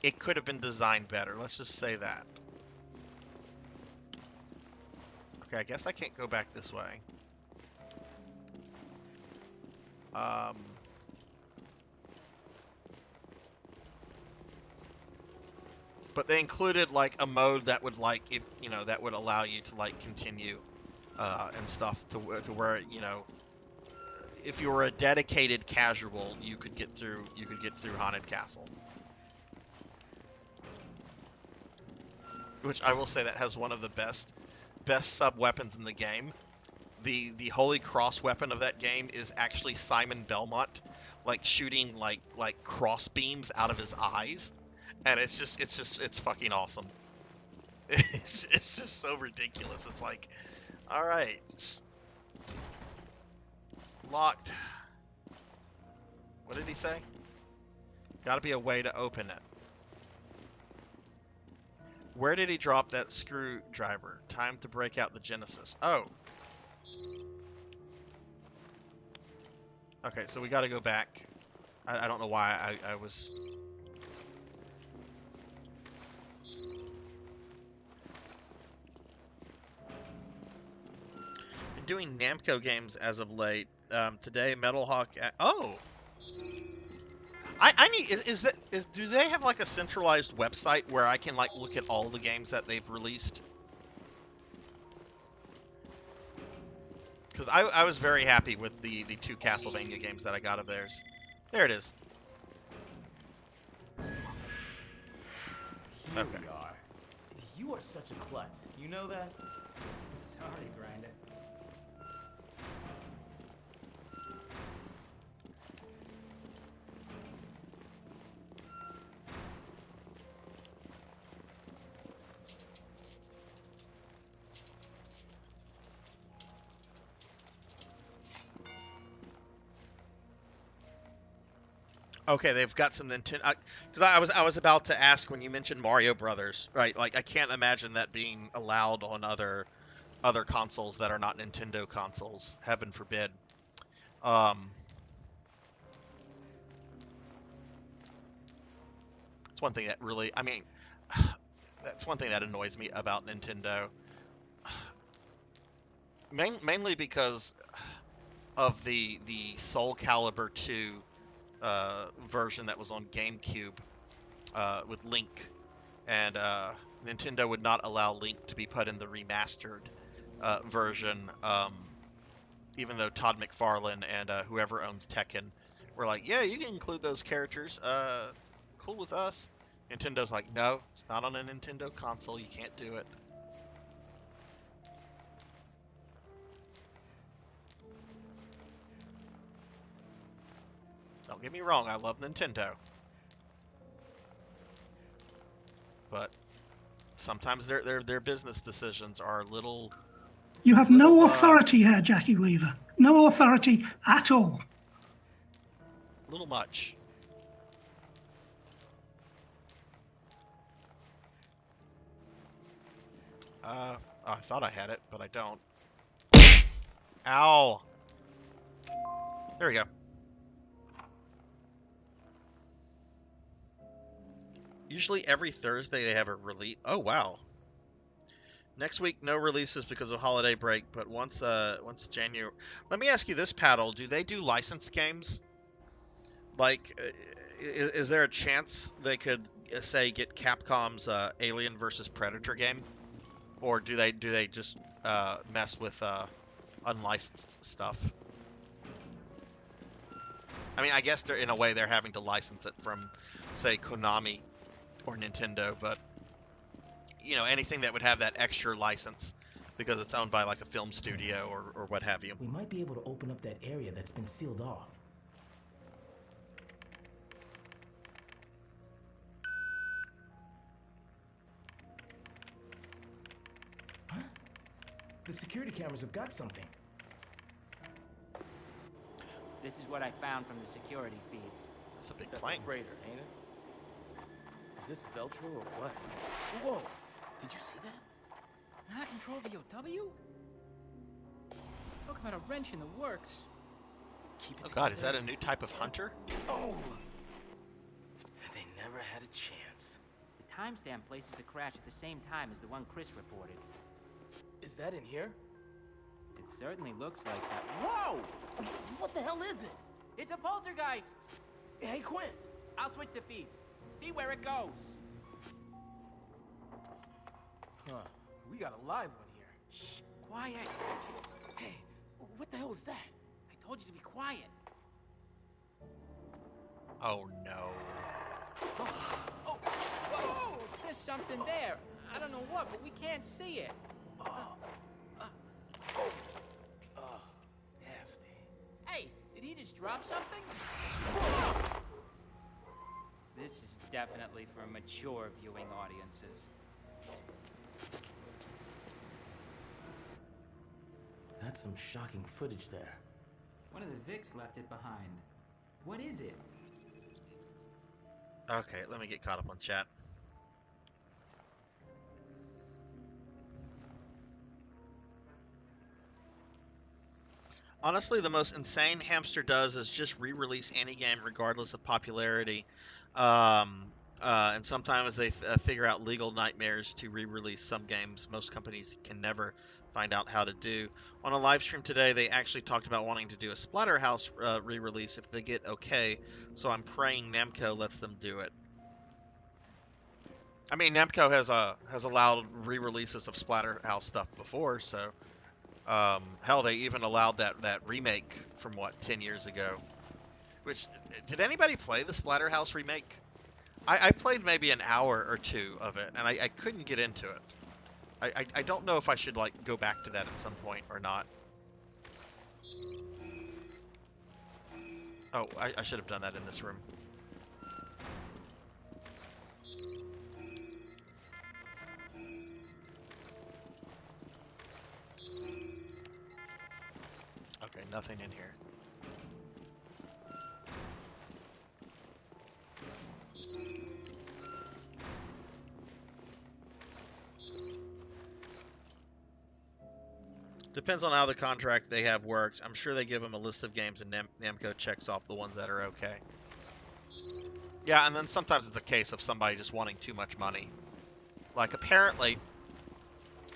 it could have been designed better. Let's just say that. Okay, I guess I can't go back this way. But they included like a mode that would like if that would allow you to like continue and stuff to where if you were a dedicated casual you could get through Haunted Castle, which I will say that has one of the best sub weapons in the game. The Holy Cross weapon of that game is actually Simon Belmont like shooting like cross beams out of his eyes. And it's fucking awesome. It's just so ridiculous. It's like, all right, it's locked. What did he say? Got to be a way to open it. Where did he drop that screwdriver? Time to break out the Genesis. Oh. Okay, so we got to go back. I don't know why I was... doing Namco games as of late. Today, Metal Hawk. Oh, I need do they have like a centralized website where I can like look at all the games that they've released? Because I was very happy with the 2 Castlevania games that I got of theirs. There it is. Here we are. You are such a klutz. You know that? Sorry, Grinder. Okay, they've got some Nintendo. Because I was about to ask when you mentioned Mario Brothers, right? Like I can't imagine that being allowed on other consoles that are not Nintendo consoles. Heaven forbid. It's one thing that really, I mean, that's one thing that annoys me about Nintendo. Mainly because of the Soul Calibur 2 version that was on GameCube with Link, and Nintendo would not allow Link to be put in the remastered version, even though Todd McFarlane and whoever owns Tekken were like, yeah, you can include those characters, cool with us. Nintendo's like, no, it's not on a Nintendo console, you can't do it. Don't get me wrong, I love Nintendo. but sometimes their business decisions are a little. You have no authority here, Jackie Weaver. No authority at all. Little much. I thought I had it, but I don't. Ow! There we go. Usually every Thursday they have a release. Oh, wow. Next week, no releases because of holiday break, but once January... Let me ask you this, Paddle. Do they do licensed games? Like, is there a chance they could, say, get Capcom's Alien vs. Predator game? Or do they just mess with unlicensed stuff? I mean, I guess in a way they're having to license it from, say, Konami or Nintendo, but you know, anything that would have that extra license because it's owned by like a film studio or what have you. We might be able to open up that area that's been sealed off. Huh? The security cameras have got something. This is what I found from the security feeds. That's a big That's plane. a freighter, ain't it? Is this Veltro or what? Whoa! Did you see that? Not control VOW? Talk about a wrench in the works. Oh god, is that a new type of hunter? Oh! They never had a chance. The timestamp places the crash at the same time as the one Chris reported. Is that in here? It certainly looks like that. Whoa! What the hell is it? It's a poltergeist! Hey, Quinn! I'll switch the feeds. See where it goes. Huh. We got a live one here. Shh, quiet. Hey, what the hell is that? I told you to be quiet. Oh no. Oh, whoa! There's something there. I don't know what, but we can't see it. Nasty. Hey, did he just drop something? Whoa! This is definitely for mature viewing audiences. That's some shocking footage there. One of the Vics left it behind. What is it? Okay, let me get caught up on chat. Honestly, the most insane Hamster does is just re-release any game regardless of popularity. And sometimes they figure out legal nightmares to re-release some games most companies can never find out how to do. On a live stream today, they actually talked about wanting to do a Splatterhouse re-release if they get okay, so I'm praying Namco lets them do it. I mean, Namco has allowed re-releases of Splatterhouse stuff before, so hell, they even allowed that remake from what, 10 years ago. Which, did anybody play the Splatterhouse remake? I played maybe an hour or two of it, and I couldn't get into it. I don't know if I should like go back to that at some point or not. Oh, I should have done that in this room. Okay, nothing in here. Depends on how the contract they have works. I'm sure they give them a list of games and Namco checks off the ones that are okay. Yeah, and then sometimes it's a case of somebody just wanting too much money. Like, apparently,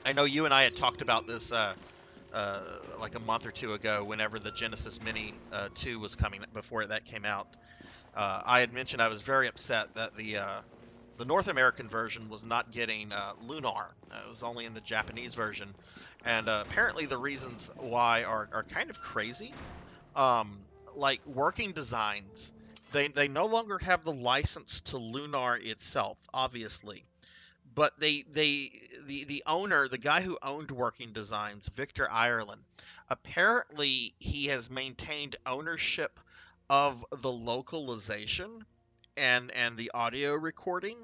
I know you and I had talked about this like a month or two ago whenever the Genesis Mini 2 was coming, before that came out. I had mentioned I was very upset that the North American version was not getting Lunar. It was only in the Japanese version. And apparently the reasons why are kind of crazy. Like working designs, they no longer have the license to Lunar itself, obviously. But the owner, the guy who owned Working Designs, Victor Ireland, apparently he has maintained ownership of the localization and the audio recording.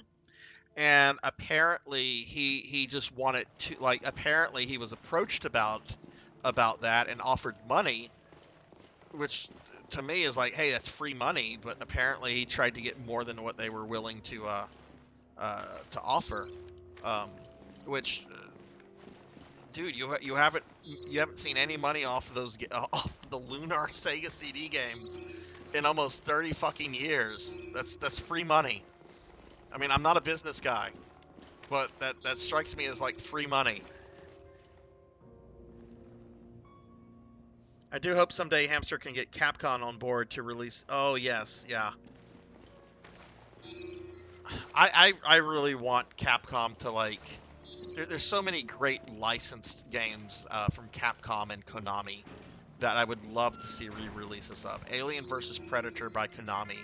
and apparently he just wanted to, like, apparently he was approached about that and offered money, which to me is like, hey, that's free money, but apparently he tried to get more than what they were willing to offer, which dude, you haven't seen any money off of off the Lunar Sega CD games in almost 30 fucking years. That's free money. I mean, I'm not a business guy, but that strikes me as like free money. I do hope someday Hamster can get Capcom on board to release. Oh yes, yeah. I really want Capcom to, like. There's so many great licensed games from Capcom and Konami that I would love to see re-releases of. Alien vs. Predator by Konami.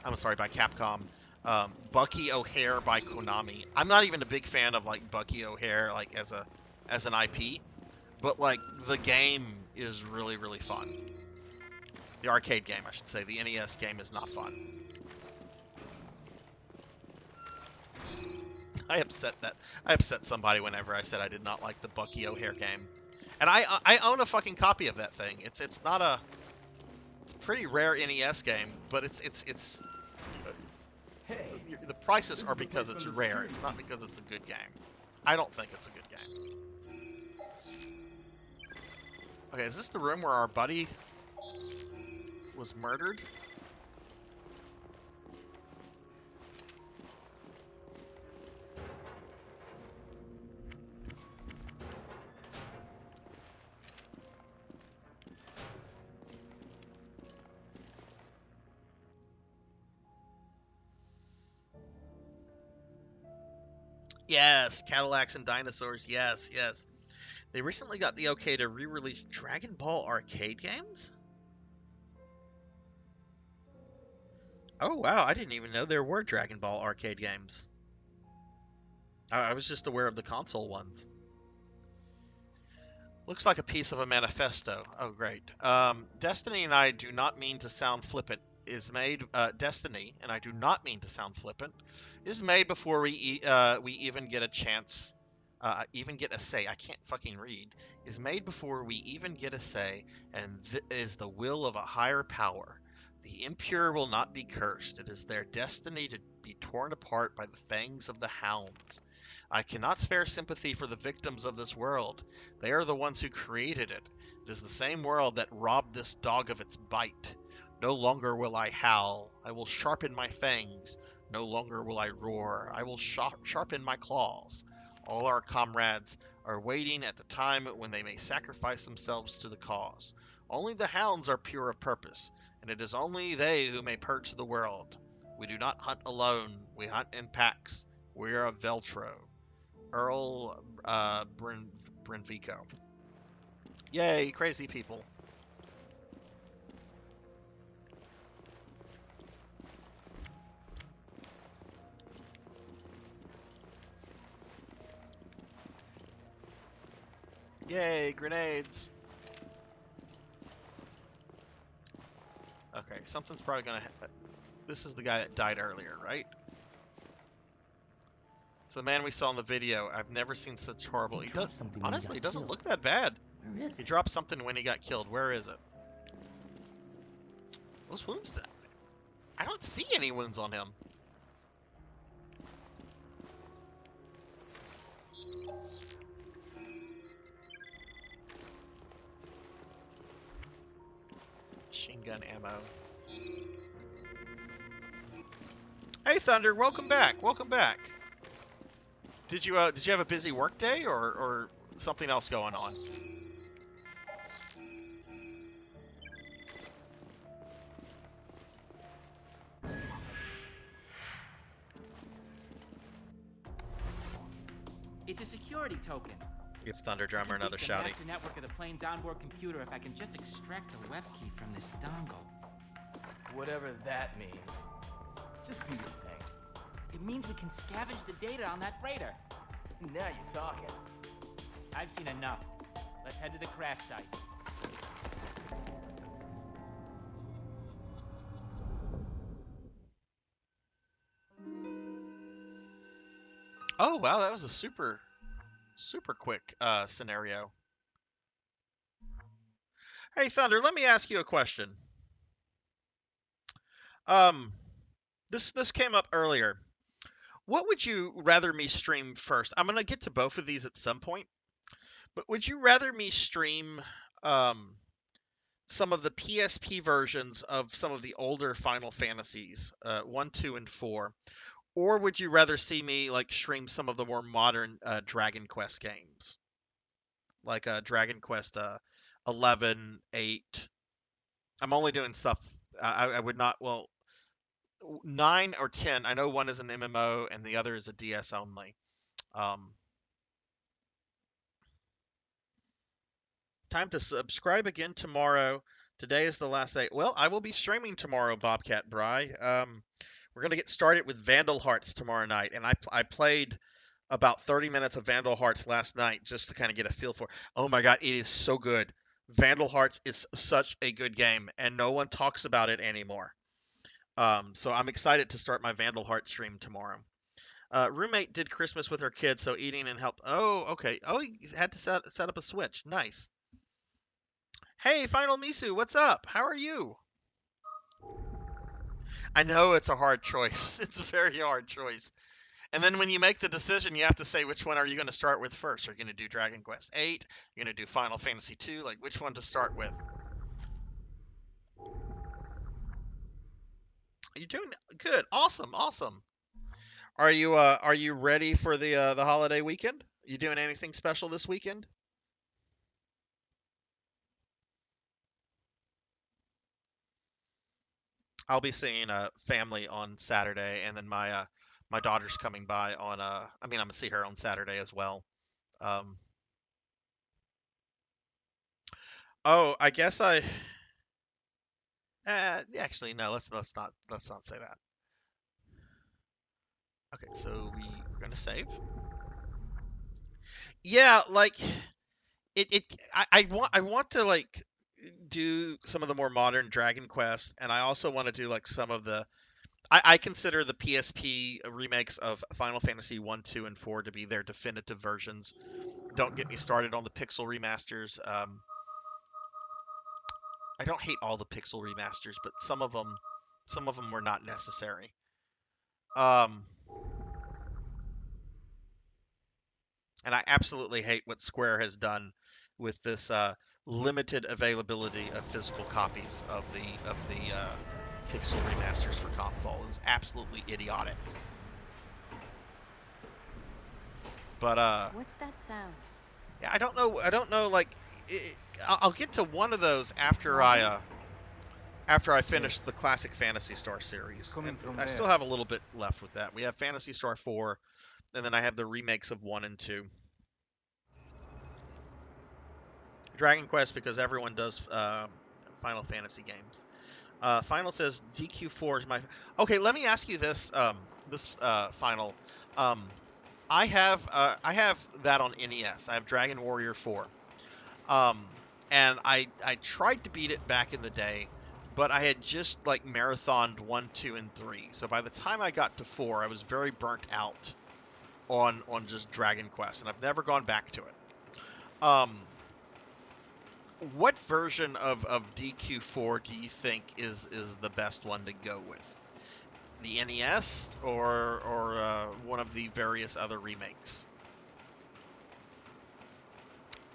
I'm sorry, by Capcom. Bucky O'Hare by Konami. I'm not even a big fan of like Bucky O'Hare like as an IP, but like the game is really, really fun. The arcade game, I should say. The NES game is not fun. I upset somebody whenever I said I did not like the Bucky O'Hare game, and I own a fucking copy of that thing. It's a pretty rare NES game, but it's Hey, the prices are because it's rare. It's not because it's a good game. I don't think it's a good game. Okay, is this the room where our buddy was murdered? Yes, Cadillacs and dinosaurs. Yes, yes. They recently got the okay to re-release Dragon Ball arcade games? Oh, wow. I didn't even know there were Dragon Ball arcade games. I was just aware of the console ones. Looks like a piece of a manifesto. Oh, great. Destiny and I do not mean to sound flippant. Is made Destiny, and I do not mean to sound flippant, is made before we even get a chance, even get a say. I can't fucking read. Is made before we even get a say, and is the will of a higher power. The impure will not be cursed. It is their destiny to be torn apart by the fangs of the hounds. I cannot spare sympathy for the victims of this world. They are the ones who created it. It is the same world that robbed this dog of its bite. No longer will I howl. I will sharpen my fangs. No longer will I roar. I will sharpen my claws. All our comrades are waiting at the time when they may sacrifice themselves to the cause. Only the hounds are pure of purpose, and it is only they who may purge the world. We do not hunt alone. We hunt in packs. We are a Veltro. Earl Brinvico. Yay, crazy people. Yay, grenades. Okay, something's probably gonna this is the guy that died earlier, right? So the man we saw in the video, I've never seen such horrible. He does, honestly, he doesn't look that bad. Where is he dropped something when he got killed. Where is it? Those wounds, I don't see any wounds on him. Machine gun ammo. Hey Thunder, welcome back. Welcome back. Did you have a busy work day or something else going on? It's a security token. Give Thunder Drummer another the shouty. master network of the plane's onboard computer if I can just extract the web key from this dongle. Whatever that means. Just do your thing. It means we can scavenge the data on that freighter. Now you're talking. I've seen enough. Let's head to the crash site. Oh, wow, that was a super quick scenario. Hey, Thunder, let me ask you a question. This came up earlier. What would you rather me stream first? I'm gonna get to both of these at some point, but would you rather me stream some of the PSP versions of some of the older Final Fantasies, 1, 2, and 4, or would you rather see me like stream some of the more modern Dragon Quest games, like Dragon Quest 11, 8? I'm only doing stuff. I would not. Well, 9 or 10. I know one is an MMO and the other is a DS only. Time to subscribe again tomorrow. Today is the last day. Well, I will be streaming tomorrow, Bobcat Bry. We're gonna get started with Vandal Hearts tomorrow night, and I played about 30 minutes of Vandal Hearts last night just to kind of get a feel for it. Oh my god, it is so good. Vandal Hearts is such a good game, and no one talks about it anymore. So I'm excited to start my Vandal Heart stream tomorrow. Roommate did Christmas with her kids, so eating and helped. Oh, okay. Oh, he had to set up a Switch. Nice. Hey, Final Misu, what's up? How are you? I know it's a hard choice. It's a very hard choice. And then when you make the decision, you have to say which one are you going to start with first. Are you going to do Dragon Quest 8? You're going to do Final Fantasy 2? Like, which one to start with? You're doing good. Awesome. Awesome. Are you ready for the holiday weekend? You doing anything special this weekend? I'll be seeing family on Saturday, and then my daughter's coming by on I mean, I'm gonna see her on Saturday as well. Um, oh, I guess actually no, let's not say that. Okay, so we're gonna save. Yeah, like I want to like do some of the more modern Dragon Quest, and I also want to do like some of the I consider the PSP remakes of Final Fantasy 1, 2, and 4 to be their definitive versions. Don't get me started on the pixel remasters. I don't hate all the pixel remasters, but some of them were not necessary. Um, and I absolutely hate what Square has done with this limited availability of physical copies of the pixel remasters for console. It was absolutely idiotic. But What's that sound? yeah, I don't know. I don't know. Like, I'll get to one of those after I finish the classic Phantasy Star series. And I still have a little bit left with that. We have Phantasy Star 4, and then I have the remakes of 1 and 2. Dragon Quest, because everyone does Final Fantasy games. Final says DQ4 is my. Okay, let me ask you this. Final. I have that on NES. I have Dragon Warrior 4. And I tried to beat it back in the day, but I had just like marathoned 1, 2, and 3. So by the time I got to 4, I was very burnt out on just Dragon Quest, and I've never gone back to it. What version of DQ4 do you think is the best one to go with? The NES or one of the various other remakes?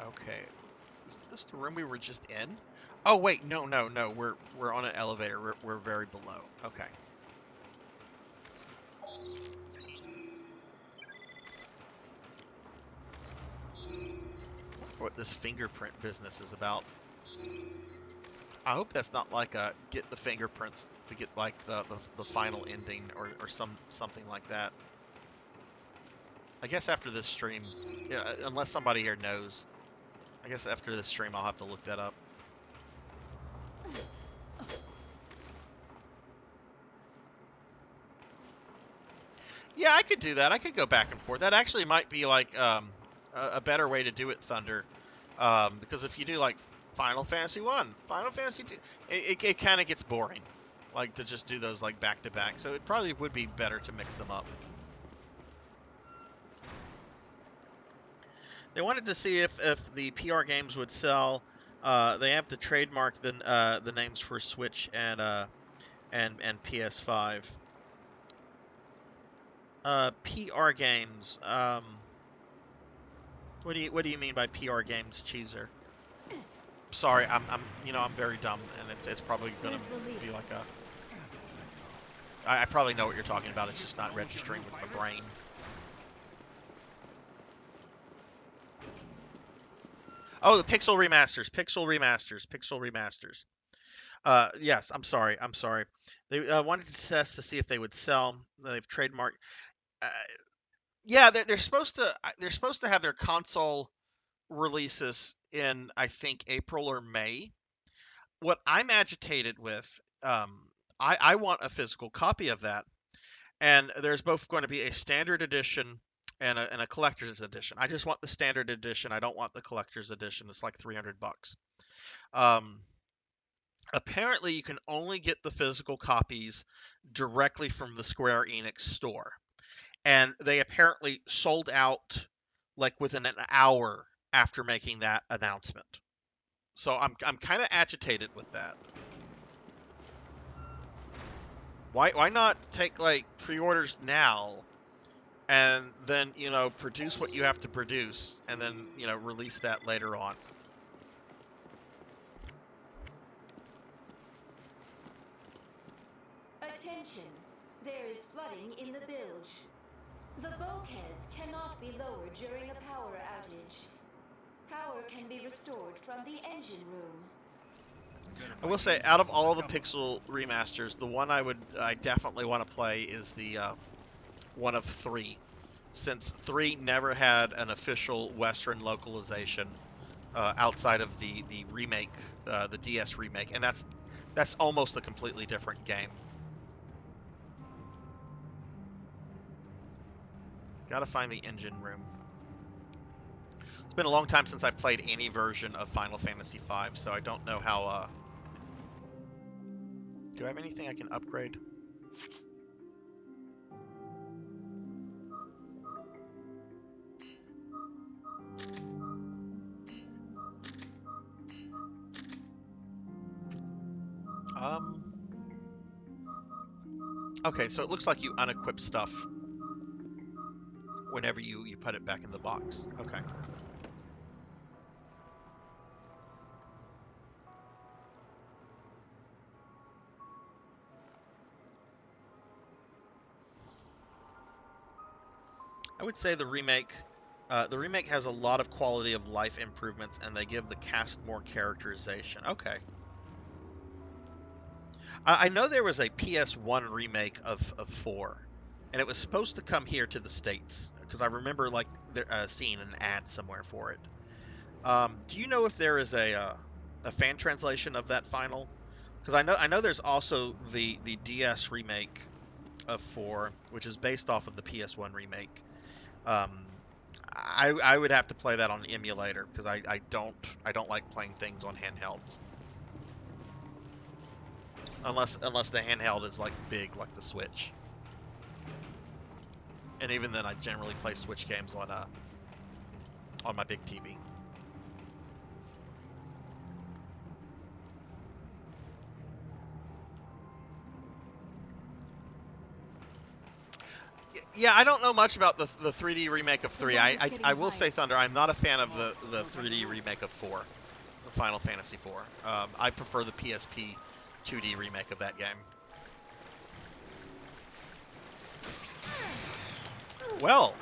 Okay. Is this the room we were just in? Oh wait, no. We're on an elevator. We're very below. Okay. What this fingerprint business is about. I hope that's not like a get the fingerprints to get like the final ending or something like that. I guess after this stream, yeah, unless somebody here knows, I guess after this stream I'll have to look that up. Yeah, I could do that. I could go back and forth. That actually might be like a better way to do it, Thunder. Because if you do like Final Fantasy 1, Final Fantasy 2, it kind of gets boring. Like to just do those like back to back. So it probably would be better to mix them up. They wanted to see if the PR games would sell. They have to trademark the names for Switch and PS5. PR games. What do you mean by PR games, Cheeser? Sorry, I'm very dumb, and it's probably gonna be like a. I probably know what you're talking about. It's just not registering with my brain. Oh, the Pixel remasters. Yes, I'm sorry. They wanted to test to see if they would sell. They've trademarked. Yeah, they're supposed to have their console releases in, I think, April or May. What I'm agitated with, I want a physical copy of that, and there's both going to be a standard edition and a collector's edition. I just want the standard edition. I don't want the collector's edition. It's like $300. Apparently, you can only get the physical copies directly from the Square Enix store, and they apparently sold out like within an hour after making that announcement. So I'm kind of agitated with that. Why not take like pre-orders now and then, produce what you have to produce and then, release that later on? Attention, there is flooding in the bilge. The bulkheads cannot be lowered during a power outage. Power can be restored from the engine room. I will say, out of all the Pixel remasters, the one I definitely want to play is the one of 3, since 3 never had an official Western localization outside of the remake, the DS remake, and that's almost a completely different game. Gotta find the engine room. It's been a long time since I've played any version of Final Fantasy V, so I don't know how. Do I have anything I can upgrade? Okay, so it looks like you unequip stuff whenever you put it back in the box. Okay. I would say the remake has a lot of quality of life improvements, and they give the cast more characterization. Okay. I know there was a PS1 remake of 4, and it was supposed to come here to the States, because I remember like seeing an ad somewhere for it. Do you know if there is a fan translation of that final? Because I know there's also the DS remake of 4, which is based off of the PS1 remake. I would have to play that on the emulator because I don't like playing things on handhelds. Unless the handheld is like big, like the Switch. And even then, I generally play Switch games on my big TV. Yeah, I don't know much about the 3D remake of 3. I will say, Thunder, I'm not a fan of the 3D remake of 4, Final Fantasy 4. I prefer the PSP 2D remake of that game. Well.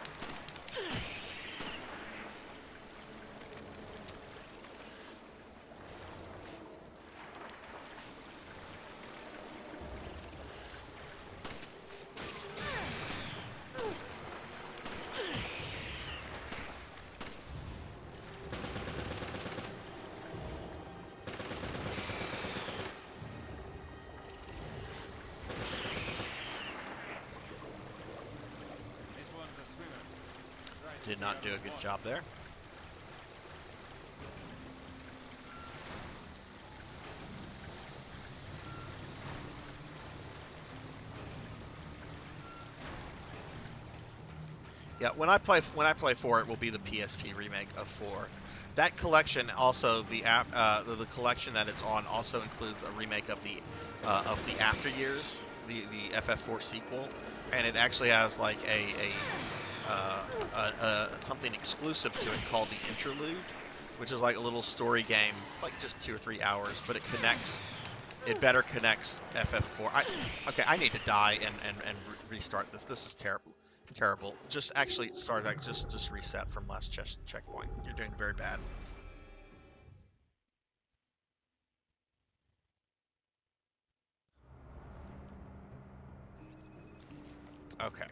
Did not do a good job there. Yeah, when I play 4, it will be the PSP remake of 4. That collection also the collection that it's on also includes a remake of the After Years, the FF4 sequel, and it actually has like something exclusive to it called the Interlude, which is like a little story game. It's like just 2 or 3 hours, but it connects. It better connects FF4. I need to die and restart this. This is terrible. Terrible. Just actually, Sarzac, just reset from last checkpoint. You're doing very bad. Okay.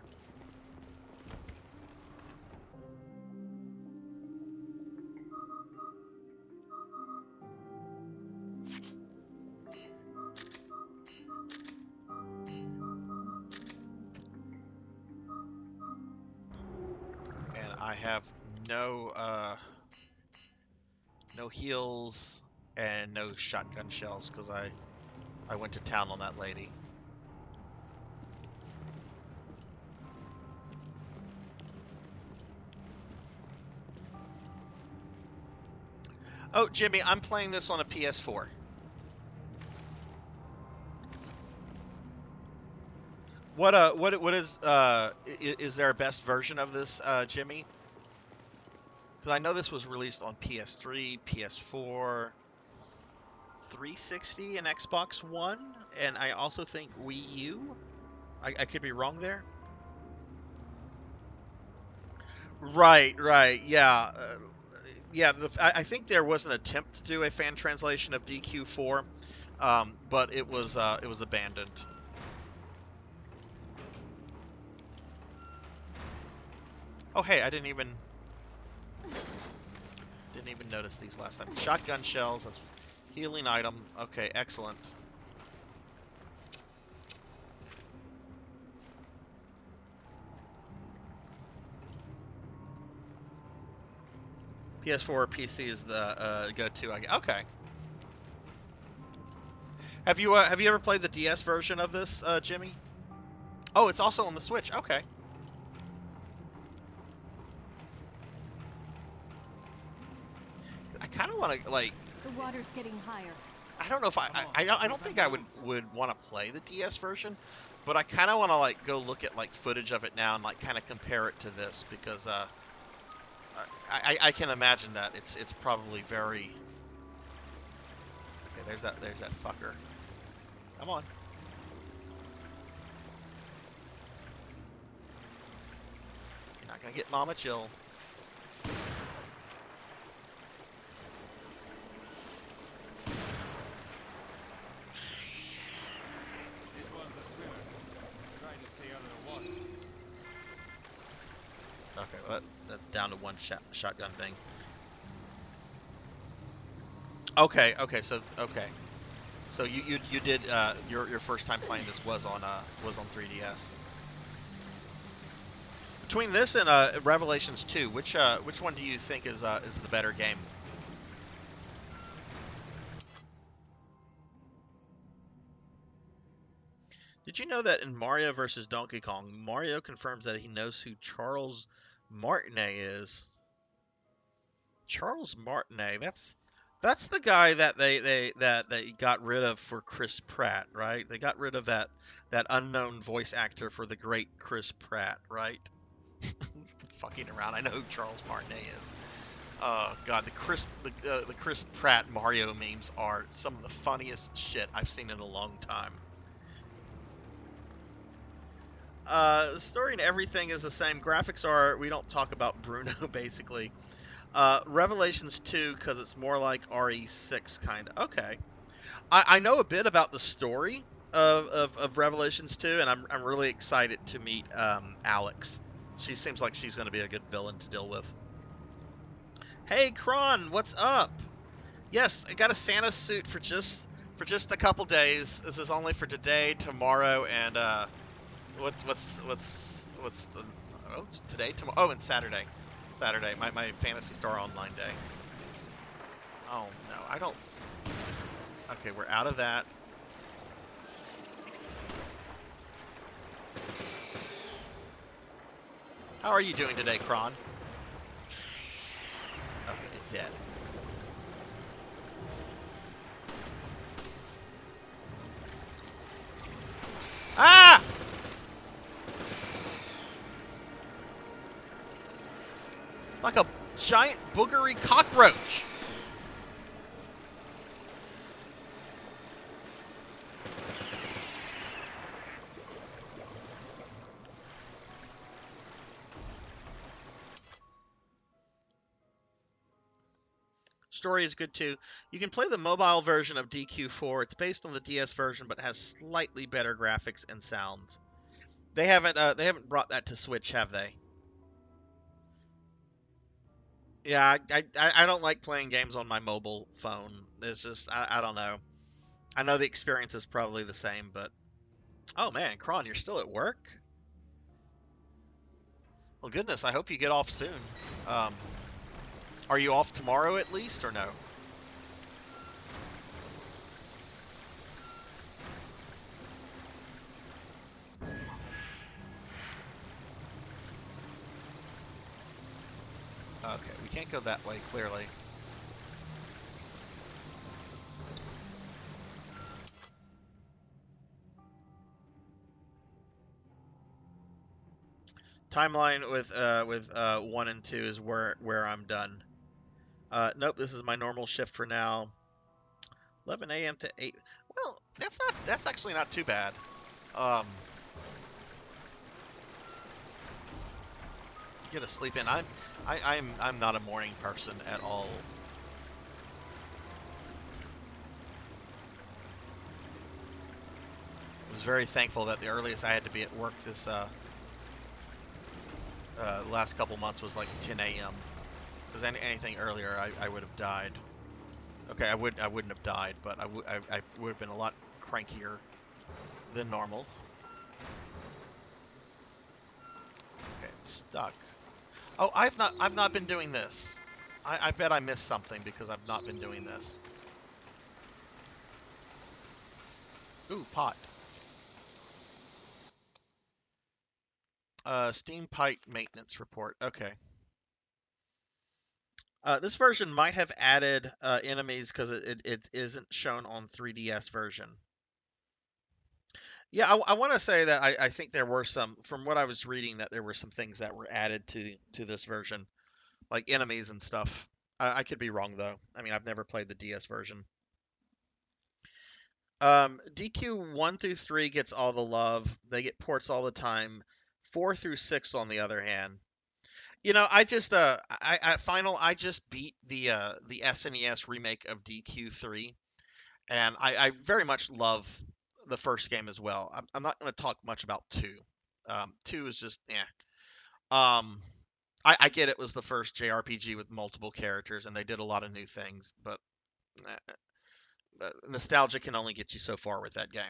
And I have no heals and no shotgun shells because I went to town on that lady. Oh, Jimmy, I'm playing this on a PS4. What is there a best version of this, Jimmy? Because I know this was released on PS3, PS4, 360, and Xbox One, and I also think Wii U. I could be wrong there. Right, yeah. Yeah, I think there was an attempt to do a fan translation of DQ4, but it was abandoned. Oh, hey, I didn't even notice these last time. Shotgun shells, that's healing item. Okay, excellent. PS4 or PC is the go-to. Okay. Have you ever played the DS version of this, Jimmy? Oh, it's also on the Switch. Okay. I kind of want to like. The water's getting higher. I don't know if I don't think I would want to play the DS version, but I kind of want to like go look at like footage of it now and like kind of compare it to this because I can imagine that it's probably very. Okay, there's that fucker. Come on. You're not gonna get Mama Jill. Okay, well, that's down to one shotgun thing. Okay, so you did your first time playing this was on 3DS. Between this and Revelations 2, which one do you think is the better game? Did you know that in Mario vs. Donkey Kong, Mario confirms that he knows who Charles Martinet is? Charles Martinet, that's the guy that they got rid of for Chris Pratt, right? They got rid of that unknown voice actor for the great Chris Pratt, right? Fucking around. I know who Charles Martinet is. Oh God, the Chris Pratt Mario memes are some of the funniest shit I've seen in a long time. The story and everything is the same. Graphics are, we don't talk about Bruno basically. Revelations 2 because it's more like RE6 kind of. Okay, I know a bit about the story of Revelations 2, and I'm really excited to meet Alex. She seems like she's going to be a good villain to deal with. Hey Kron, what's up? Yes, I got a Santa suit for just a couple days. This is only for today, tomorrow, and what's the today, tomorrow? Oh, and Saturday. Saturday, my Phantasy Star Online day. Oh no, I don't. Okay, we're out of that. How are you doing today, Kron? Oh, it's dead. Ah! It's like a giant boogery cockroach. Story is good too. You can play the mobile version of DQ4. It's based on the DS version, but has slightly better graphics and sounds. They haven't brought that to Switch, have they? Yeah, I don't like playing games on my mobile phone. It's just I don't know. I know the experience is probably the same, but oh man, Kron, you're still at work? Well, goodness, I hope you get off soon. Um, are you off tomorrow at least, or no? Okay, we can't go that way, clearly. Timeline with 1 and 2 is where I'm done. Nope, this is my normal shift for now. 11 a.m. to 8. Well, that's actually not too bad. Get a sleep in. I'm not a morning person at all. I was very thankful that the earliest I had to be at work this last couple months was like 10 a.m. Because anything earlier, I would have died. Okay, I wouldn't have died, but I would have been a lot crankier than normal. Okay, it's stuck. Oh, I've not been doing this. I bet I missed something because I've not been doing this. Ooh, pot. Steam pipe maintenance report. Okay. This version might have added enemies because it isn't shown on 3DS version. Yeah, I want to say that I think there were some, from what I was reading, that there were some things that were added to this version, like enemies and stuff. I could be wrong though. I mean, I've never played the DS version. DQ 1 through 3 gets all the love. They get ports all the time. 4 through 6, on the other hand, you know, I just I just beat the SNES remake of DQ3, and I very much love the first game as well. I'm not going to talk much about 2. 2 is just I get it was the first JRPG with multiple characters, and they did a lot of new things, but nostalgia can only get you so far with that game.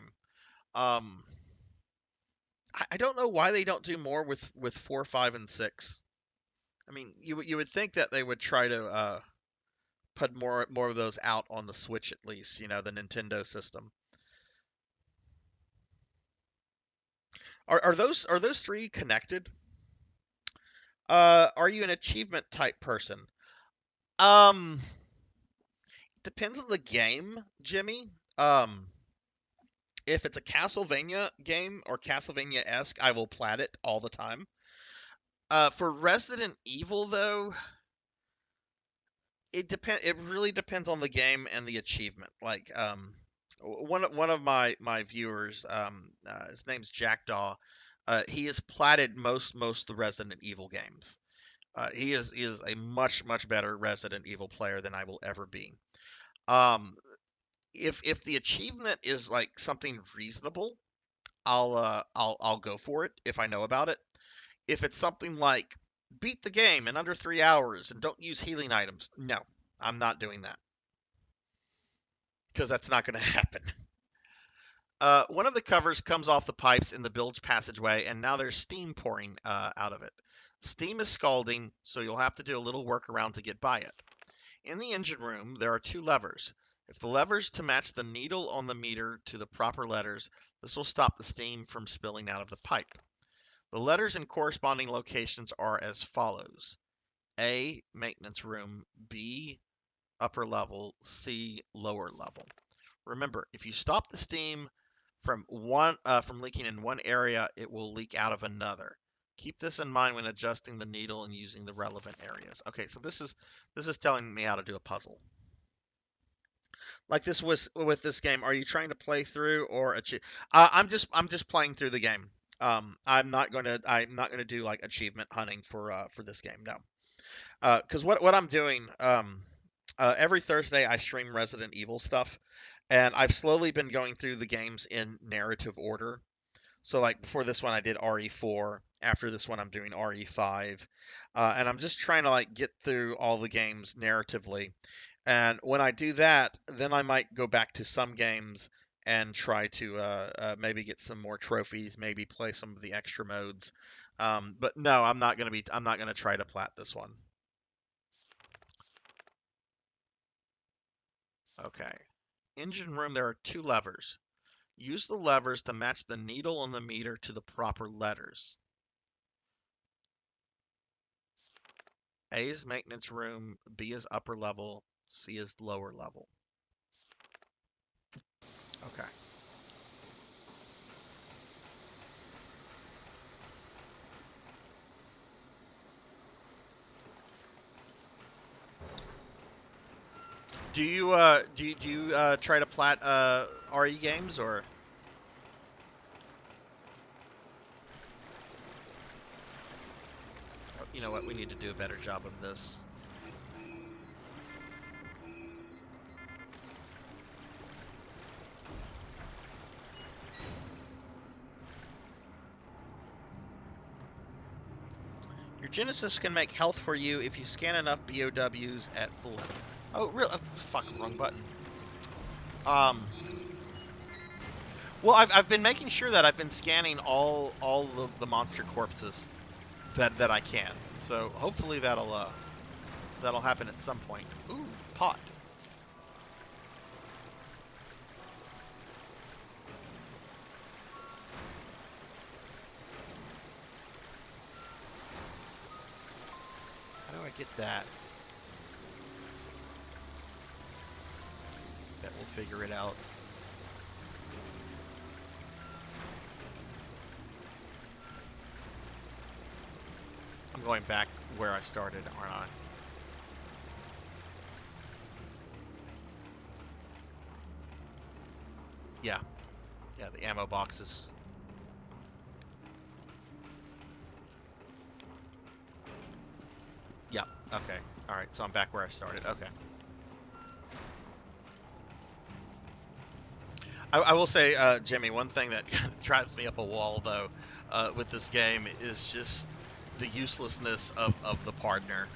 I don't know why they don't do more with 4, 5, and 6. I mean, you would think that they would try to put more of those out on the Switch at least, you know, the Nintendo system. Are those 3 connected? Are you an achievement type person? Depends on the game, Jimmy. If it's a Castlevania game or Castlevania-esque, I will plat it all the time. For Resident Evil, though, it really depends on the game and the achievement. Like one of my viewers, his name's Jackdaw. He has platted most of the Resident Evil games. He is a much better Resident Evil player than I will ever be. If the achievement is like something reasonable, I'll go for it if I know about it. If it's something like beat the game in under 3 hours and don't use healing items, no, I'm not doing that because that's not going to happen. One of the covers comes off the pipes in the bilge passageway, and now there's steam pouring out of it. Steam is scalding, so you'll have to do a little workaround to get by it. In the engine room, there are 2 levers. If the levers to match the needle on the meter to the proper letters, this will stop the steam from spilling out of the pipe. The letters in corresponding locations are as follows: A, maintenance room; B, upper level; C, lower level. Remember, if you stop the steam from leaking in one area, it will leak out of another. Keep this in mind when adjusting the needle and using the relevant areas. Okay, so this is telling me how to do a puzzle. Like this was with this game. Are you trying to play through or achieve? I'm just playing through the game. I'm not gonna do like achievement hunting for this game. No. Because what I'm doing, every Thursday I stream Resident Evil stuff, and I've slowly been going through the games in narrative order. So like before this one I did RE4. After this one I'm doing RE5, and I'm just trying to like get through all the games narratively. And when I do that, then I might go back to some games and try to maybe get some more trophies, maybe play some of the extra modes. But no, I'm not gonna try to plat this one. Okay. Engine room, there are 2 levers. Use the levers to match the needle on the meter to the proper letters. A is maintenance room, B is upper level, C is lower level. Okay. Do you try to plat RE games or? You know what? We need to do a better job of this. Your Genesis can make health for you if you scan enough BOWs at full health. Oh, really? Oh, fuck, wrong button. Well, I've been making sure that I've been scanning all the monster corpses that I can. So hopefully that'll happen at some point. Ooh, pot. How do I get that? Bet we'll figure it out. I'm going back where I started, aren't I? Yeah. Yeah, the ammo boxes. Yeah, okay. Alright, so I'm back where I started. Okay. I will say, Jimmy, one thing that drives me up a wall, though, with this game is just the uselessness of the partner.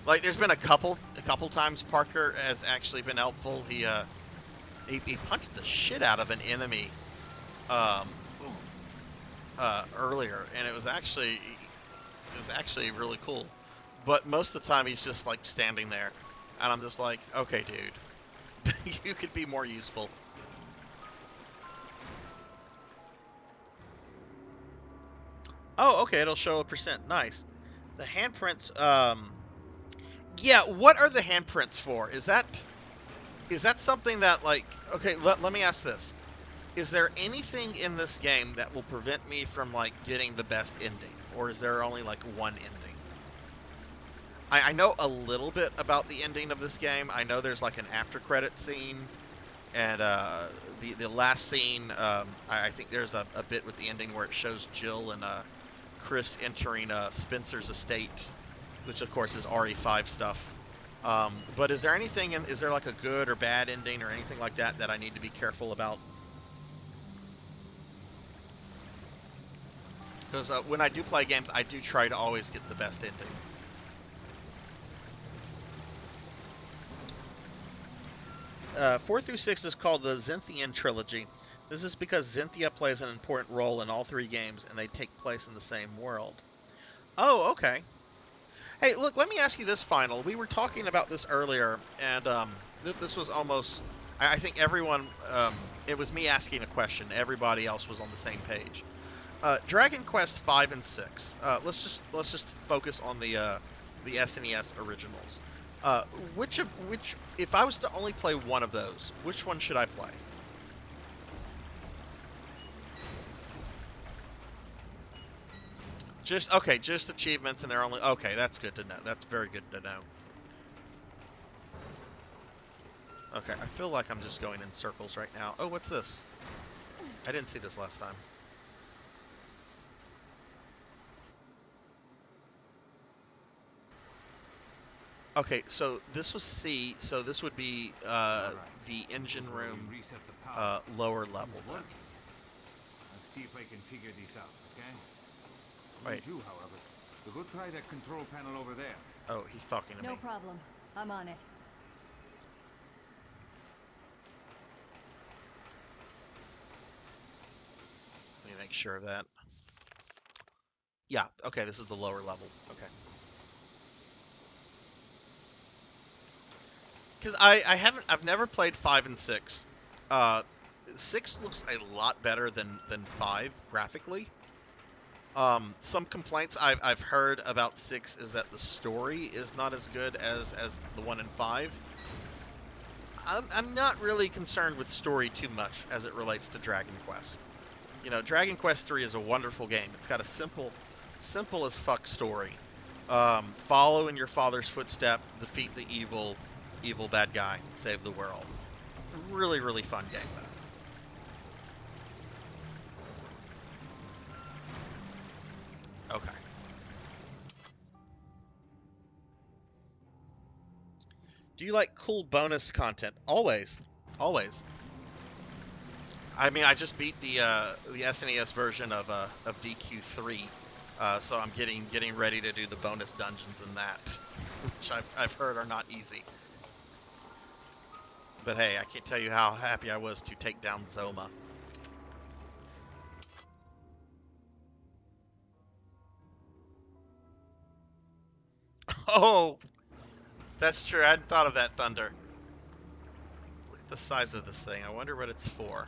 Like, there's been a couple times Parker has actually been helpful. He punched the shit out of an enemy earlier, and it was actually really cool. But most of the time he's just like standing there, and I'm just like, okay, dude, you could be more useful. Oh, okay, it'll show a percent. Nice. The handprints, yeah, what are the handprints for? Is that something that, like, okay, let me ask this. Is there anything in this game that will prevent me from, like, getting the best ending? Or is there only, like, one ending? I know a little bit about the ending of this game. I know there's, like, an after-credit scene. And the last scene, I think there's a bit with the ending where it shows Jill and Chris entering Spencer's estate, which of course is RE5 stuff. But is there anything, is there like a good or bad ending or anything like that that I need to be careful about? Because when I do play games, I do try to always get the best ending. Uh, 4 through 6 is called the Zynthian Trilogy. This is because Xynthia plays an important role in all 3 games, and they take place in the same world. Oh, okay. Hey, look, let me ask you this, Final. We were talking about this earlier, and this was almost... I think everyone... it was me asking a question. Everybody else was on the same page. Dragon Quest 5 and 6. Let's just focus on the SNES originals. Which if I was to only play one of those, which one should I play? Just achievements, and they're only okay. That's good to know. That's very good to know. Okay, I feel like I'm just going in circles right now. Oh, what's this? I didn't see this last time. Okay, so this was C, so this would be the engine room lower level then. Let's see if I can figure this out, okay? Wait. You, however, go try that control panel over there. Oh, he's talking to me. No problem. I'm on it. Let me make sure of that. Yeah, okay, this is the lower level. Okay. Because I've never played 5 and 6. 6 looks a lot better than 5 graphically. Some complaints I've heard about 6 is that the story is not as good as the 1 and 5. I'm not really concerned with story too much as it relates to Dragon Quest. You know, Dragon Quest 3 is a wonderful game. It's got a simple as fuck story. Follow in your father's footstep, defeat the evil bad guy, save the world. Really, really fun game though. Okay. Do you like cool bonus content? Always. Always. I mean, I just beat the SNES version of DQ3, so I'm getting ready to do the bonus dungeons in that, which I've heard are not easy. But hey, I can't tell you how happy I was to take down Zoma. Oh, that's true. I hadn't thought of that, Thunder. Look at the size of this thing. I wonder what it's for.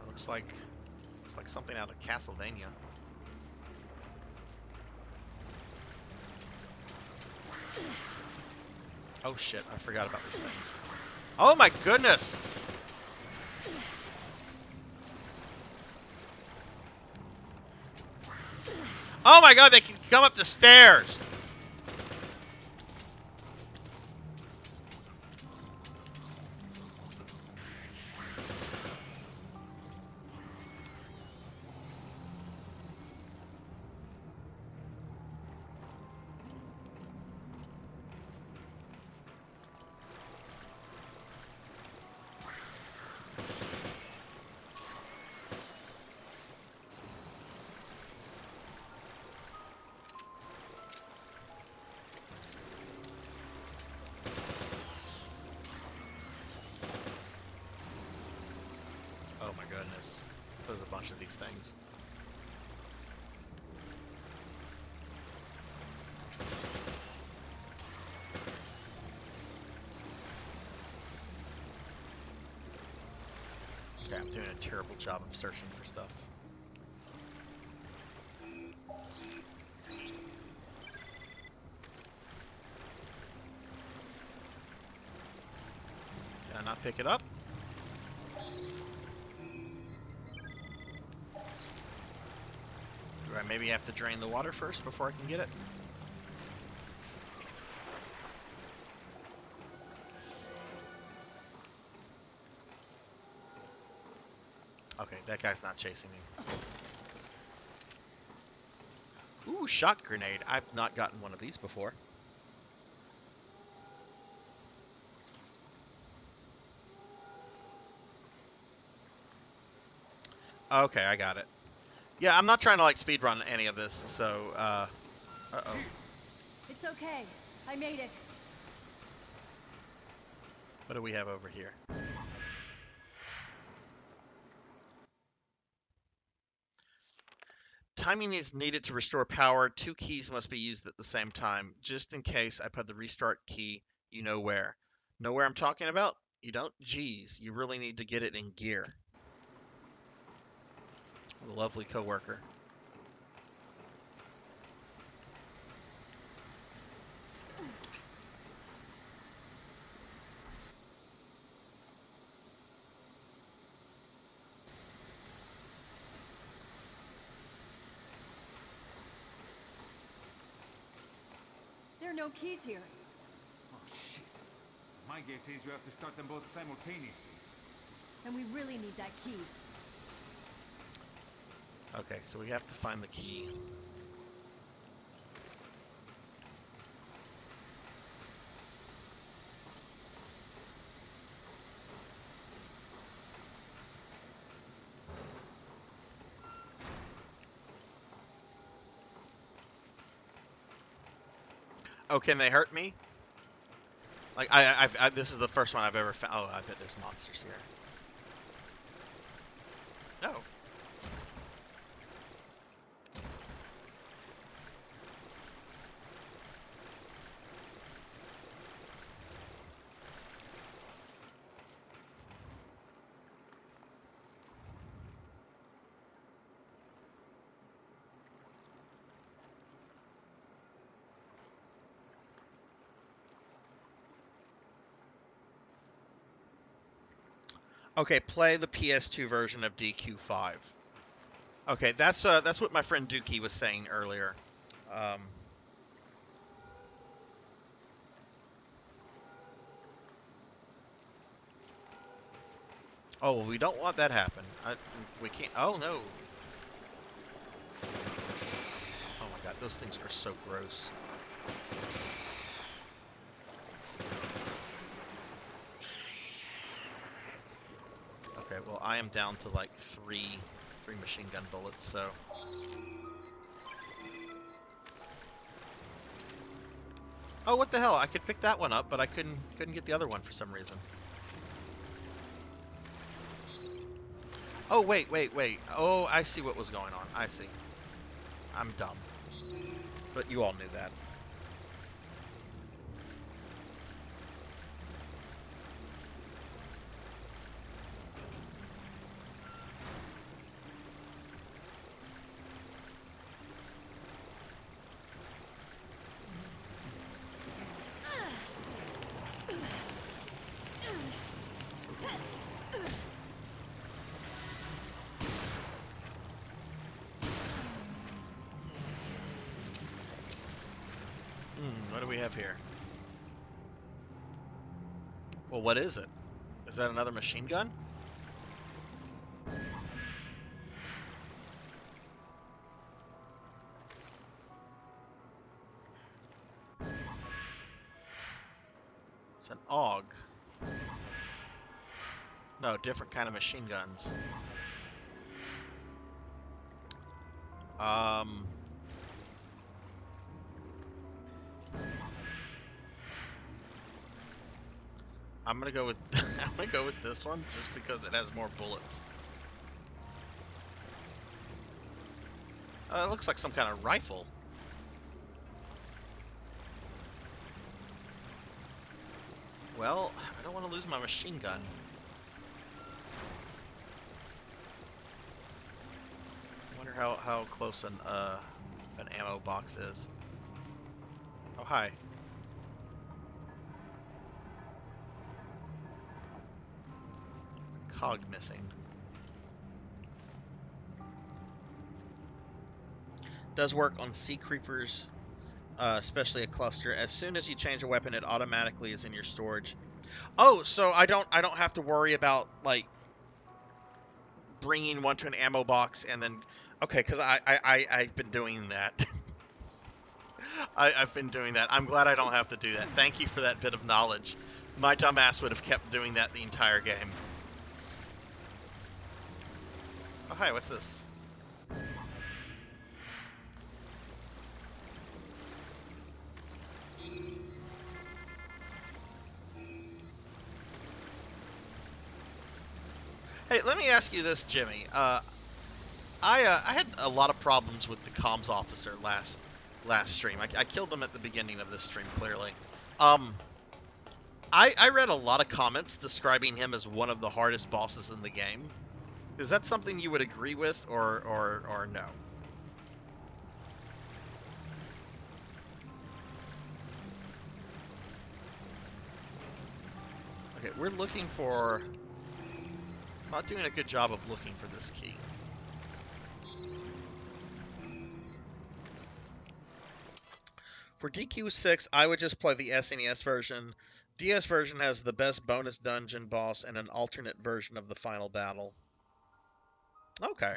It looks like something out of Castlevania. Oh shit! I forgot about these things. Oh my goodness! Oh my god! They can come up the stairs. Oh my goodness. There's a bunch of these things. Okay, I'm doing a terrible job of searching for stuff. Can I not pick it up? Do I maybe have to drain the water first before I can get it? Okay, that guy's not chasing me. Ooh, shock grenade. I've not gotten one of these before. Okay, I got it. Yeah, I'm not trying to like speedrun any of this, so uh-oh. It's okay. I made it. What do we have over here? Timing is needed to restore power. 2 keys must be used at the same time. Just in case, I put the restart key, you know where. Know where I'm talking about? You don't? Geez, you really need to get it in gear. A lovely coworker. There are no keys here. Oh, shit. My guess is you have to start them both simultaneously. And we really need that key. Okay, so we have to find the key. Oh, can they hurt me? Like, this is the first one I've ever found. Oh, I bet there's monsters here. No. Okay, play the PS2 version of DQ5. Okay, that's what my friend Dookie was saying earlier. Oh, well, we don't want that happen. We can't. Oh no. Oh my God, those things are so gross. Okay, well, I am down to like three machine gun bullets, so. Oh, what the hell? I could pick that one up, but I couldn't get the other one for some reason. Oh, wait. Oh, I see what was going on. I see. I'm dumb. But you all knew that. What do we have here? Well, what is it? Is that another machine gun? It's an AUG. No, different kind of machine guns. I'm gonna go with this one just because it has more bullets. It looks like some kind of rifle. Well, I don't want to lose my machine gun. I wonder how close an ammo box is. Oh, hi. Cog missing. Does work on sea creepers, especially a cluster. As soon as you change a weapon, it automatically is in your storage. Oh, so I don't have to worry about like bringing one to an ammo box and then okay, because I've been doing that. I've been doing that. I'm glad I don't have to do that. Thank you for that bit of knowledge. My dumbass would have kept doing that the entire game. Oh, hi, what's this? Hey, let me ask you this, Jimmy. I had a lot of problems with the comms officer last stream. I killed him at the beginning of this stream, clearly. I read a lot of comments describing him as one of the hardest bosses in the game. Is that something you would agree with, or no? Okay, we're looking for... Not doing a good job of looking for this key. For DQ6, I would just play the SNES version. DS version has the best bonus dungeon boss and an alternate version of the final battle. Okay.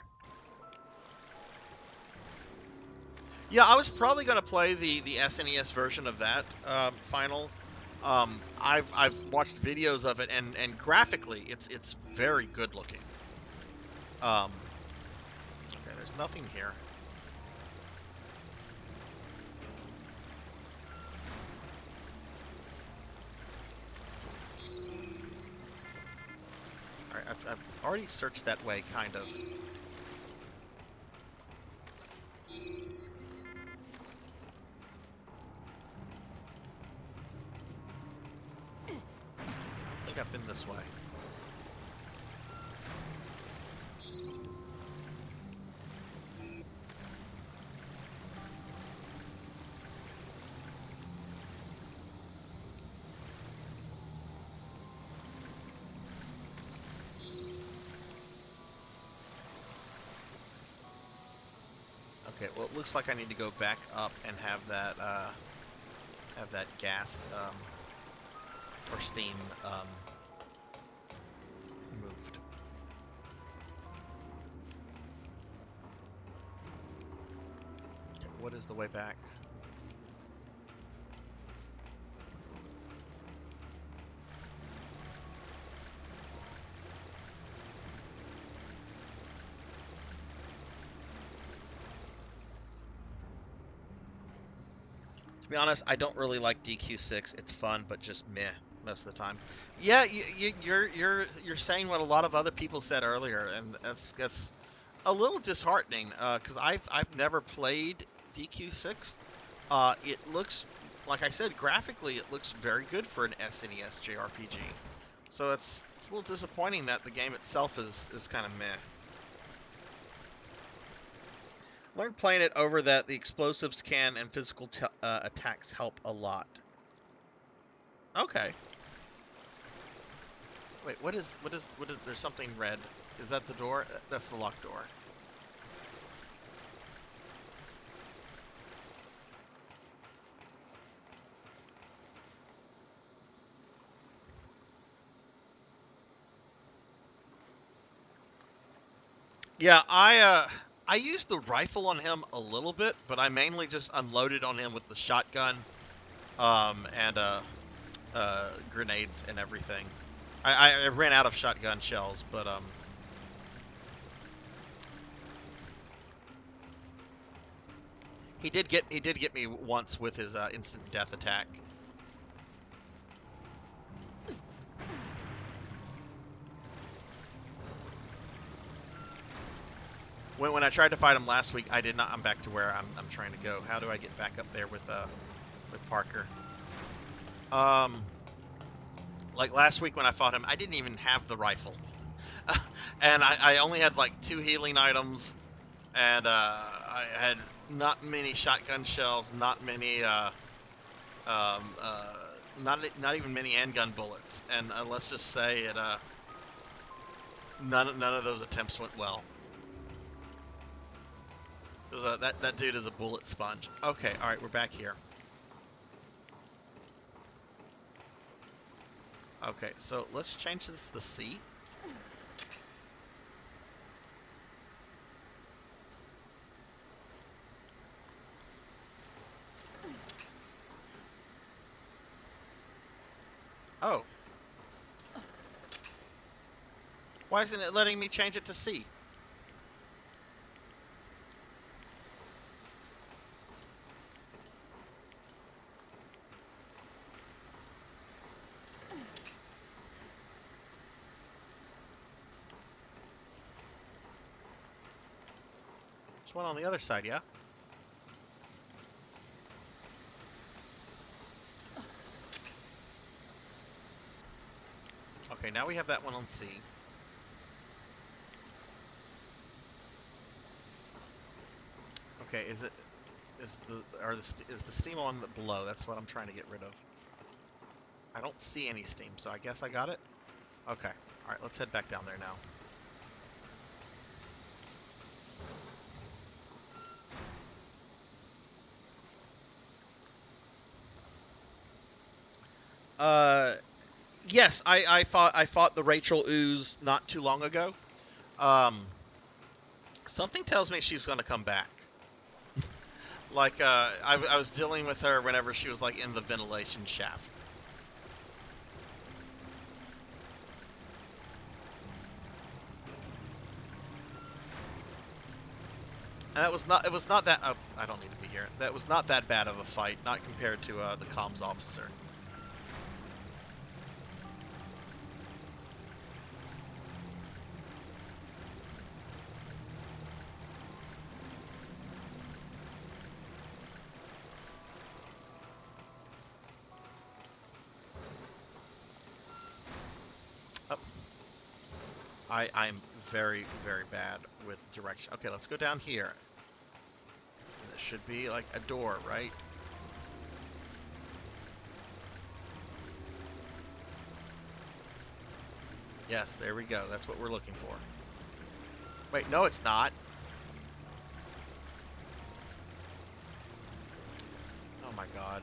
Yeah, I was probably going to play the SNES version of that final. I've watched videos of it, and graphically, it's very good looking. Okay, there's nothing here. All right, I've already searched that way, kind of. I think I've been this way. Okay, well, it looks like I need to go back up and have that gas or steam moved. Okay, what is the way back? To be honest, I don't really like DQ6. It's fun, but just meh most of the time. Yeah, you're saying what a lot of other people said earlier, and that's a little disheartening. Because I've never played DQ6. It looks, like I said, graphically it looks very good for an SNES JRPG. So it's a little disappointing that the game itself is kind of meh. Learned playing it over that the explosives can and physical attacks help a lot. Okay. Wait, what is, there's something red. Is that the door? That's the locked door. Yeah, I used the rifle on him a little bit, but I mainly just unloaded on him with the shotgun, and grenades and everything. I ran out of shotgun shells, but he did get me once with his instant death attack. When I tried to fight him last week, I did not. I'm back to where I'm trying to go. How do I get back up there with Parker? Like last week when I fought him, I didn't even have the rifle, and I only had like 2 healing items, and I had not many shotgun shells, not many not even many handgun bullets, and let's just say it none of those attempts went well. That dude is a bullet sponge. Okay, all right, we're back here. Okay, so let's change this to C. Oh. Why isn't it letting me change it to C? There's one on the other side, yeah? Okay, now we have that one on C. Okay, is the steam on below? That's what I'm trying to get rid of. I don't see any steam, so I guess I got it. Okay. All right, let's head back down there now. Yes, I fought the Rachel ooze not too long ago. Something tells me she's gonna come back. Like I was dealing with her whenever she was like in the ventilation shaft. And it was not that I don't need to be here. That was not that bad of a fight, not compared to the comms officer. I'm very, very bad with direction. Okay, let's go down here. And there should be like a door, right? Yes, there we go. That's what we're looking for. Wait, no, it's not. Oh my god.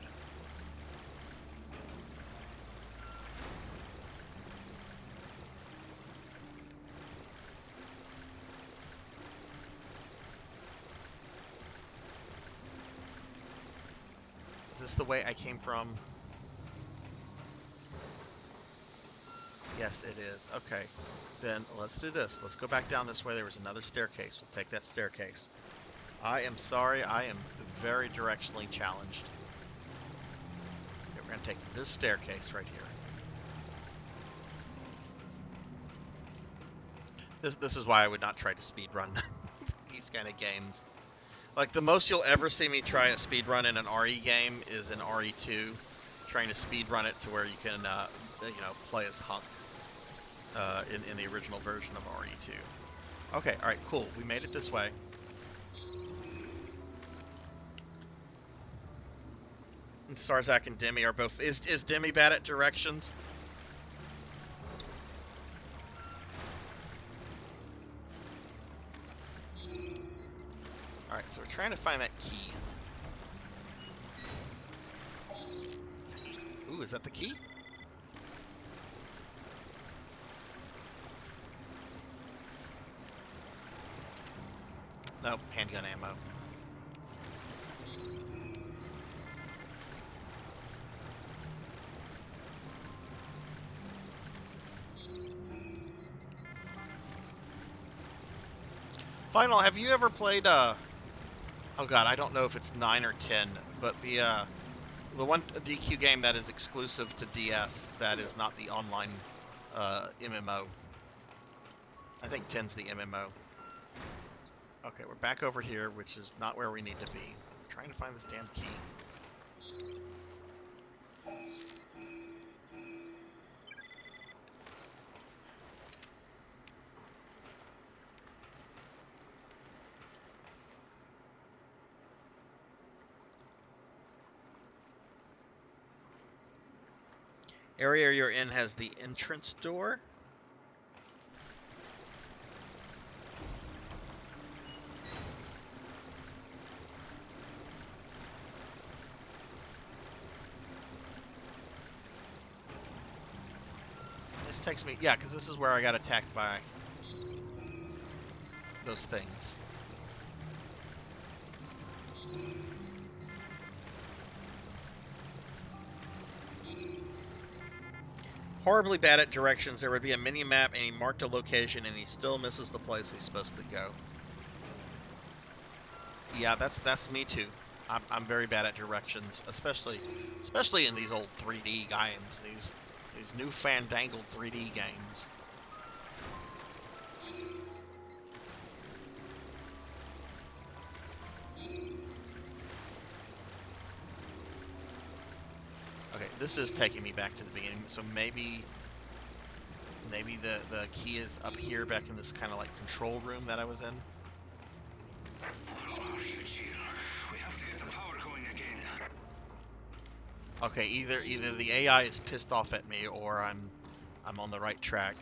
Is this the way I came from? Yes, it is. Okay. Then let's do this. Let's go back down this way. There was another staircase. We'll take that staircase. I am sorry. I am very directionally challenged. Okay, we're going to take this staircase right here. This is why I would not try to speedrun these kind of games. Like, the most you'll ever see me try a speedrun in an RE game is in RE2, trying to speedrun it to where you can, you know, play as Hunk in the original version of RE2. Okay, alright, cool. We made it this way. And Sarzac and Demi are both... Is Demi bad at directions? Alright, so we're trying to find that key. Ooh, is that the key? Nope, handgun ammo. Final, have you ever played, oh god, I don't know if it's 9 or 10, but the one DQ game that is exclusive to DS, that is not the online, MMO. I think 10's the MMO. Okay, we're back over here, which is not where we need to be. We're trying to find this damn key. Area you're in has the entrance door. This takes me, yeah, because this is where I got attacked by those things. Horribly bad at directions. There would be a mini-map and he marked a location and he still misses the place he's supposed to go. Yeah, that's me too. I'm very bad at directions, especially in these old 3D games, these new fandangled 3D games. Okay, this is taking me back to the beginning, so maybe the key is up here back in this kind of like control room that I was in. Okay, either the AI is pissed off at me or I'm on the right track.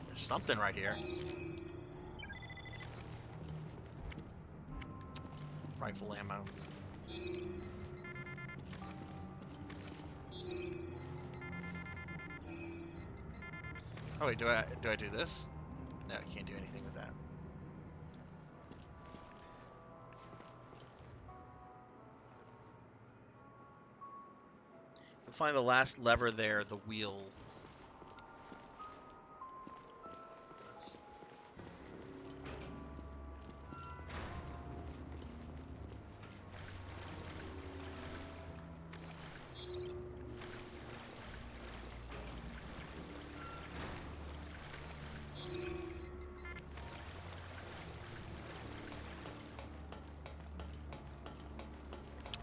There's something right here. Rifle ammo. Oh wait, do I do this? No, I can't do anything with that. We'll find the last lever there, the wheel.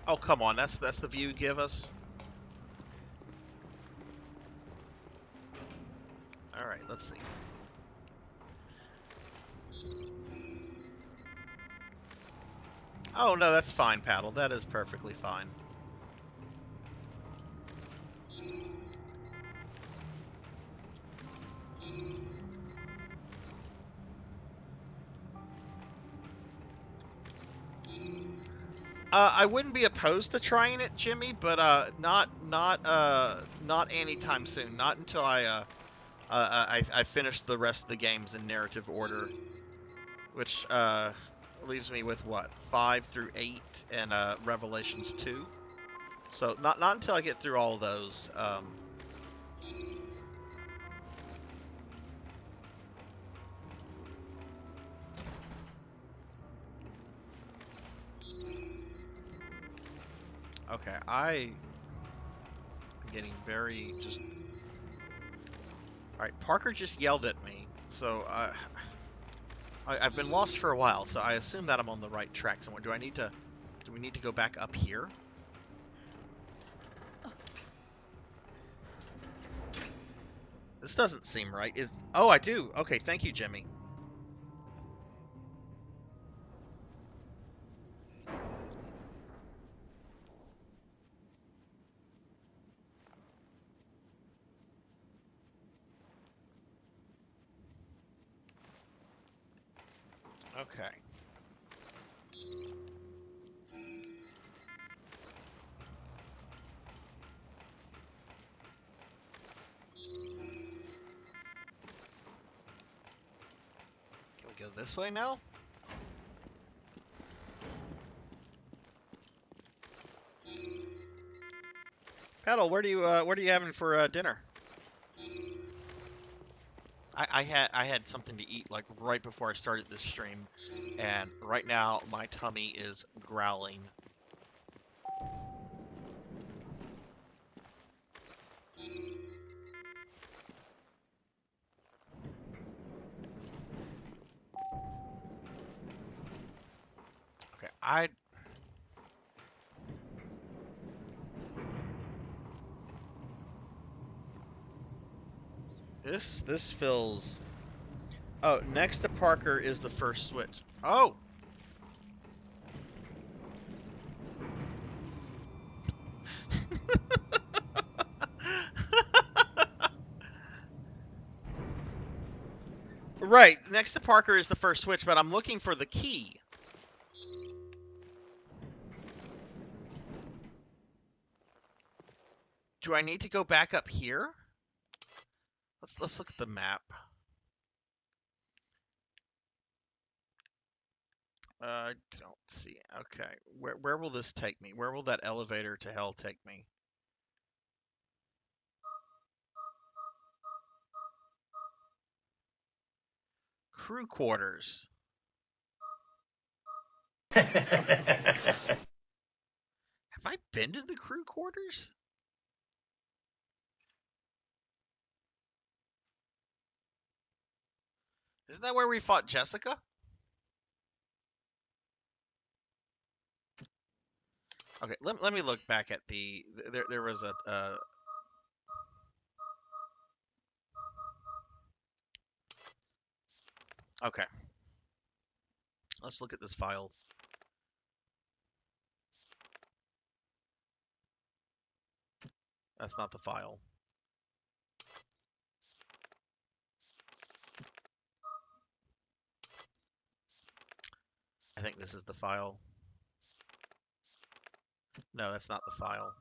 Oh, come on, that's the view you give us? Alright, let's see. Oh, no, that's fine, Paddle. That is perfectly fine. I wouldn't be opposed to trying it, Jimmy, but not anytime soon. Not until I finish the rest of the games in narrative order, which leaves me with what 5 through 8 and Revelations 2. So not until I get through all of those. Okay, I'm getting very just. All right, Parker just yelled at me, so I've been lost for a while, so I assume that I'm on the right track somewhere. Do we need to go back up here? This doesn't seem right. Oh, I do. Okay, thank you, Jimmy. Okay. Can we go this way now? Paddle, what are you having for dinner? I had something to eat like right before I started this stream, and right now my tummy is growling. Okay, This feels. Oh, next to Parker is the first switch. Oh! Right, next to Parker is the first switch, but I'm looking for the key. Do I need to go back up here? Let's look at the map. I don't see. Okay, where will this take me? Where will that elevator to hell take me? Crew quarters. Have I been to the crew quarters? Isn't that where we fought Jessica? Okay, let me look back at the. There was a. Okay. Let's look at this file. That's not the file. I think this is the file. No, that's not the file.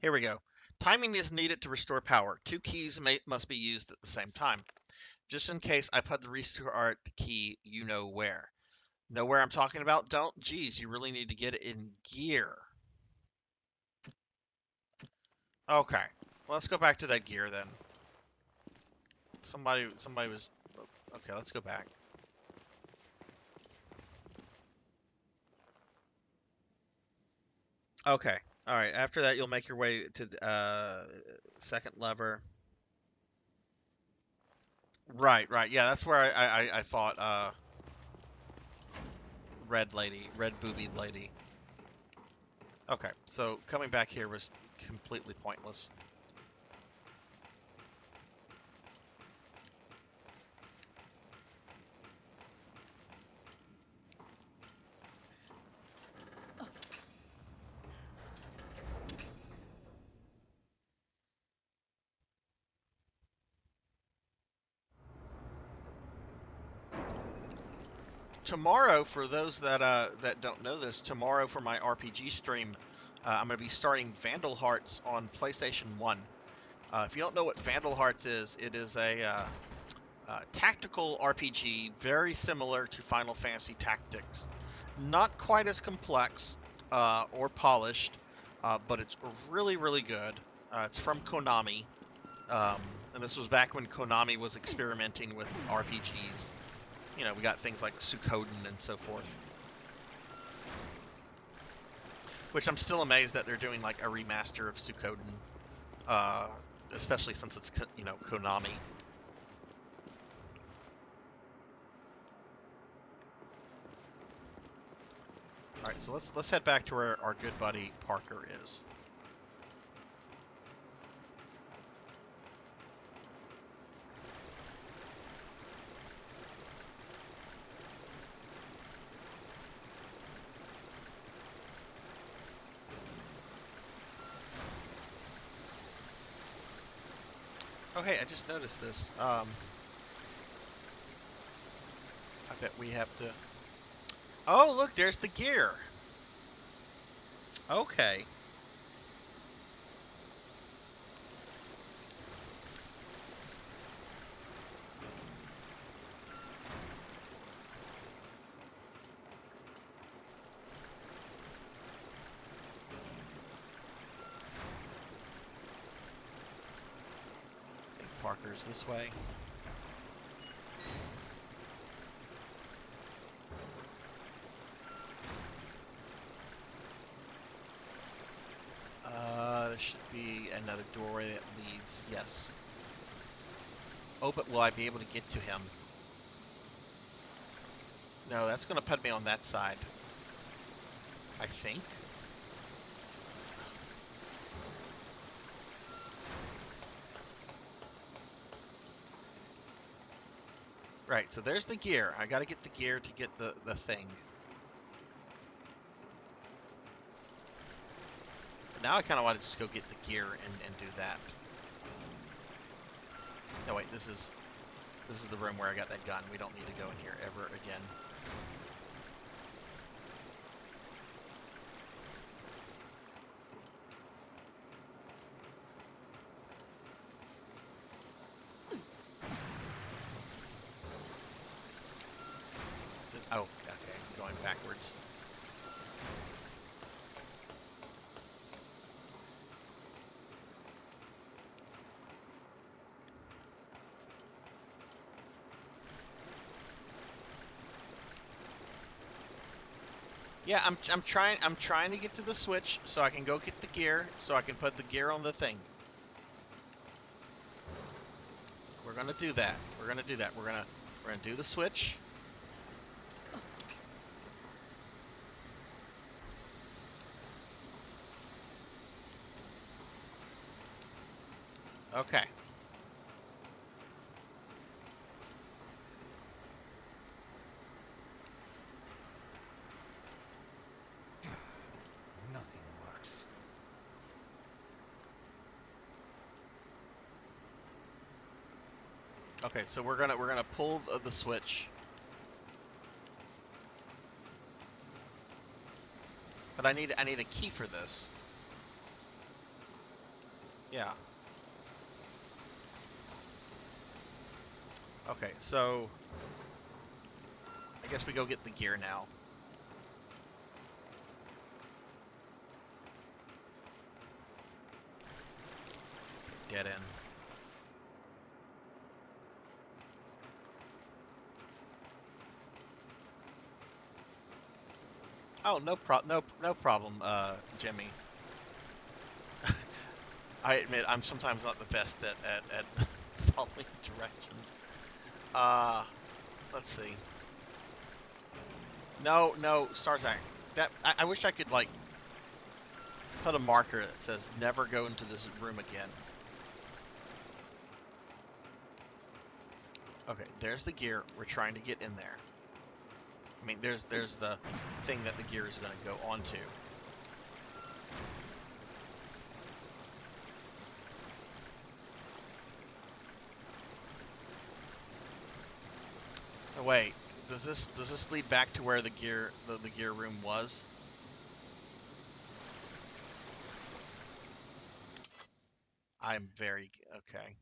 Here we go. Timing is needed to restore power. 2 keys must be used at the same time. Just in case, I put the restart key you know where. Know where I'm talking about? Don't? Geez, you really need to get it in gear. Okay. Let's go back to that gear then. Somebody was... Okay, let's go back. Okay. All right. After that, you'll make your way to the second lever. Right. Yeah, that's where I fought red booby lady. Okay, so coming back here was completely pointless. Tomorrow, for those that don't know this, tomorrow for my RPG stream, I'm going to be starting Vandal Hearts on PlayStation 1. If you don't know what Vandal Hearts is, it is a tactical RPG, very similar to Final Fantasy Tactics. Not quite as complex or polished, but it's really, really good. It's from Konami, and this was back when Konami was experimenting with RPGs. You know, we got things like Suikoden and so forth. Which I'm still amazed that they're doing like a remaster of Suikoden, especially since it's, you know, Konami. All right, so let's head back to where our good buddy Parker is. Oh, hey, I just noticed this. I bet we have to... Oh, look, there's the gear. Okay. I think Parker's this way. There should be another doorway that leads, yes. Oh, but will I be able to get to him? No, that's going to put me on that side. I think. Right, so there's the gear. I got to get the gear to get the thing. Now I kind of want to just go get the gear and do that. No, wait, this is the room where I got that gun. We don't need to go in here ever again. Oh, okay, going backwards. Yeah, I'm trying to get to the switch so I can go get the gear, so I can put the gear on the thing. We're gonna do that. We're gonna do that. We're gonna do the switch. Okay. Okay, so we're gonna pull the switch. But I need a key for this. Yeah. Okay, so I guess we go get the gear now. Dead end. Oh, no problem, Jimmy. I admit I'm sometimes not the best at following directions. Let's see. No, Sarzac. I wish I could like put a marker that says never go into this room again. Okay, there's the gear. We're trying to get in there. I mean, there's the thing that the gear is going to go onto. Oh, wait, does this lead back to where the gear room was? I'm very okay.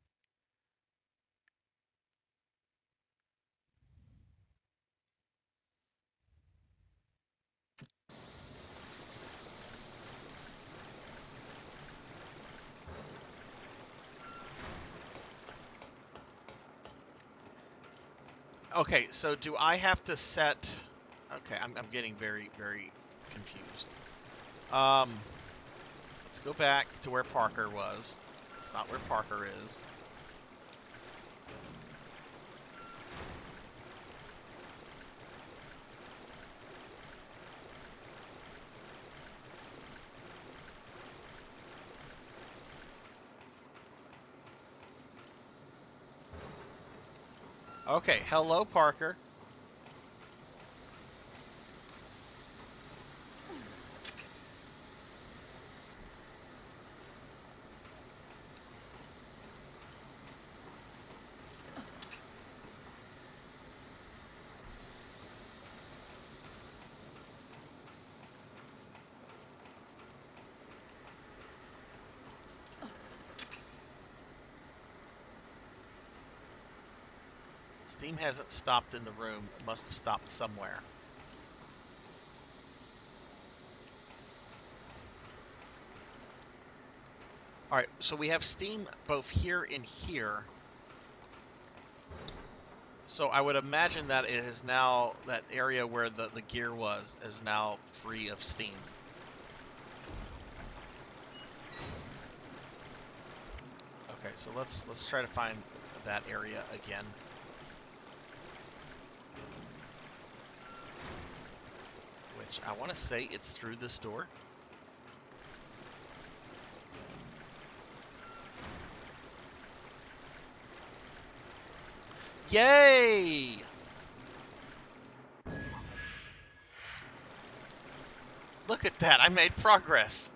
Okay, so do I have to set... Okay, I'm getting very, very confused. Let's go back to where Parker was. It's not where Parker is. Okay, hello, Parker. Steam hasn't stopped in the room. It must have stopped somewhere. Alright, so we have Steam both here and here. So I would imagine that it is now, that area where the gear was is now free of Steam. Okay, so let's try to find that area again. Which I want to say it's through this door. Yay! Look at that, I made progress.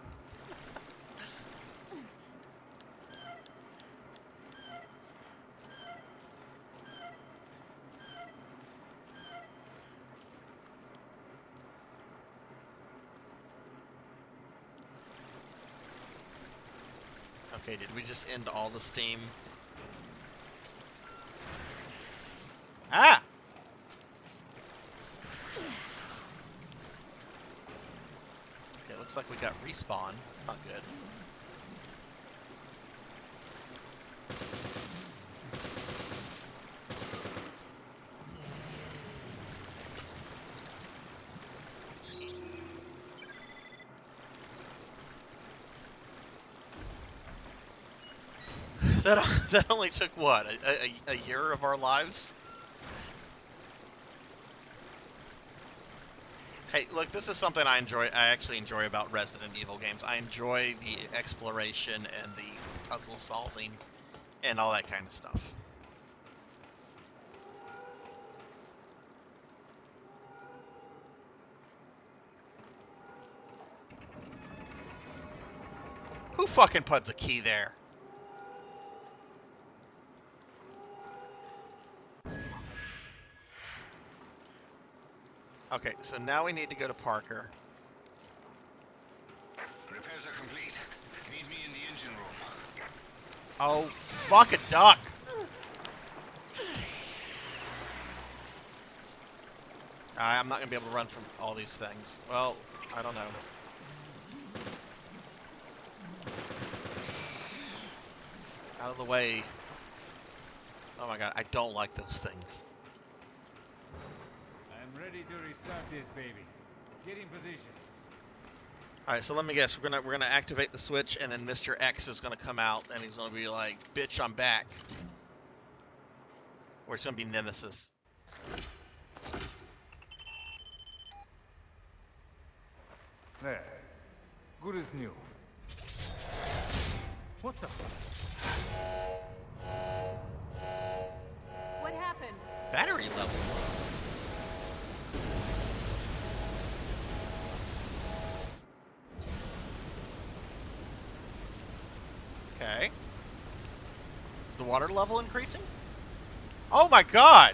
Okay, did we just end all the Steam? Ah! Okay, looks like we got respawn. That's not good. That only took what, a year of our lives? Hey, look, this is something I actually enjoy about Resident Evil games. I enjoy the exploration and the puzzle solving and all that kind of stuff. Who fucking puts a key there? Okay, so now we need to go to Parker. Repairs are complete. Meet me in the engine room. Oh, fuck a duck! I'm not gonna be able to run from all these things. Well, I don't know. Out of the way. Oh my god, I don't like those things. I'm ready to restart this baby. Get in position. Alright, so let me guess, we're gonna activate the switch and then Mr. X is gonna come out and he's gonna be like, bitch, I'm back. Or it's gonna be Nemesis. There. Good as new. What the? What happened? Battery level. Okay. Is the water level increasing? Oh my god!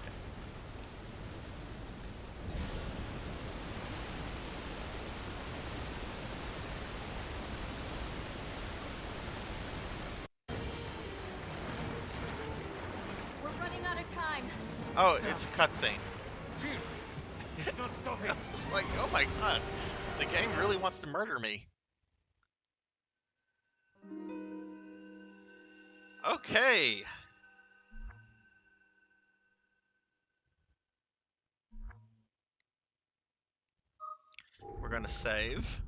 We're running out of time. Oh, it's a cutscene. It's not stopping. I was just like, oh my god. The game really wants to murder me. Okay. We're gonna save.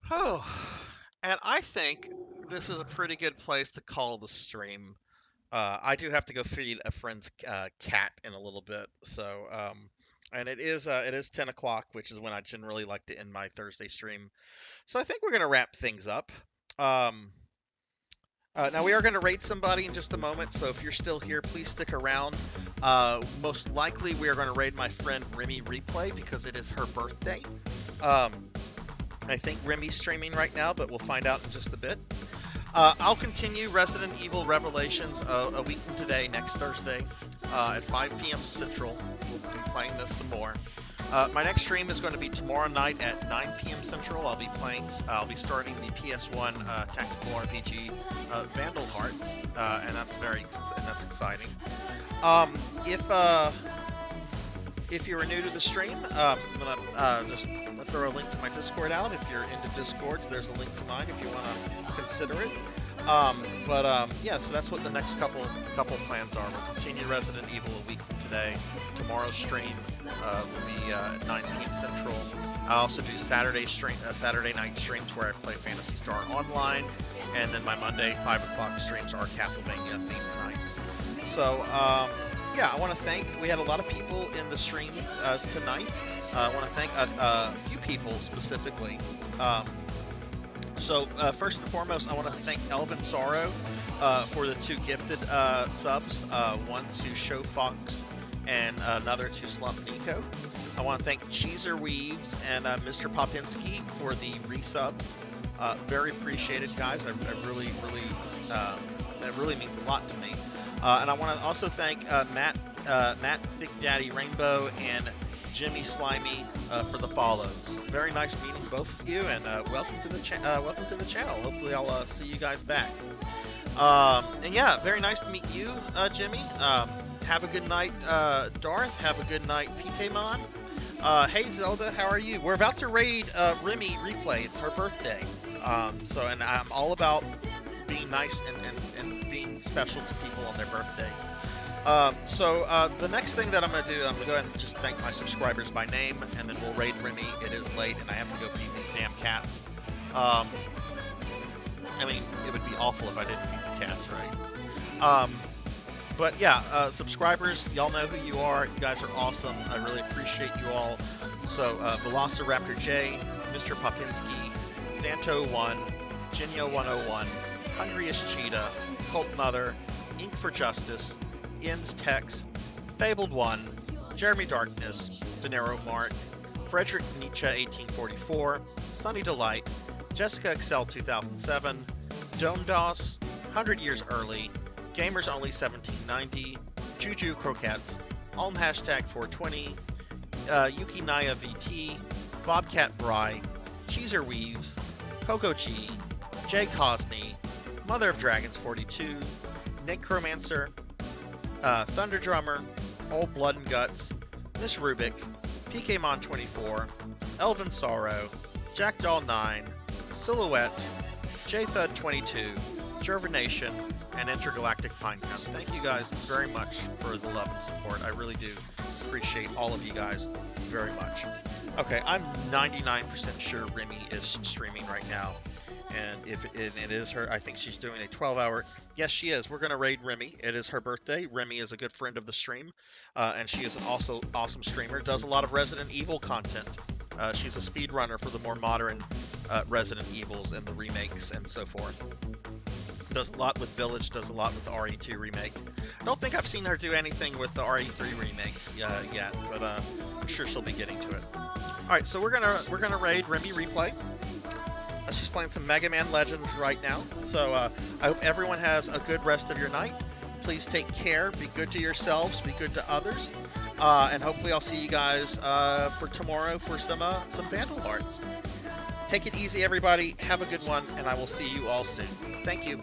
Oh, and I think this is a pretty good place to call the stream. I do have to go feed a friend's cat in a little bit, so and it is 10 o'clock, which is when I generally like to end my Thursday stream. So I think we're gonna wrap things up. Now we are going to rate somebody in just a moment, so if you're still here, please stick around. Most likely we are going to raid my friend Remy Replay because it is her birthday. I think Remy's streaming right now, but we'll find out in just a bit. I'll continue Resident Evil Revelations a week from today, next Thursday, at 5 p.m. Central. We'll be playing this some more. My next stream is going to be tomorrow night at 9 p.m. Central. I'll be starting the PS1 tactical RPG Vandal Hearts, and that's exciting. If you are new to the stream, I'm gonna just throw a link to my Discord out. If you're into Discords, there's a link to mine if you want to consider it. Yeah, so that's what the next couple plans are. We'll continue Resident Evil a week from today. Tomorrow's stream will be at 9 p.m. Central. I also do Saturday night streams where I play Phantasy Star Online, and then my Monday 5 o'clock streams are Castlevania themed nights. So yeah, I want to thank. We had a lot of people in the stream tonight. I want to thank a few people specifically. So first and foremost, I want to thank Elvin Sorrow for the 2 gifted subs, one to Show Fox and another to Slump Nico. I want to thank Cheezer Weaves and Mr. Popinski for the resubs. Very appreciated, guys. I really, that really means a lot to me. And I want to also thank Matt Thick Daddy Rainbow and Jimmy Slimy for the follows. Very nice meeting both of you, and welcome to the channel. Hopefully, I'll see you guys back. And yeah, very nice to meet you, Jimmy. Have a good night, Darth. Have a good night, PKmon. Hey Zelda, how are you? We're about to raid Remy Replay. It's her birthday. And I'm all about being nice and being special to people on their birthdays. The next thing that I'm going to do, I'm going to go ahead and just thank my subscribers by name, and then we'll raid Remy. It is late, and I have to go feed these damn cats. I mean, it would be awful if I didn't feed the cats, right? But yeah, subscribers, y'all know who you are. You guys are awesome. I really appreciate you all. So, Velociraptor J, Mr. Popinski, Santo1, Jinyo101, Hungriest Cheetah, Cult Mother, Ink for Justice, Inns Tex, Fabled One, Jeremy Darkness, Denero Mart, Frederick Nietzsche 1844, Sunny Delight, Jessica Excel 2007, Dome Doss, 100 Years Early, Gamers Only 1790, Juju Croquettes, Alm hashtag 420, Yuki Naya VT, Bobcat Bry, Cheezer Weaves, Coco Chi, Jay Cosney, Mother of Dragons 42, Nick Chromancer, Thunder Drummer, Old Blood and Guts, Miss Rubik, PK Mon 24, Elvin Sorrow, Jack Doll 9, Silhouette, J Thud 22, Gervination, and Intergalactic Pinecone. Thank you guys very much for the love and support. I really do appreciate all of you guys very much. Okay, I'm 99% sure Remy is streaming right now. And if it is her, I think she's doing a 12-hour. Yes, she is. We're going to raid Remy. It is her birthday. Remy is a good friend of the stream, and she is an also awesome streamer. Does a lot of Resident Evil content. She's a speedrunner for the more modern Resident Evils and the remakes and so forth. Does a lot with Village. Does a lot with the RE2 remake. I don't think I've seen her do anything with the RE3 remake yet, but I'm sure she'll be getting to it. All right, so we're gonna raid Remy Replay. She's playing some Mega Man Legends right now, so I hope everyone has a good rest of your night. Please take care, be good to yourselves, be good to others, and hopefully I'll see you guys for tomorrow for some Vandal Hearts. Take it easy, everybody. Have a good one, and I will see you all soon. Thank you.